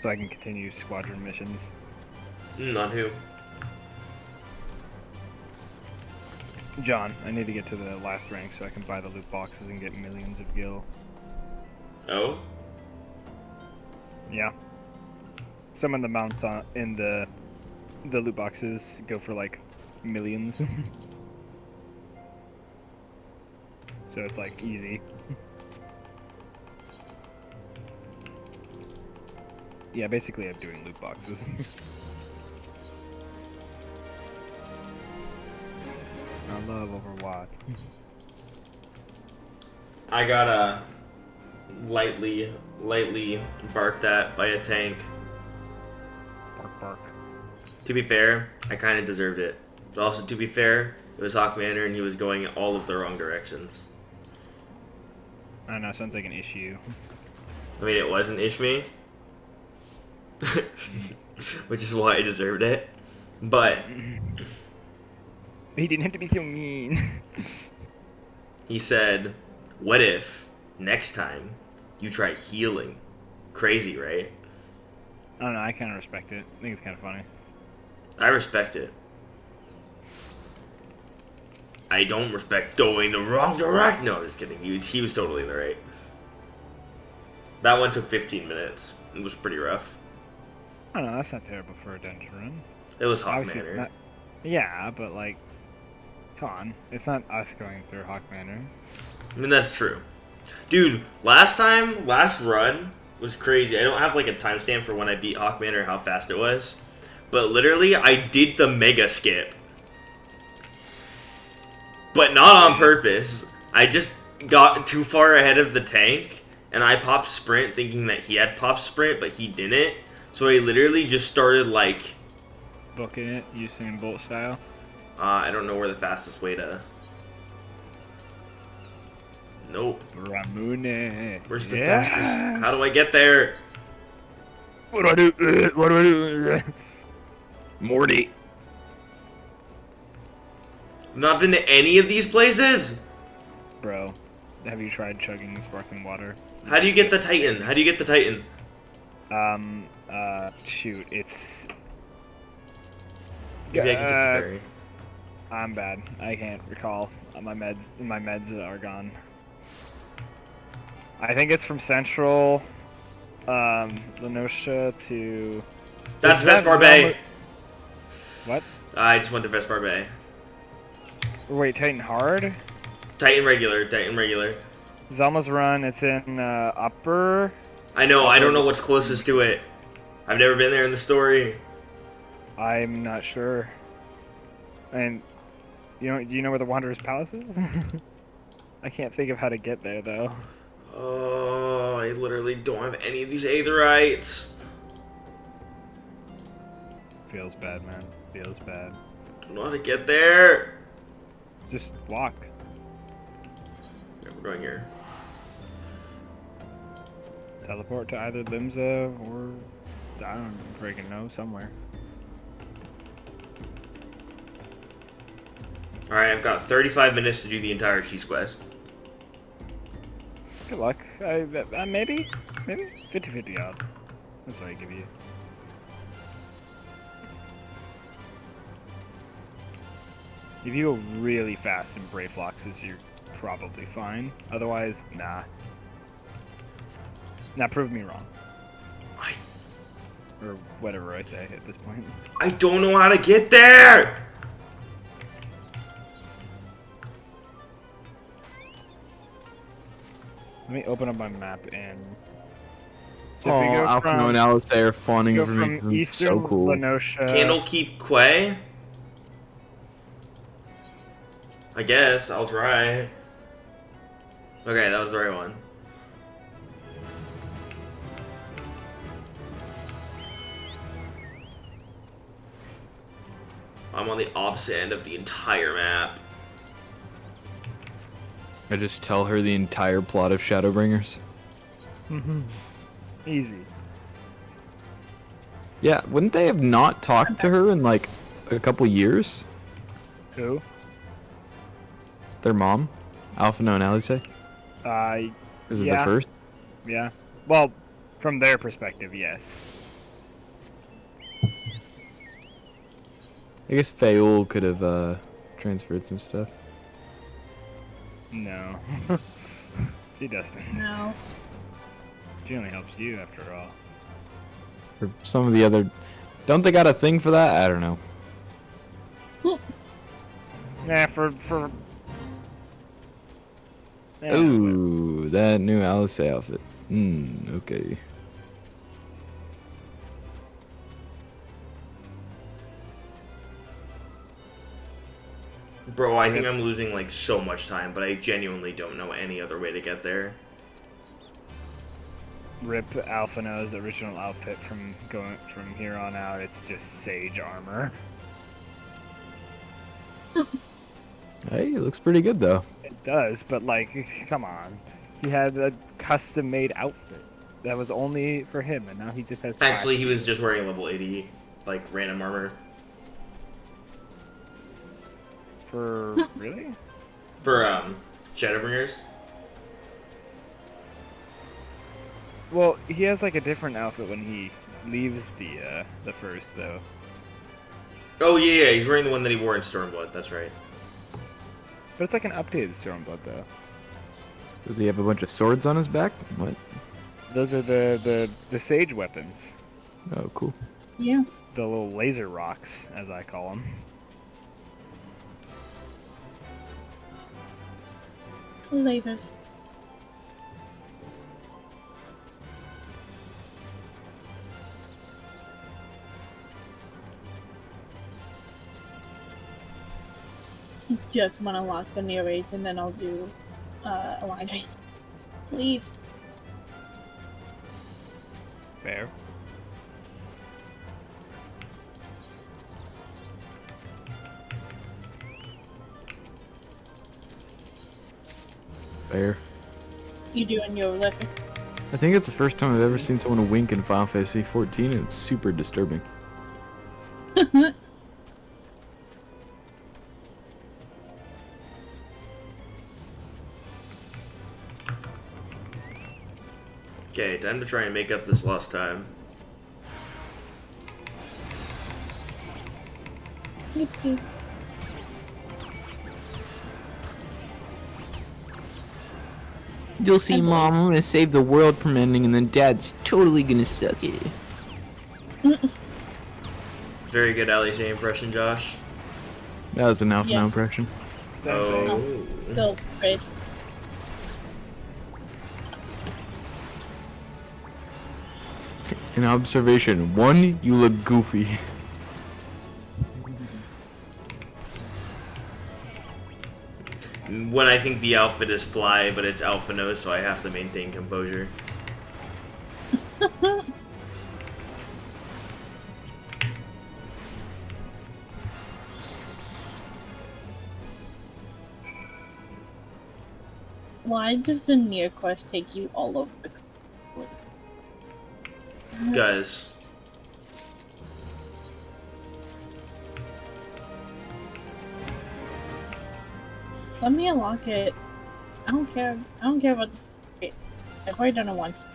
so I can continue squadron missions. On who? John, I need to get to the last rank so I can buy the loot boxes and get millions of gil. Oh? Yeah. Some of the mounts in the loot boxes go for like millions. So it's like easy. Yeah, basically I'm doing loot boxes. I love Overwatch. I got lightly barked at by a tank. Bark, bark. To be fair, I kind of deserved it. But also, to be fair, it was Hawkmanner and he was going all of the wrong directions. I don't know, sounds like an issue. I mean, it wasn't Ishmi. Which is why I deserved it. But He didn't have to be so mean. he said, what if next time you try healing? Crazy, right? I don't know, I kind of respect it. I think it's kind of funny. I respect it. I don't respect going the wrong direction. No, just kidding. He was totally in the right. That one took 15 minutes. It was pretty rough. I don't know, that's not terrible for a dungeon run. It was Obviously Hawkmanner. not- Yeah, but like, come on. It's not us going through Hawk Manor. I mean, that's true. Dude, last run was crazy. I don't have like a timestamp for when I beat Hawkmanner or how fast it was. But literally, I did the mega skip. But not on purpose. I just got too far ahead of the tank, and I popped sprint thinking that he had popped sprint, but he didn't. So I literally just started like... Booking it, using Bolt style. I don't know where the fastest way to... Nope. Ramune. Where's the fastest? How do I get there? What do I do? What do I do? Morty. Not been to any of these places? Bro, have you tried chugging sparkling water? How do you get the Titan? How do you get the Titan? Shoot, it's... Maybe I can take the ferry. I'm bad. I can't recall. My meds are gone. I think it's from Central, Lenosha to... That's Is that Vespar Bay. What? I just went to Vespar Bay. Wait, Titan Hard? Titan regular, Titan regular. Zelma's Run, it's in, Upper... I know, I don't know what's closest to it. I've never been there in the story. I'm not sure. And, do you know where the Wanderer's Palace is? I can't think of how to get there, though. Oh, I literally don't have any of these aetherites. Feels bad, man. Feels bad. I don't know how to get there. Just walk. Yeah, we're going here. Teleport to either Limsa or... I don't freaking know, somewhere. Alright, I've got 35 minutes to do the entire cheese quest. Good luck. Maybe? Maybe? 50-50 odds. That's what I give you. If you go really fast in Brave Fluxes, you're probably fine. Otherwise, nah. Now prove me wrong. Or whatever I say at this point. I don't know how to get there! Let me open up my map and... So Oh, if we go Alpino and Alice are fawning go over me. from I'm Eastern so cool. Lenosha... Candlekeep Quay? I guess, I'll try. Okay, that was the right one. I'm on the opposite end of the entire map. I just tell her the entire plot of Shadowbringers. Easy. Yeah, wouldn't they have not talked to her in like a couple years? Who? Their mom? Alphino and Alice? Is it the yeah. first? Yeah. Well, from their perspective, yes. I guess Faol could have transferred some stuff. No. She doesn't. No. She only helps you after all. Or some of the other... Don't they got a thing for that? I don't know. Yeah, for... Yeah, Ooh, that new Alice outfit. Okay. Bro, I think I'm losing like so much time, but I genuinely don't know any other way to get there. rip Alphino's original outfit from here on out. It's just sage armor. Hey, it looks pretty good though. It does, but like, come on. He had a custom-made outfit that was only for him, and now he just has. Actually, he was just wearing level 80, like random armor. For really? For Shadowbringers. Well, he has like a different outfit when he leaves the first though. Oh yeah, he's wearing the one that he wore in Stormblood. That's right. But it's like an updated Stormblood though. Does he have a bunch of swords on his back? What? Those are the sage weapons. Oh, cool. Yeah. The little laser rocks, as I call them. Lasers. Just want to lock the near range and then I'll do align range. Please. Fair. Fair. You doing your lesson? I think it's the first time I've ever seen someone wink in Final Fantasy 14, and it's super disturbing. Okay, time to try and make up this lost time. Yippee. You'll see, Mom, I'm gonna save the world from ending, and then Dad's totally gonna suck it. Very good Alice J impression, Josh. That was an Alpha Yeah. impression. Oh. Still great. An observation. 1, you look goofy. When I think the outfit is fly, but it's Alphino, so I have to maintain composure. Why does the near quest take you all over the Guys. Let me unlock it. I don't care. I don't care about the. I've already done it once.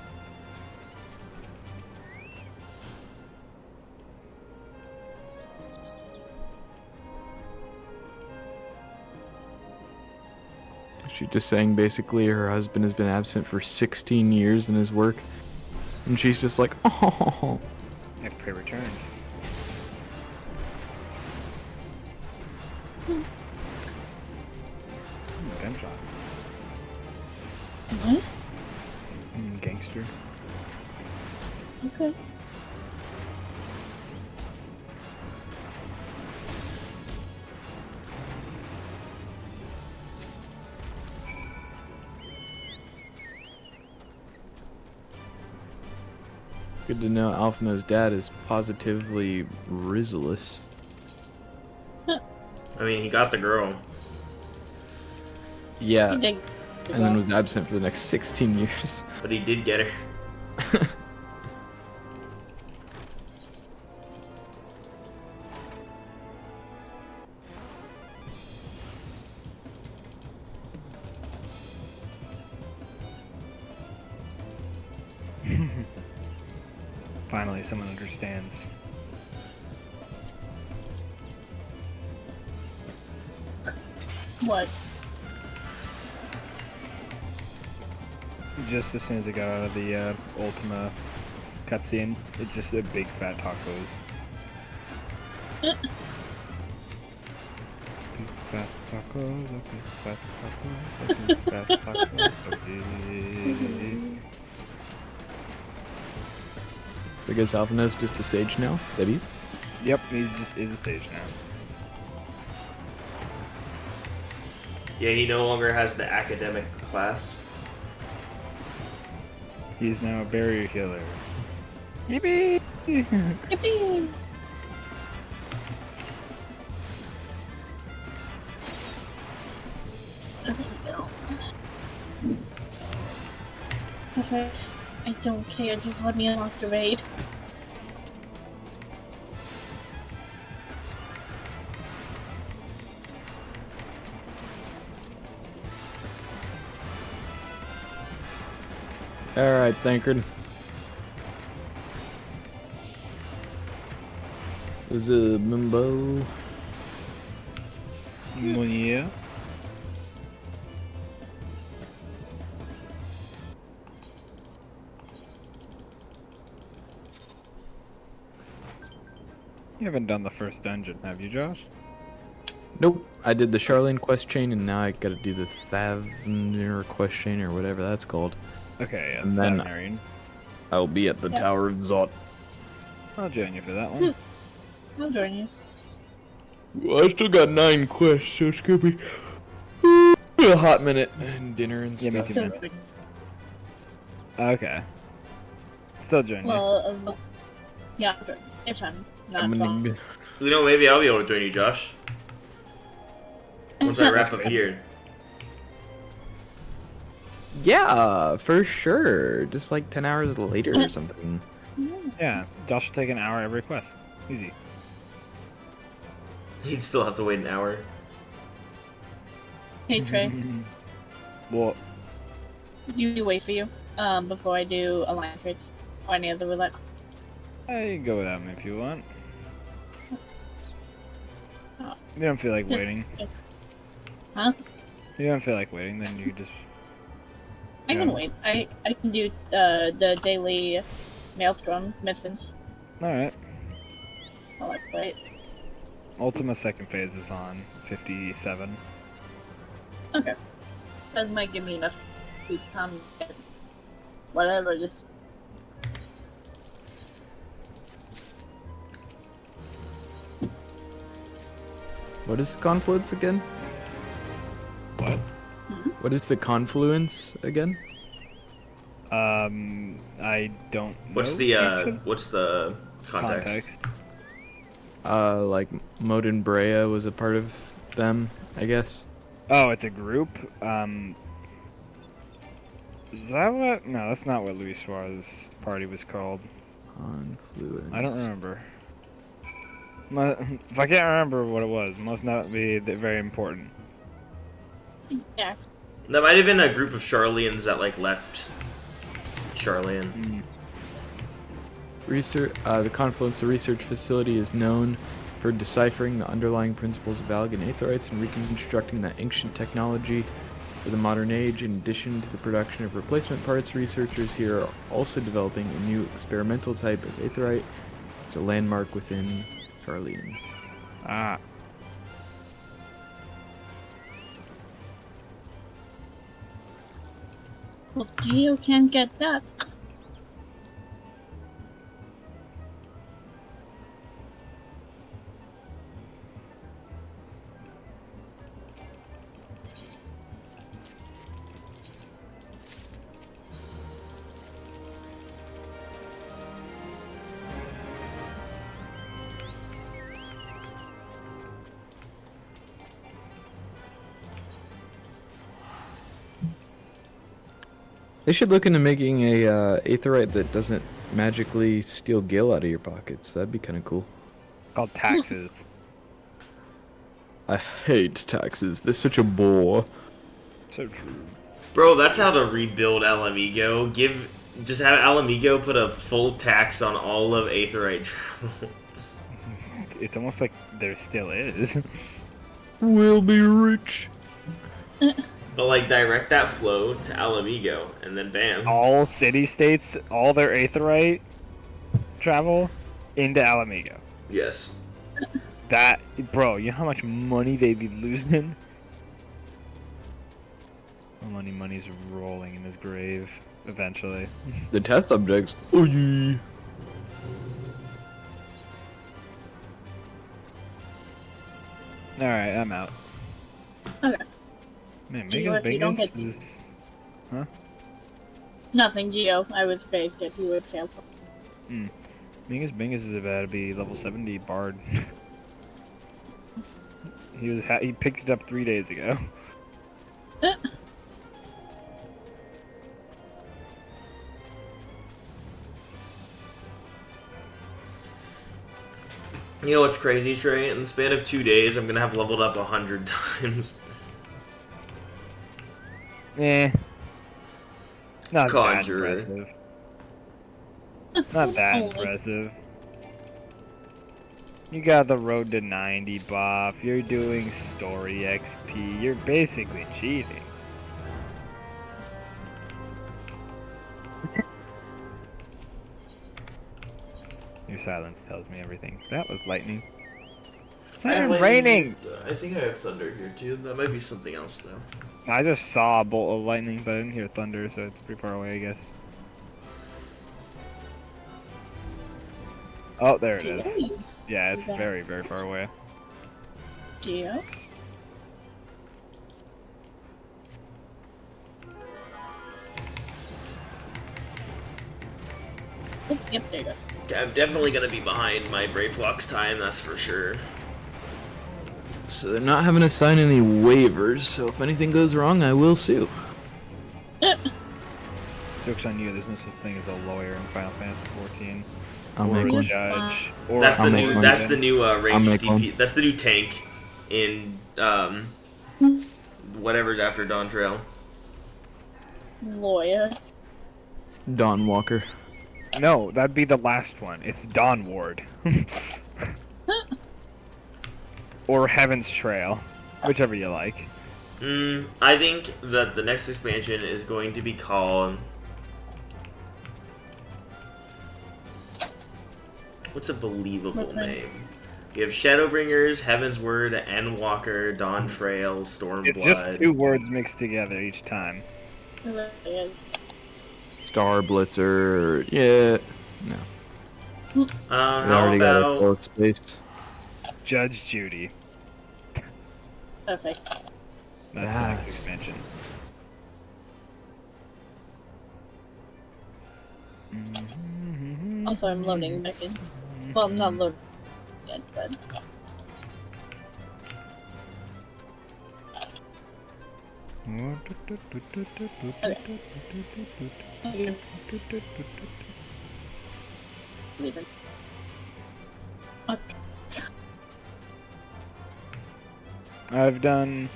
She's just saying basically her husband has been absent for 16 years in his work, and she's just like, oh. Next pay return. Gunshots. What? Gangster. Okay. Good to know Alphino's dad is positively rizzless. I mean, he got the girl. Yeah, He did and then was absent for the next 16 years. But he did get her. Finally, someone understands. What? Just as soon as I got out of the Ultima cutscene, it's just a big fat tacos. Big fat tacos, a big fat tacos, a big fat tacos, a big... So I guess Alphino's just a sage now, Debbie? Yep, he just is a sage now. Yeah, he no longer has the academic class. He's now a barrier healer. Yippee! Yippee! Perfect. I don't care, just let me unlock the raid. Alright, Thankard. Is it Mimbo? Yeah. You haven't done the first dungeon, have you, Josh? Nope. I did the Charlene quest chain, and now I gotta do the Thavnir quest chain, or whatever that's called. Okay, yeah, And then Thavnarian. I'll be at the Tower of Zot. I'll join you for that one. I'll join you. Well, I still got 9 quests, so it's gonna be a hot minute. And dinner and Yeah, me stuff. too, man. Okay. Still join you. Well, yeah, if I'm not wrong. You know, maybe I'll be able to join you, Josh. Once I wrap up here. Yeah, for sure. Just like 10 hours later or something. Yeah, Josh will take an hour every quest. Easy. He'd still have to wait an hour. Hey Trey, What? you wait for you. Before I do alliance raids or any other roulette. You can go without me if you want. Oh. You don't feel like waiting. Huh? You don't feel like waiting, then you just. I can wait. I can do the daily Maelstrom missions. Alright. I like wait. Ultima second phase is on 57. Okay. That might give me enough to get whatever this. What is Confluence again? What? What is the Confluence again? I don't know. What's the context? Like Modin Brea was a part of them, I guess. Oh, it's a group? Is that what? No, that's not what Luis Suarez's party was called. Confluence. I don't remember. If I can't remember what it was, it must not be very important. Yeah. That might have been a group of Charlians that like left Charlian. Research. The Confluence, the research facility, is known for deciphering the underlying principles of Algan Aetherites and reconstructing that ancient technology for the modern age. In addition to the production of replacement parts, researchers here are also developing a new experimental type of Aetherite. It's a landmark within Charlian. Ah. Well, Geo can't get that. They should look into making a Aetherite that doesn't magically steal gil out of your pockets. That'd be kind of cool. Called taxes. I hate taxes. They're such a bore. So true. Bro, that's how to rebuild Alamigo. Just have Alamigo put a full tax on all of Aetherite travel. It's almost like there still is. We'll be rich. But like direct that flow to Alamigo and then bam. All city-states, all their Aetherite travel into Alamigo. Yes. That, bro, you know how much money they'd be losing? Money's rolling in his grave, eventually. The test objects. Oh yeah. Alright, I'm out. Okay. Man, Geo, making if you don't Vegas get- is... Huh? Nothing, Geo. I was phased if you would fail. Mingus is about to be level 70 bard. He picked it up 3 days ago. You know what's crazy, Trey? In the span of 2 days, I'm gonna have leveled up 100 times. Not Conjurer. that impressive. Not that impressive. You got the road to 90 buff, you're doing story XP, you're basically cheating. Your silence tells me everything. That was lightning. It's not even raining! I think I have thunder here too. That might be something else though. I just saw a bolt of lightning, but I didn't hear thunder, so it's pretty far away, I guess. Oh, there it is. Yeah, it's very, very far away. Geo? Oh, yep, there it goes. I'm definitely gonna be behind my Brave Flux time, that's for sure. So they're not having to sign any waivers, so if anything goes wrong, I will sue. Joke's on you, there's no such thing as a lawyer in Final Fantasy 14. I'll or make a one. judge. Or That's the I'll new. make That's one. the new range make DP. one. That's the new tank in whatever's after Dawn Trail. Lawyer. Dawn Walker. No, that'd be the last one. It's Dawn Ward. Or Heaven's Trail. Whichever you like. I think that the next expansion is going to be called. What's a believable name? You have Shadowbringers, Heaven's Word, Endwalker, Dawn Trail, Stormblood. It's just 2 words mixed together each time. It really is. Star Blitzer. Yeah. No. We How already got a about full space. Judge Judy. Perfect. That's the next expansion. Also, I'm loading back in. Well, I'm not loading yet, but... Okay. Leave it. Okay. I've done...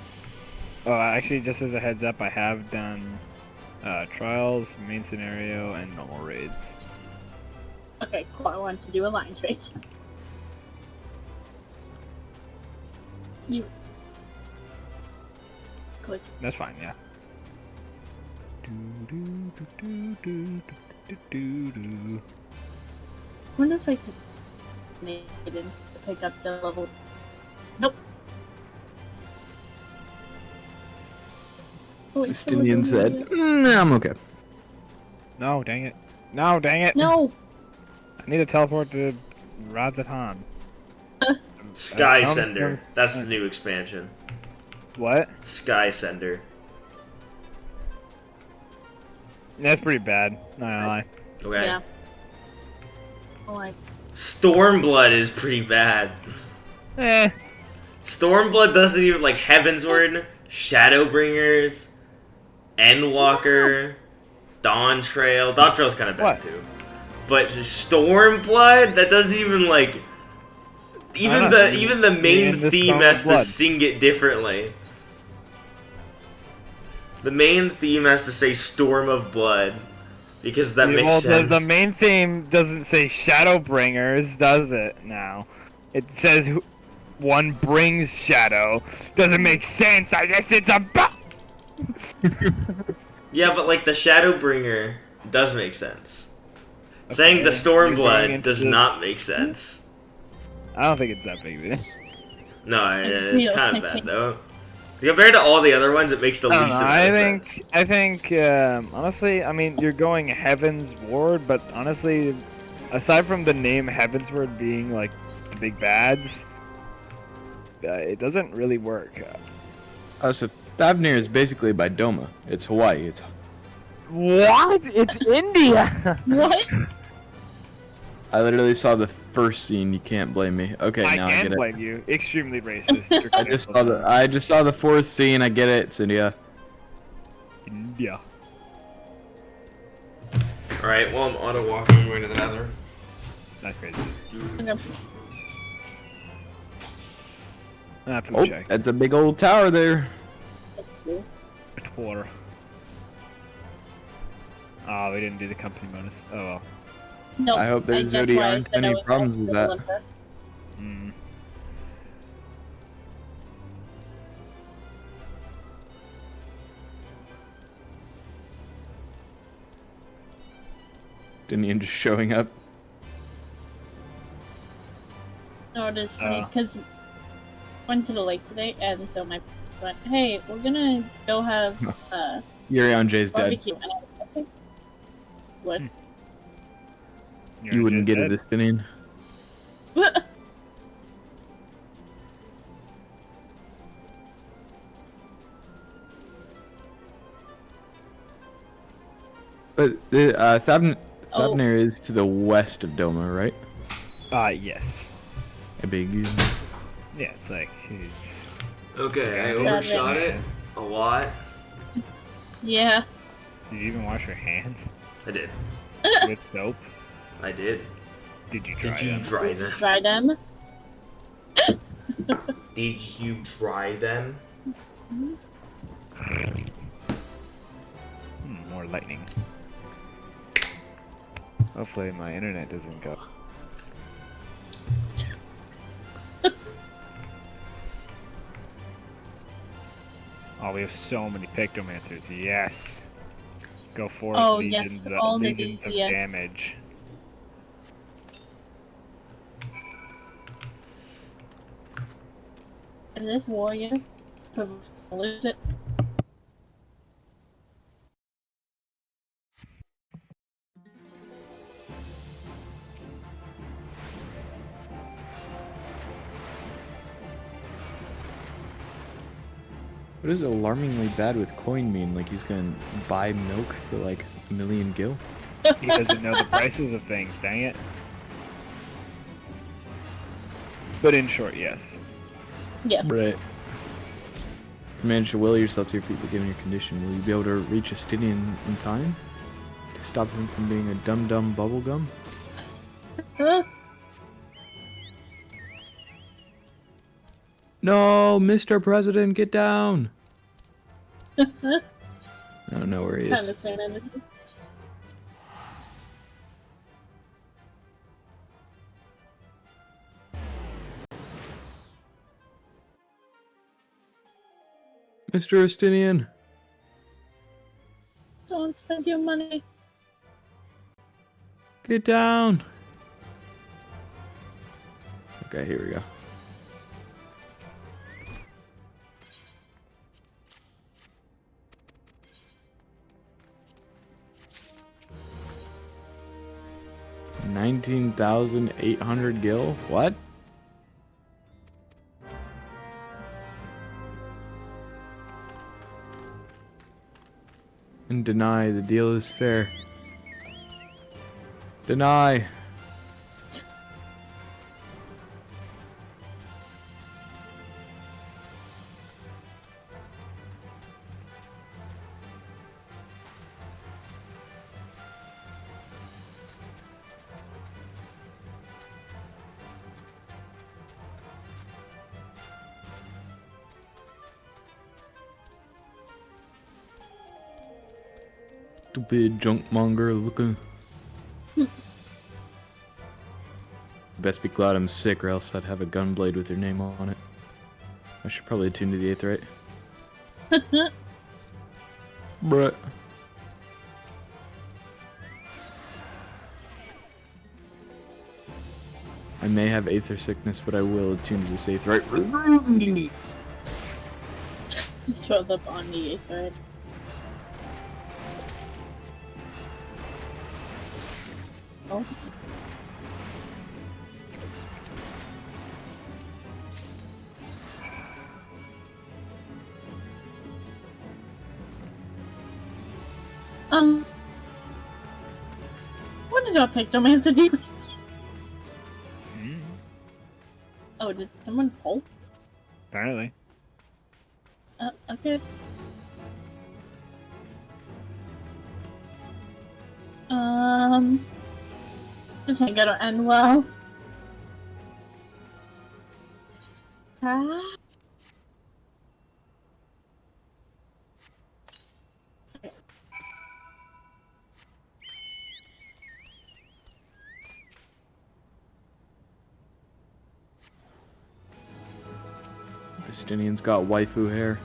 Oh, actually, just as a heads up, I have done trials, main scenario, and normal raids. Okay, cool. I want to do a line trace. You... Click. That's fine, yeah. Wonder if I could make it in to pick up the level. Nope. Oh, wait, Justinian said, nah, I'm okay. No, dang it. No, dang it! No! I need to teleport to Razatan. Sky Sender? That's the new expansion. What? Sky Sender. That's pretty bad, not gonna lie. Okay. Yeah. Like... Stormblood is pretty bad. Stormblood doesn't even like Heavensward, Shadowbringers, Endwalker, Dawn Trail. Dawn Trail's kind of bad too. But Stormblood, that doesn't even like. Even the main theme has to sing it differently. The main theme has to say Storm of Blood. Because that makes sense. The main theme doesn't say Shadowbringers, does it? Now, it says one brings shadow. Doesn't make sense. I guess it's about. Yeah, but like the Shadowbringer does make sense. Okay. Saying the Stormblood does not make sense. I don't think it's that big of a deal. No, it's kind of bad though. Compared to all the other ones, it makes the least amount of sense. I think, honestly, I mean, you're going Heaven's Ward, but honestly, aside from the name Heaven's Ward being, like, the big bads, it doesn't really work. So Thavnir is basically by Doma. It's Hawaii. It's What? It's India. What? I literally saw the first scene. You can't blame me. Okay, I now I can get it. blame you. Extremely racist. I just saw the fourth scene. I get it, Cynthia. India. Alright, well, I'm auto walking. I'm going to the nether. That's crazy. Okay. Food Oh, check. that's a big old tower there. Water. Oh, we didn't do the company bonus. Oh well. No. I hope there's already aren't any problems with that. Hmm. Didn't even just showing up. No, it is funny because went to the lake today, and so my parents went, "Hey, we're gonna go have Yuri on Jay's dead. barbecue." And I was like, "Okay." What? You wouldn't get a Justinian. But the Thabner is to the west of Doma, right? Yes. A big. Yeah, it's like. Okay, I overshot it a lot. Yeah. Did you even wash your hands? I did. With soap? I did. Did you dry Did you them? dry them? Dry them. Did you dry them? More lightning. Hopefully my internet doesn't go. Oh, we have so many Pictomancers. Yes. Go for it. Oh, Legions, yes, all the legions of yes. damage. And this warrior, lose it. What does alarmingly bad with coin mean? Like he's gonna buy milk for like 1 million gil? He doesn't know the prices of things, dang it. But in short, yes. Yes. Right. To manage to will yourself to your feet given your condition, will you be able to reach Justinian in time? To stop him from being a dumb bubblegum? No, Mr. President, get down! I don't know where he Kind is. of same energy. Mr. Justinian! Don't spend your money. Get down! Okay, here we go. $19,800 gil? What? And deny, the deal is fair. Deny. Stupid junk monger looking. Best be glad I'm sick or else I'd have a gun blade with your name on it. I should probably attune to the 8th, right? Bruh. I may have aether sickness, but I will attune to this 8th, right? Just shows up on the 8th, right? Oh. might as well pick Domancy. Mm, Oh, did someone pull? apparently. Okay. This ain't gonna end well. Ah. Justinian's got waifu hair.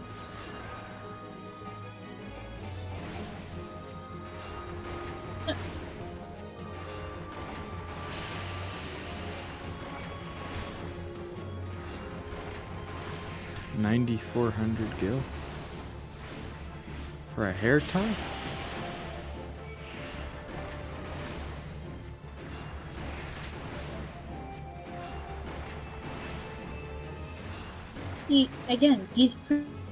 $9,400 gil for a hair tie. These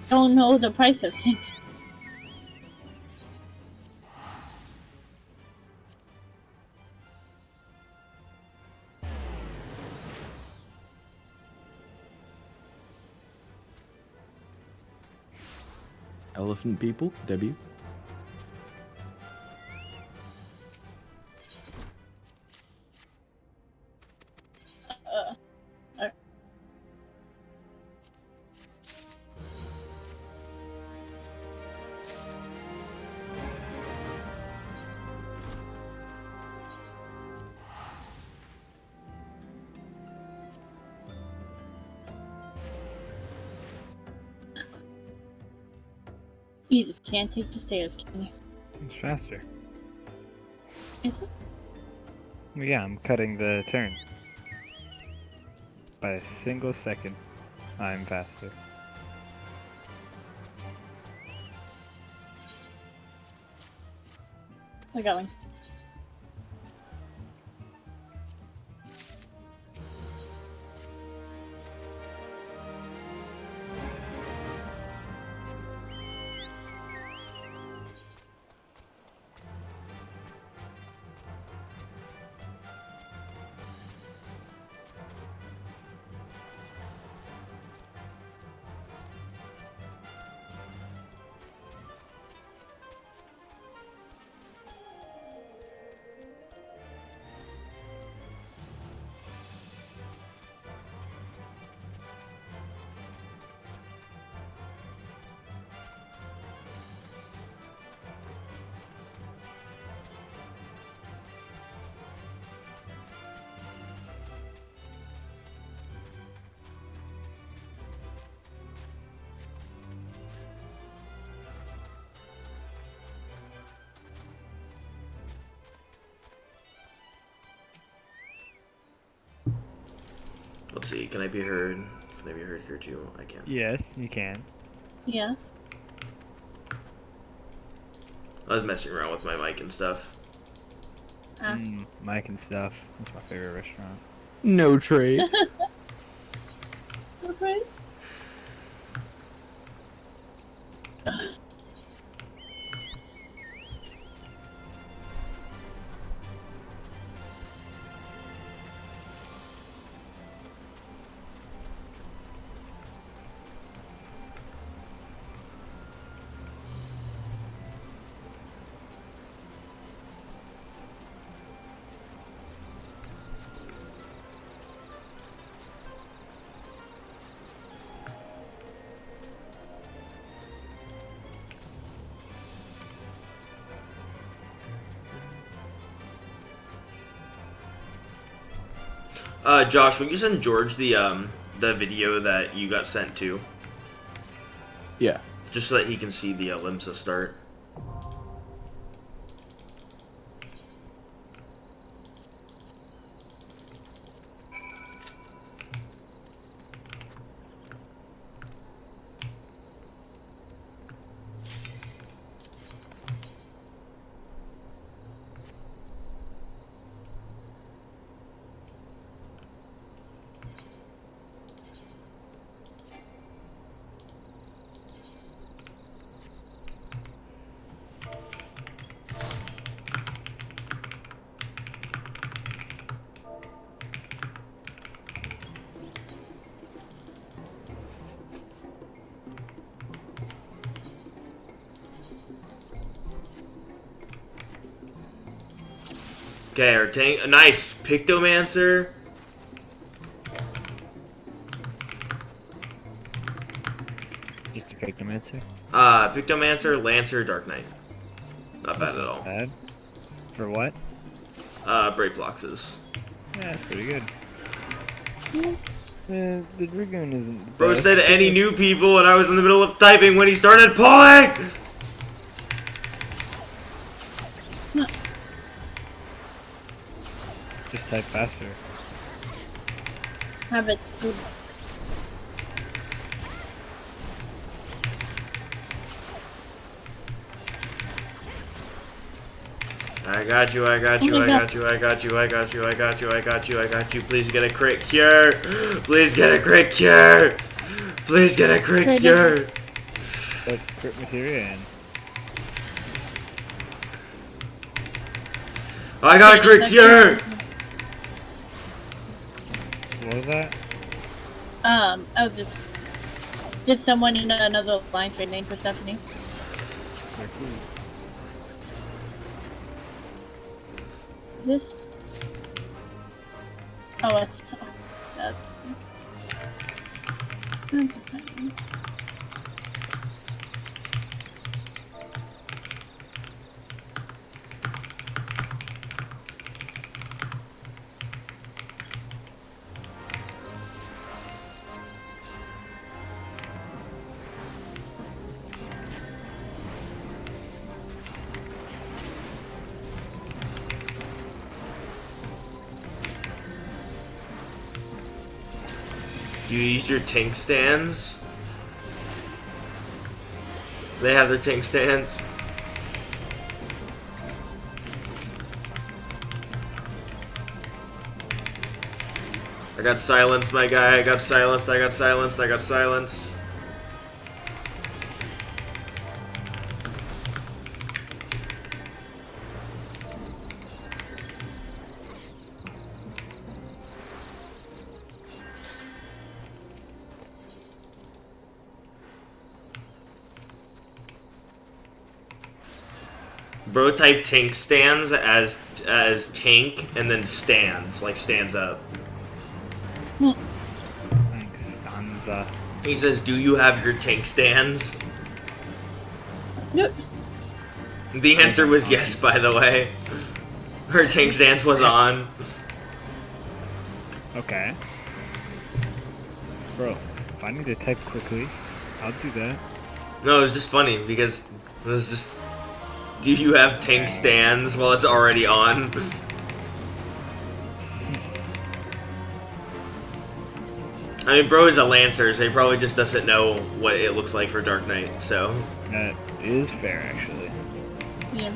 don't know the price of things. Elephant people, W. You just can't take the stairs, can you? It's faster. Is it? Well, yeah, I'm cutting the turn. By a single second, I'm faster. We're going. Let's see, can I be heard? Can I be heard here too? I can. Yes, you can. Yeah. I was messing around with my mic and stuff. Mike and stuff. That's my favorite restaurant. No trade. Okay. Josh, will you send George the video that you got sent to? Yeah. Just so that he can see the Limsa start. Okay, our tank. Nice. Pictomancer. Just a Pictomancer? Pictomancer, Lancer, Dark Knight. Not bad at all. Bad. For what? Brave Floxes. Yeah, that's pretty good. The Dragoon isn't the Bro best, said but any new people, and I was in the middle of typing when he started pulling! Just type faster. Have it. I got you, I got you, Oh my I God. got you, I got you, I got you, I got you, I got you, I got you. Please get a crit cure! Please get a crit cure! Please get a crit cure! But crit materia in. I got a crit cure! What was that? I was just someone in another line trade named Persephone. Is this? Oh, that's. Do you use your tank stands? They have their tank stands. I got silenced, my guy. I got silenced, I got silenced, I got silenced. Bro type tank stands as tank and then stands, like stands up. Stanza. He says, do you have your tank stands? Nope. The answer was yes, by the way. Her tank stance was on. Okay. Bro, if I need to type quickly, I'll do that. No, it was just funny because it was just, do you have tank stands while it's already on? I mean, bro is a Lancer, so he probably just doesn't know what it looks like for Dark Knight, so. That is fair, actually. Yeah.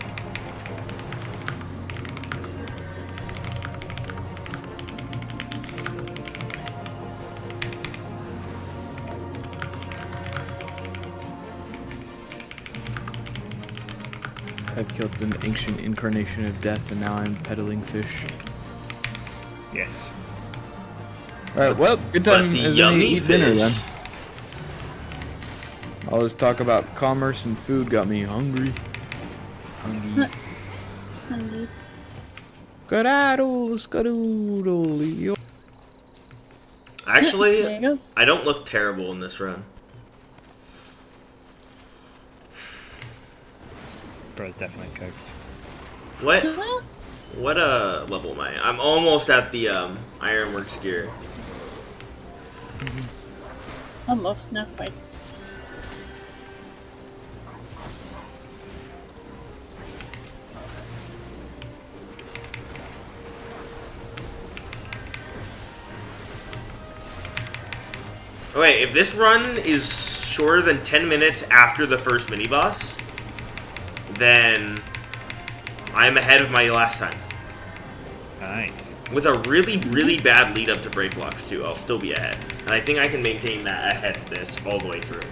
I've killed an ancient incarnation of death, and now I'm peddling fish. Yes. Alright, well, good time But the as any to yummy eat dinner fish. then. All this talk about commerce and food got me hungry. Hungry. Hungry. Skedaddle, skedoodle, yo. Actually, There you go. I don't look terrible in this run. Bro's definitely cooked. What? What level am I? I'm almost at the Ironworks gear. Almost, not quite. Oh, wait, if this run is shorter than 10 minutes after the first mini-boss, then I'm ahead of my last time. Nice. With a really, really bad lead up to Brave Blocks, too, I'll still be ahead. And I think I can maintain that ahead of this all the way through.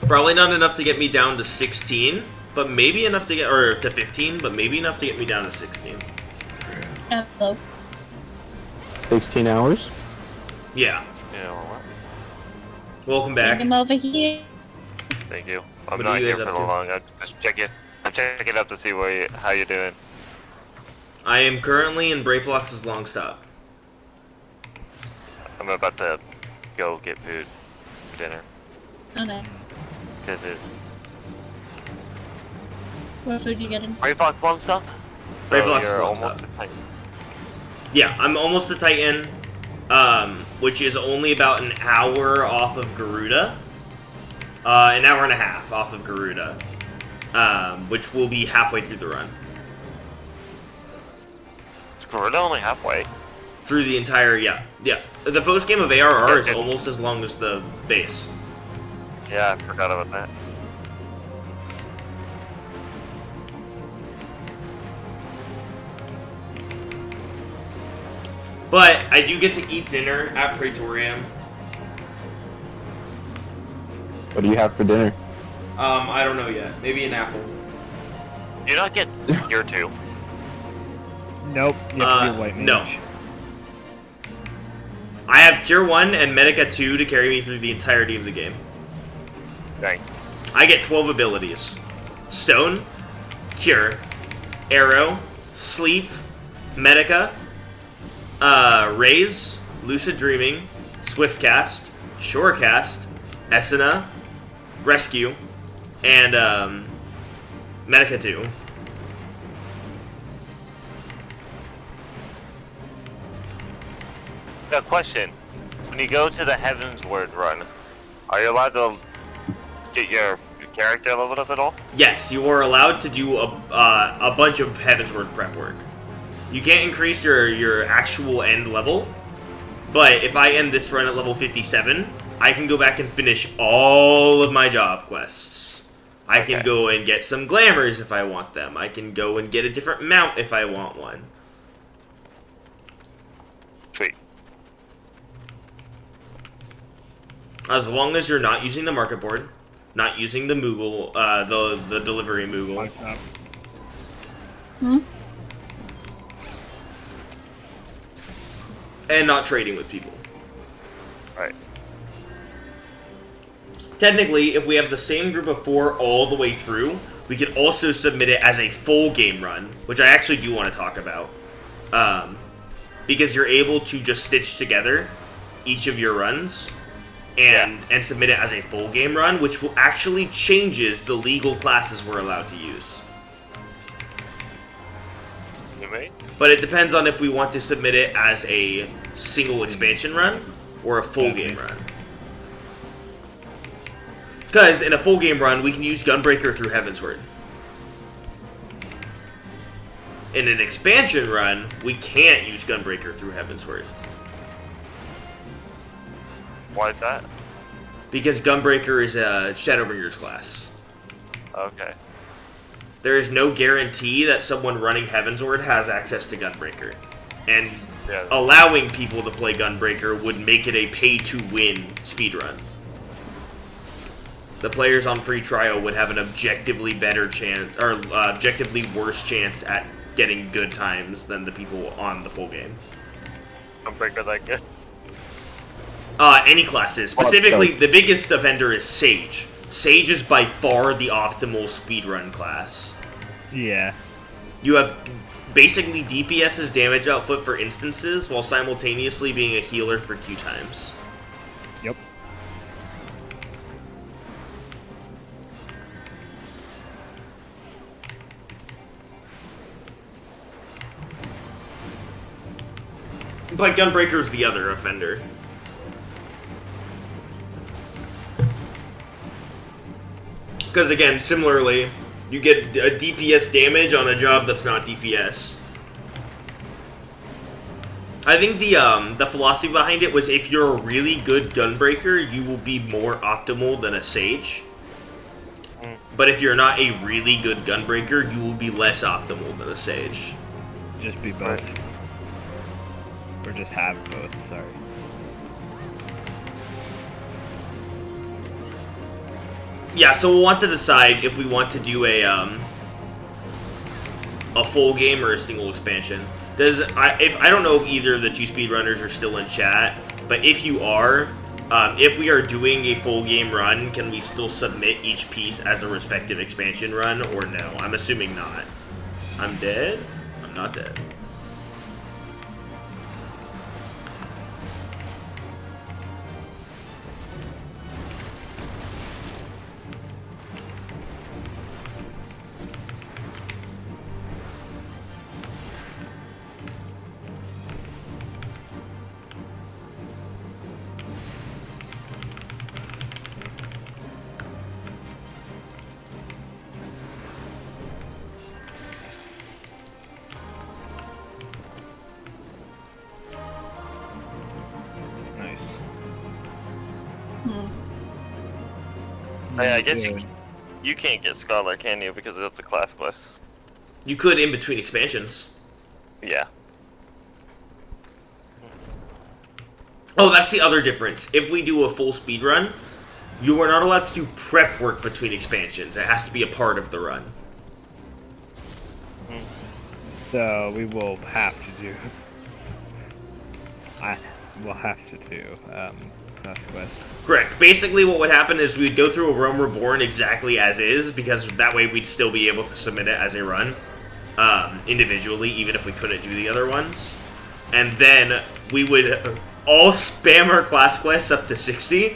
Probably not enough to get me down to 16, but maybe enough to get, or to 15, but maybe enough to get me down to 16. Hello. 16 hours? Yeah. Yeah, well, Welcome Bring back. him over here. thank you. I'm What not are you here guys for up the to? long. I'm checking up to see how you're doing. I am currently in Brayflox's long stop. I'm about to go get food for dinner. Okay. Cause it's What food you getting? Brave Fox long stuff. Brave So Fox you're long almost stop. a Titan. Yeah, I'm almost to Titan, which is only about an hour off of Garuda. An hour and a half off of Garuda, which will be halfway through the run. Is Garuda only halfway? Through the entire, yeah. The post game of ARR is almost as long as the base. Yeah, I forgot about that. But I do get to eat dinner at Praetorium. What do you have for dinner? I don't know yet. Maybe an apple. Do you not get Tier 2? Nope. You have to be a white mage. No. I have Cure 1 and Medica 2 to carry me through the entirety of the game. Dang. I get 12 abilities. Stone, Cure, Arrow, Sleep, Medica, Raise, Lucid Dreaming, Swiftcast, Shorecast, Esena, Rescue, and Medica 2. Now, question: when you go to the Heavensward run, are you allowed to get your character leveled up at all? Yes, you are allowed to do a bunch of Heavensward prep work. You can't increase your actual end level, but if I end this run at level 57, I can go back and finish all of my job quests. I can go and get some glamours if I want them. I can go and get a different mount if I want one. Sweet. As long as you're not using the market board, not using the Moogle, the delivery Moogle. Hmm? And not trading with people. Right. Technically, if we have the same group of 4 all the way through, we could also submit it as a full game run, which I actually do want to talk about. Because you're able to just stitch together each of your runs and submit it as a full game run, which will actually changes the legal classes we're allowed to use. You may? But it depends on if we want to submit it as a single expansion run or a full game run. Because in a full game run, we can use Gunbreaker through Heavensward. In an expansion run, we can't use Gunbreaker through Heavensward. Why is that? Because Gunbreaker is a Shadowbringer's class. Okay. There is no guarantee that someone running Heavensward has access to Gunbreaker. And allowing people to play Gunbreaker would make it a pay-to-win speedrun. The players on free trial would have an objectively better chance, or objectively worse chance at getting good times than the people on the full game. Gunbreaker that good? Any classes. Specifically, the biggest offender is Sage. Sage is by far the optimal speedrun class. Yeah. You have basically DPS's damage output for instances, while simultaneously being a healer for Q times. Yep. But Gunbreaker's the other offender. Because again, similarly, you get a DPS damage on a job that's not DPS. I think the philosophy behind it was if you're a really good Gunbreaker, you will be more optimal than a Sage. But if you're not a really good Gunbreaker, you will be less optimal than a Sage. Just be both. Or just have both, sorry. Yeah, so we'll want to decide if we want to do a full game or a single expansion. I don't know if either of the two speedrunners are still in chat, but if you are, If we are doing a full game run, can we still submit each piece as a respective expansion run, or no? I'm assuming not. I'm dead? I'm not dead. Nice. Hey, I guess you can't get Scholar, can you? Because of the class quests. You could in between expansions. Yeah. Oh, that's the other difference. If we do a full speed run, you are not allowed to do prep work between expansions. It has to be a part of the run. So we will have to do. We'll have to do class quests. Correct. Basically, what would happen is we'd go through a Realm Reborn exactly as is, because that way we'd still be able to submit it as a run individually, even if we couldn't do the other ones. And then we would all spam our class quests up to 60,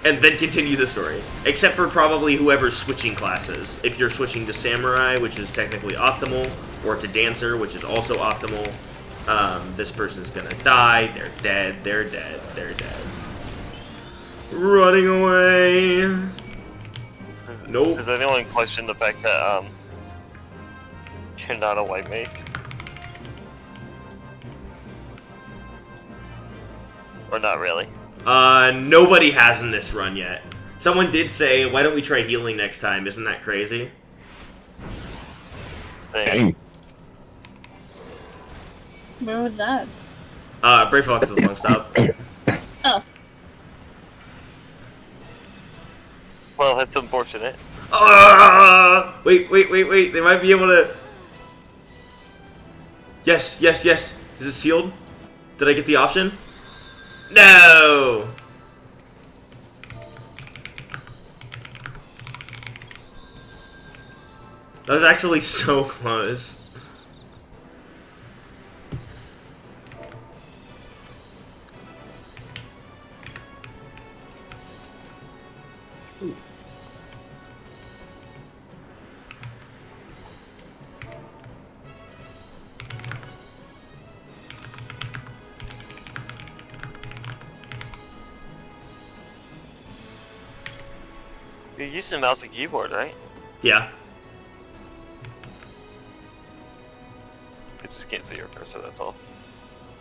and then continue the story. Except for probably whoever's switching classes. If you're switching to Samurai, which is technically optimal, or to Dancer, which is also optimal, this person's gonna die, they're dead, they're dead, they're dead. Running away! Nope. Does anyone question the fact that, you're not a white mage? Or not really? Nobody has in this run yet. Someone did say, why don't we try healing next time? Isn't that crazy? Dang. Where was that? Brave Fox is long stop. Oh. Well, that's unfortunate. Wait, they might be able to... Yes. Is it sealed? Did I get the option? No! That was actually so close. Ooh. You're using mouse and keyboard, right? Yeah. I just can't see your cursor, that's all.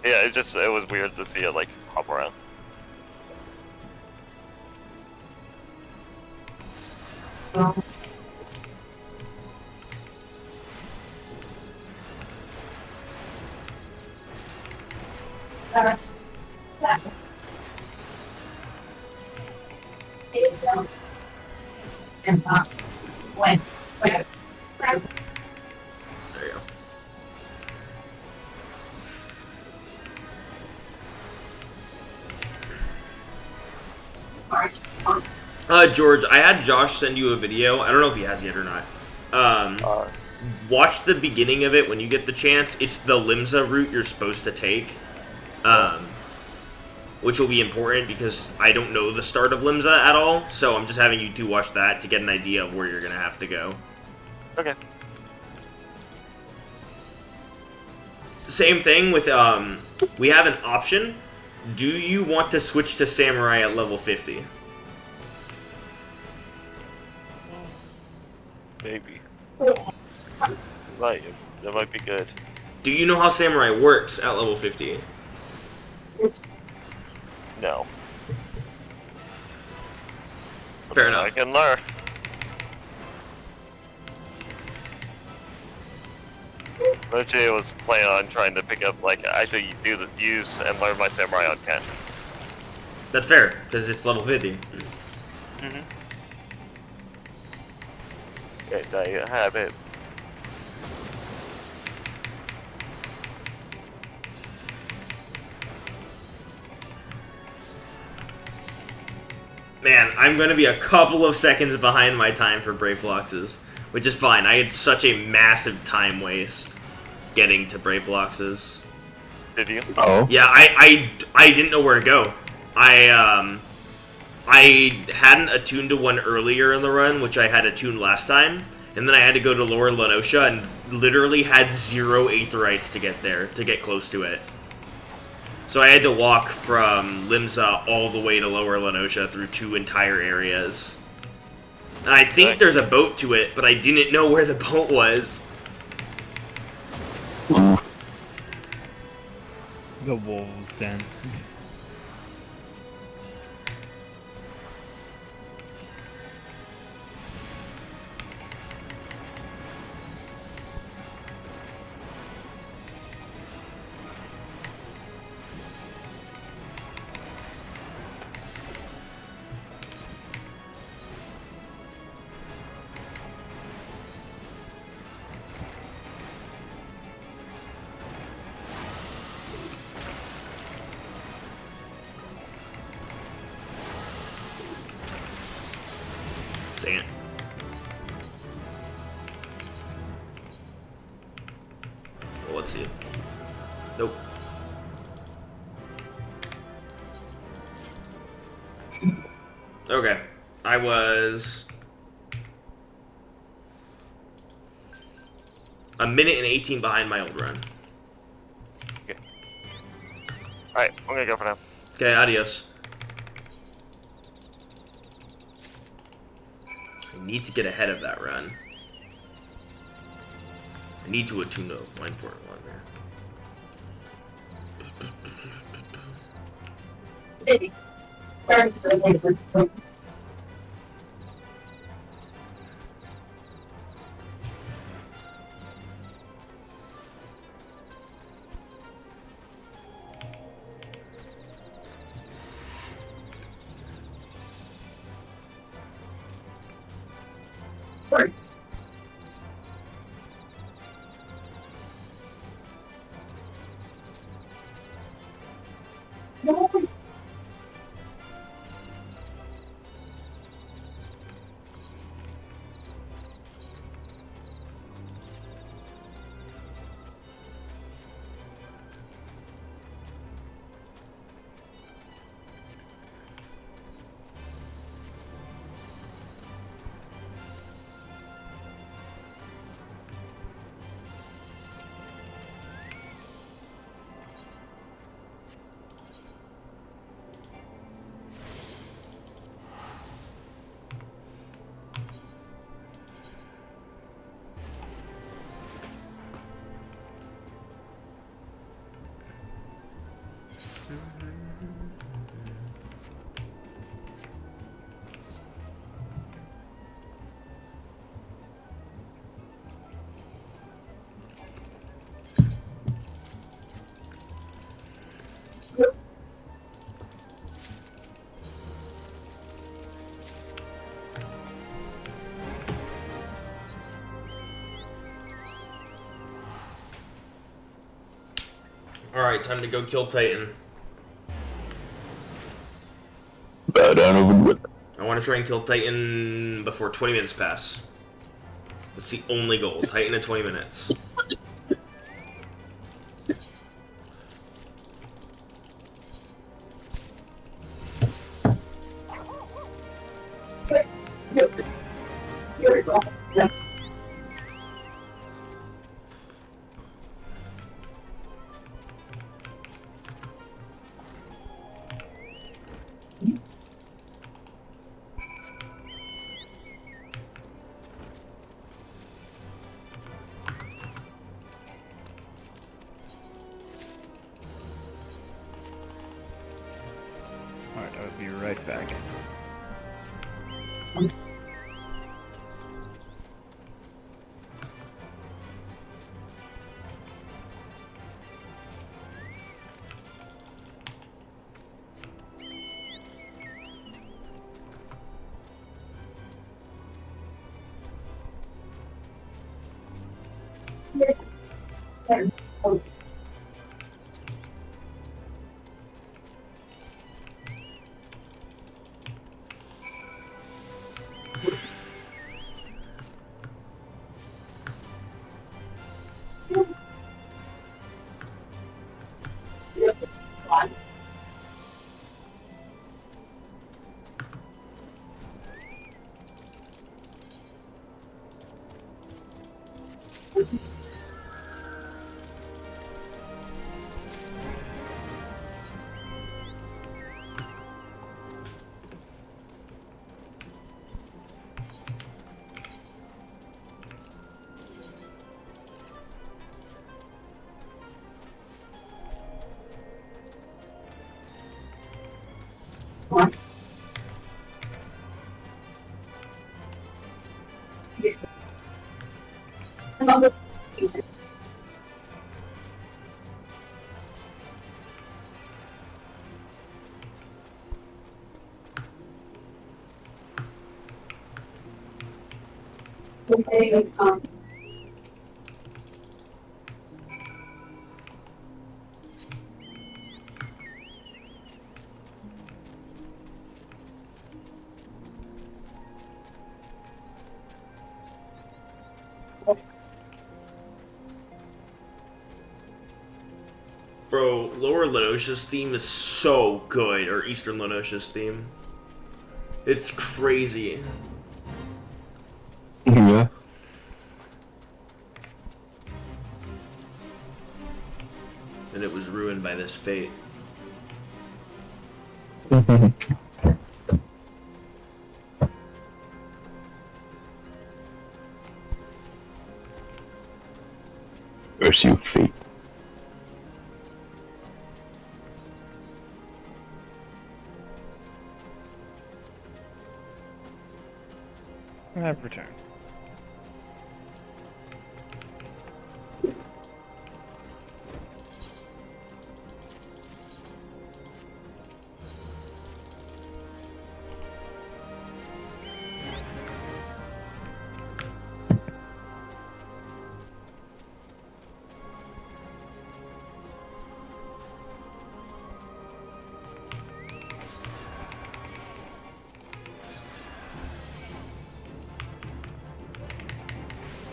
Yeah, it was weird to see it, like, hop around. There you go. George, I had Josh send you a video. I don't know if he has yet or not. Watch the beginning of it when you get the chance. It's the Limsa route you're supposed to take. Which will be important because I don't know the start of Limsa at all. So I'm just having you two watch that to get an idea of where you're going to have to go. Okay. Same thing with, we have an option. Do you want to switch to Samurai at level 50? Maybe. Right, that might be good. Do you know how Samurai works at level 50? No. Fair enough. I can learn. Actually, I was planning on trying to pick up, like, actually use and learn my Samurai on Ken. That's fair, because it's level 50. Mm-hmm. Okay, there you have it. Man, I'm going to be a couple of seconds behind my time for Brave Fluxes, which is fine. I had such a massive time waste getting to Brave Fluxes. Did you? Oh. Yeah, I didn't know where to go. I hadn't attuned to one earlier in the run, which I had attuned last time, and then I had to go to Lower Lenosha and literally had 0 Aetherites to get there, to get close to it. So I had to walk from Limsa all the way to Lower Lenosha through 2 entire areas. And I think there's a boat to it, but I didn't know where the boat was. The wolves den. Dang it. Well, let's see. Nope. Okay. I was a minute and 18 behind my old run. Okay. Alright, I'm gonna go for now. Okay, adios. I need to get ahead of that run. I need to attune to my important one there. Right. No. Alright, time to go kill Titan. I want to try and kill Titan before 20 minutes pass. That's the only goal. Titan in 20 minutes. Alright, I'll be right back. Bro, Lower Lenosha's theme is so good, or Eastern Lenosha's theme. It's crazy. Yeah. And it was ruined by this fate. Curse you, fate. I've returned.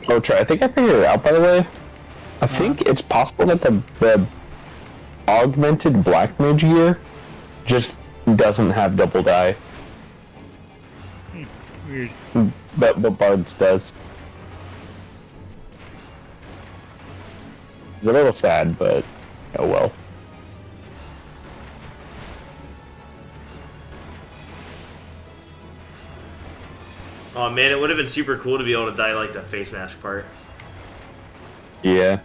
Oh, Trey, I think I figured it out, by the way. I think it's possible that the augmented black mage gear just doesn't have double die. Weird. But Bard's does. It's a little sad, but oh well. Oh man, it would have been super cool to be able to dye like the face mask part. Yeah.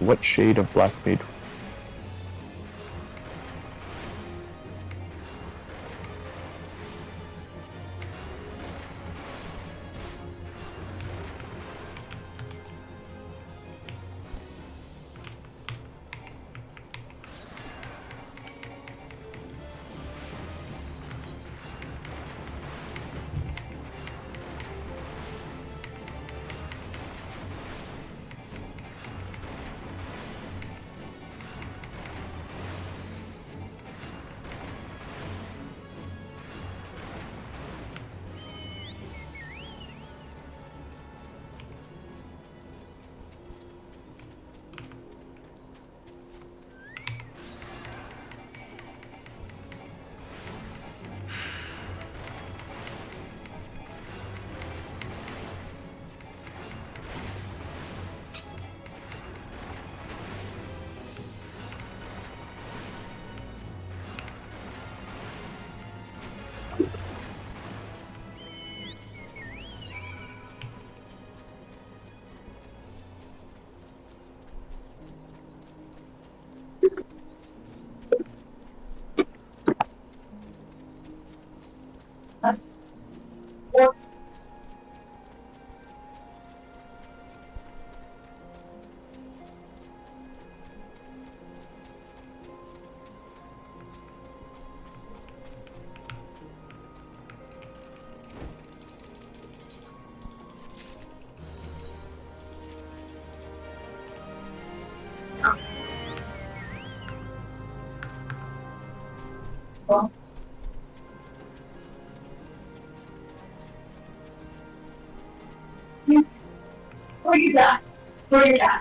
What shade of black mage? Or you die. Or you die.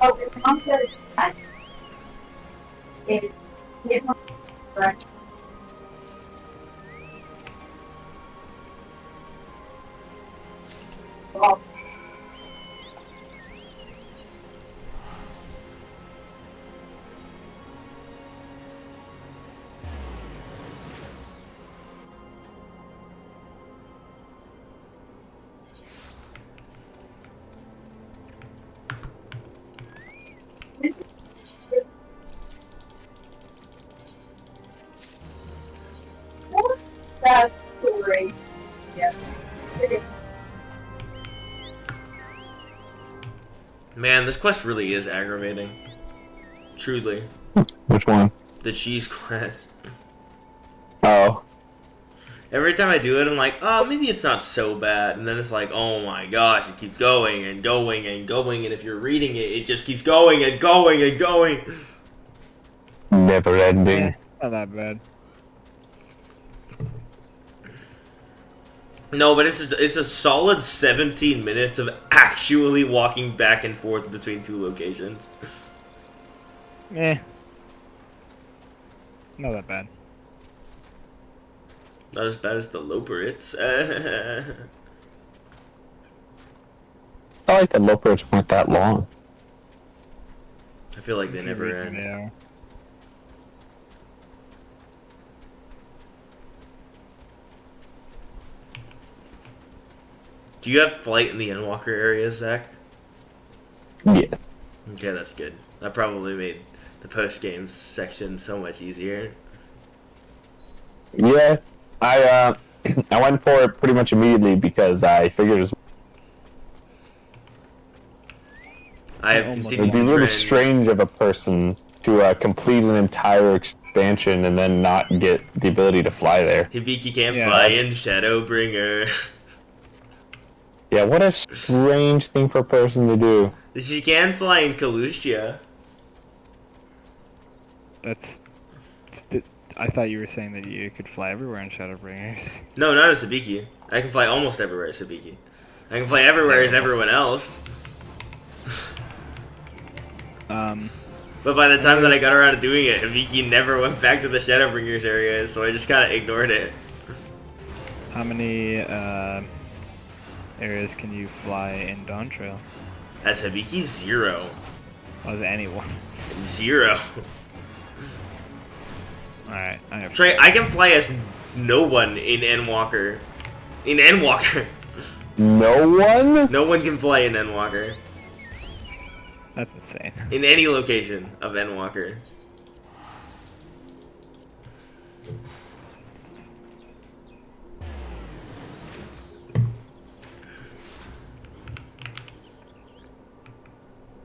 Okay, the mom said it's correct. Well, that's great. Yes. Man, this quest really is aggravating. Truly. Which one? The cheese quest. Oh. Every time I do it, I'm like, oh, maybe it's not so bad. And then it's like, oh my gosh, it keeps going and going and going. And if you're reading it, it just keeps going and going and going. Never ending. Not that bad. No, but it's a solid 17 minutes of actually walking back and forth between two locations. Eh. Not that bad. Not as bad as the Loperits. I like the Lopers weren't that long. I feel like they never end. Yeah. Do you have flight in the Endwalker area, Zach? Yes. Okay, that's good. That probably made the post-game section so much easier. Yeah, I went for it pretty much immediately because I figured it would be really strange of a person to complete an entire expansion and then not get the ability to fly there. Hibiki can't fly in Shadowbringer. Yeah, what a strange thing for a person to do. She can fly in Kalushia. I thought you were saying that you could fly everywhere in Shadowbringers. No, not as Hibiki. I can fly almost everywhere as Hibiki. I can fly everywhere as everyone else. But by the time that I got around to doing it, Hibiki never went back to the Shadowbringers area, so I just kind of ignored it. How many areas can you fly in Dawn Trail? As Hibiki, 0. As anyone? 0. Alright, I have Trey, I can fly as no one in Endwalker. In Endwalker. No one? No one can fly in Endwalker. That's insane. In any location of Endwalker.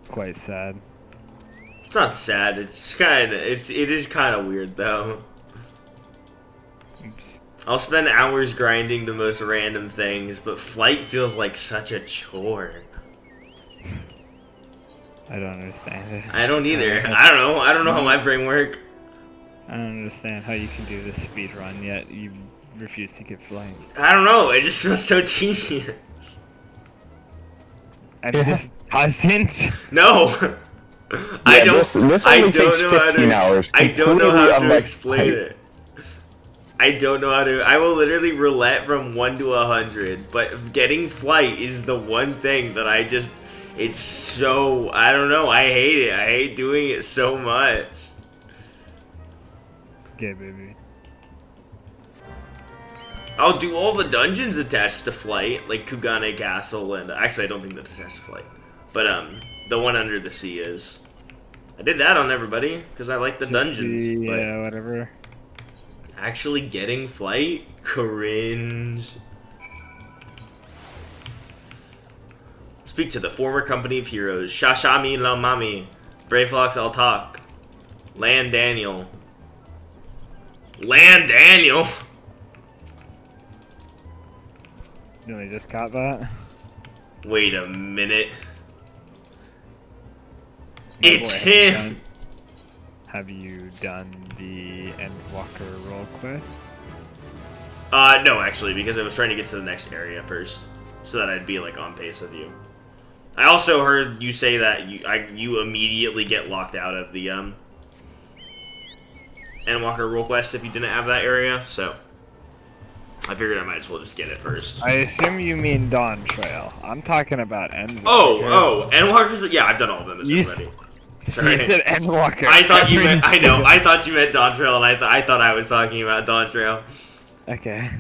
Quite sad. It's not sad. It's kind of. It is kind of weird though. Oops. I'll spend hours grinding the most random things, but flight feels like such a chore. I don't understand it. I don't either. I don't know. I don't know how my brain works. I don't understand how you can do this speed run yet you refuse to get flying. I don't know. It just feels so tedious. And it just doesn't. No. Yeah, this only takes 15 hours. I don't know how to unlike explain it. I don't know how to. I will literally roulette from 1 to 100, but getting flight is the one thing that I just. It's so. I don't know. I hate it. I hate doing it so much. Yeah, baby. I'll do all the dungeons attached to flight, like Kugane Castle, and actually I don't think that's attached to flight, but the one under the sea is. I did that on everybody because I like the dungeons. Yeah, whatever. Actually getting flight, cringe. Speak to the former company of heroes. Shashami Lamami, Brayflox I'll talk. Land Daniel. Land Daniel. You only just caught that? Wait a minute. My It's boy, him! Have you done the Endwalker role quest? No, actually, because I was trying to get to the next area first, so that I'd be like on pace with you. I also heard you say that you immediately get locked out of the Endwalker role quest if you didn't have that area, so I figured I might as well just get it first. I assume you mean Dawn Trail. I'm talking about Endwalker. Oh, Endwalkers. Yeah, I've done all of them You already. You Sorry. said Endwalker. I thought you meant. I know. I thought you meant Dawn Trail, and I thought I was talking about Dawn Trail. Okay.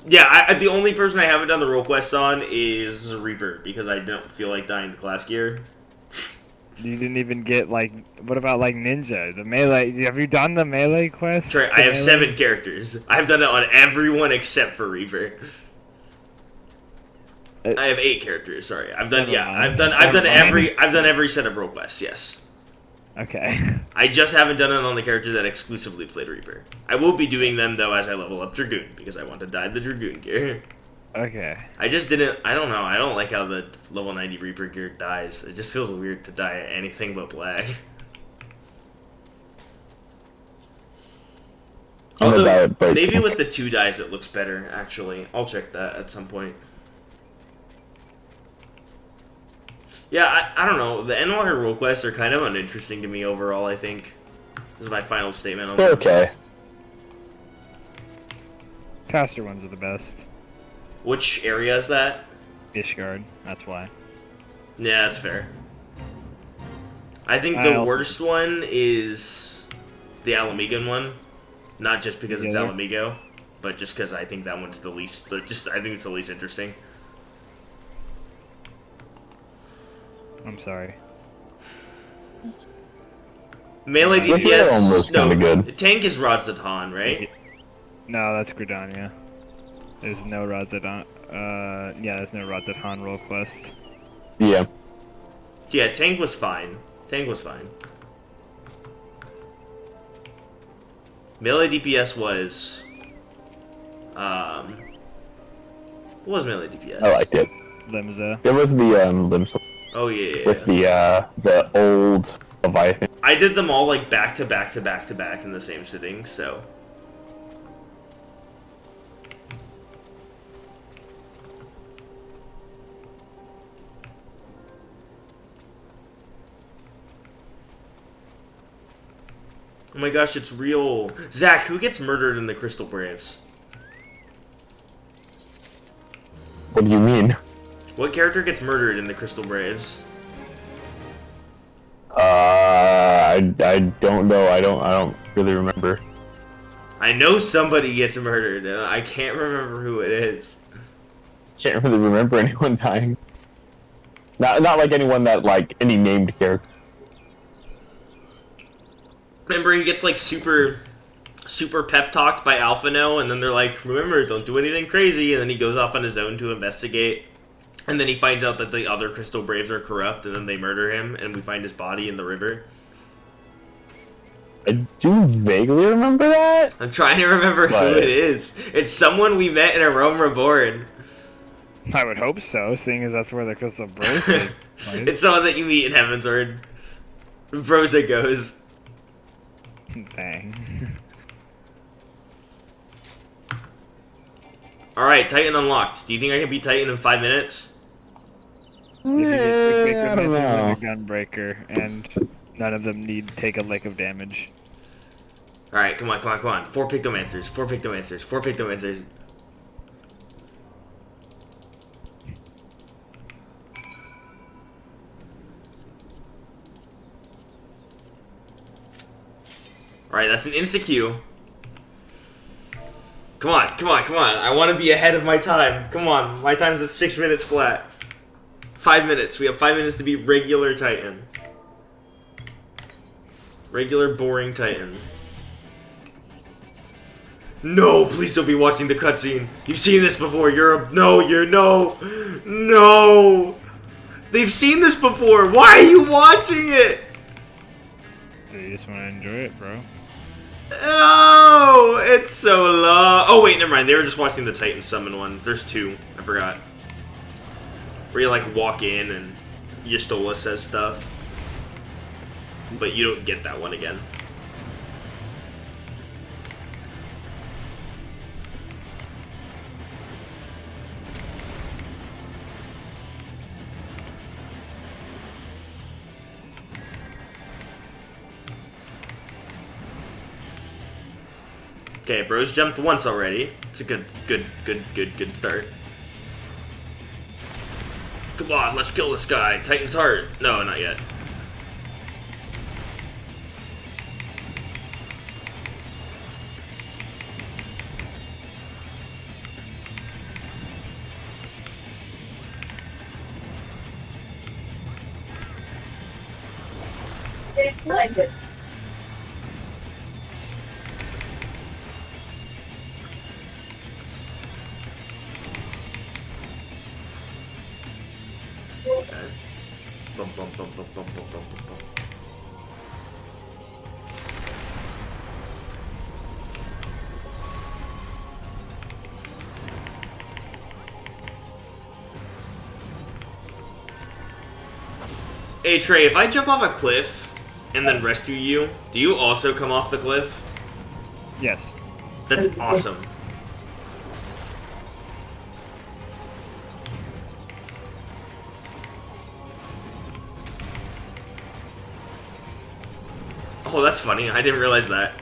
Yeah, the only person I haven't done the role quest on is Reaper, because I don't feel like dying to class gear. You didn't even get, like, what about, like, Ninja? The melee, have you done the melee quest? Right, I have 7 characters. I've done it on everyone except for Reaper. I have 8 characters, sorry. I've done every set of role quests, yes. Okay. I just haven't done it on the character that exclusively played Reaper. I will be doing them, though, as I level up Dragoon, because I want to dye the Dragoon gear. Okay. I just didn't, I don't know, I don't like how the level 90 Reaper gear dies. It just feels weird to dye anything but black. Although, maybe with the 2 dyes it looks better, actually. I'll check that at some point. Yeah, I don't know. The Endwalker role quests are kind of uninteresting to me overall, I think. This is my final statement on They're okay. Caster ones are the best. Which area is that? Ishgard, that's why. Yeah, that's fair. I think the worst one is the Alamigan one. Not just because it's Alamigo, but just because I think that one's the least... I think it's the least interesting. I'm sorry. Melee DPS... almost no, good. tank is Rodzatan, right? No, that's Gridania. There's no Rodzatan. Yeah, there's no Rodzatan role quest. Yeah. Yeah, tank was fine. Tank was fine. Melee DPS was... what was melee DPS? I liked it. Limsa. It was the Limsa. Oh yeah. With the old Leviathan. I did them all like back to back to back to back in the same sitting, so. Oh my gosh, it's real. Zach, who gets murdered in the Crystal Braves? What do you mean? What character gets murdered in the Crystal Braves? I don't know. I don't really remember. I know somebody gets murdered, and I can't remember who it is. Can't really remember anyone dying. Not like anyone that like any named character. Remember, he gets like super pep talked by Alphano, and then they're like, remember, don't do anything crazy, and then he goes off on his own to investigate. And then he finds out that the other Crystal Braves are corrupt, and then they murder him, and we find his body in the river. I do vaguely remember that. I'm trying to remember who it is. It's someone we met in A Realm Reborn. I would hope so, seeing as that's where the Crystal Braves is. It's someone that you meet in Heavensward. Broza goes. Dang. Alright, Titan unlocked. Do you think I can beat Titan in 5 minutes? If you get quick I don't know. a Gunbreaker, and none of them need to take a lick of damage. Alright, come on. 4 Pictomancers, 4 Pictomancers, 4 Pictomancers. Alright, that's an insta-Q. Come on. I want to be ahead of my time. Come on, my time's at 6 minutes flat. 5 minutes. We have 5 minutes to be regular Titan. Regular, boring Titan. No, please don't be watching the cutscene. You've seen this before. No. They've seen this before. Why are you watching it? You just want to enjoy it, bro. No, it's so long. Oh wait, never mind. They were just watching the Titan summon one. There's two. I forgot. Where you like walk in and Y'shtola says stuff, but you don't get that one again. Okay, bro's jumped once already. It's a good start. Come on, let's kill this guy. Titan's heart. No, not yet. Okay. Bum, bum, bum, bum, bum, bum, bum, bum. Hey Trey, if I jump off a cliff and then rescue you, do you also come off the cliff? Yes. That's awesome. Oh, that's funny. I didn't realize that.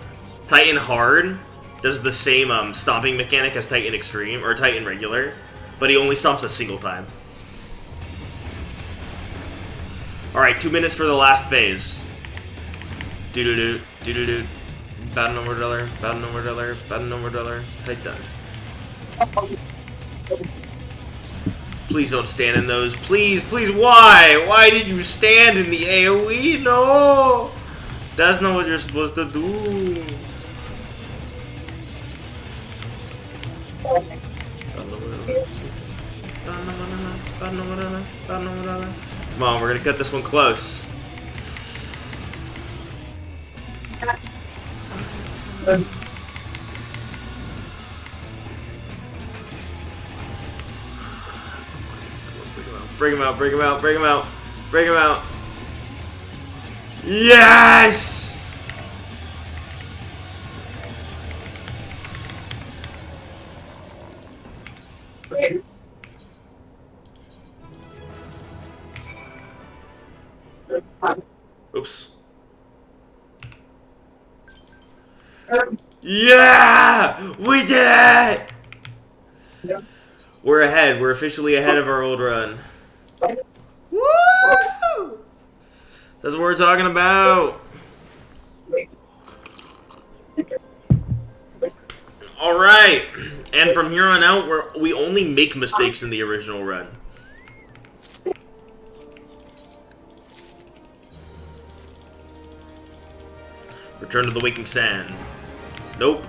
Titan Hard does the same stomping mechanic as Titan Extreme, or Titan Regular, but he only stomps a single time. Alright, 2 minutes for the last phase. Do-do-do, do-do-do. Battle number driller, battle number driller, battle number driller. Titan. Please don't stand in those. Please, please, why? Why did you stand in the AoE? No! That's not what you're supposed to do. Come on, we're gonna cut this one close. Bring him out, bring him out, bring him out, bring him out. Yes! Oops. Yeah! We did it! We're ahead. We're officially ahead of our old run. Woo! That's what we're talking about. All right, and from here on out, we only make mistakes in the original run. Return to the waking sand. Nope.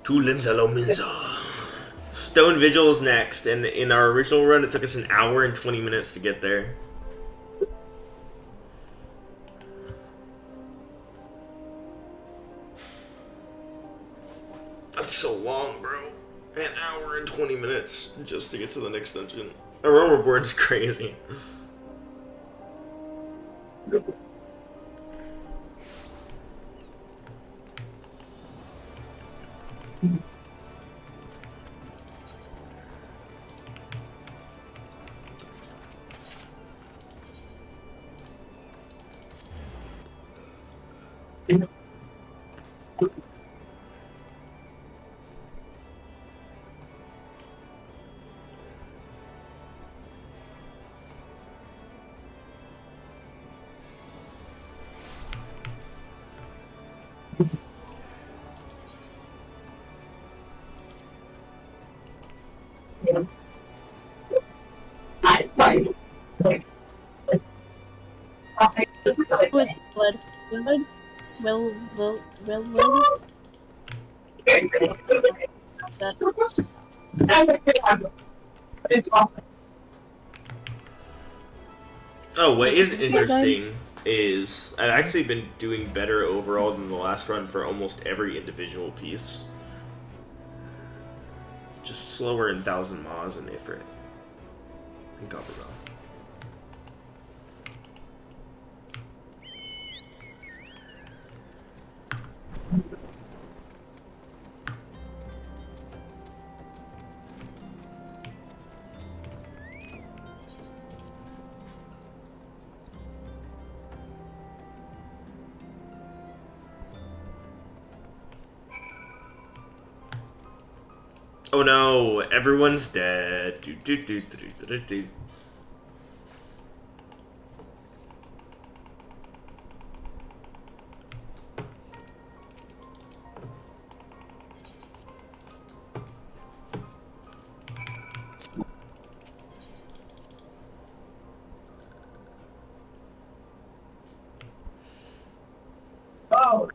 Two limbs, hello, Minza. Stone Vigil is next, and in our original run, it took us an hour and 20 minutes to get there. That's so long, bro. An hour and 20 minutes just to get to the next dungeon. Our board's crazy. With blood. Will. What's that? Oh, what is interesting is I've actually been doing better overall than the last run for almost every individual piece. Just slower in Thousand Maws and Ifrit. And Copperbell. Oh no, everyone's dead. Do, do, do, do, do, do, do. Oh.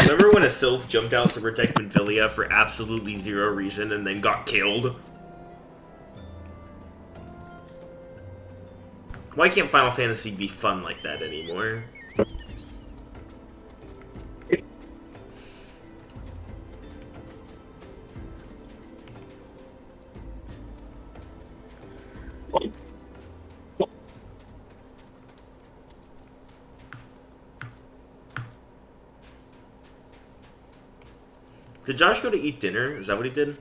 Remember when a sylph jumped out to protect Minfilia for absolutely zero reason and then got killed? Why can't Final Fantasy be fun like that anymore? Did Josh go to eat dinner? Is that what he did?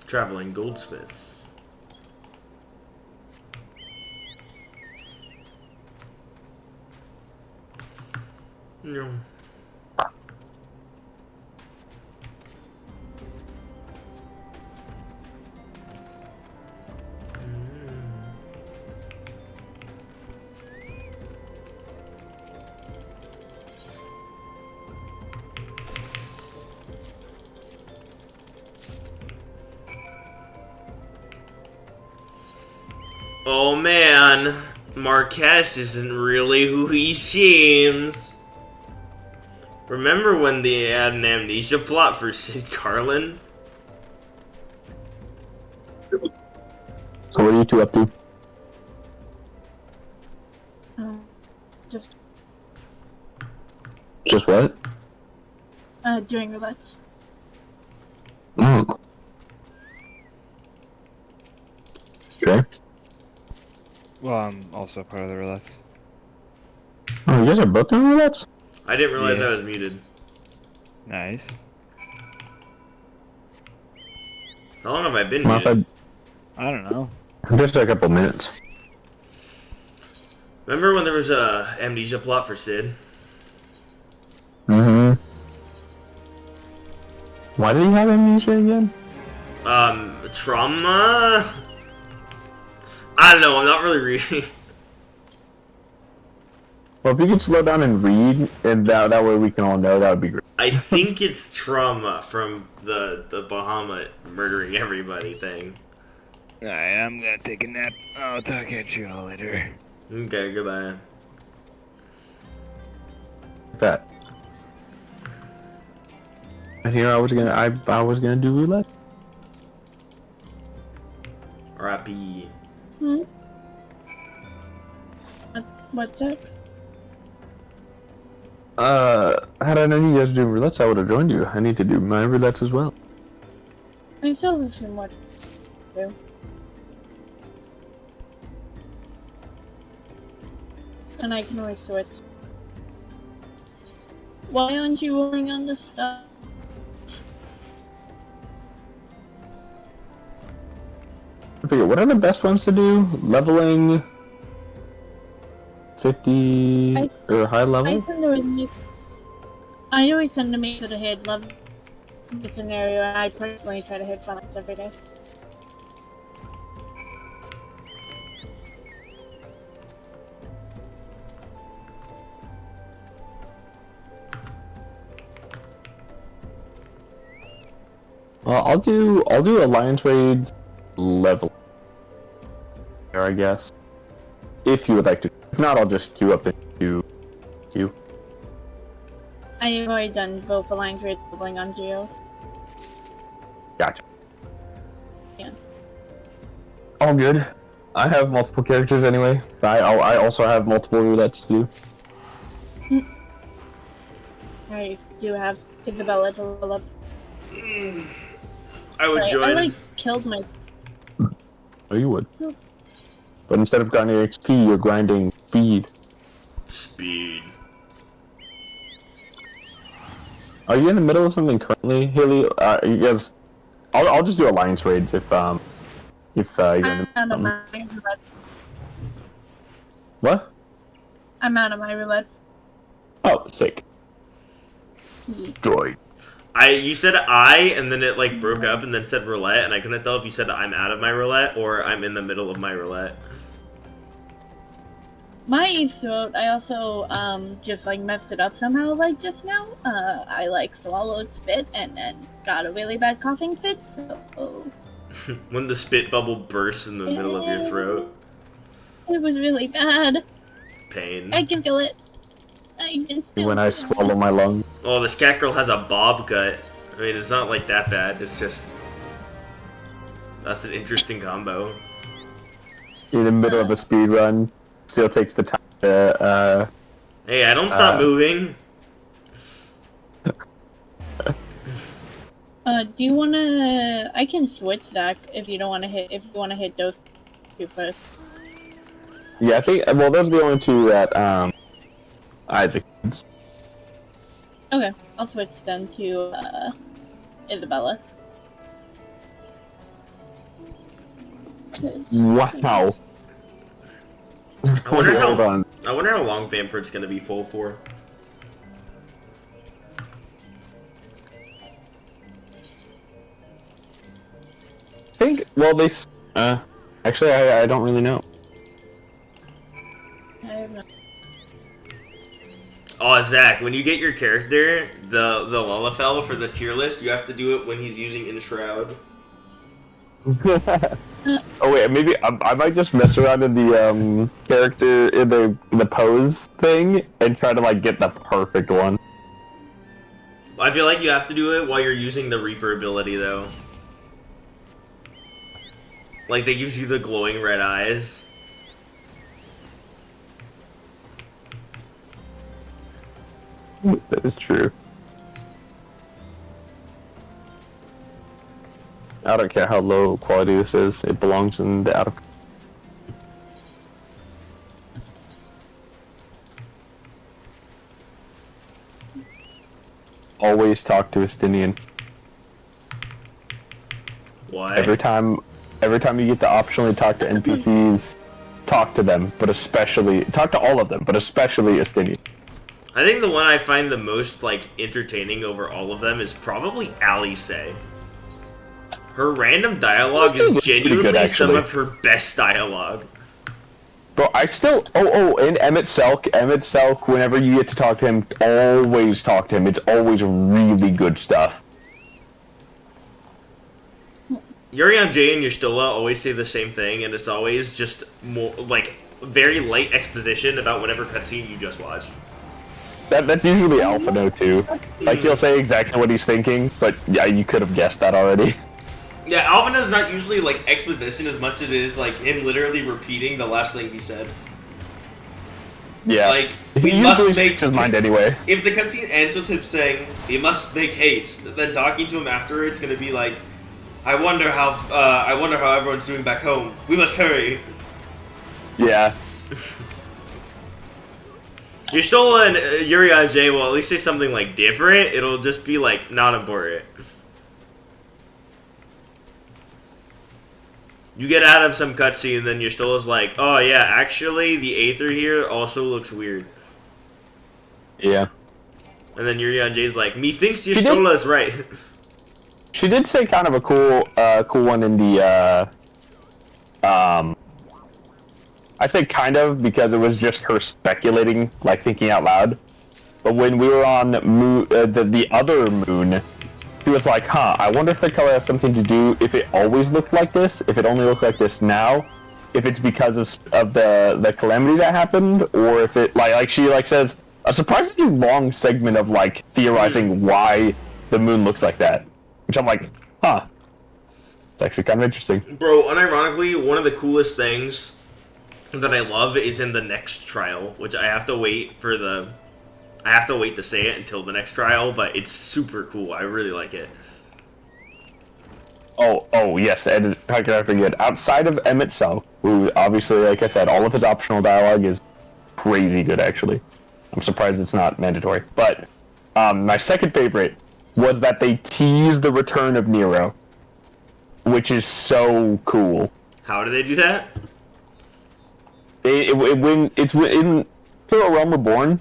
Traveling goldsmith. No. Oh man, Marquez isn't really who he seems. Remember when they had an amnesia plot for Sid Carlin? So what are you two up to? Just what? doing roulette. Mm. Okay. Well, I'm also part of the roulettes. Oh, you guys are both doing roulettes? I didn't realize Yeah. I was muted. Nice. How long have I been Mind muted? I don't know. Just a couple minutes. Remember when there was a amnesia plot for Sid? Mm-hmm. Why did he have amnesia again? Trauma? I don't know, I'm not really reading. Well, if you could slow down and read, and that way we can all know, that would be great. I think it's trauma from the Bahamut murdering everybody thing. Alright, I'm gonna take a nap. I'll talk at you all later. Okay, goodbye. That. And here I was gonna do roulette. R.I.P. Hmm? What's that? had I known you guys do roulettes, I would have joined you. I need to do my roulettes as well. I still have a few more to do. And I can always switch. Why aren't you rolling on this stuff? I forget, what are the best ones to do? Leveling 50 or high level? I always tend to make it a hit level the scenario, and I personally try to hit funnels every day. Well, I'll do alliance raids level. There, I guess. If you would like to. If not, I'll just queue up and do queue. I have already done both alliance raids leveling on Geos. Gotcha. Yeah. All good. I have multiple characters anyway. I also have multiple roulettes to do. I do have Isabella to level up. I would join. I like killed my. Oh, you would. But instead of grinding XP, you're grinding speed. Speed. Are you in the middle of something currently, Haley? You guys, I'll just do alliance raids if you're in the I'm out of my roulette. What? I'm out of my roulette. Oh, sick. Droid. You said and then it like broke up and then said roulette, and I couldn't tell if you said I'm out of my roulette or I'm in the middle of my roulette. My throat, I also just like messed it up somehow like just now. I like swallowed spit and then got a really bad coughing fit, so When the spit bubble bursts in the middle of your throat. it was really bad. Pain. I can feel it. I can still When I swallow my lung. Oh, this cat girl has a bob cut. I mean, it's not like that bad. It's just that's an interesting combo. In the middle of a speed run, still takes the time to. Hey, I don't stop moving. Do you wanna? I can switch Zach if you don't wanna hit. If you wanna hit those two first. Yeah, I think. Well, those are the only two that Isaac. Okay, I'll switch then to Isabella. Wow. I wonder Hold on. how long Bamford's gonna be full for. I think. Well, they. Actually, I don't really know. I have no. Oh, Zach, when you get your character, the Lullafell for the tier list, you have to do it when he's using Enshroud. Oh wait, maybe I might just mess around in the character in the pose thing and try to like get the perfect one. I feel like you have to do it while you're using the Reaper ability, though. Like, they gives you the glowing red eyes. That is true. I don't care how low quality this is, it belongs in the out of. Always talk to Estinian. Why? Every time you get to optionally talk to NPCs, talk to them, but especially talk to all of them, but especially Estinian. I think the one I find the most, like, entertaining over all of them is probably Alice. Her random dialogue is genuinely good, some of her best dialogue. Bro, I still... and Emmett Selk, whenever you get to talk to him, always talk to him. It's always really good stuff. Yuri J and Yustila always say the same thing, and it's always just more, like, very light exposition about whatever cutscene you just watched. That's usually Alpha No too. Like, he'll say exactly what he's thinking, but yeah, you could have guessed that already. Yeah, Alvina's not usually, like, exposition as much as it is, like, him literally repeating the last thing he said. Yeah. Like, He we usually must speaks make his mind anyway. If the cutscene ends with him saying, "You must make haste," then talking to him afterwards gonna be like, I wonder how everyone's doing back home. We must hurry." Yeah. You're still in Yuri on J will at least say something like different. It'll just be like not important. You get out of some cutscene, then your still is like, oh yeah, actually the Aether here also looks weird. Yeah. And then Yuri on J's like, methinks your Stola is right. She did say kind of a cool one in the I say kind of because it was just her speculating, like thinking out loud. But when we were on the other moon, she was like, huh, I wonder if the color has something to do, if it always looked like this, if it only looks like this now, if it's because of the calamity that happened, or if it, like she says, a surprisingly long segment of, like, theorizing why the moon looks like that. Which I'm like, huh. It's actually kind of interesting. Bro, unironically, one of the coolest things that I love is in the next trial, which I have to wait to say it until the next trial, but it's super cool. I really like it. Oh yes, and how can I forget? Outside of M itself, who obviously, like I said, all of his optional dialogue is crazy good, actually. I'm surprised it's not mandatory. But my second favorite was that they teased the return of Nero, which is so cool. How do they do that? When it's in Through a Realm Reborn,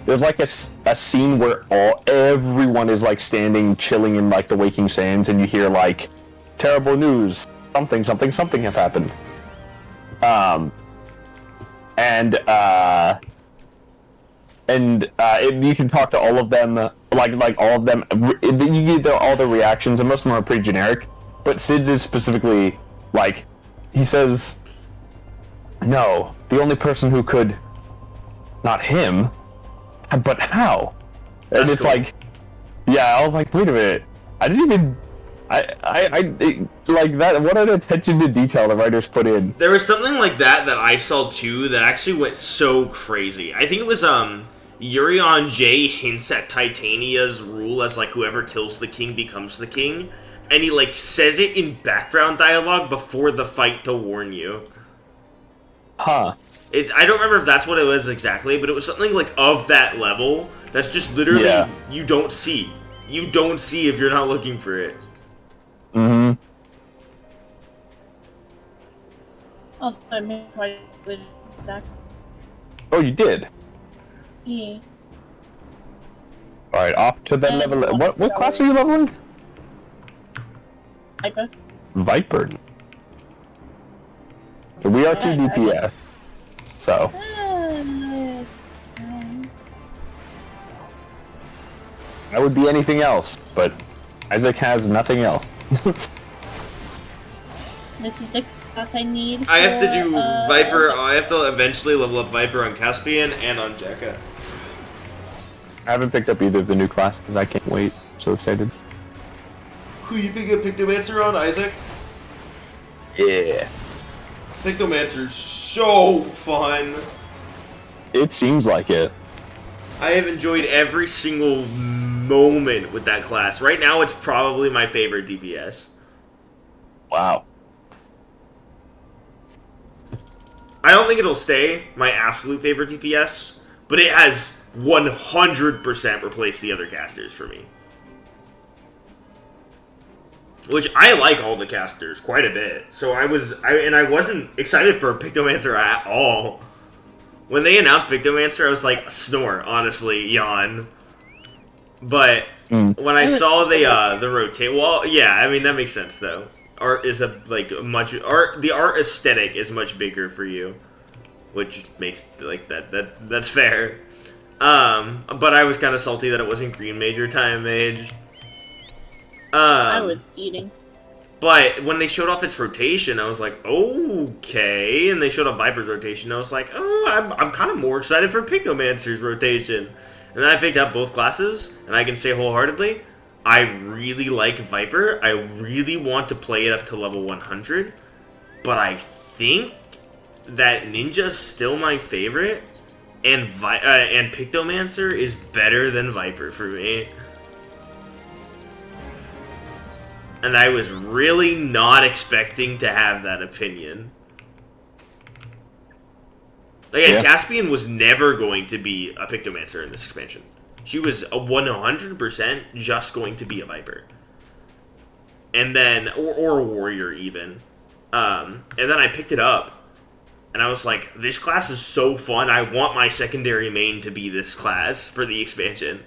there's like a scene where everyone is like standing, chilling in like the waking sands, and you hear like, terrible news, something has happened. You can talk to all of them, like all of them. You get all the reactions, and most of them are pretty generic. But Sid's is specifically like, he says, "No, the only person who could, not him, but how?" And it's cool. Like, yeah, I was like, wait a minute, I didn't even. Like that. What an attention to detail the writers put in. There was something like that I saw too that actually went so crazy. I think it was Yuri on J hints at Titania's rule as like whoever kills the king becomes the king, and he like says it in background dialogue before the fight to warn you. Huh. I don't remember if that's what it was exactly, but it was something like of that level. That's just literally you don't see. You don't see if you're not looking for it. Mm-hmm. Also, I made quite a that. Oh, you did? Yeah. Alright, off to the level. What class are you leveling? Viper. Viper. So we are 2 DPS. So. That would be anything else, but Isaac has nothing else. This is the class I need. I have to do Viper. I have to eventually level up Viper on Caspian and on Jekka. I haven't picked up either of the new classes. I can't wait. I'm so excited. Who you think of Pictomancer on, Isaac? Yeah. Pictomancer's so fun. It seems like it. I have enjoyed every single moment with that class. Right now, it's probably my favorite DPS. Wow. I don't think it'll stay my absolute favorite DPS, but it has 100% replaced the other casters for me. Which, I like all the casters quite a bit. So I wasn't excited for Pictomancer at all. When they announced Pictomancer, I was like, snore, honestly, yawn. But when I saw the rotate, well, yeah, I mean that makes sense though. Art is the art aesthetic is much bigger for you, which makes like that's fair. But I was kind of salty that it wasn't Green Mage or Time Mage. I was eating. But when they showed off its rotation, I was like, okay. And they showed off Viper's rotation, I was like, oh, I'm kind of more excited for Pictomancer's rotation. And then I picked up both classes, and I can say wholeheartedly, I really like Viper. I really want to play it up to level 100. But I think that Ninja's still my favorite. and and Pictomancer is better than Viper for me. And I was really not expecting to have that opinion. Like, Yeah. Caspian was never going to be a Pictomancer in this expansion. She was a 100% just going to be a Viper. And then, or a Warrior even. And then I picked it up, and I was like, this class is so fun, I want my secondary main to be this class for the expansion.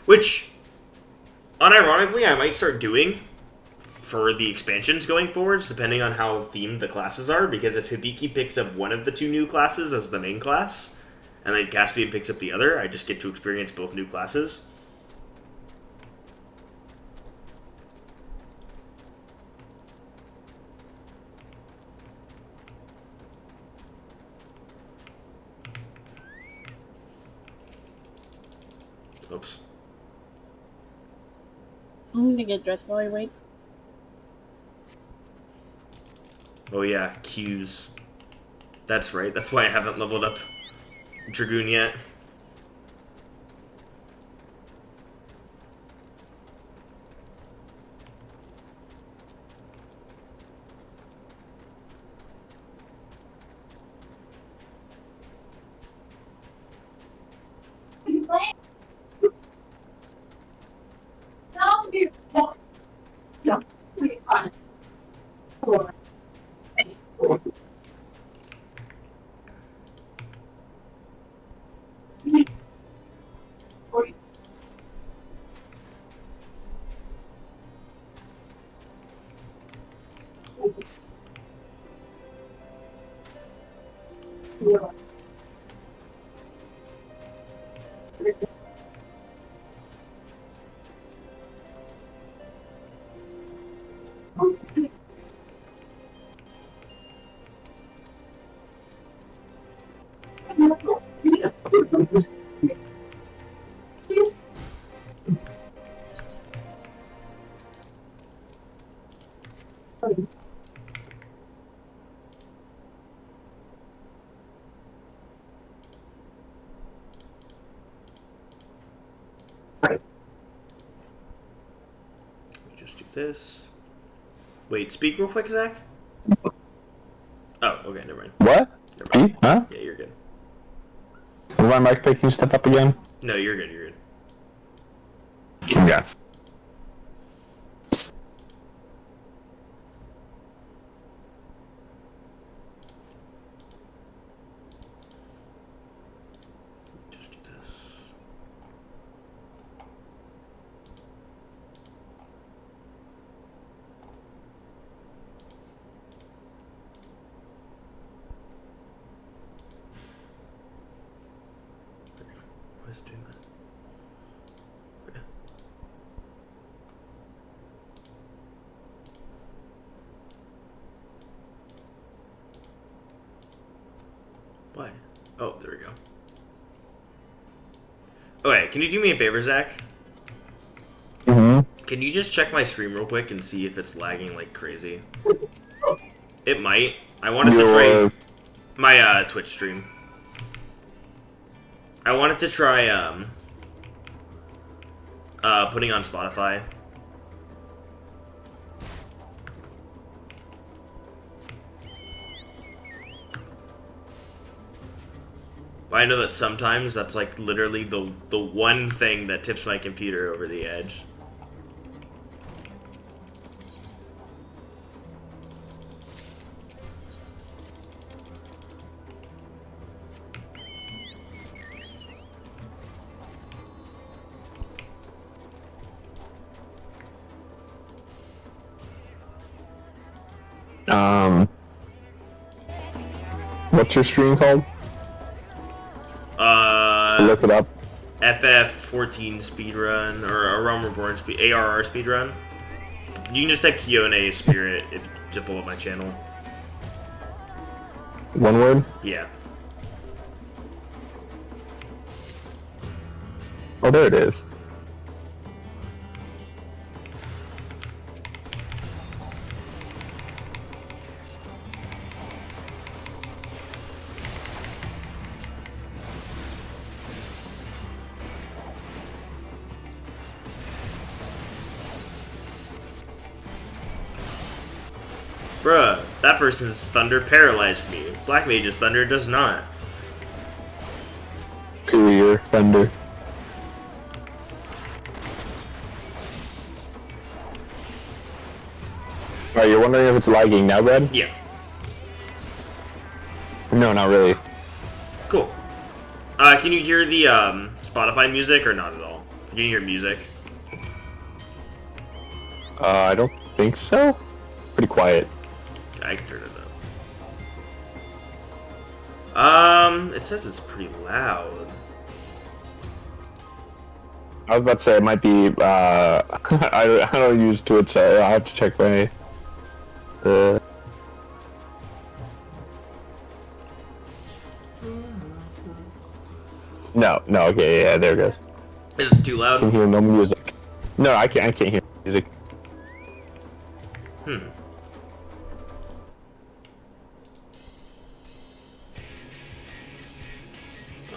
Which, unironically, I might start doing for the expansions going forwards, depending on how themed the classes are, because if Hibiki picks up one of the two new classes as the main class, and then Caspian picks up the other, I just get to experience both new classes. Oops. I'm gonna get dressed while I wait. Oh yeah, Q's. That's right, that's why I haven't leveled up Dragoon yet. Just do this. Wait, speak real quick, Zach? Oh, okay, never mind. What? Never mind. Huh? Yeah, you're good. Will my mic pick you step up again? No, you're good, you're good. Yeah. Just do this. Why is it doing that? Okay. Why? Oh, there we go. Okay, can you do me a favor, Zach? Mm-hmm. Can you just check my stream real quick and see if it's lagging like crazy? It might. I wanted to try my Twitch stream. I wanted to try putting on Spotify. But I know that sometimes that's like literally the one thing that tips my computer over the edge. What's your stream called? Look it up. FF14 speedrun or a Realm Reborn ARR speedrun. You can just type Kione Spirit to pull up my channel. One word? Yeah. Oh, there it is. Bruh, that person's thunder paralyzed me. Black Mage's thunder does not. Superior thunder. Alright, you're wondering if it's lagging now, Brad? Yeah. No, not really. Cool. Can you hear the Spotify music or not at all? Can you hear music? I don't think so. Pretty quiet. I can turn it up. It says it's pretty loud. I was about to say it might be, I don't use Twitch, so I have to check my, No, okay, yeah, there it goes. Is it too loud? I can hear no music. No, I can't hear music. Hmm.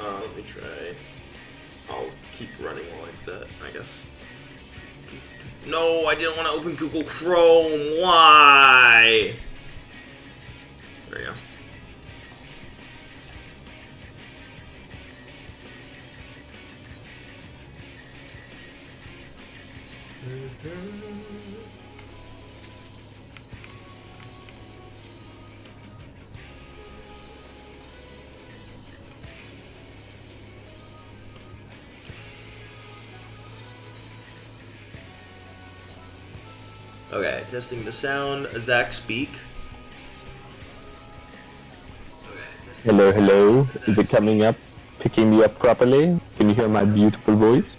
Let me try. I'll keep running like that, I guess. No, I didn't want to open Google Chrome. Why? There you go. Okay, testing the sound. Zach, speak. Hello, hello. Is it coming up? Picking me up properly? Can you hear my beautiful voice?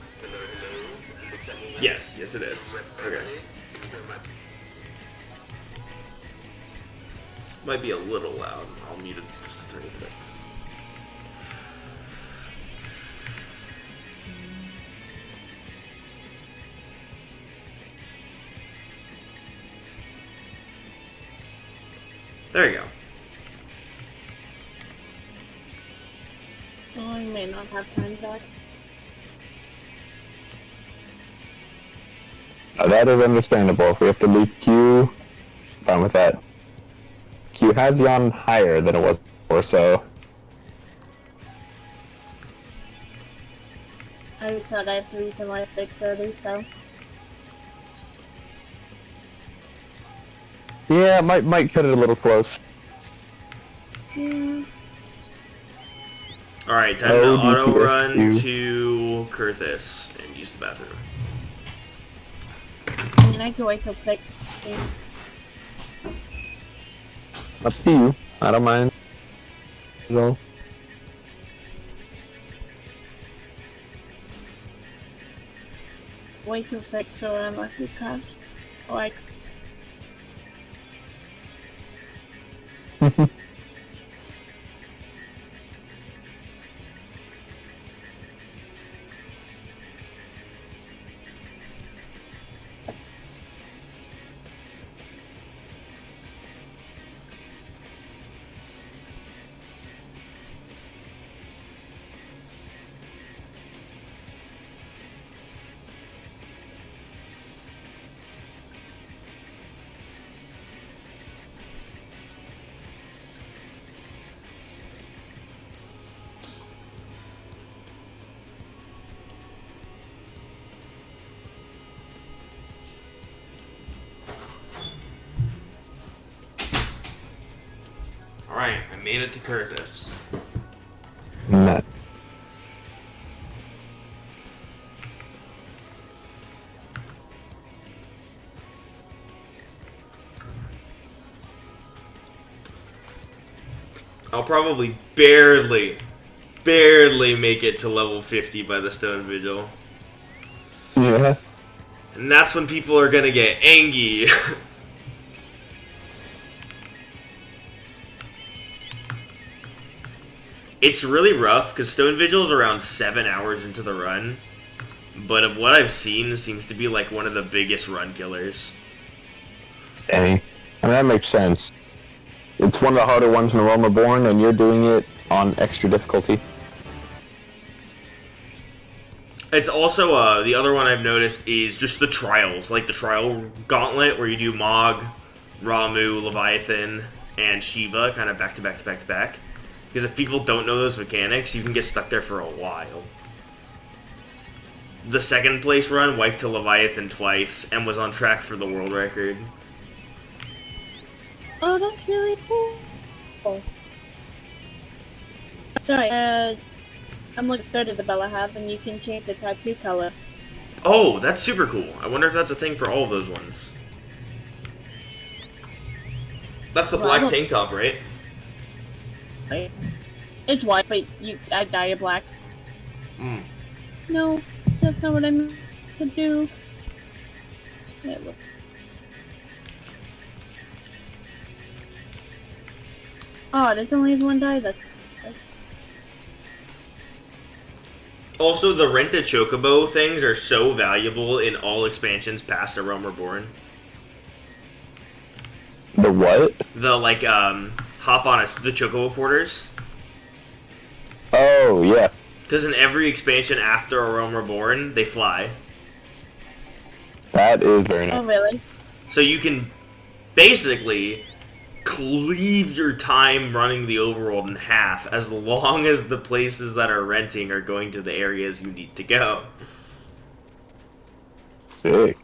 Yes, yes it is. Okay. Might be a little loud. I'll mute it just a tiny bit. There you go. Oh, I may not have time, Zach. That is understandable. If we have to leave Q, fine with that. Q has gone higher than it was before, so... I just thought I have to refill my fix early, so... Yeah, might cut it a little close. Yeah. Alright, time to auto run to Kurthis and use the bathroom. I mean, I could wait till 6. Yeah. Up to you. I don't mind. No. Wait till 6 so I unlock your cost. Oh, I could. Alright, I made it to Kurthis. Nah. I'll probably barely make it to level 50 by the Stone Vigil. Yeah. And that's when people are gonna get angry. It's really rough, because Stone Vigil is around 7 hours into the run. But of what I've seen, it seems to be like one of the biggest run killers. Dang. I mean, that makes sense. It's one of the harder ones in the Realm Reborn, and you're doing it on extra difficulty. It's also, the other one I've noticed is just the trials. Like the trial gauntlet, where you do Mog, Ramu, Leviathan, and Shiva kind of back to back to back to back. Because if people don't know those mechanics, you can get stuck there for a while. The second place run wiped to Leviathan twice and was on track for the world record. Oh, that's really cool. Sorry, I'm looking at the Isabella has, and you can change the tattoo color. Oh, that's super cool. I wonder if that's a thing for all of those ones. That's the black tank top, right? Right. It's white, but I dye it black. Hmm. No, that's not what I meant to do. Oh, there's only one dye. That's... Also, the Rent a Chocobo things are so valuable in all expansions past A Realm Reborn. The what? The, like, hop on the Chocobo porters. Oh, yeah. Because in every expansion after A Realm Reborn, they fly. That is very nice. Oh, really? So you can basically cleave your time running the overworld in half as long as the places that are renting are going to the areas you need to go. Sick.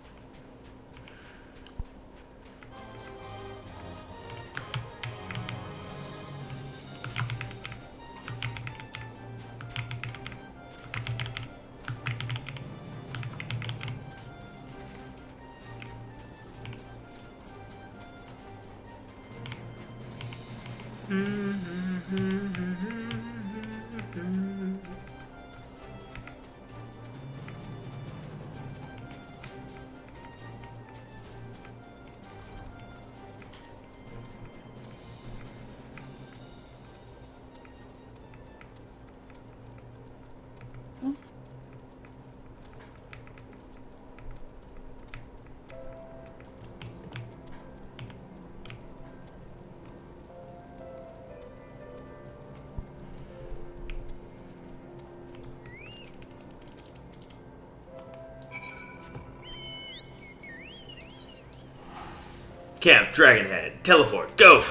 Camp Dragonhead. Teleport. Go!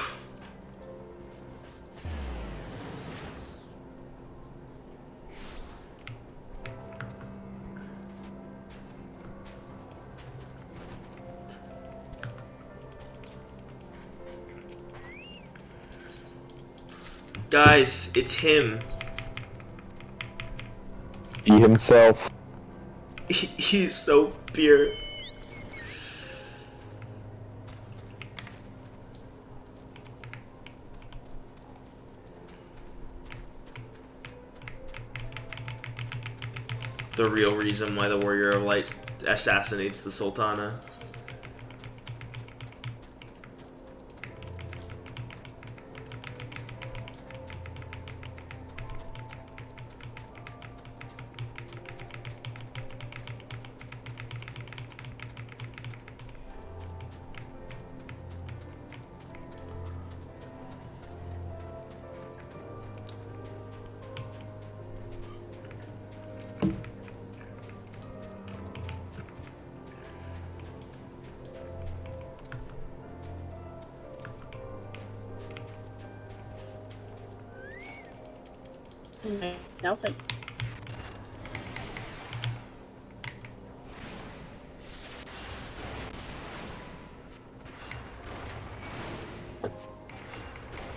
Guys, it's him. He himself. He's so pure. The real reason why the Warrior of Light assassinates the Sultana. Nothing.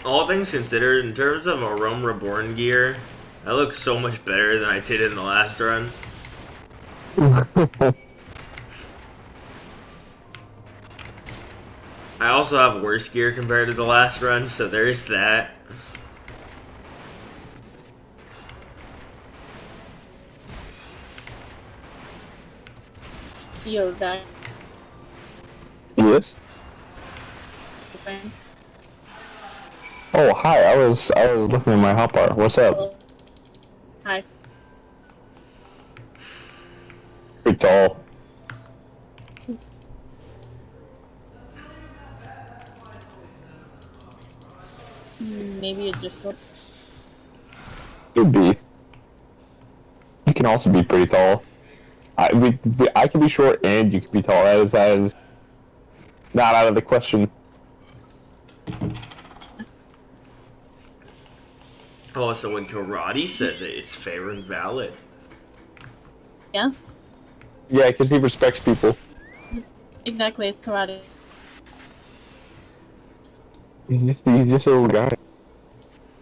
All things considered, in terms of a Realm Reborn gear, I look so much better than I did in the last run. I also have worse gear compared to the last run, so there's that. Yo, Zach. Yes. Oh, hi. I was looking at my hotbar. What's up? Hello. Hi. Pretty tall. Maybe it just... Could be. You can also be pretty tall. I can be short and you can be tall. That is not out of the question. Oh, so when Karate says it, it's fair and valid. Yeah, Yeah, because he respects people. exactly. It's karate. He's just a little guy.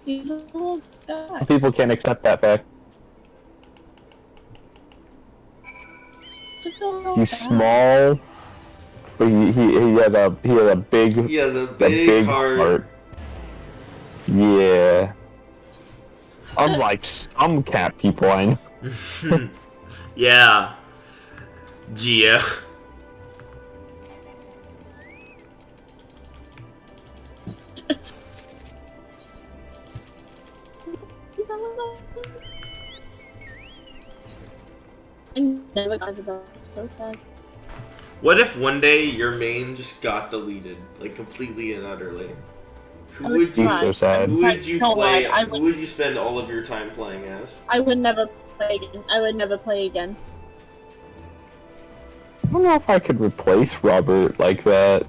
He's a little guy. People can't accept that fact. Just a little He's guy. small, but he has a big He has a big heart. Yeah. Unlike some cat people I know. Yeah. Gia. I never got to that. So sad. What if one day your main just got deleted, like completely and utterly? Who would you? So sad. Who would you No, play? I Who would you spend all of your time playing as? I would never play again. I would never play again. I don't know if I could replace Robert like that.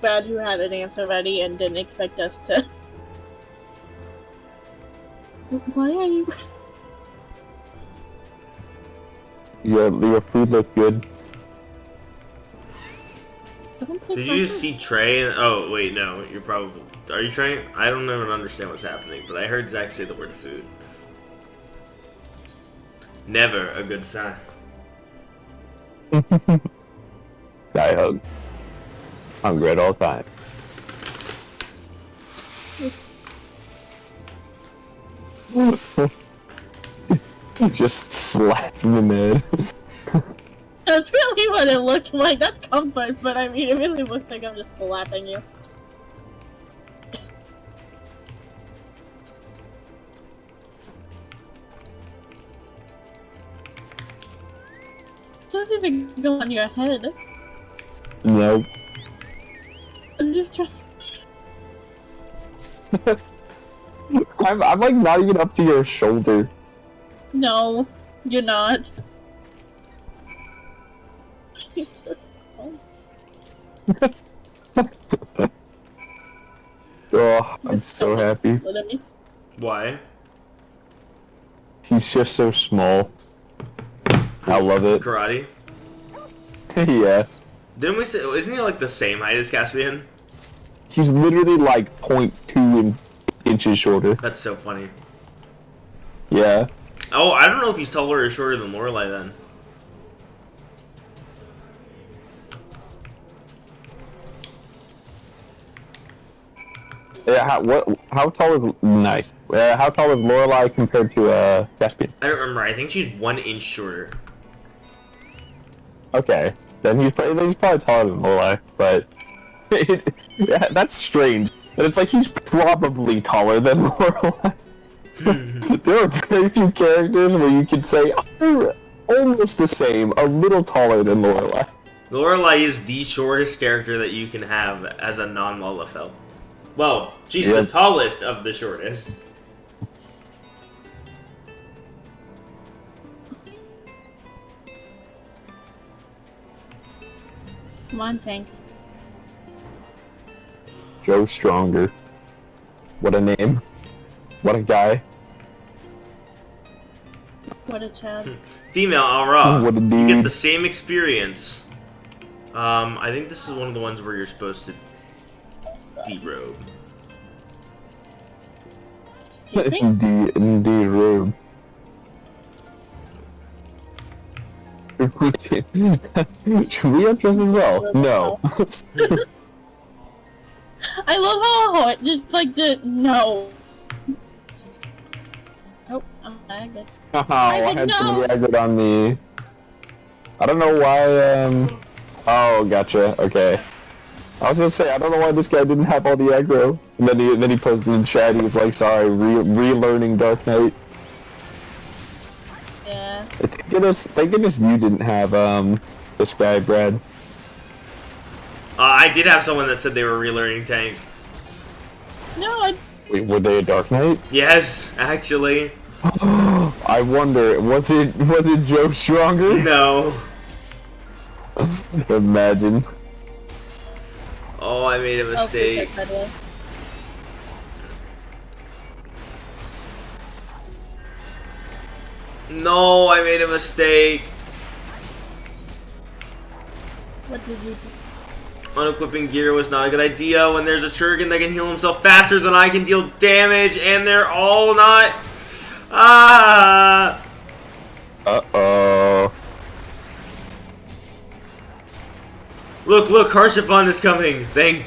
Brad, who had an answer ready and didn't expect us to. Why are you? Your food looked good. Did you just see Trey? Oh wait, no. You're probably. Are you trying? I don't even understand what's happening, but I heard Zach say the word food. Never a good sign. I hug. Hungry at all times. Just slap him in the head. That's really what it looked like. That's comfort, but I mean, it really looks like I'm just slapping you. Doesn't even go on your head. Nope. I'm just trying. I'm like not even up to your shoulder. No, you're not. Oh, I'm so happy. Why? He's just so small. I love it. Karate? Yeah. Didn't we say? Isn't he like the same height as Caspian? He's literally like 0.2 inches shorter. That's so funny. Yeah. Oh, I don't know if he's taller or shorter than Lorelai then. Yeah. How tall is nice? How tall is Lorelai compared to Caspian? I don't remember. I think she's 1 inch shorter. Okay. Then he's probably taller than Lorelai, but yeah, that's strange. But it's like he's probably taller than Lorelai. There are very few characters where you could say oh, almost the same, a little taller than Lorelai. Lorelai is the shortest character that you can have as a non-Lalafell. Well, she's the tallest of the shortest. Come on, Tank. Joe Stronger. What a name. What a guy. What a child. Female Aura. What a You dude. get the same experience. I think this is one of the ones where you're supposed to derobe. D-robe. Should we have dress as well? No. I love how it just like the no. Oh, I'm lagged. Oh, I had somebody aggroed on me. I don't know why, Oh, gotcha. Okay. I was gonna say, I don't know why this guy didn't have all the aggro. And then he posted in chat, he was like, sorry, relearning Dark Knight. Yeah. Thank goodness you didn't have, this guy, Brad. I did have someone that said they were relearning Tank. No, Wait, were they a Dark Knight? Yes, actually. I wonder, was it Joe Stronger? No. Imagine. Oh, I made a Oh, mistake. check, by the way. No, I made a mistake. What does he do? Unequipping gear was not a good idea when there's a Churgan that can heal himself faster than I can deal damage, and they're all not. Ah! Uh-oh. Look, Harshavon is coming. Thank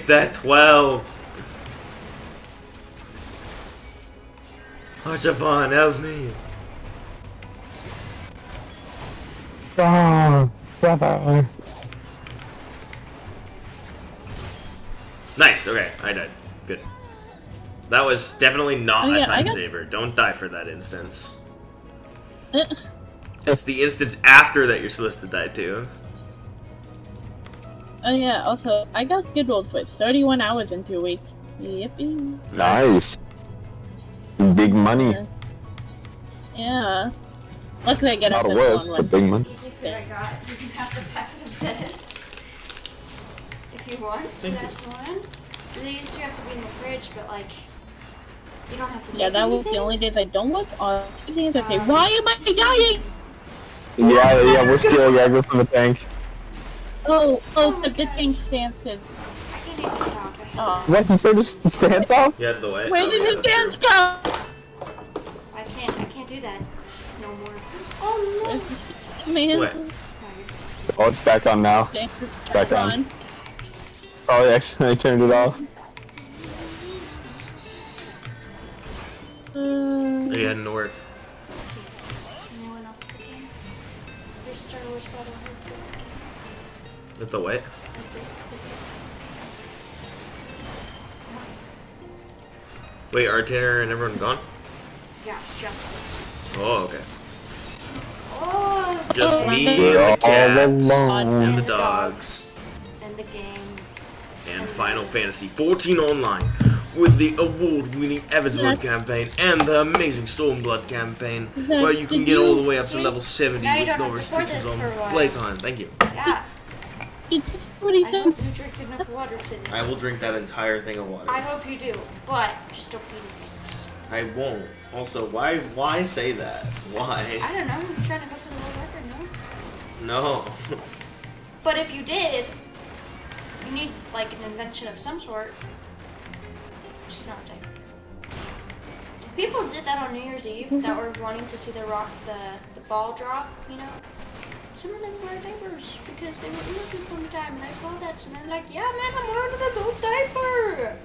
that 12. Harshavon, help me. Oh, brother. Nice, okay, I died. Good. That was definitely not Oh, a yeah, time saver. Don't die for that instance. Uh, It's the instance after that you're supposed to die to. Oh yeah, also, I got scheduled for 31 hours in 2 weeks. Yippee. Nice. Big money. Yeah. Luckily I get Not a a word, one but big money. Easy food I got. You can have the packet of this. If you want, that's one. These two have to be in the fridge, but like, you don't have to. Yeah, that was the only days I don't look on Tuesdays. Okay, why am I dying? Yeah, we're stealing aggro from the tank. Oh, but the tank stances. I can't even talk. Oh. What, you turned the stance off? You had the way. Where did the stance go? I can't do that. No more. Oh no. Man. What? Oh, it's back on now. Stance is Back on. Probably accidentally turned it off. Are you heading to work? There's Star Wars Battlehead too. With the what? Wait, are Tanner and everyone gone? Yeah, just it. Oh, okay. Oh. Just me and We're the all cats alone. and the dogs And the game. and Final Fantasy 14 Online with the award-winning Evansville campaign and the amazing Stormblood campaign, Zach, where you can did get all you- the way up to See? level 70 Now you with don't no have to pour restrictions this on for a while. playtime. Thank you. Yeah. Did you see what he I said? hope you drink enough water today. I will drink that entire thing of water. I hope you do, but just don't pee things. I won't. Also, why say that? Why? I don't know. I'm trying to go for the world record, no? No. But if you did, you need like an invention of some sort. Just not diapers. People did that on New Year's Eve that were wanting to see the ball drop, you know? Some of them wear diapers because they were looking for the time, and I saw that, and I'm like, yeah, man, I'm wearing an adult diaper.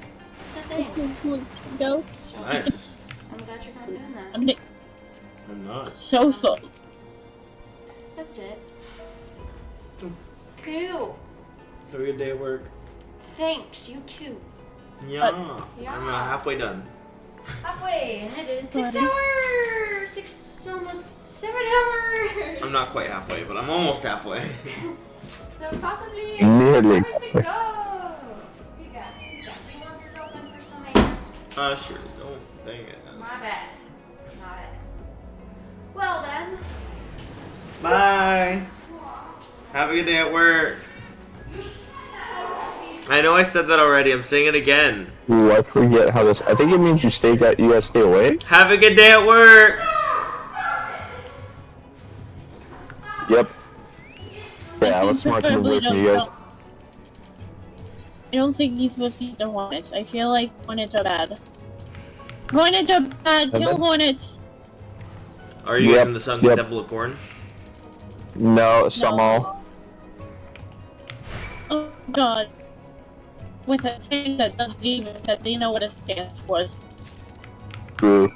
It's a thing. Go. So, Nice. I'm glad you're not doing that. I'm not. So. That's it. Cool. Have a good day at work. Thanks. You too. Yeah. Yeah. I'm halfway done. Halfway, and it is 6 hours. Almost 7 hours. I'm not quite halfway, but I'm almost halfway. So possibly Nearly. hours to go. We got. We want this open for some air. Sure. Don't. Dang it. My bad. Well then. Bye. Have a good day at work. I know I said that already. I'm saying it again. Ooh, I forget how this. I think it means you gotta stay away. Have a good day at work. Yep. Yeah, I was smart to move away from you guys. I don't think he's supposed to eat the hornets. I feel like hornets are bad. Hornets are bad! Kill hornets! Are you Yep, in the Sun yep. Temple of Corn? No, some all. Oh god. With a tank that does demons that they know what it stands for. True.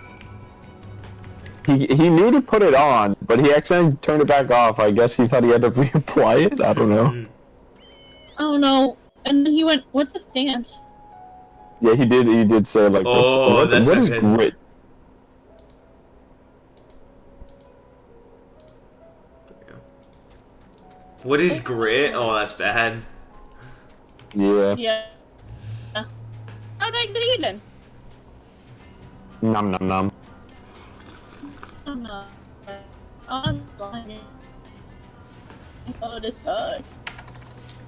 He knew to put it on, but he accidentally turned it back off. I guess he thought he had to reapply it. I don't know. Oh no. And then he went, what's the stance? Yeah, he did. He did say like, Oh, what that's is okay. grit? What is grit? Oh, that's bad. Yeah. Yeah. How did I get eaten? Nom nom nom. I'm not. I'm blind. Oh, this sucks.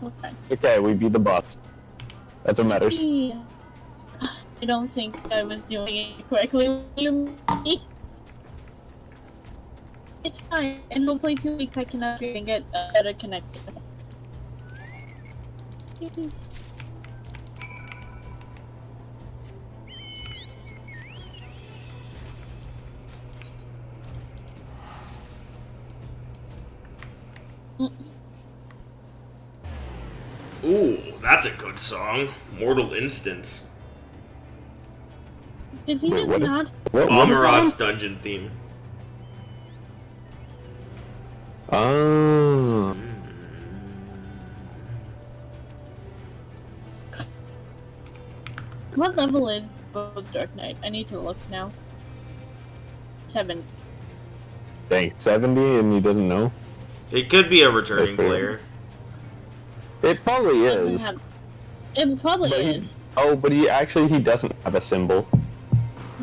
Okay. Okay, we beat the boss. That's what matters. Yeah. I don't think I was doing it correctly. It's fine, and hopefully 2 weeks I can upgrade and get a better connector. Ooh, that's a good song. Mortal Instance. Did he just not? Amarat's dungeon theme. Oh. What level is Bo's Dark Knight? I need to look now. 7. Dang, 70 and you didn't know? It could be a returning player. It probably is. It probably is. But he doesn't have a symbol.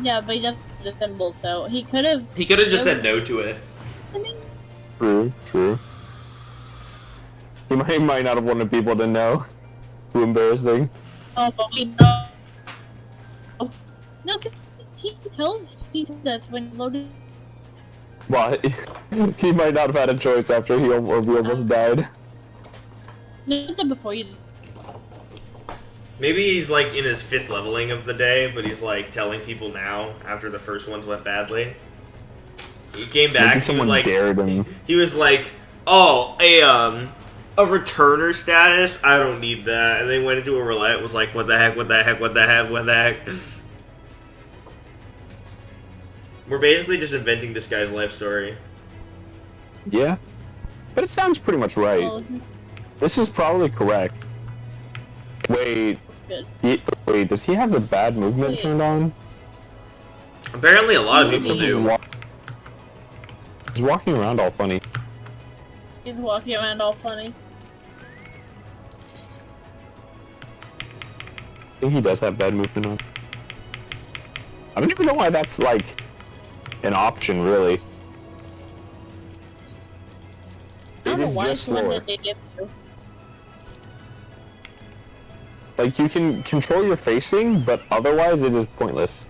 Yeah, but he doesn't have the symbol, so he could have. He could have just said no to it. I mean, True. He might not have wanted people to know. Too embarrassing. oh, but we know. No, because he tells us when loaded. Well, he might not have had a choice after we almost died. No, he said before you. Maybe he's like in his 5th leveling of the day, but he's like telling people now after the first ones went badly. He came back. Maybe someone dared him. He was like, "Oh, a returner status? I don't need that." And they went into a roulette. Was like, "What the heck? What the heck? What the heck? What the heck?" We're basically just inventing this guy's life story. Yeah, but it sounds pretty much right. Well, This is probably correct. Wait. Good. Wait, does he have the bad movement turned on? Apparently, a lot of people do. He's walking around all funny. he's walking around all funny. I think he does have bad movement on. I don't even know why that's like an option, really. I don't know why just it's one slower. that they give you. Like, you can control your facing, but otherwise it is pointless.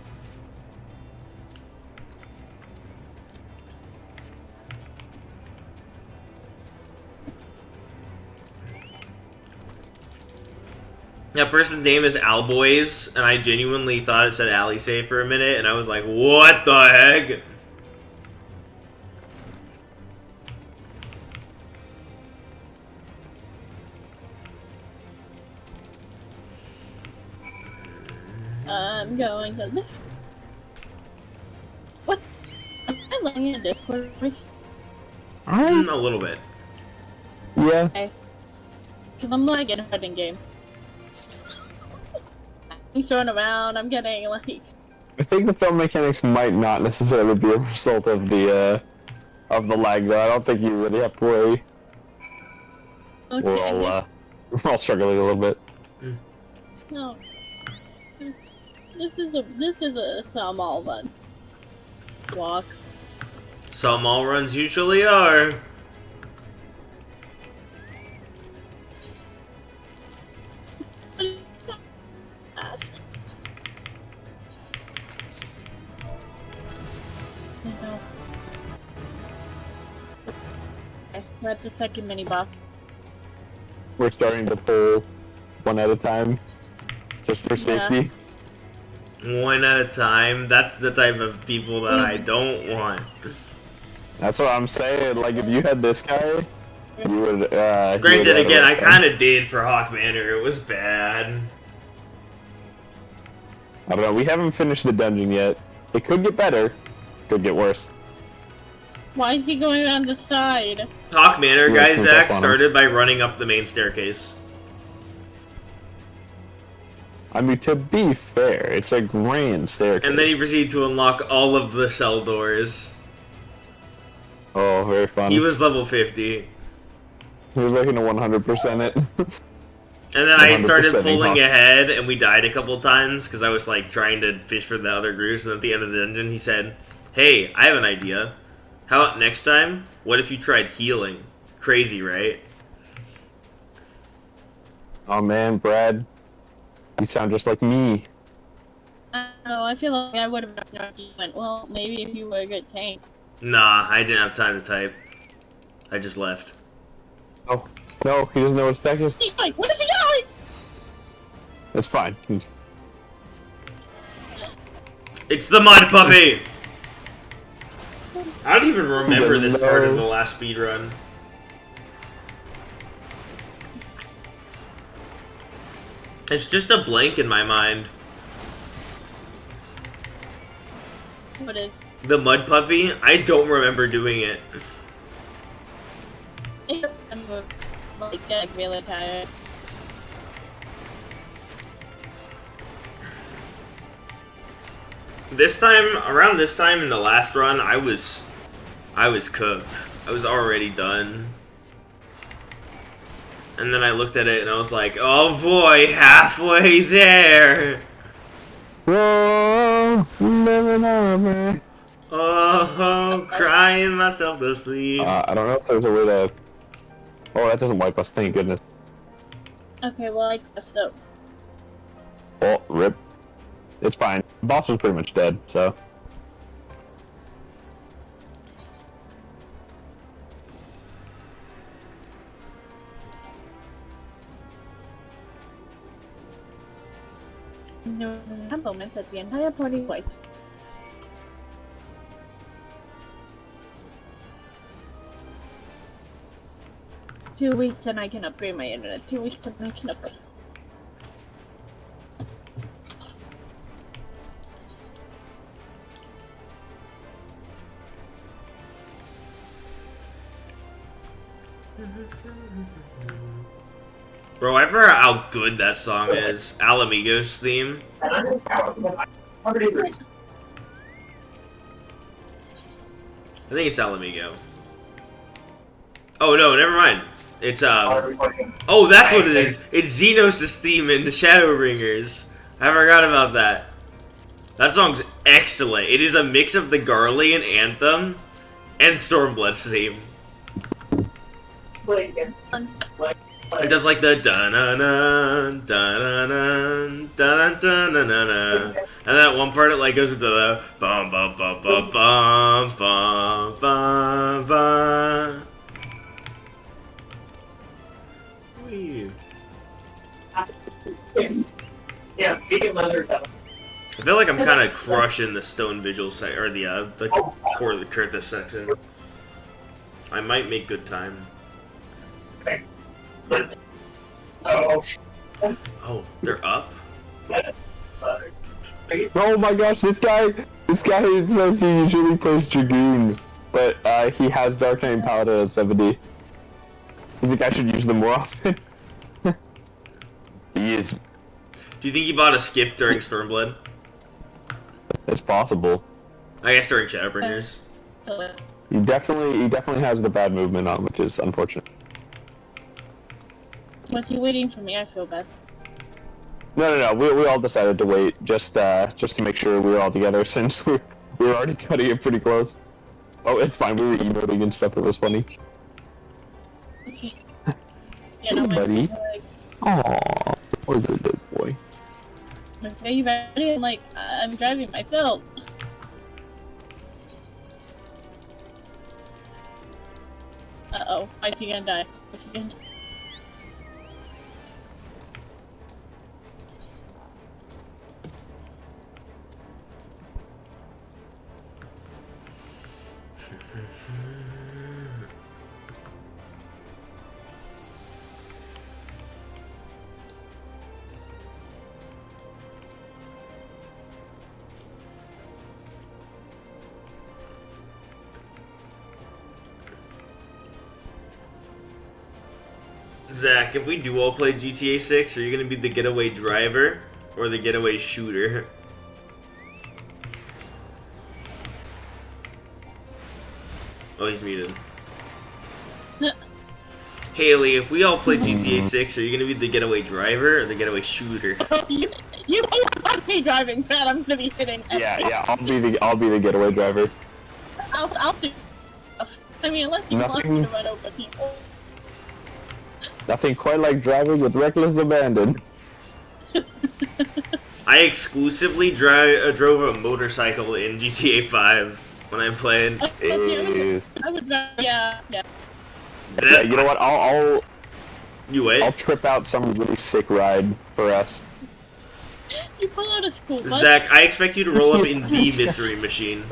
That person's name is Alboys, and I genuinely thought it said Alisay for a minute, and I was like, what the heck? I'm going to. What? Am I lagging in Discord? A little bit. Yeah. Okay. Because I'm lagging hard in game. I'm throwing around, I'm getting like. I think the film mechanics might not necessarily be a result of the lag, though. I don't think you really have to worry. Okay. We're all struggling a little bit. No. This is a small one. Walk. Some all runs usually are. We're at the second mini boss. We're starting to pull one at a time, just for safety. One at a time. That's the type of people that I don't want. That's what I'm saying. Like, if you had this guy, you would. Granted, again, I kind of did for Hawk Manor. It was bad. I don't know. We haven't finished the dungeon yet. It could get better. Could get worse. Why is he going around the side? Hawk Manor, Yeah, guys, sneak Zach, up on him. started by running up the main staircase. I mean, to be fair, it's a grand staircase. And then he proceeded to unlock all of the cell doors. Oh, very fun. He was level 50. He was looking to 100% it. And then I started 100% pulling Hawk. ahead, and we died a couple times because I was like trying to fish for the other groups. And at the end of the dungeon, he said, "Hey, I have an idea. How about next time? What if you tried healing? Crazy, right?" Oh man, Brad, you sound just like me. I don't know, I feel like I would have been argument. Well, maybe if you were a good tank. Nah, I didn't have time to type. I just left. Oh, no, he doesn't know what stack is. Like, where's he going? It's fine. It's the mud puppy! I don't even remember this part of the last speedrun. It's just a blank in my mind. What is? The mud puppy? I don't remember doing it. I'm like getting really tired. This time, around this time in the last run, I was cooked. I was already done. And then I looked at it and I was like, oh boy, halfway there! Whoa, living over. Oh, crying myself to sleep. I don't know if there's a way to... Oh, that doesn't wipe us, thank goodness. Okay, well, I guess so. Oh, rip. It's fine. The boss is pretty much dead, so... There were moments at the entire party white. Two weeks and I can upgrade my internet. 2 weeks and I can upgrade. Bro, I forgot how good that song is. Alamigo's theme. I think it's Alamigo. Oh no, never mind. It's oh, that's what it is. It's Xenos' theme in the Shadowbringers. I forgot about that. That song's excellent. It is a mix of the Garlean anthem and Stormblood's theme. It does like the da-na-na, da-na-na, da-na-na-na-na, and that one part it like goes into the bum bum bum bum bum bum bum bum. Yeah, vegan leather. I feel like I'm kind of crushing the stone visual side or the core of the Kurthus section. I might make good time. Oh, they're up? Oh my gosh, this guy says he usually plays Dragoon, but he has Dark Knight and Paladin at 70. I think I should use them more often. He is. Do you think he bought a skip during Stormblood? It's possible. I guess during Shadowbringers. He definitely has the bad movement on, which is unfortunate. Was he waiting for me? I feel bad. No. We all decided to wait just to make sure we were all together since we were already cutting it pretty close. Oh, it's fine. We were emoting and stuff. It was funny. Okay. Yeah, no, buddy. Aww, poor good boy. Are you ready? I'm like, I'm driving myself. Uh-oh, I think I'm gonna die. I think I'm gonna die. Zach, if we do all play GTA 6, are you gonna be the getaway driver or the getaway shooter? Oh, he's muted. Haley, if we all play GTA 6, are you gonna be the getaway driver or the getaway shooter? You want me driving, Brad? I'm gonna be hitting. Yeah. I'll be the getaway driver. I'll do stuff. I mean, unless you want me to run over people. Nothing quite like driving with reckless abandon. I exclusively drove a motorcycle in GTA 5 when I played. Is- I would yeah. Yeah, you know what? I'll I'll trip out some really sick ride for us. You pull out a school bus. Zach, I expect you to roll up in the mystery machine.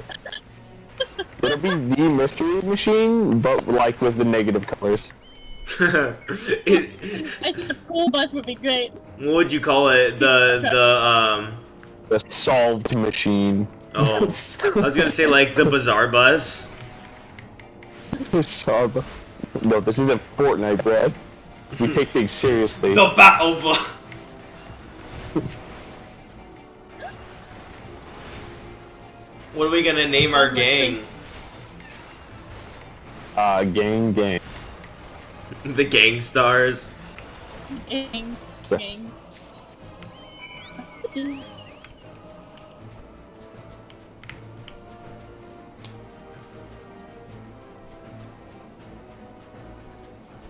It'll be the mystery machine, but like with the negative colors. I think a school bus would be great. What would you call it? The solved machine. Oh, I was gonna say like the bizarre bus. Bizarre bus. No, this isn't Fortnite, Brad. We take things seriously. The battle bus. What are we gonna name our gang? Gang. The Gang Stars. Gang. Just...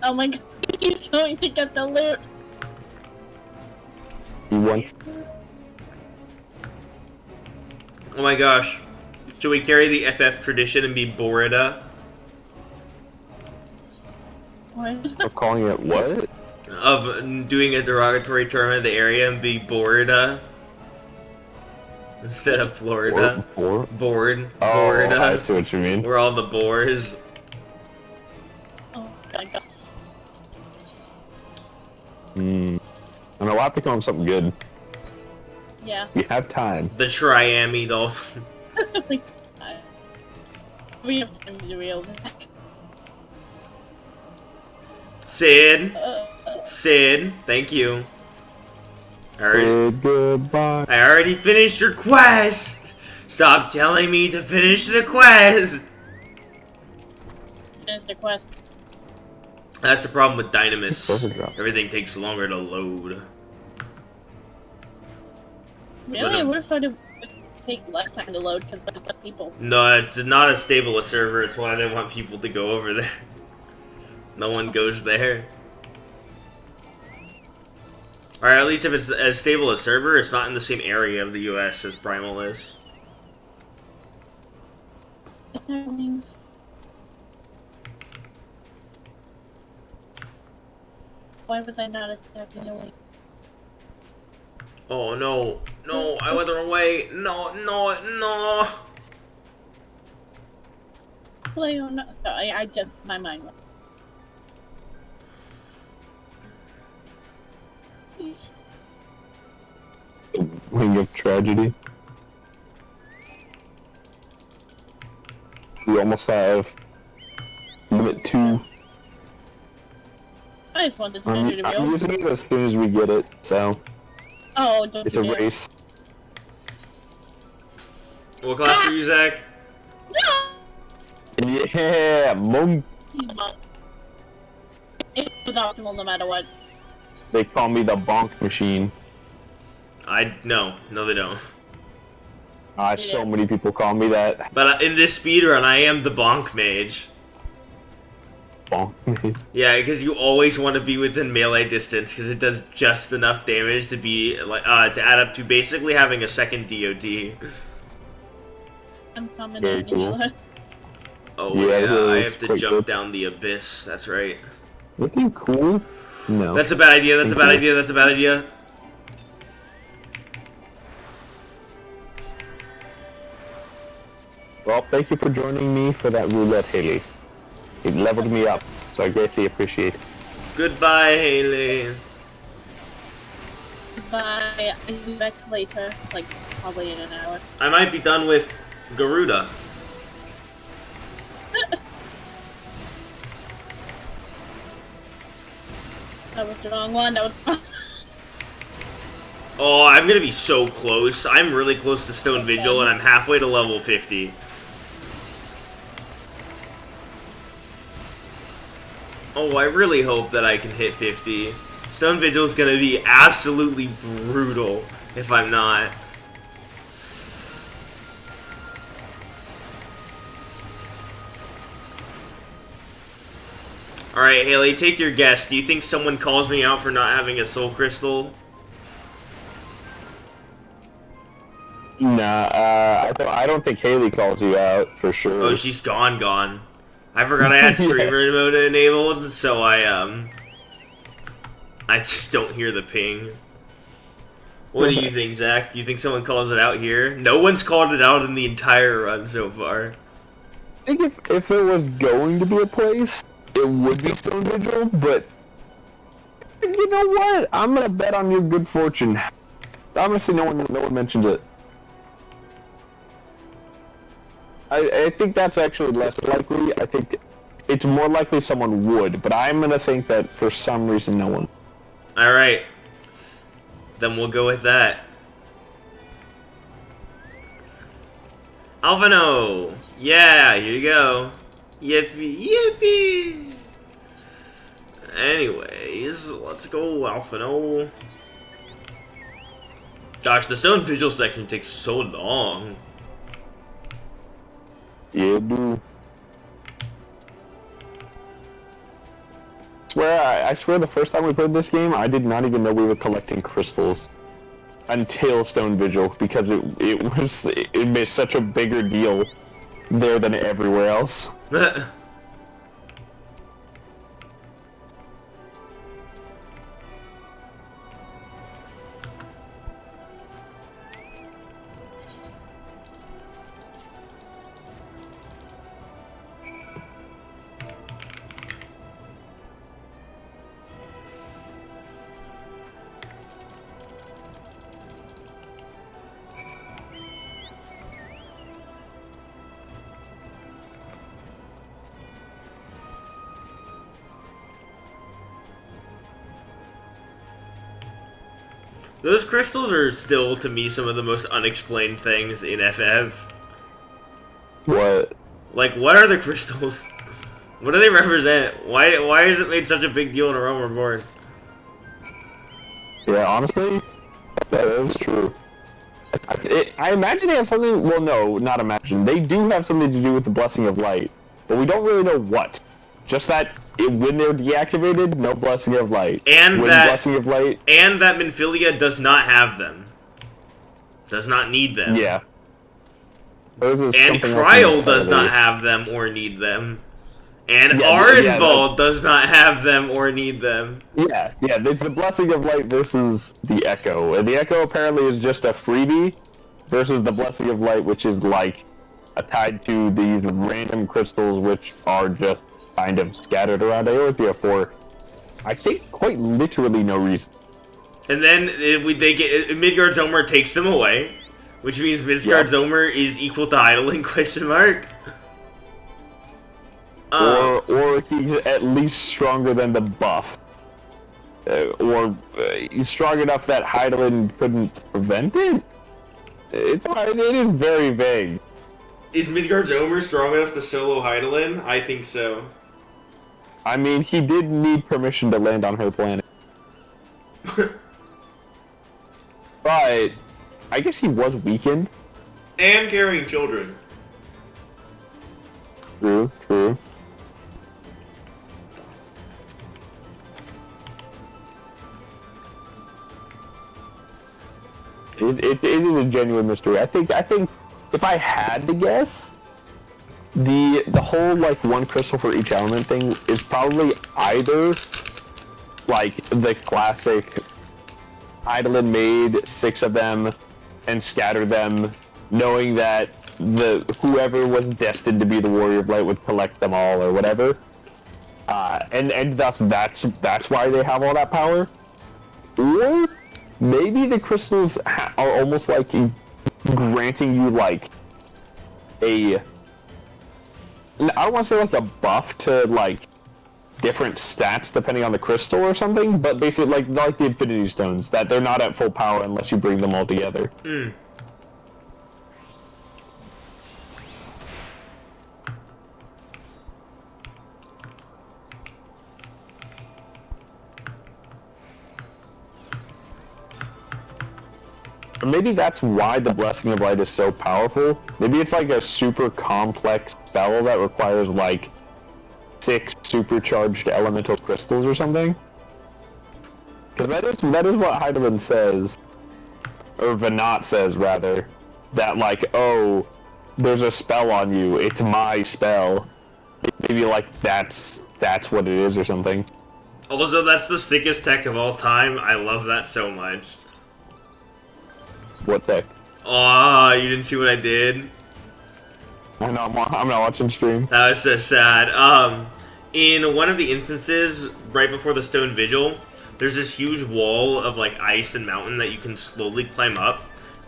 Oh my god, he's going to get the loot. He wants. Oh my gosh. Should we carry the FF tradition and be Borida? Of calling it what? Of doing a derogatory term in the area and be Borida? Instead of Florida. Bored. Oh, Borida. I see what you mean. We're all the boars. Oh my gosh. I mean, we'll have to come up with something good. Yeah. We have time. The Triami Dolphin. We have time to do real back. Sid, thank you. Sid, goodbye. I already finished your quest! Stop telling me to finish the quest! Finish the quest. That's the problem with Dynamis. Everything takes longer to load. Really? We're sort of take less time to load because there's less people. No, it's not as stable a server. It's why they want people to go over there. No one goes there. Or at least if it's as stable a server, it's not in the same area of the US as Primal is. Why was I not attacking the link? Oh no, no, I went the wrong way. No. Play on not. Sorry, I just my mind went. Jeez. Wing of tragedy. We almost have limit 2. I just want this movie to be I'm over. using it as soon as we get it, so. Oh, don't it's a you dare. race. What class are you, Zach? Yeah, monk. It was optimal no matter what. They call me the bonk machine. No, they don't. So many people call me that. But in this speedrun, I am the bonk mage. Bonk mage? Yeah, because you always want to be within melee distance, because it does just enough damage to be like to add up to basically having a second DOD. I'm coming Very in. cool. Oh Yeah, I have to quite jump good. down the abyss. That's right. Looking cool? No. That's a bad idea. That's a bad idea. That's a bad idea. Well, thank you for joining me for that roulette, Haley. It leveled me up, so I greatly appreciate it. Goodbye, Haley. Bye. I'll be back later, like probably in an hour. I might be done with Garuda. That was the wrong one. That was. Oh, I'm gonna be so close. I'm really close to Stone Vigil, and I'm halfway to level 50. Oh, I really hope that I can hit 50. Stone Vigil is gonna be absolutely brutal if I'm not. Alright, Haley, take your guess. Do you think someone calls me out for not having a soul crystal? Nah, I don't think Haley calls you out for sure. Oh, she's gone. I forgot I had streamer mode enabled, so I just don't hear the ping. What do you think, Zach? Do you think someone calls it out here? No one's called it out in the entire run so far. I think if there was going to be a place, it would be Stone Vigil, but you know what? I'm gonna bet on your good fortune. I'm gonna say no one mentions it. I think that's actually less likely. I think it's more likely someone would, but I'm gonna think that for some reason no one. Alright. Then we'll go with that. Alvino! Yeah, here you go. Yippee, yippee! Anyways, let's go, Alvino. Gosh, the Stone Vigil section takes so long. Yeah, dude. I swear the first time we played this game, I did not even know we were collecting crystals until Stone Vigil, because it made such a bigger deal there than everywhere else. Those crystals are still, to me, some of the most unexplained things in FF. What? Like, what are the crystals? What do they represent? Why is it made such a big deal in A Realm Reborn? Yeah, honestly, that is true. I imagine they have something. Well, no, not imagine. They do have something to do with the Blessing of Light, but we don't really know what. Just that when they're deactivated, no Blessing of Light. And when that Blessing of Light, and that Minfilia does not have them. Does not need them. Yeah. And Cryo does not have them or need them. And Arenval does not have them or need them. Yeah, it's the Blessing of Light versus the Echo. And the Echo apparently is just a freebie versus the Blessing of Light, which is like tied to these random crystals which are just kind of scattered around Aeolipia for, I think, quite literally no reason. And then Midgard's Omer takes them away, which means Midgard's Omer is equal to Idling, question mark. Or he's at least stronger than the buff. Or he's strong enough that Heidelin couldn't prevent it? It is very vague. Is Midgard's Omer strong enough to solo Heidelin? I think so. I mean, he did need permission to land on her planet. But I guess he was weakened. And carrying children. True. It is a genuine mystery. I think if I had to guess, the whole like one crystal for each element thing is probably either like the classic Heidelin made 6 of them and scattered them, knowing that whoever was destined to be the Warrior of Light would collect them all or whatever, and thus that's why they have all that power. Or maybe the crystals are almost like granting you like I don't want to say like a buff to like different stats depending on the crystal or something, but basically like the Infinity Stones, that they're not at full power unless you bring them all together. Or maybe that's why the Blessing of Light is so powerful. Maybe it's like a super complex spell that requires like 6 supercharged elemental crystals or something? Because that is what Heidelin says, or Venat says rather, that like, oh, there's a spell on you. It's my spell. Maybe like that's what it is or something. Also, that's the sickest tech of all time. I love that so much. What tech? Aw, you didn't see what I did? I'm not watching stream. That was so sad. In one of the instances, right before the Stone Vigil, there's this huge wall of like ice and mountain that you can slowly climb up,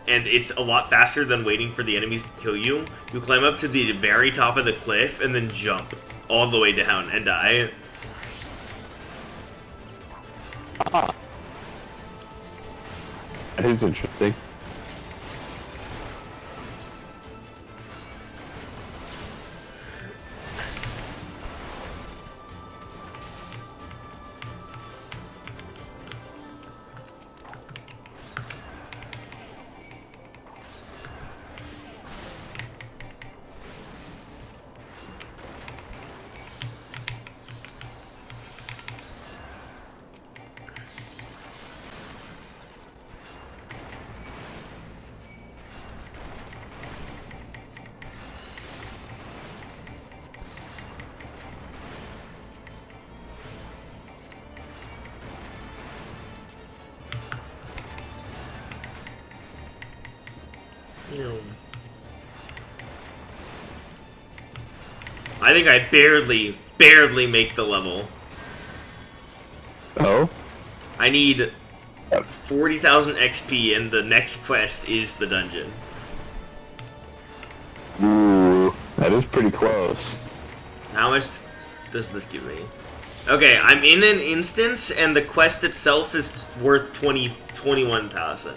and it's a lot faster than waiting for the enemies to kill you. You climb up to the very top of the cliff and then jump all the way down and die. Ah. That is interesting. I think I barely make the level. Oh? I need 40,000 XP, and the next quest is the dungeon. Ooh, that is pretty close. How much does this give me? Okay, I'm in an instance, and the quest itself is worth 21,000.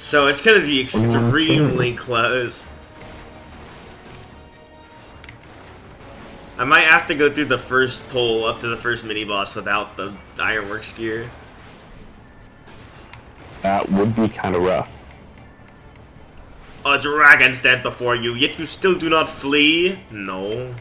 So it's gonna be extremely close. I might have to go through the first pole up to the first mini-boss without the Ironworks gear. That would be kind of rough. A dragon stands before you, yet you still do not flee? No.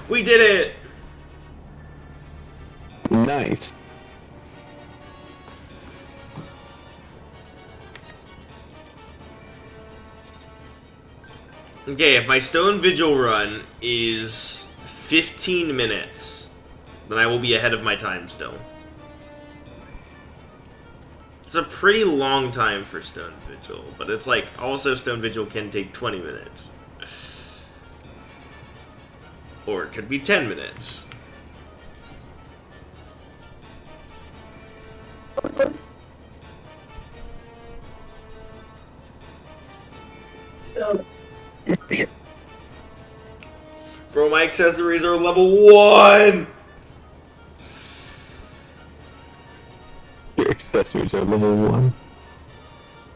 We did it! Nice. Okay, if my Stone Vigil run is 15 minutes, then I will be ahead of my time still. It's a pretty long time for Stone Vigil, but it's like, also Stone Vigil can take 20 minutes. Or it could be 10 minutes. Bro, my accessories are level 1! Your accessories are level 1.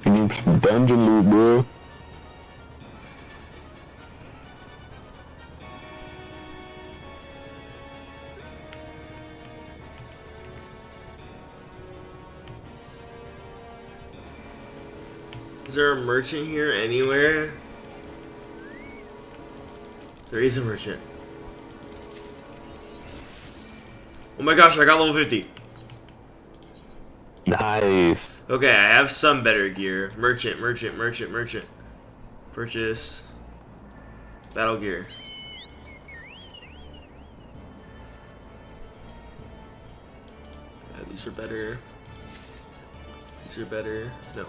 You need some dungeon loot, bro. Is there a merchant here anywhere? There is a merchant. Oh my gosh, I got level 50. Nice. Okay, I have some better gear. Merchant. Purchase. Battle gear. Yeah, these are better. These are better. No.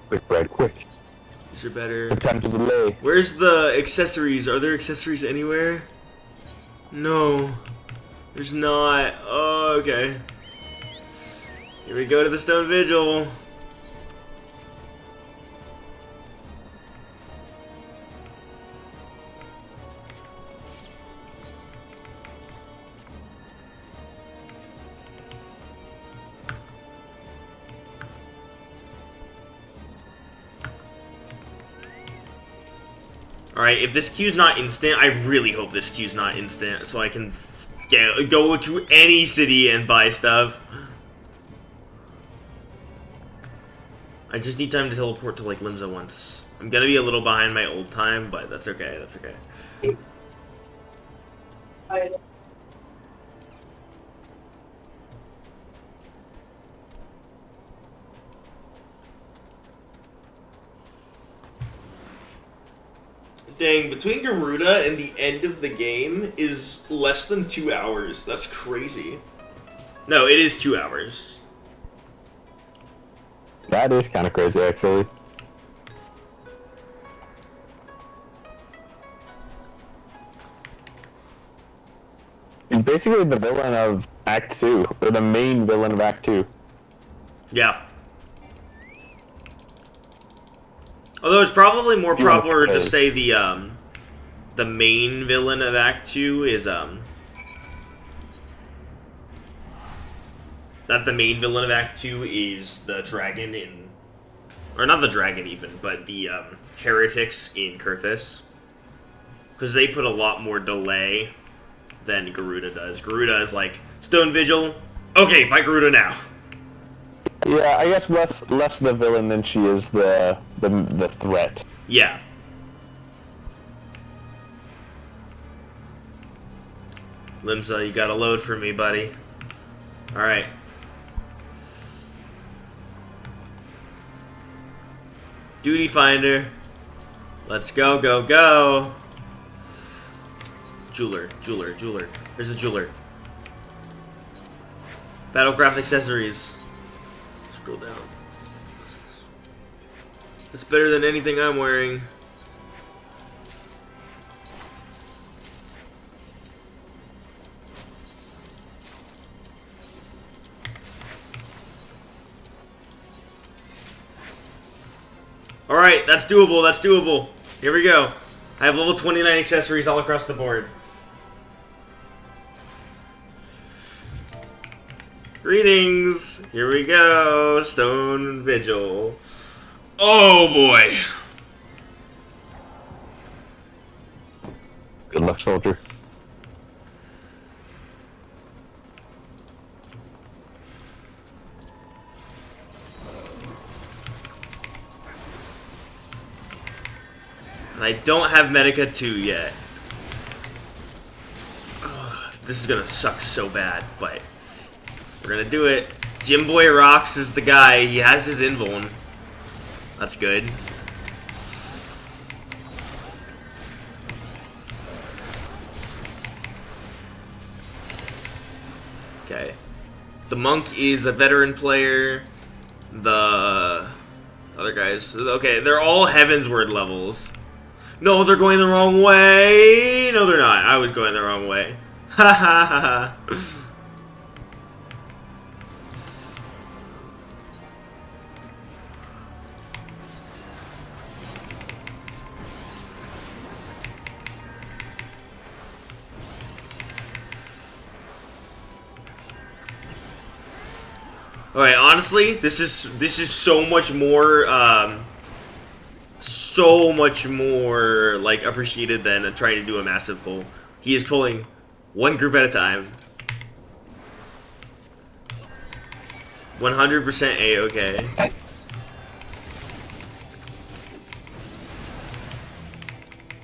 Quick, Brad, quick. These are better. No time to delay. Where's the accessories? Are there accessories anywhere? No. There's not. Oh, okay. Here we go to the Stone Vigil. Alright, if this queue's not instant, I really hope this queue's not instant, so I can go to any city and buy stuff. I just need time to teleport to, like, Limsa once. I'm gonna be a little behind my old time, but that's okay, that's okay. Dang, between Garuda and the end of the game is less than 2 hours. That's crazy. No, it is 2 hours. That is kind of crazy, actually. He's basically the villain of Act 2, or the main villain of Act 2. Yeah. Although it's probably more proper to say the main villain of Act 2 is, that the main villain of Act 2 is the dragon in... Or not the dragon even, but the, heretics in Kurthus. Because they put a lot more delay than Garuda does. Garuda is like, Stone Vigil, okay, fight Garuda now. Yeah, I guess less the villain than she is the threat. Yeah. Limsa, you gotta load for me, buddy. Alright. Duty Finder. Let's go, go, go. Jeweler. There's a jeweler. Battlecraft accessories. Scroll down. It's better than anything I'm wearing. Alright, that's doable, that's doable. Here we go. I have level 29 accessories all across the board. Greetings! Here we go. Stone Vigil. Oh boy. Good luck, soldier. And I don't have Medica 2 yet. Ugh, this is gonna suck so bad, but we're gonna do it. Jim Boy Rocks is the guy. He has his invuln. That's good. Okay. The monk is a veteran player. The other guys... Okay, they're all Heavensward levels. No, they're going the wrong way! No, they're not. I was going the wrong way. Ha ha ha ha. Alright, honestly, this is so much more like appreciated than trying to do a massive pull. He is pulling one group at a time. 100% A-okay.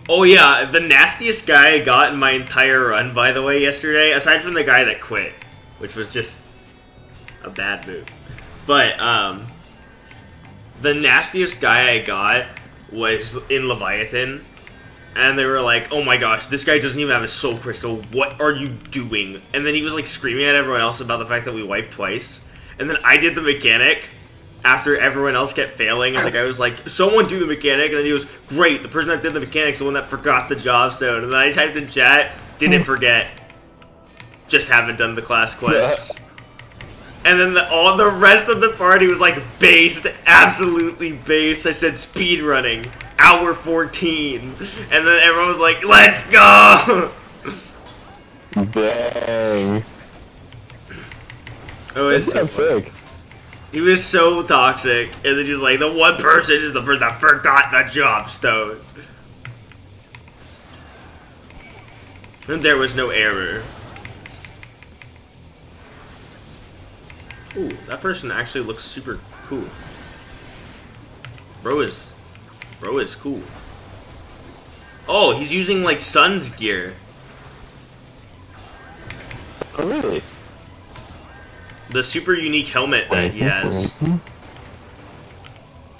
Oh yeah, the nastiest guy I got in my entire run, by the way, yesterday, aside from the guy that quit, which was just a bad move. But, the nastiest guy I got was in Leviathan, and they were like, oh my gosh, this guy doesn't even have a soul crystal, what are you doing? And then he was like screaming at everyone else about the fact that we wiped twice, and then I did the mechanic after everyone else kept failing, and the guy was like, someone do the mechanic, and then he was, great, the person that did the mechanic's the one that forgot the job stone, and then I typed in chat, didn't forget. just haven't done the class quests. And then all the rest of the party was like based, absolutely based. I said speedrunning, hour 14. And then everyone was like, let's go! Dang. Oh, it's so sick. He was so toxic. And then he was like, the one person is the person that forgot the job stone. And there was no error. Ooh, that person actually looks super cool. Bro is cool. Oh, he's using like Sun's gear. Oh, really? The super unique helmet that he has. And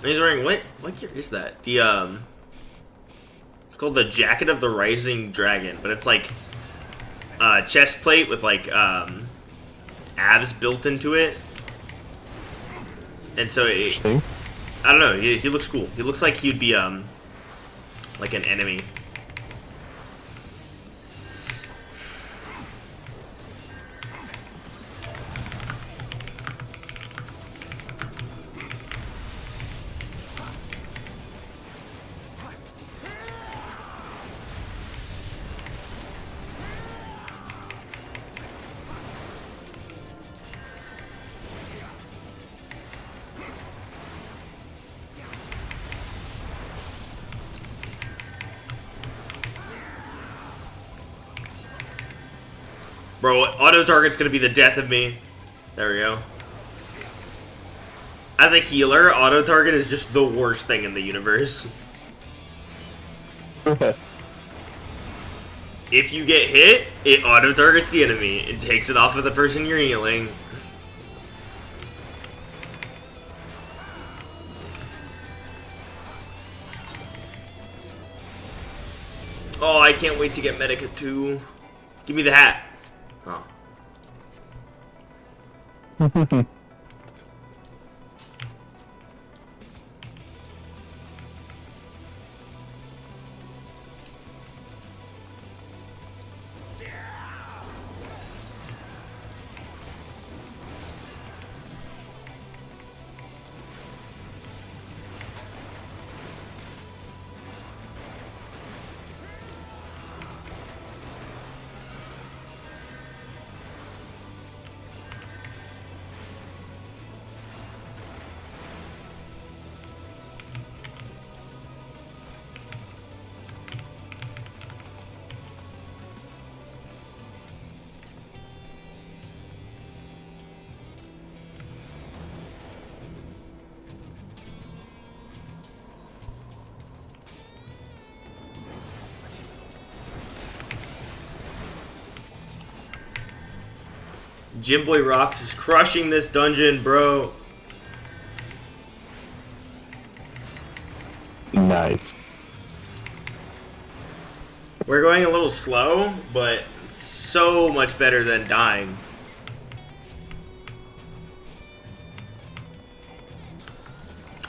he's wearing what gear is that? The it's called the Jacket of the Rising Dragon, but it's like a chest plate with like abs built into it. And so I don't know, he looks cool. He looks like he'd be like an enemy. Bro, auto target's gonna be the death of me. There we go. As a healer, auto target is just the worst thing in the universe. If you get hit, it auto targets the enemy. It takes it off of the person you're healing. Oh, I can't wait to get Medica 2. Give me the hat. Oh. Jimboy Rocks is crushing this dungeon, bro. Nice. We're going a little slow, but so much better than dying.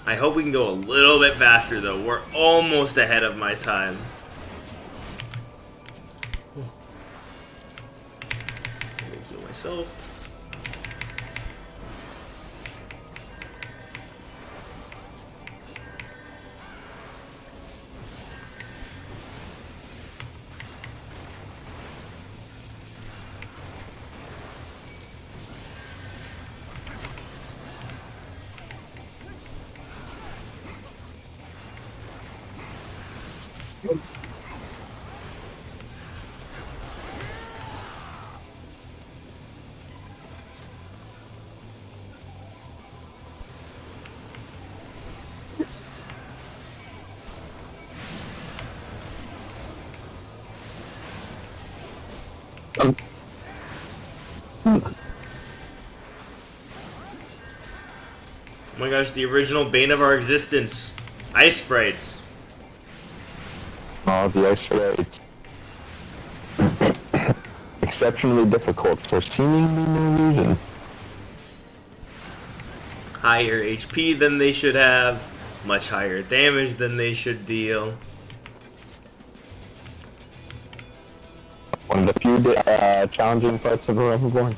I hope we can go a little bit faster, though. We're almost ahead of my time. Let me heal myself. Oh my gosh, the original bane of our existence. Ice sprites. Oh, the ice sprites. Exceptionally difficult for seemingly no reason. Higher HP than they should have. Much higher damage than they should deal. One of the few challenging parts of Forever Born.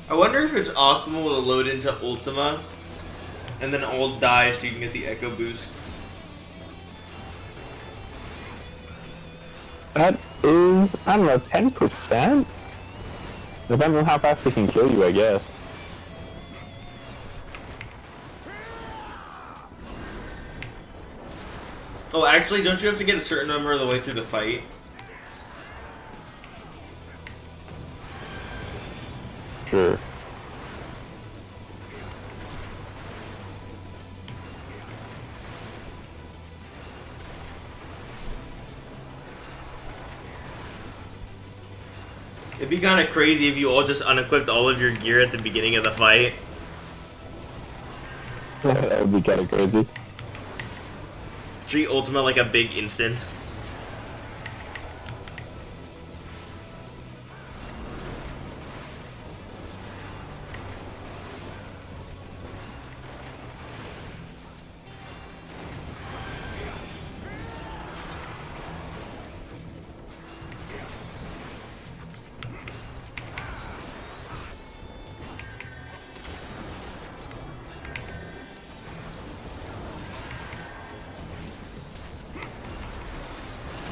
I wonder if it's optimal to load into Ultima and then all die so you can get the Echo boost. That is, I don't know, 10%? Depends on how fast it can kill you, I guess. Oh, actually, don't you have to get a certain number of the way through the fight? Sure. It'd be kind of crazy if you all just unequipped all of your gear at the beginning of the fight. That would be kind of crazy. Treat Ultima like a big instance.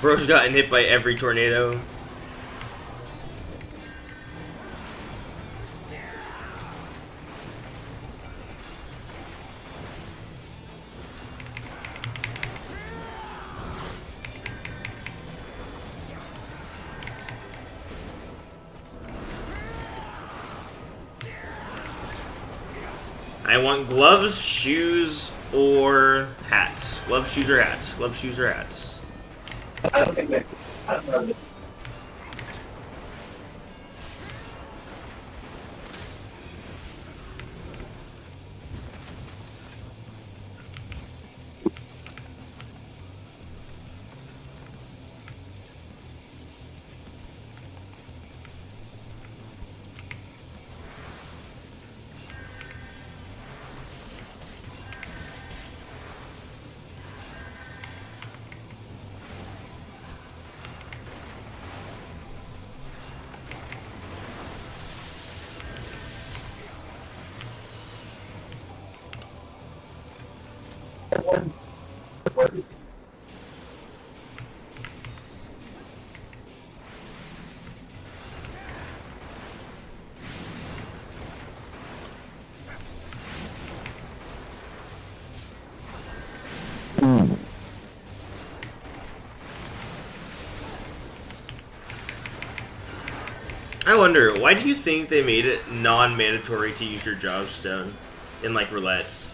Bro's gotten hit by every tornado. I want gloves, shoes, or hats. Gloves, shoes, or hats. Gloves, shoes, or hats. I don't think they. I don't know. I wonder, why do you think they made it non-mandatory to use your job stone in like roulettes?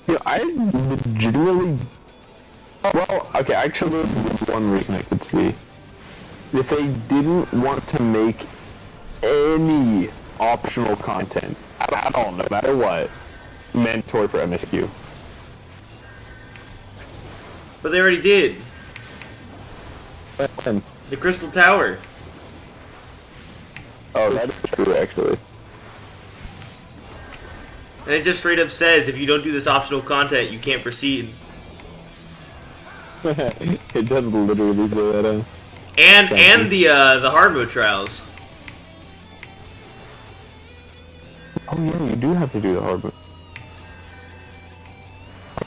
Yeah, I legitimately. Well, okay, actually, there's one reason I could see. If they didn't want to make any optional content at all, no matter what, mandatory for MSQ. But they already did. And, The Crystal Tower. oh, that is true, actually. And it just straight up says, if you don't do this optional content, you can't proceed. It does literally say that. And the hard mode trials. Oh yeah, you do have to do the hard mode.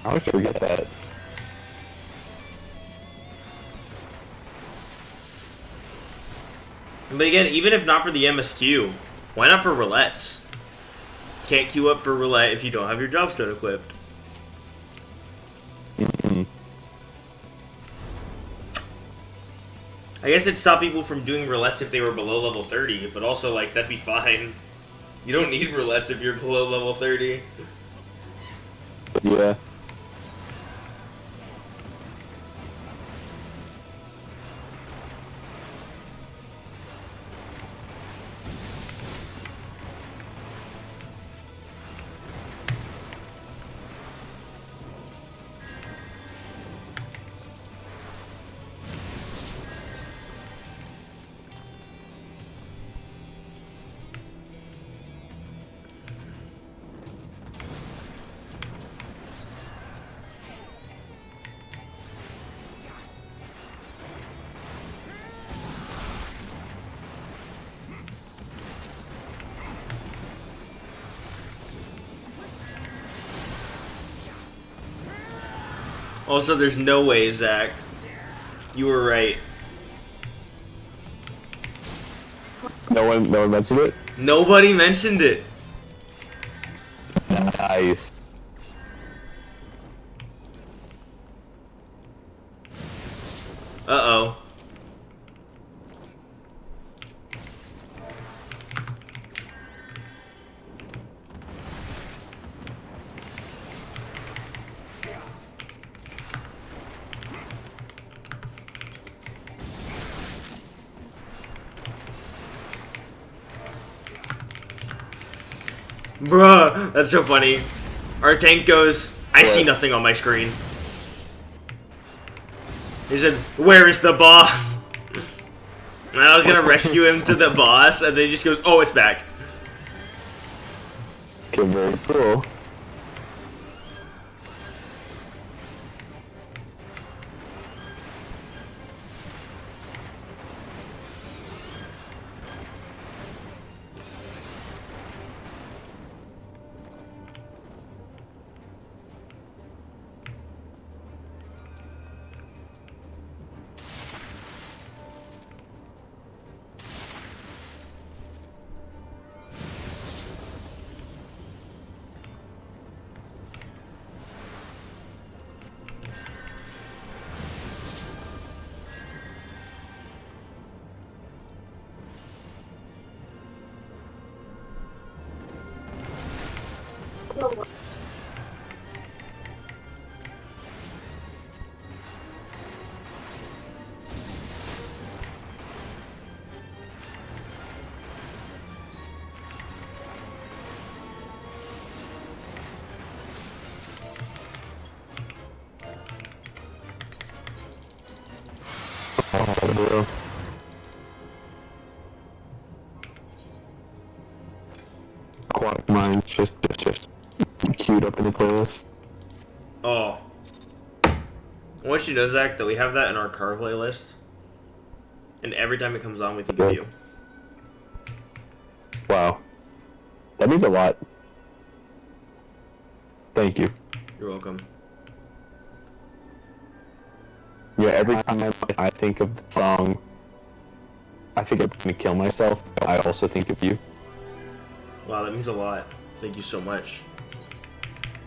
I always forget that. But again, even if not for the MSQ, why not for roulettes? Can't queue up for roulette if you don't have your job stone equipped. I guess it'd stop people from doing roulettes if they were below level 30, but also, like, that'd be fine. You don't need roulettes if you're below level 30. Yeah. Also, there's no way, Zach. You were right. No one mentioned it? Nobody mentioned it. Nice. Uh-oh. Bruh, that's so funny. Our tank goes, I see nothing on my screen. He said, where is the boss? And I was gonna rescue him to the boss, and then he just goes, oh, it's back. Okay, very cool. Oh, bro. Aquatic Mind's just queued up in the playlist. Oh. I want you to know, Zach, that we have that in our car playlist. And every time it comes on, we think of you. Wow. That means a lot. Thank you. You're welcome. Yeah, every time I think of the song, I think I'm gonna kill myself. I also think of you. Wow, that means a lot. Thank you so much.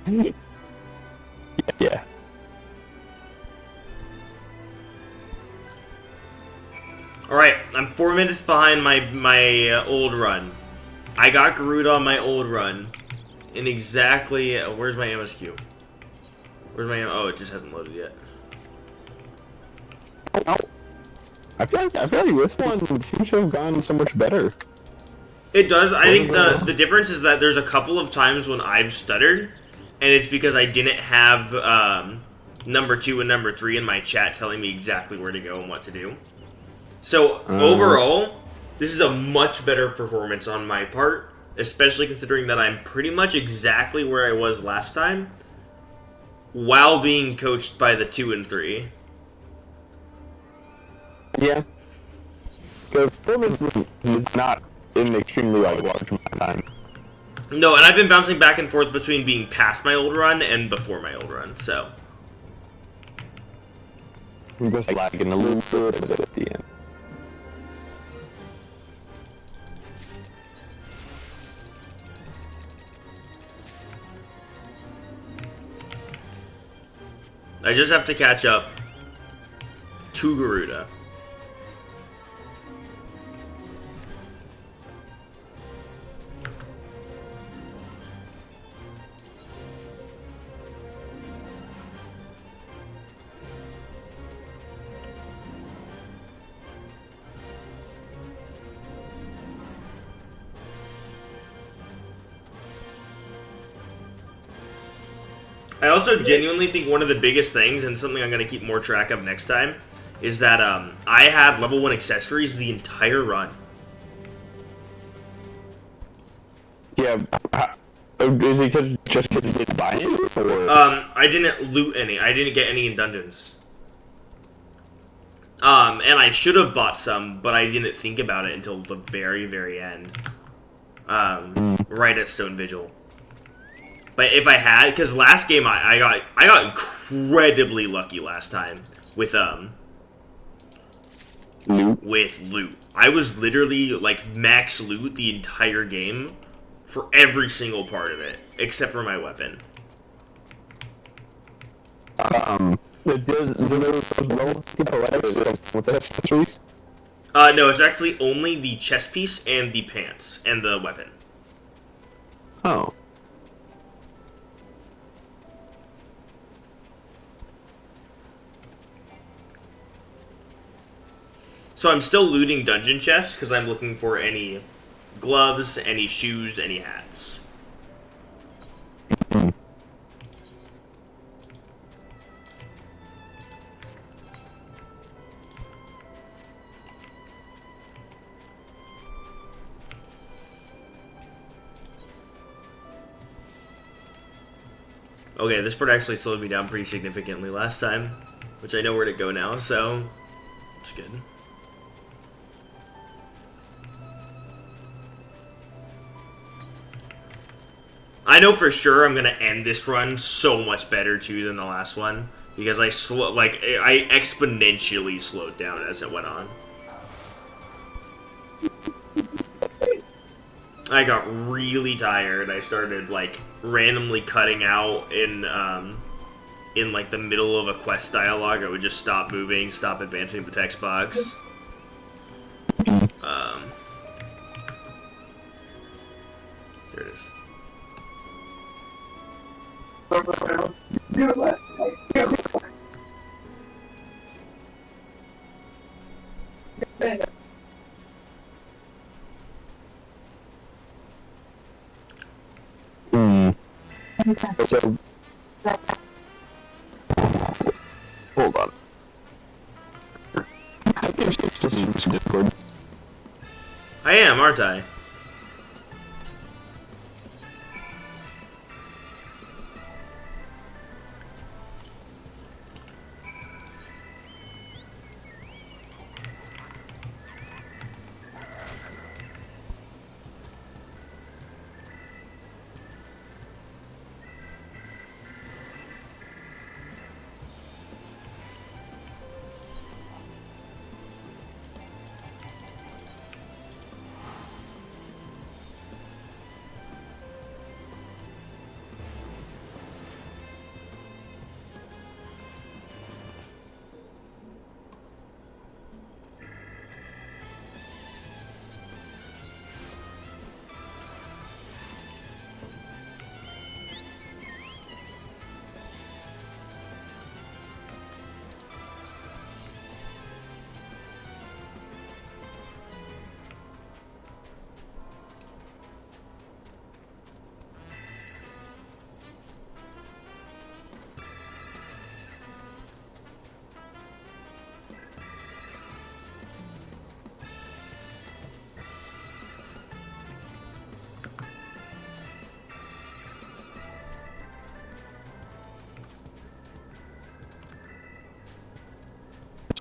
Yeah. Alright, I'm 4 minutes behind my old run. I got Garuda on my old run. In exactly... where's my MSQ? Where's my... oh, it just hasn't loaded yet. I feel like this one seems to have gone so much better. It does. I think the difference is that there's a couple of times when I've stuttered, and it's because I didn't have number 2 and number 3 in my chat telling me exactly where to go and what to do. So overall, this is a much better performance on my part, especially considering that I'm pretty much exactly where I was last time, while being coached by the 2 and 3. Yeah. Because performance is not in extremely large amount of time. No, and I've been bouncing back and forth between being past my old run and before my old run, so. I'm just lagging a little bit at the end. I just have to catch up to Garuda. I also genuinely think one of the biggest things, and something I'm going to keep more track of next time, is that I had level 1 accessories the entire run. Yeah, is it just because you didn't buy it? Or? I didn't loot any. I didn't get any in dungeons. And I should have bought some, but I didn't think about it until the very, very end. Right at Stone Vigil. But if I had, because last game I got incredibly lucky last time with loot. I was literally like max loot the entire game for every single part of it, except for my weapon. No, it's actually only the chest piece and the pants and the weapon. Oh. So I'm still looting dungeon chests because I'm looking for any gloves, any shoes, any hats. Okay, this part actually slowed me down pretty significantly last time, which I know where to go now, so it's good. I know for sure I'm gonna end this run so much better too than the last one because I exponentially slowed down as it went on. I got really tired. I started like randomly cutting out in like the middle of a quest dialogue. I would just stop moving, stop advancing the text box. There it is. So, hold on. I think we should just use Discord. I am, aren't I?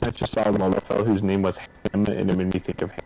I just saw a fellow whose name was Ham, and it made me think of him.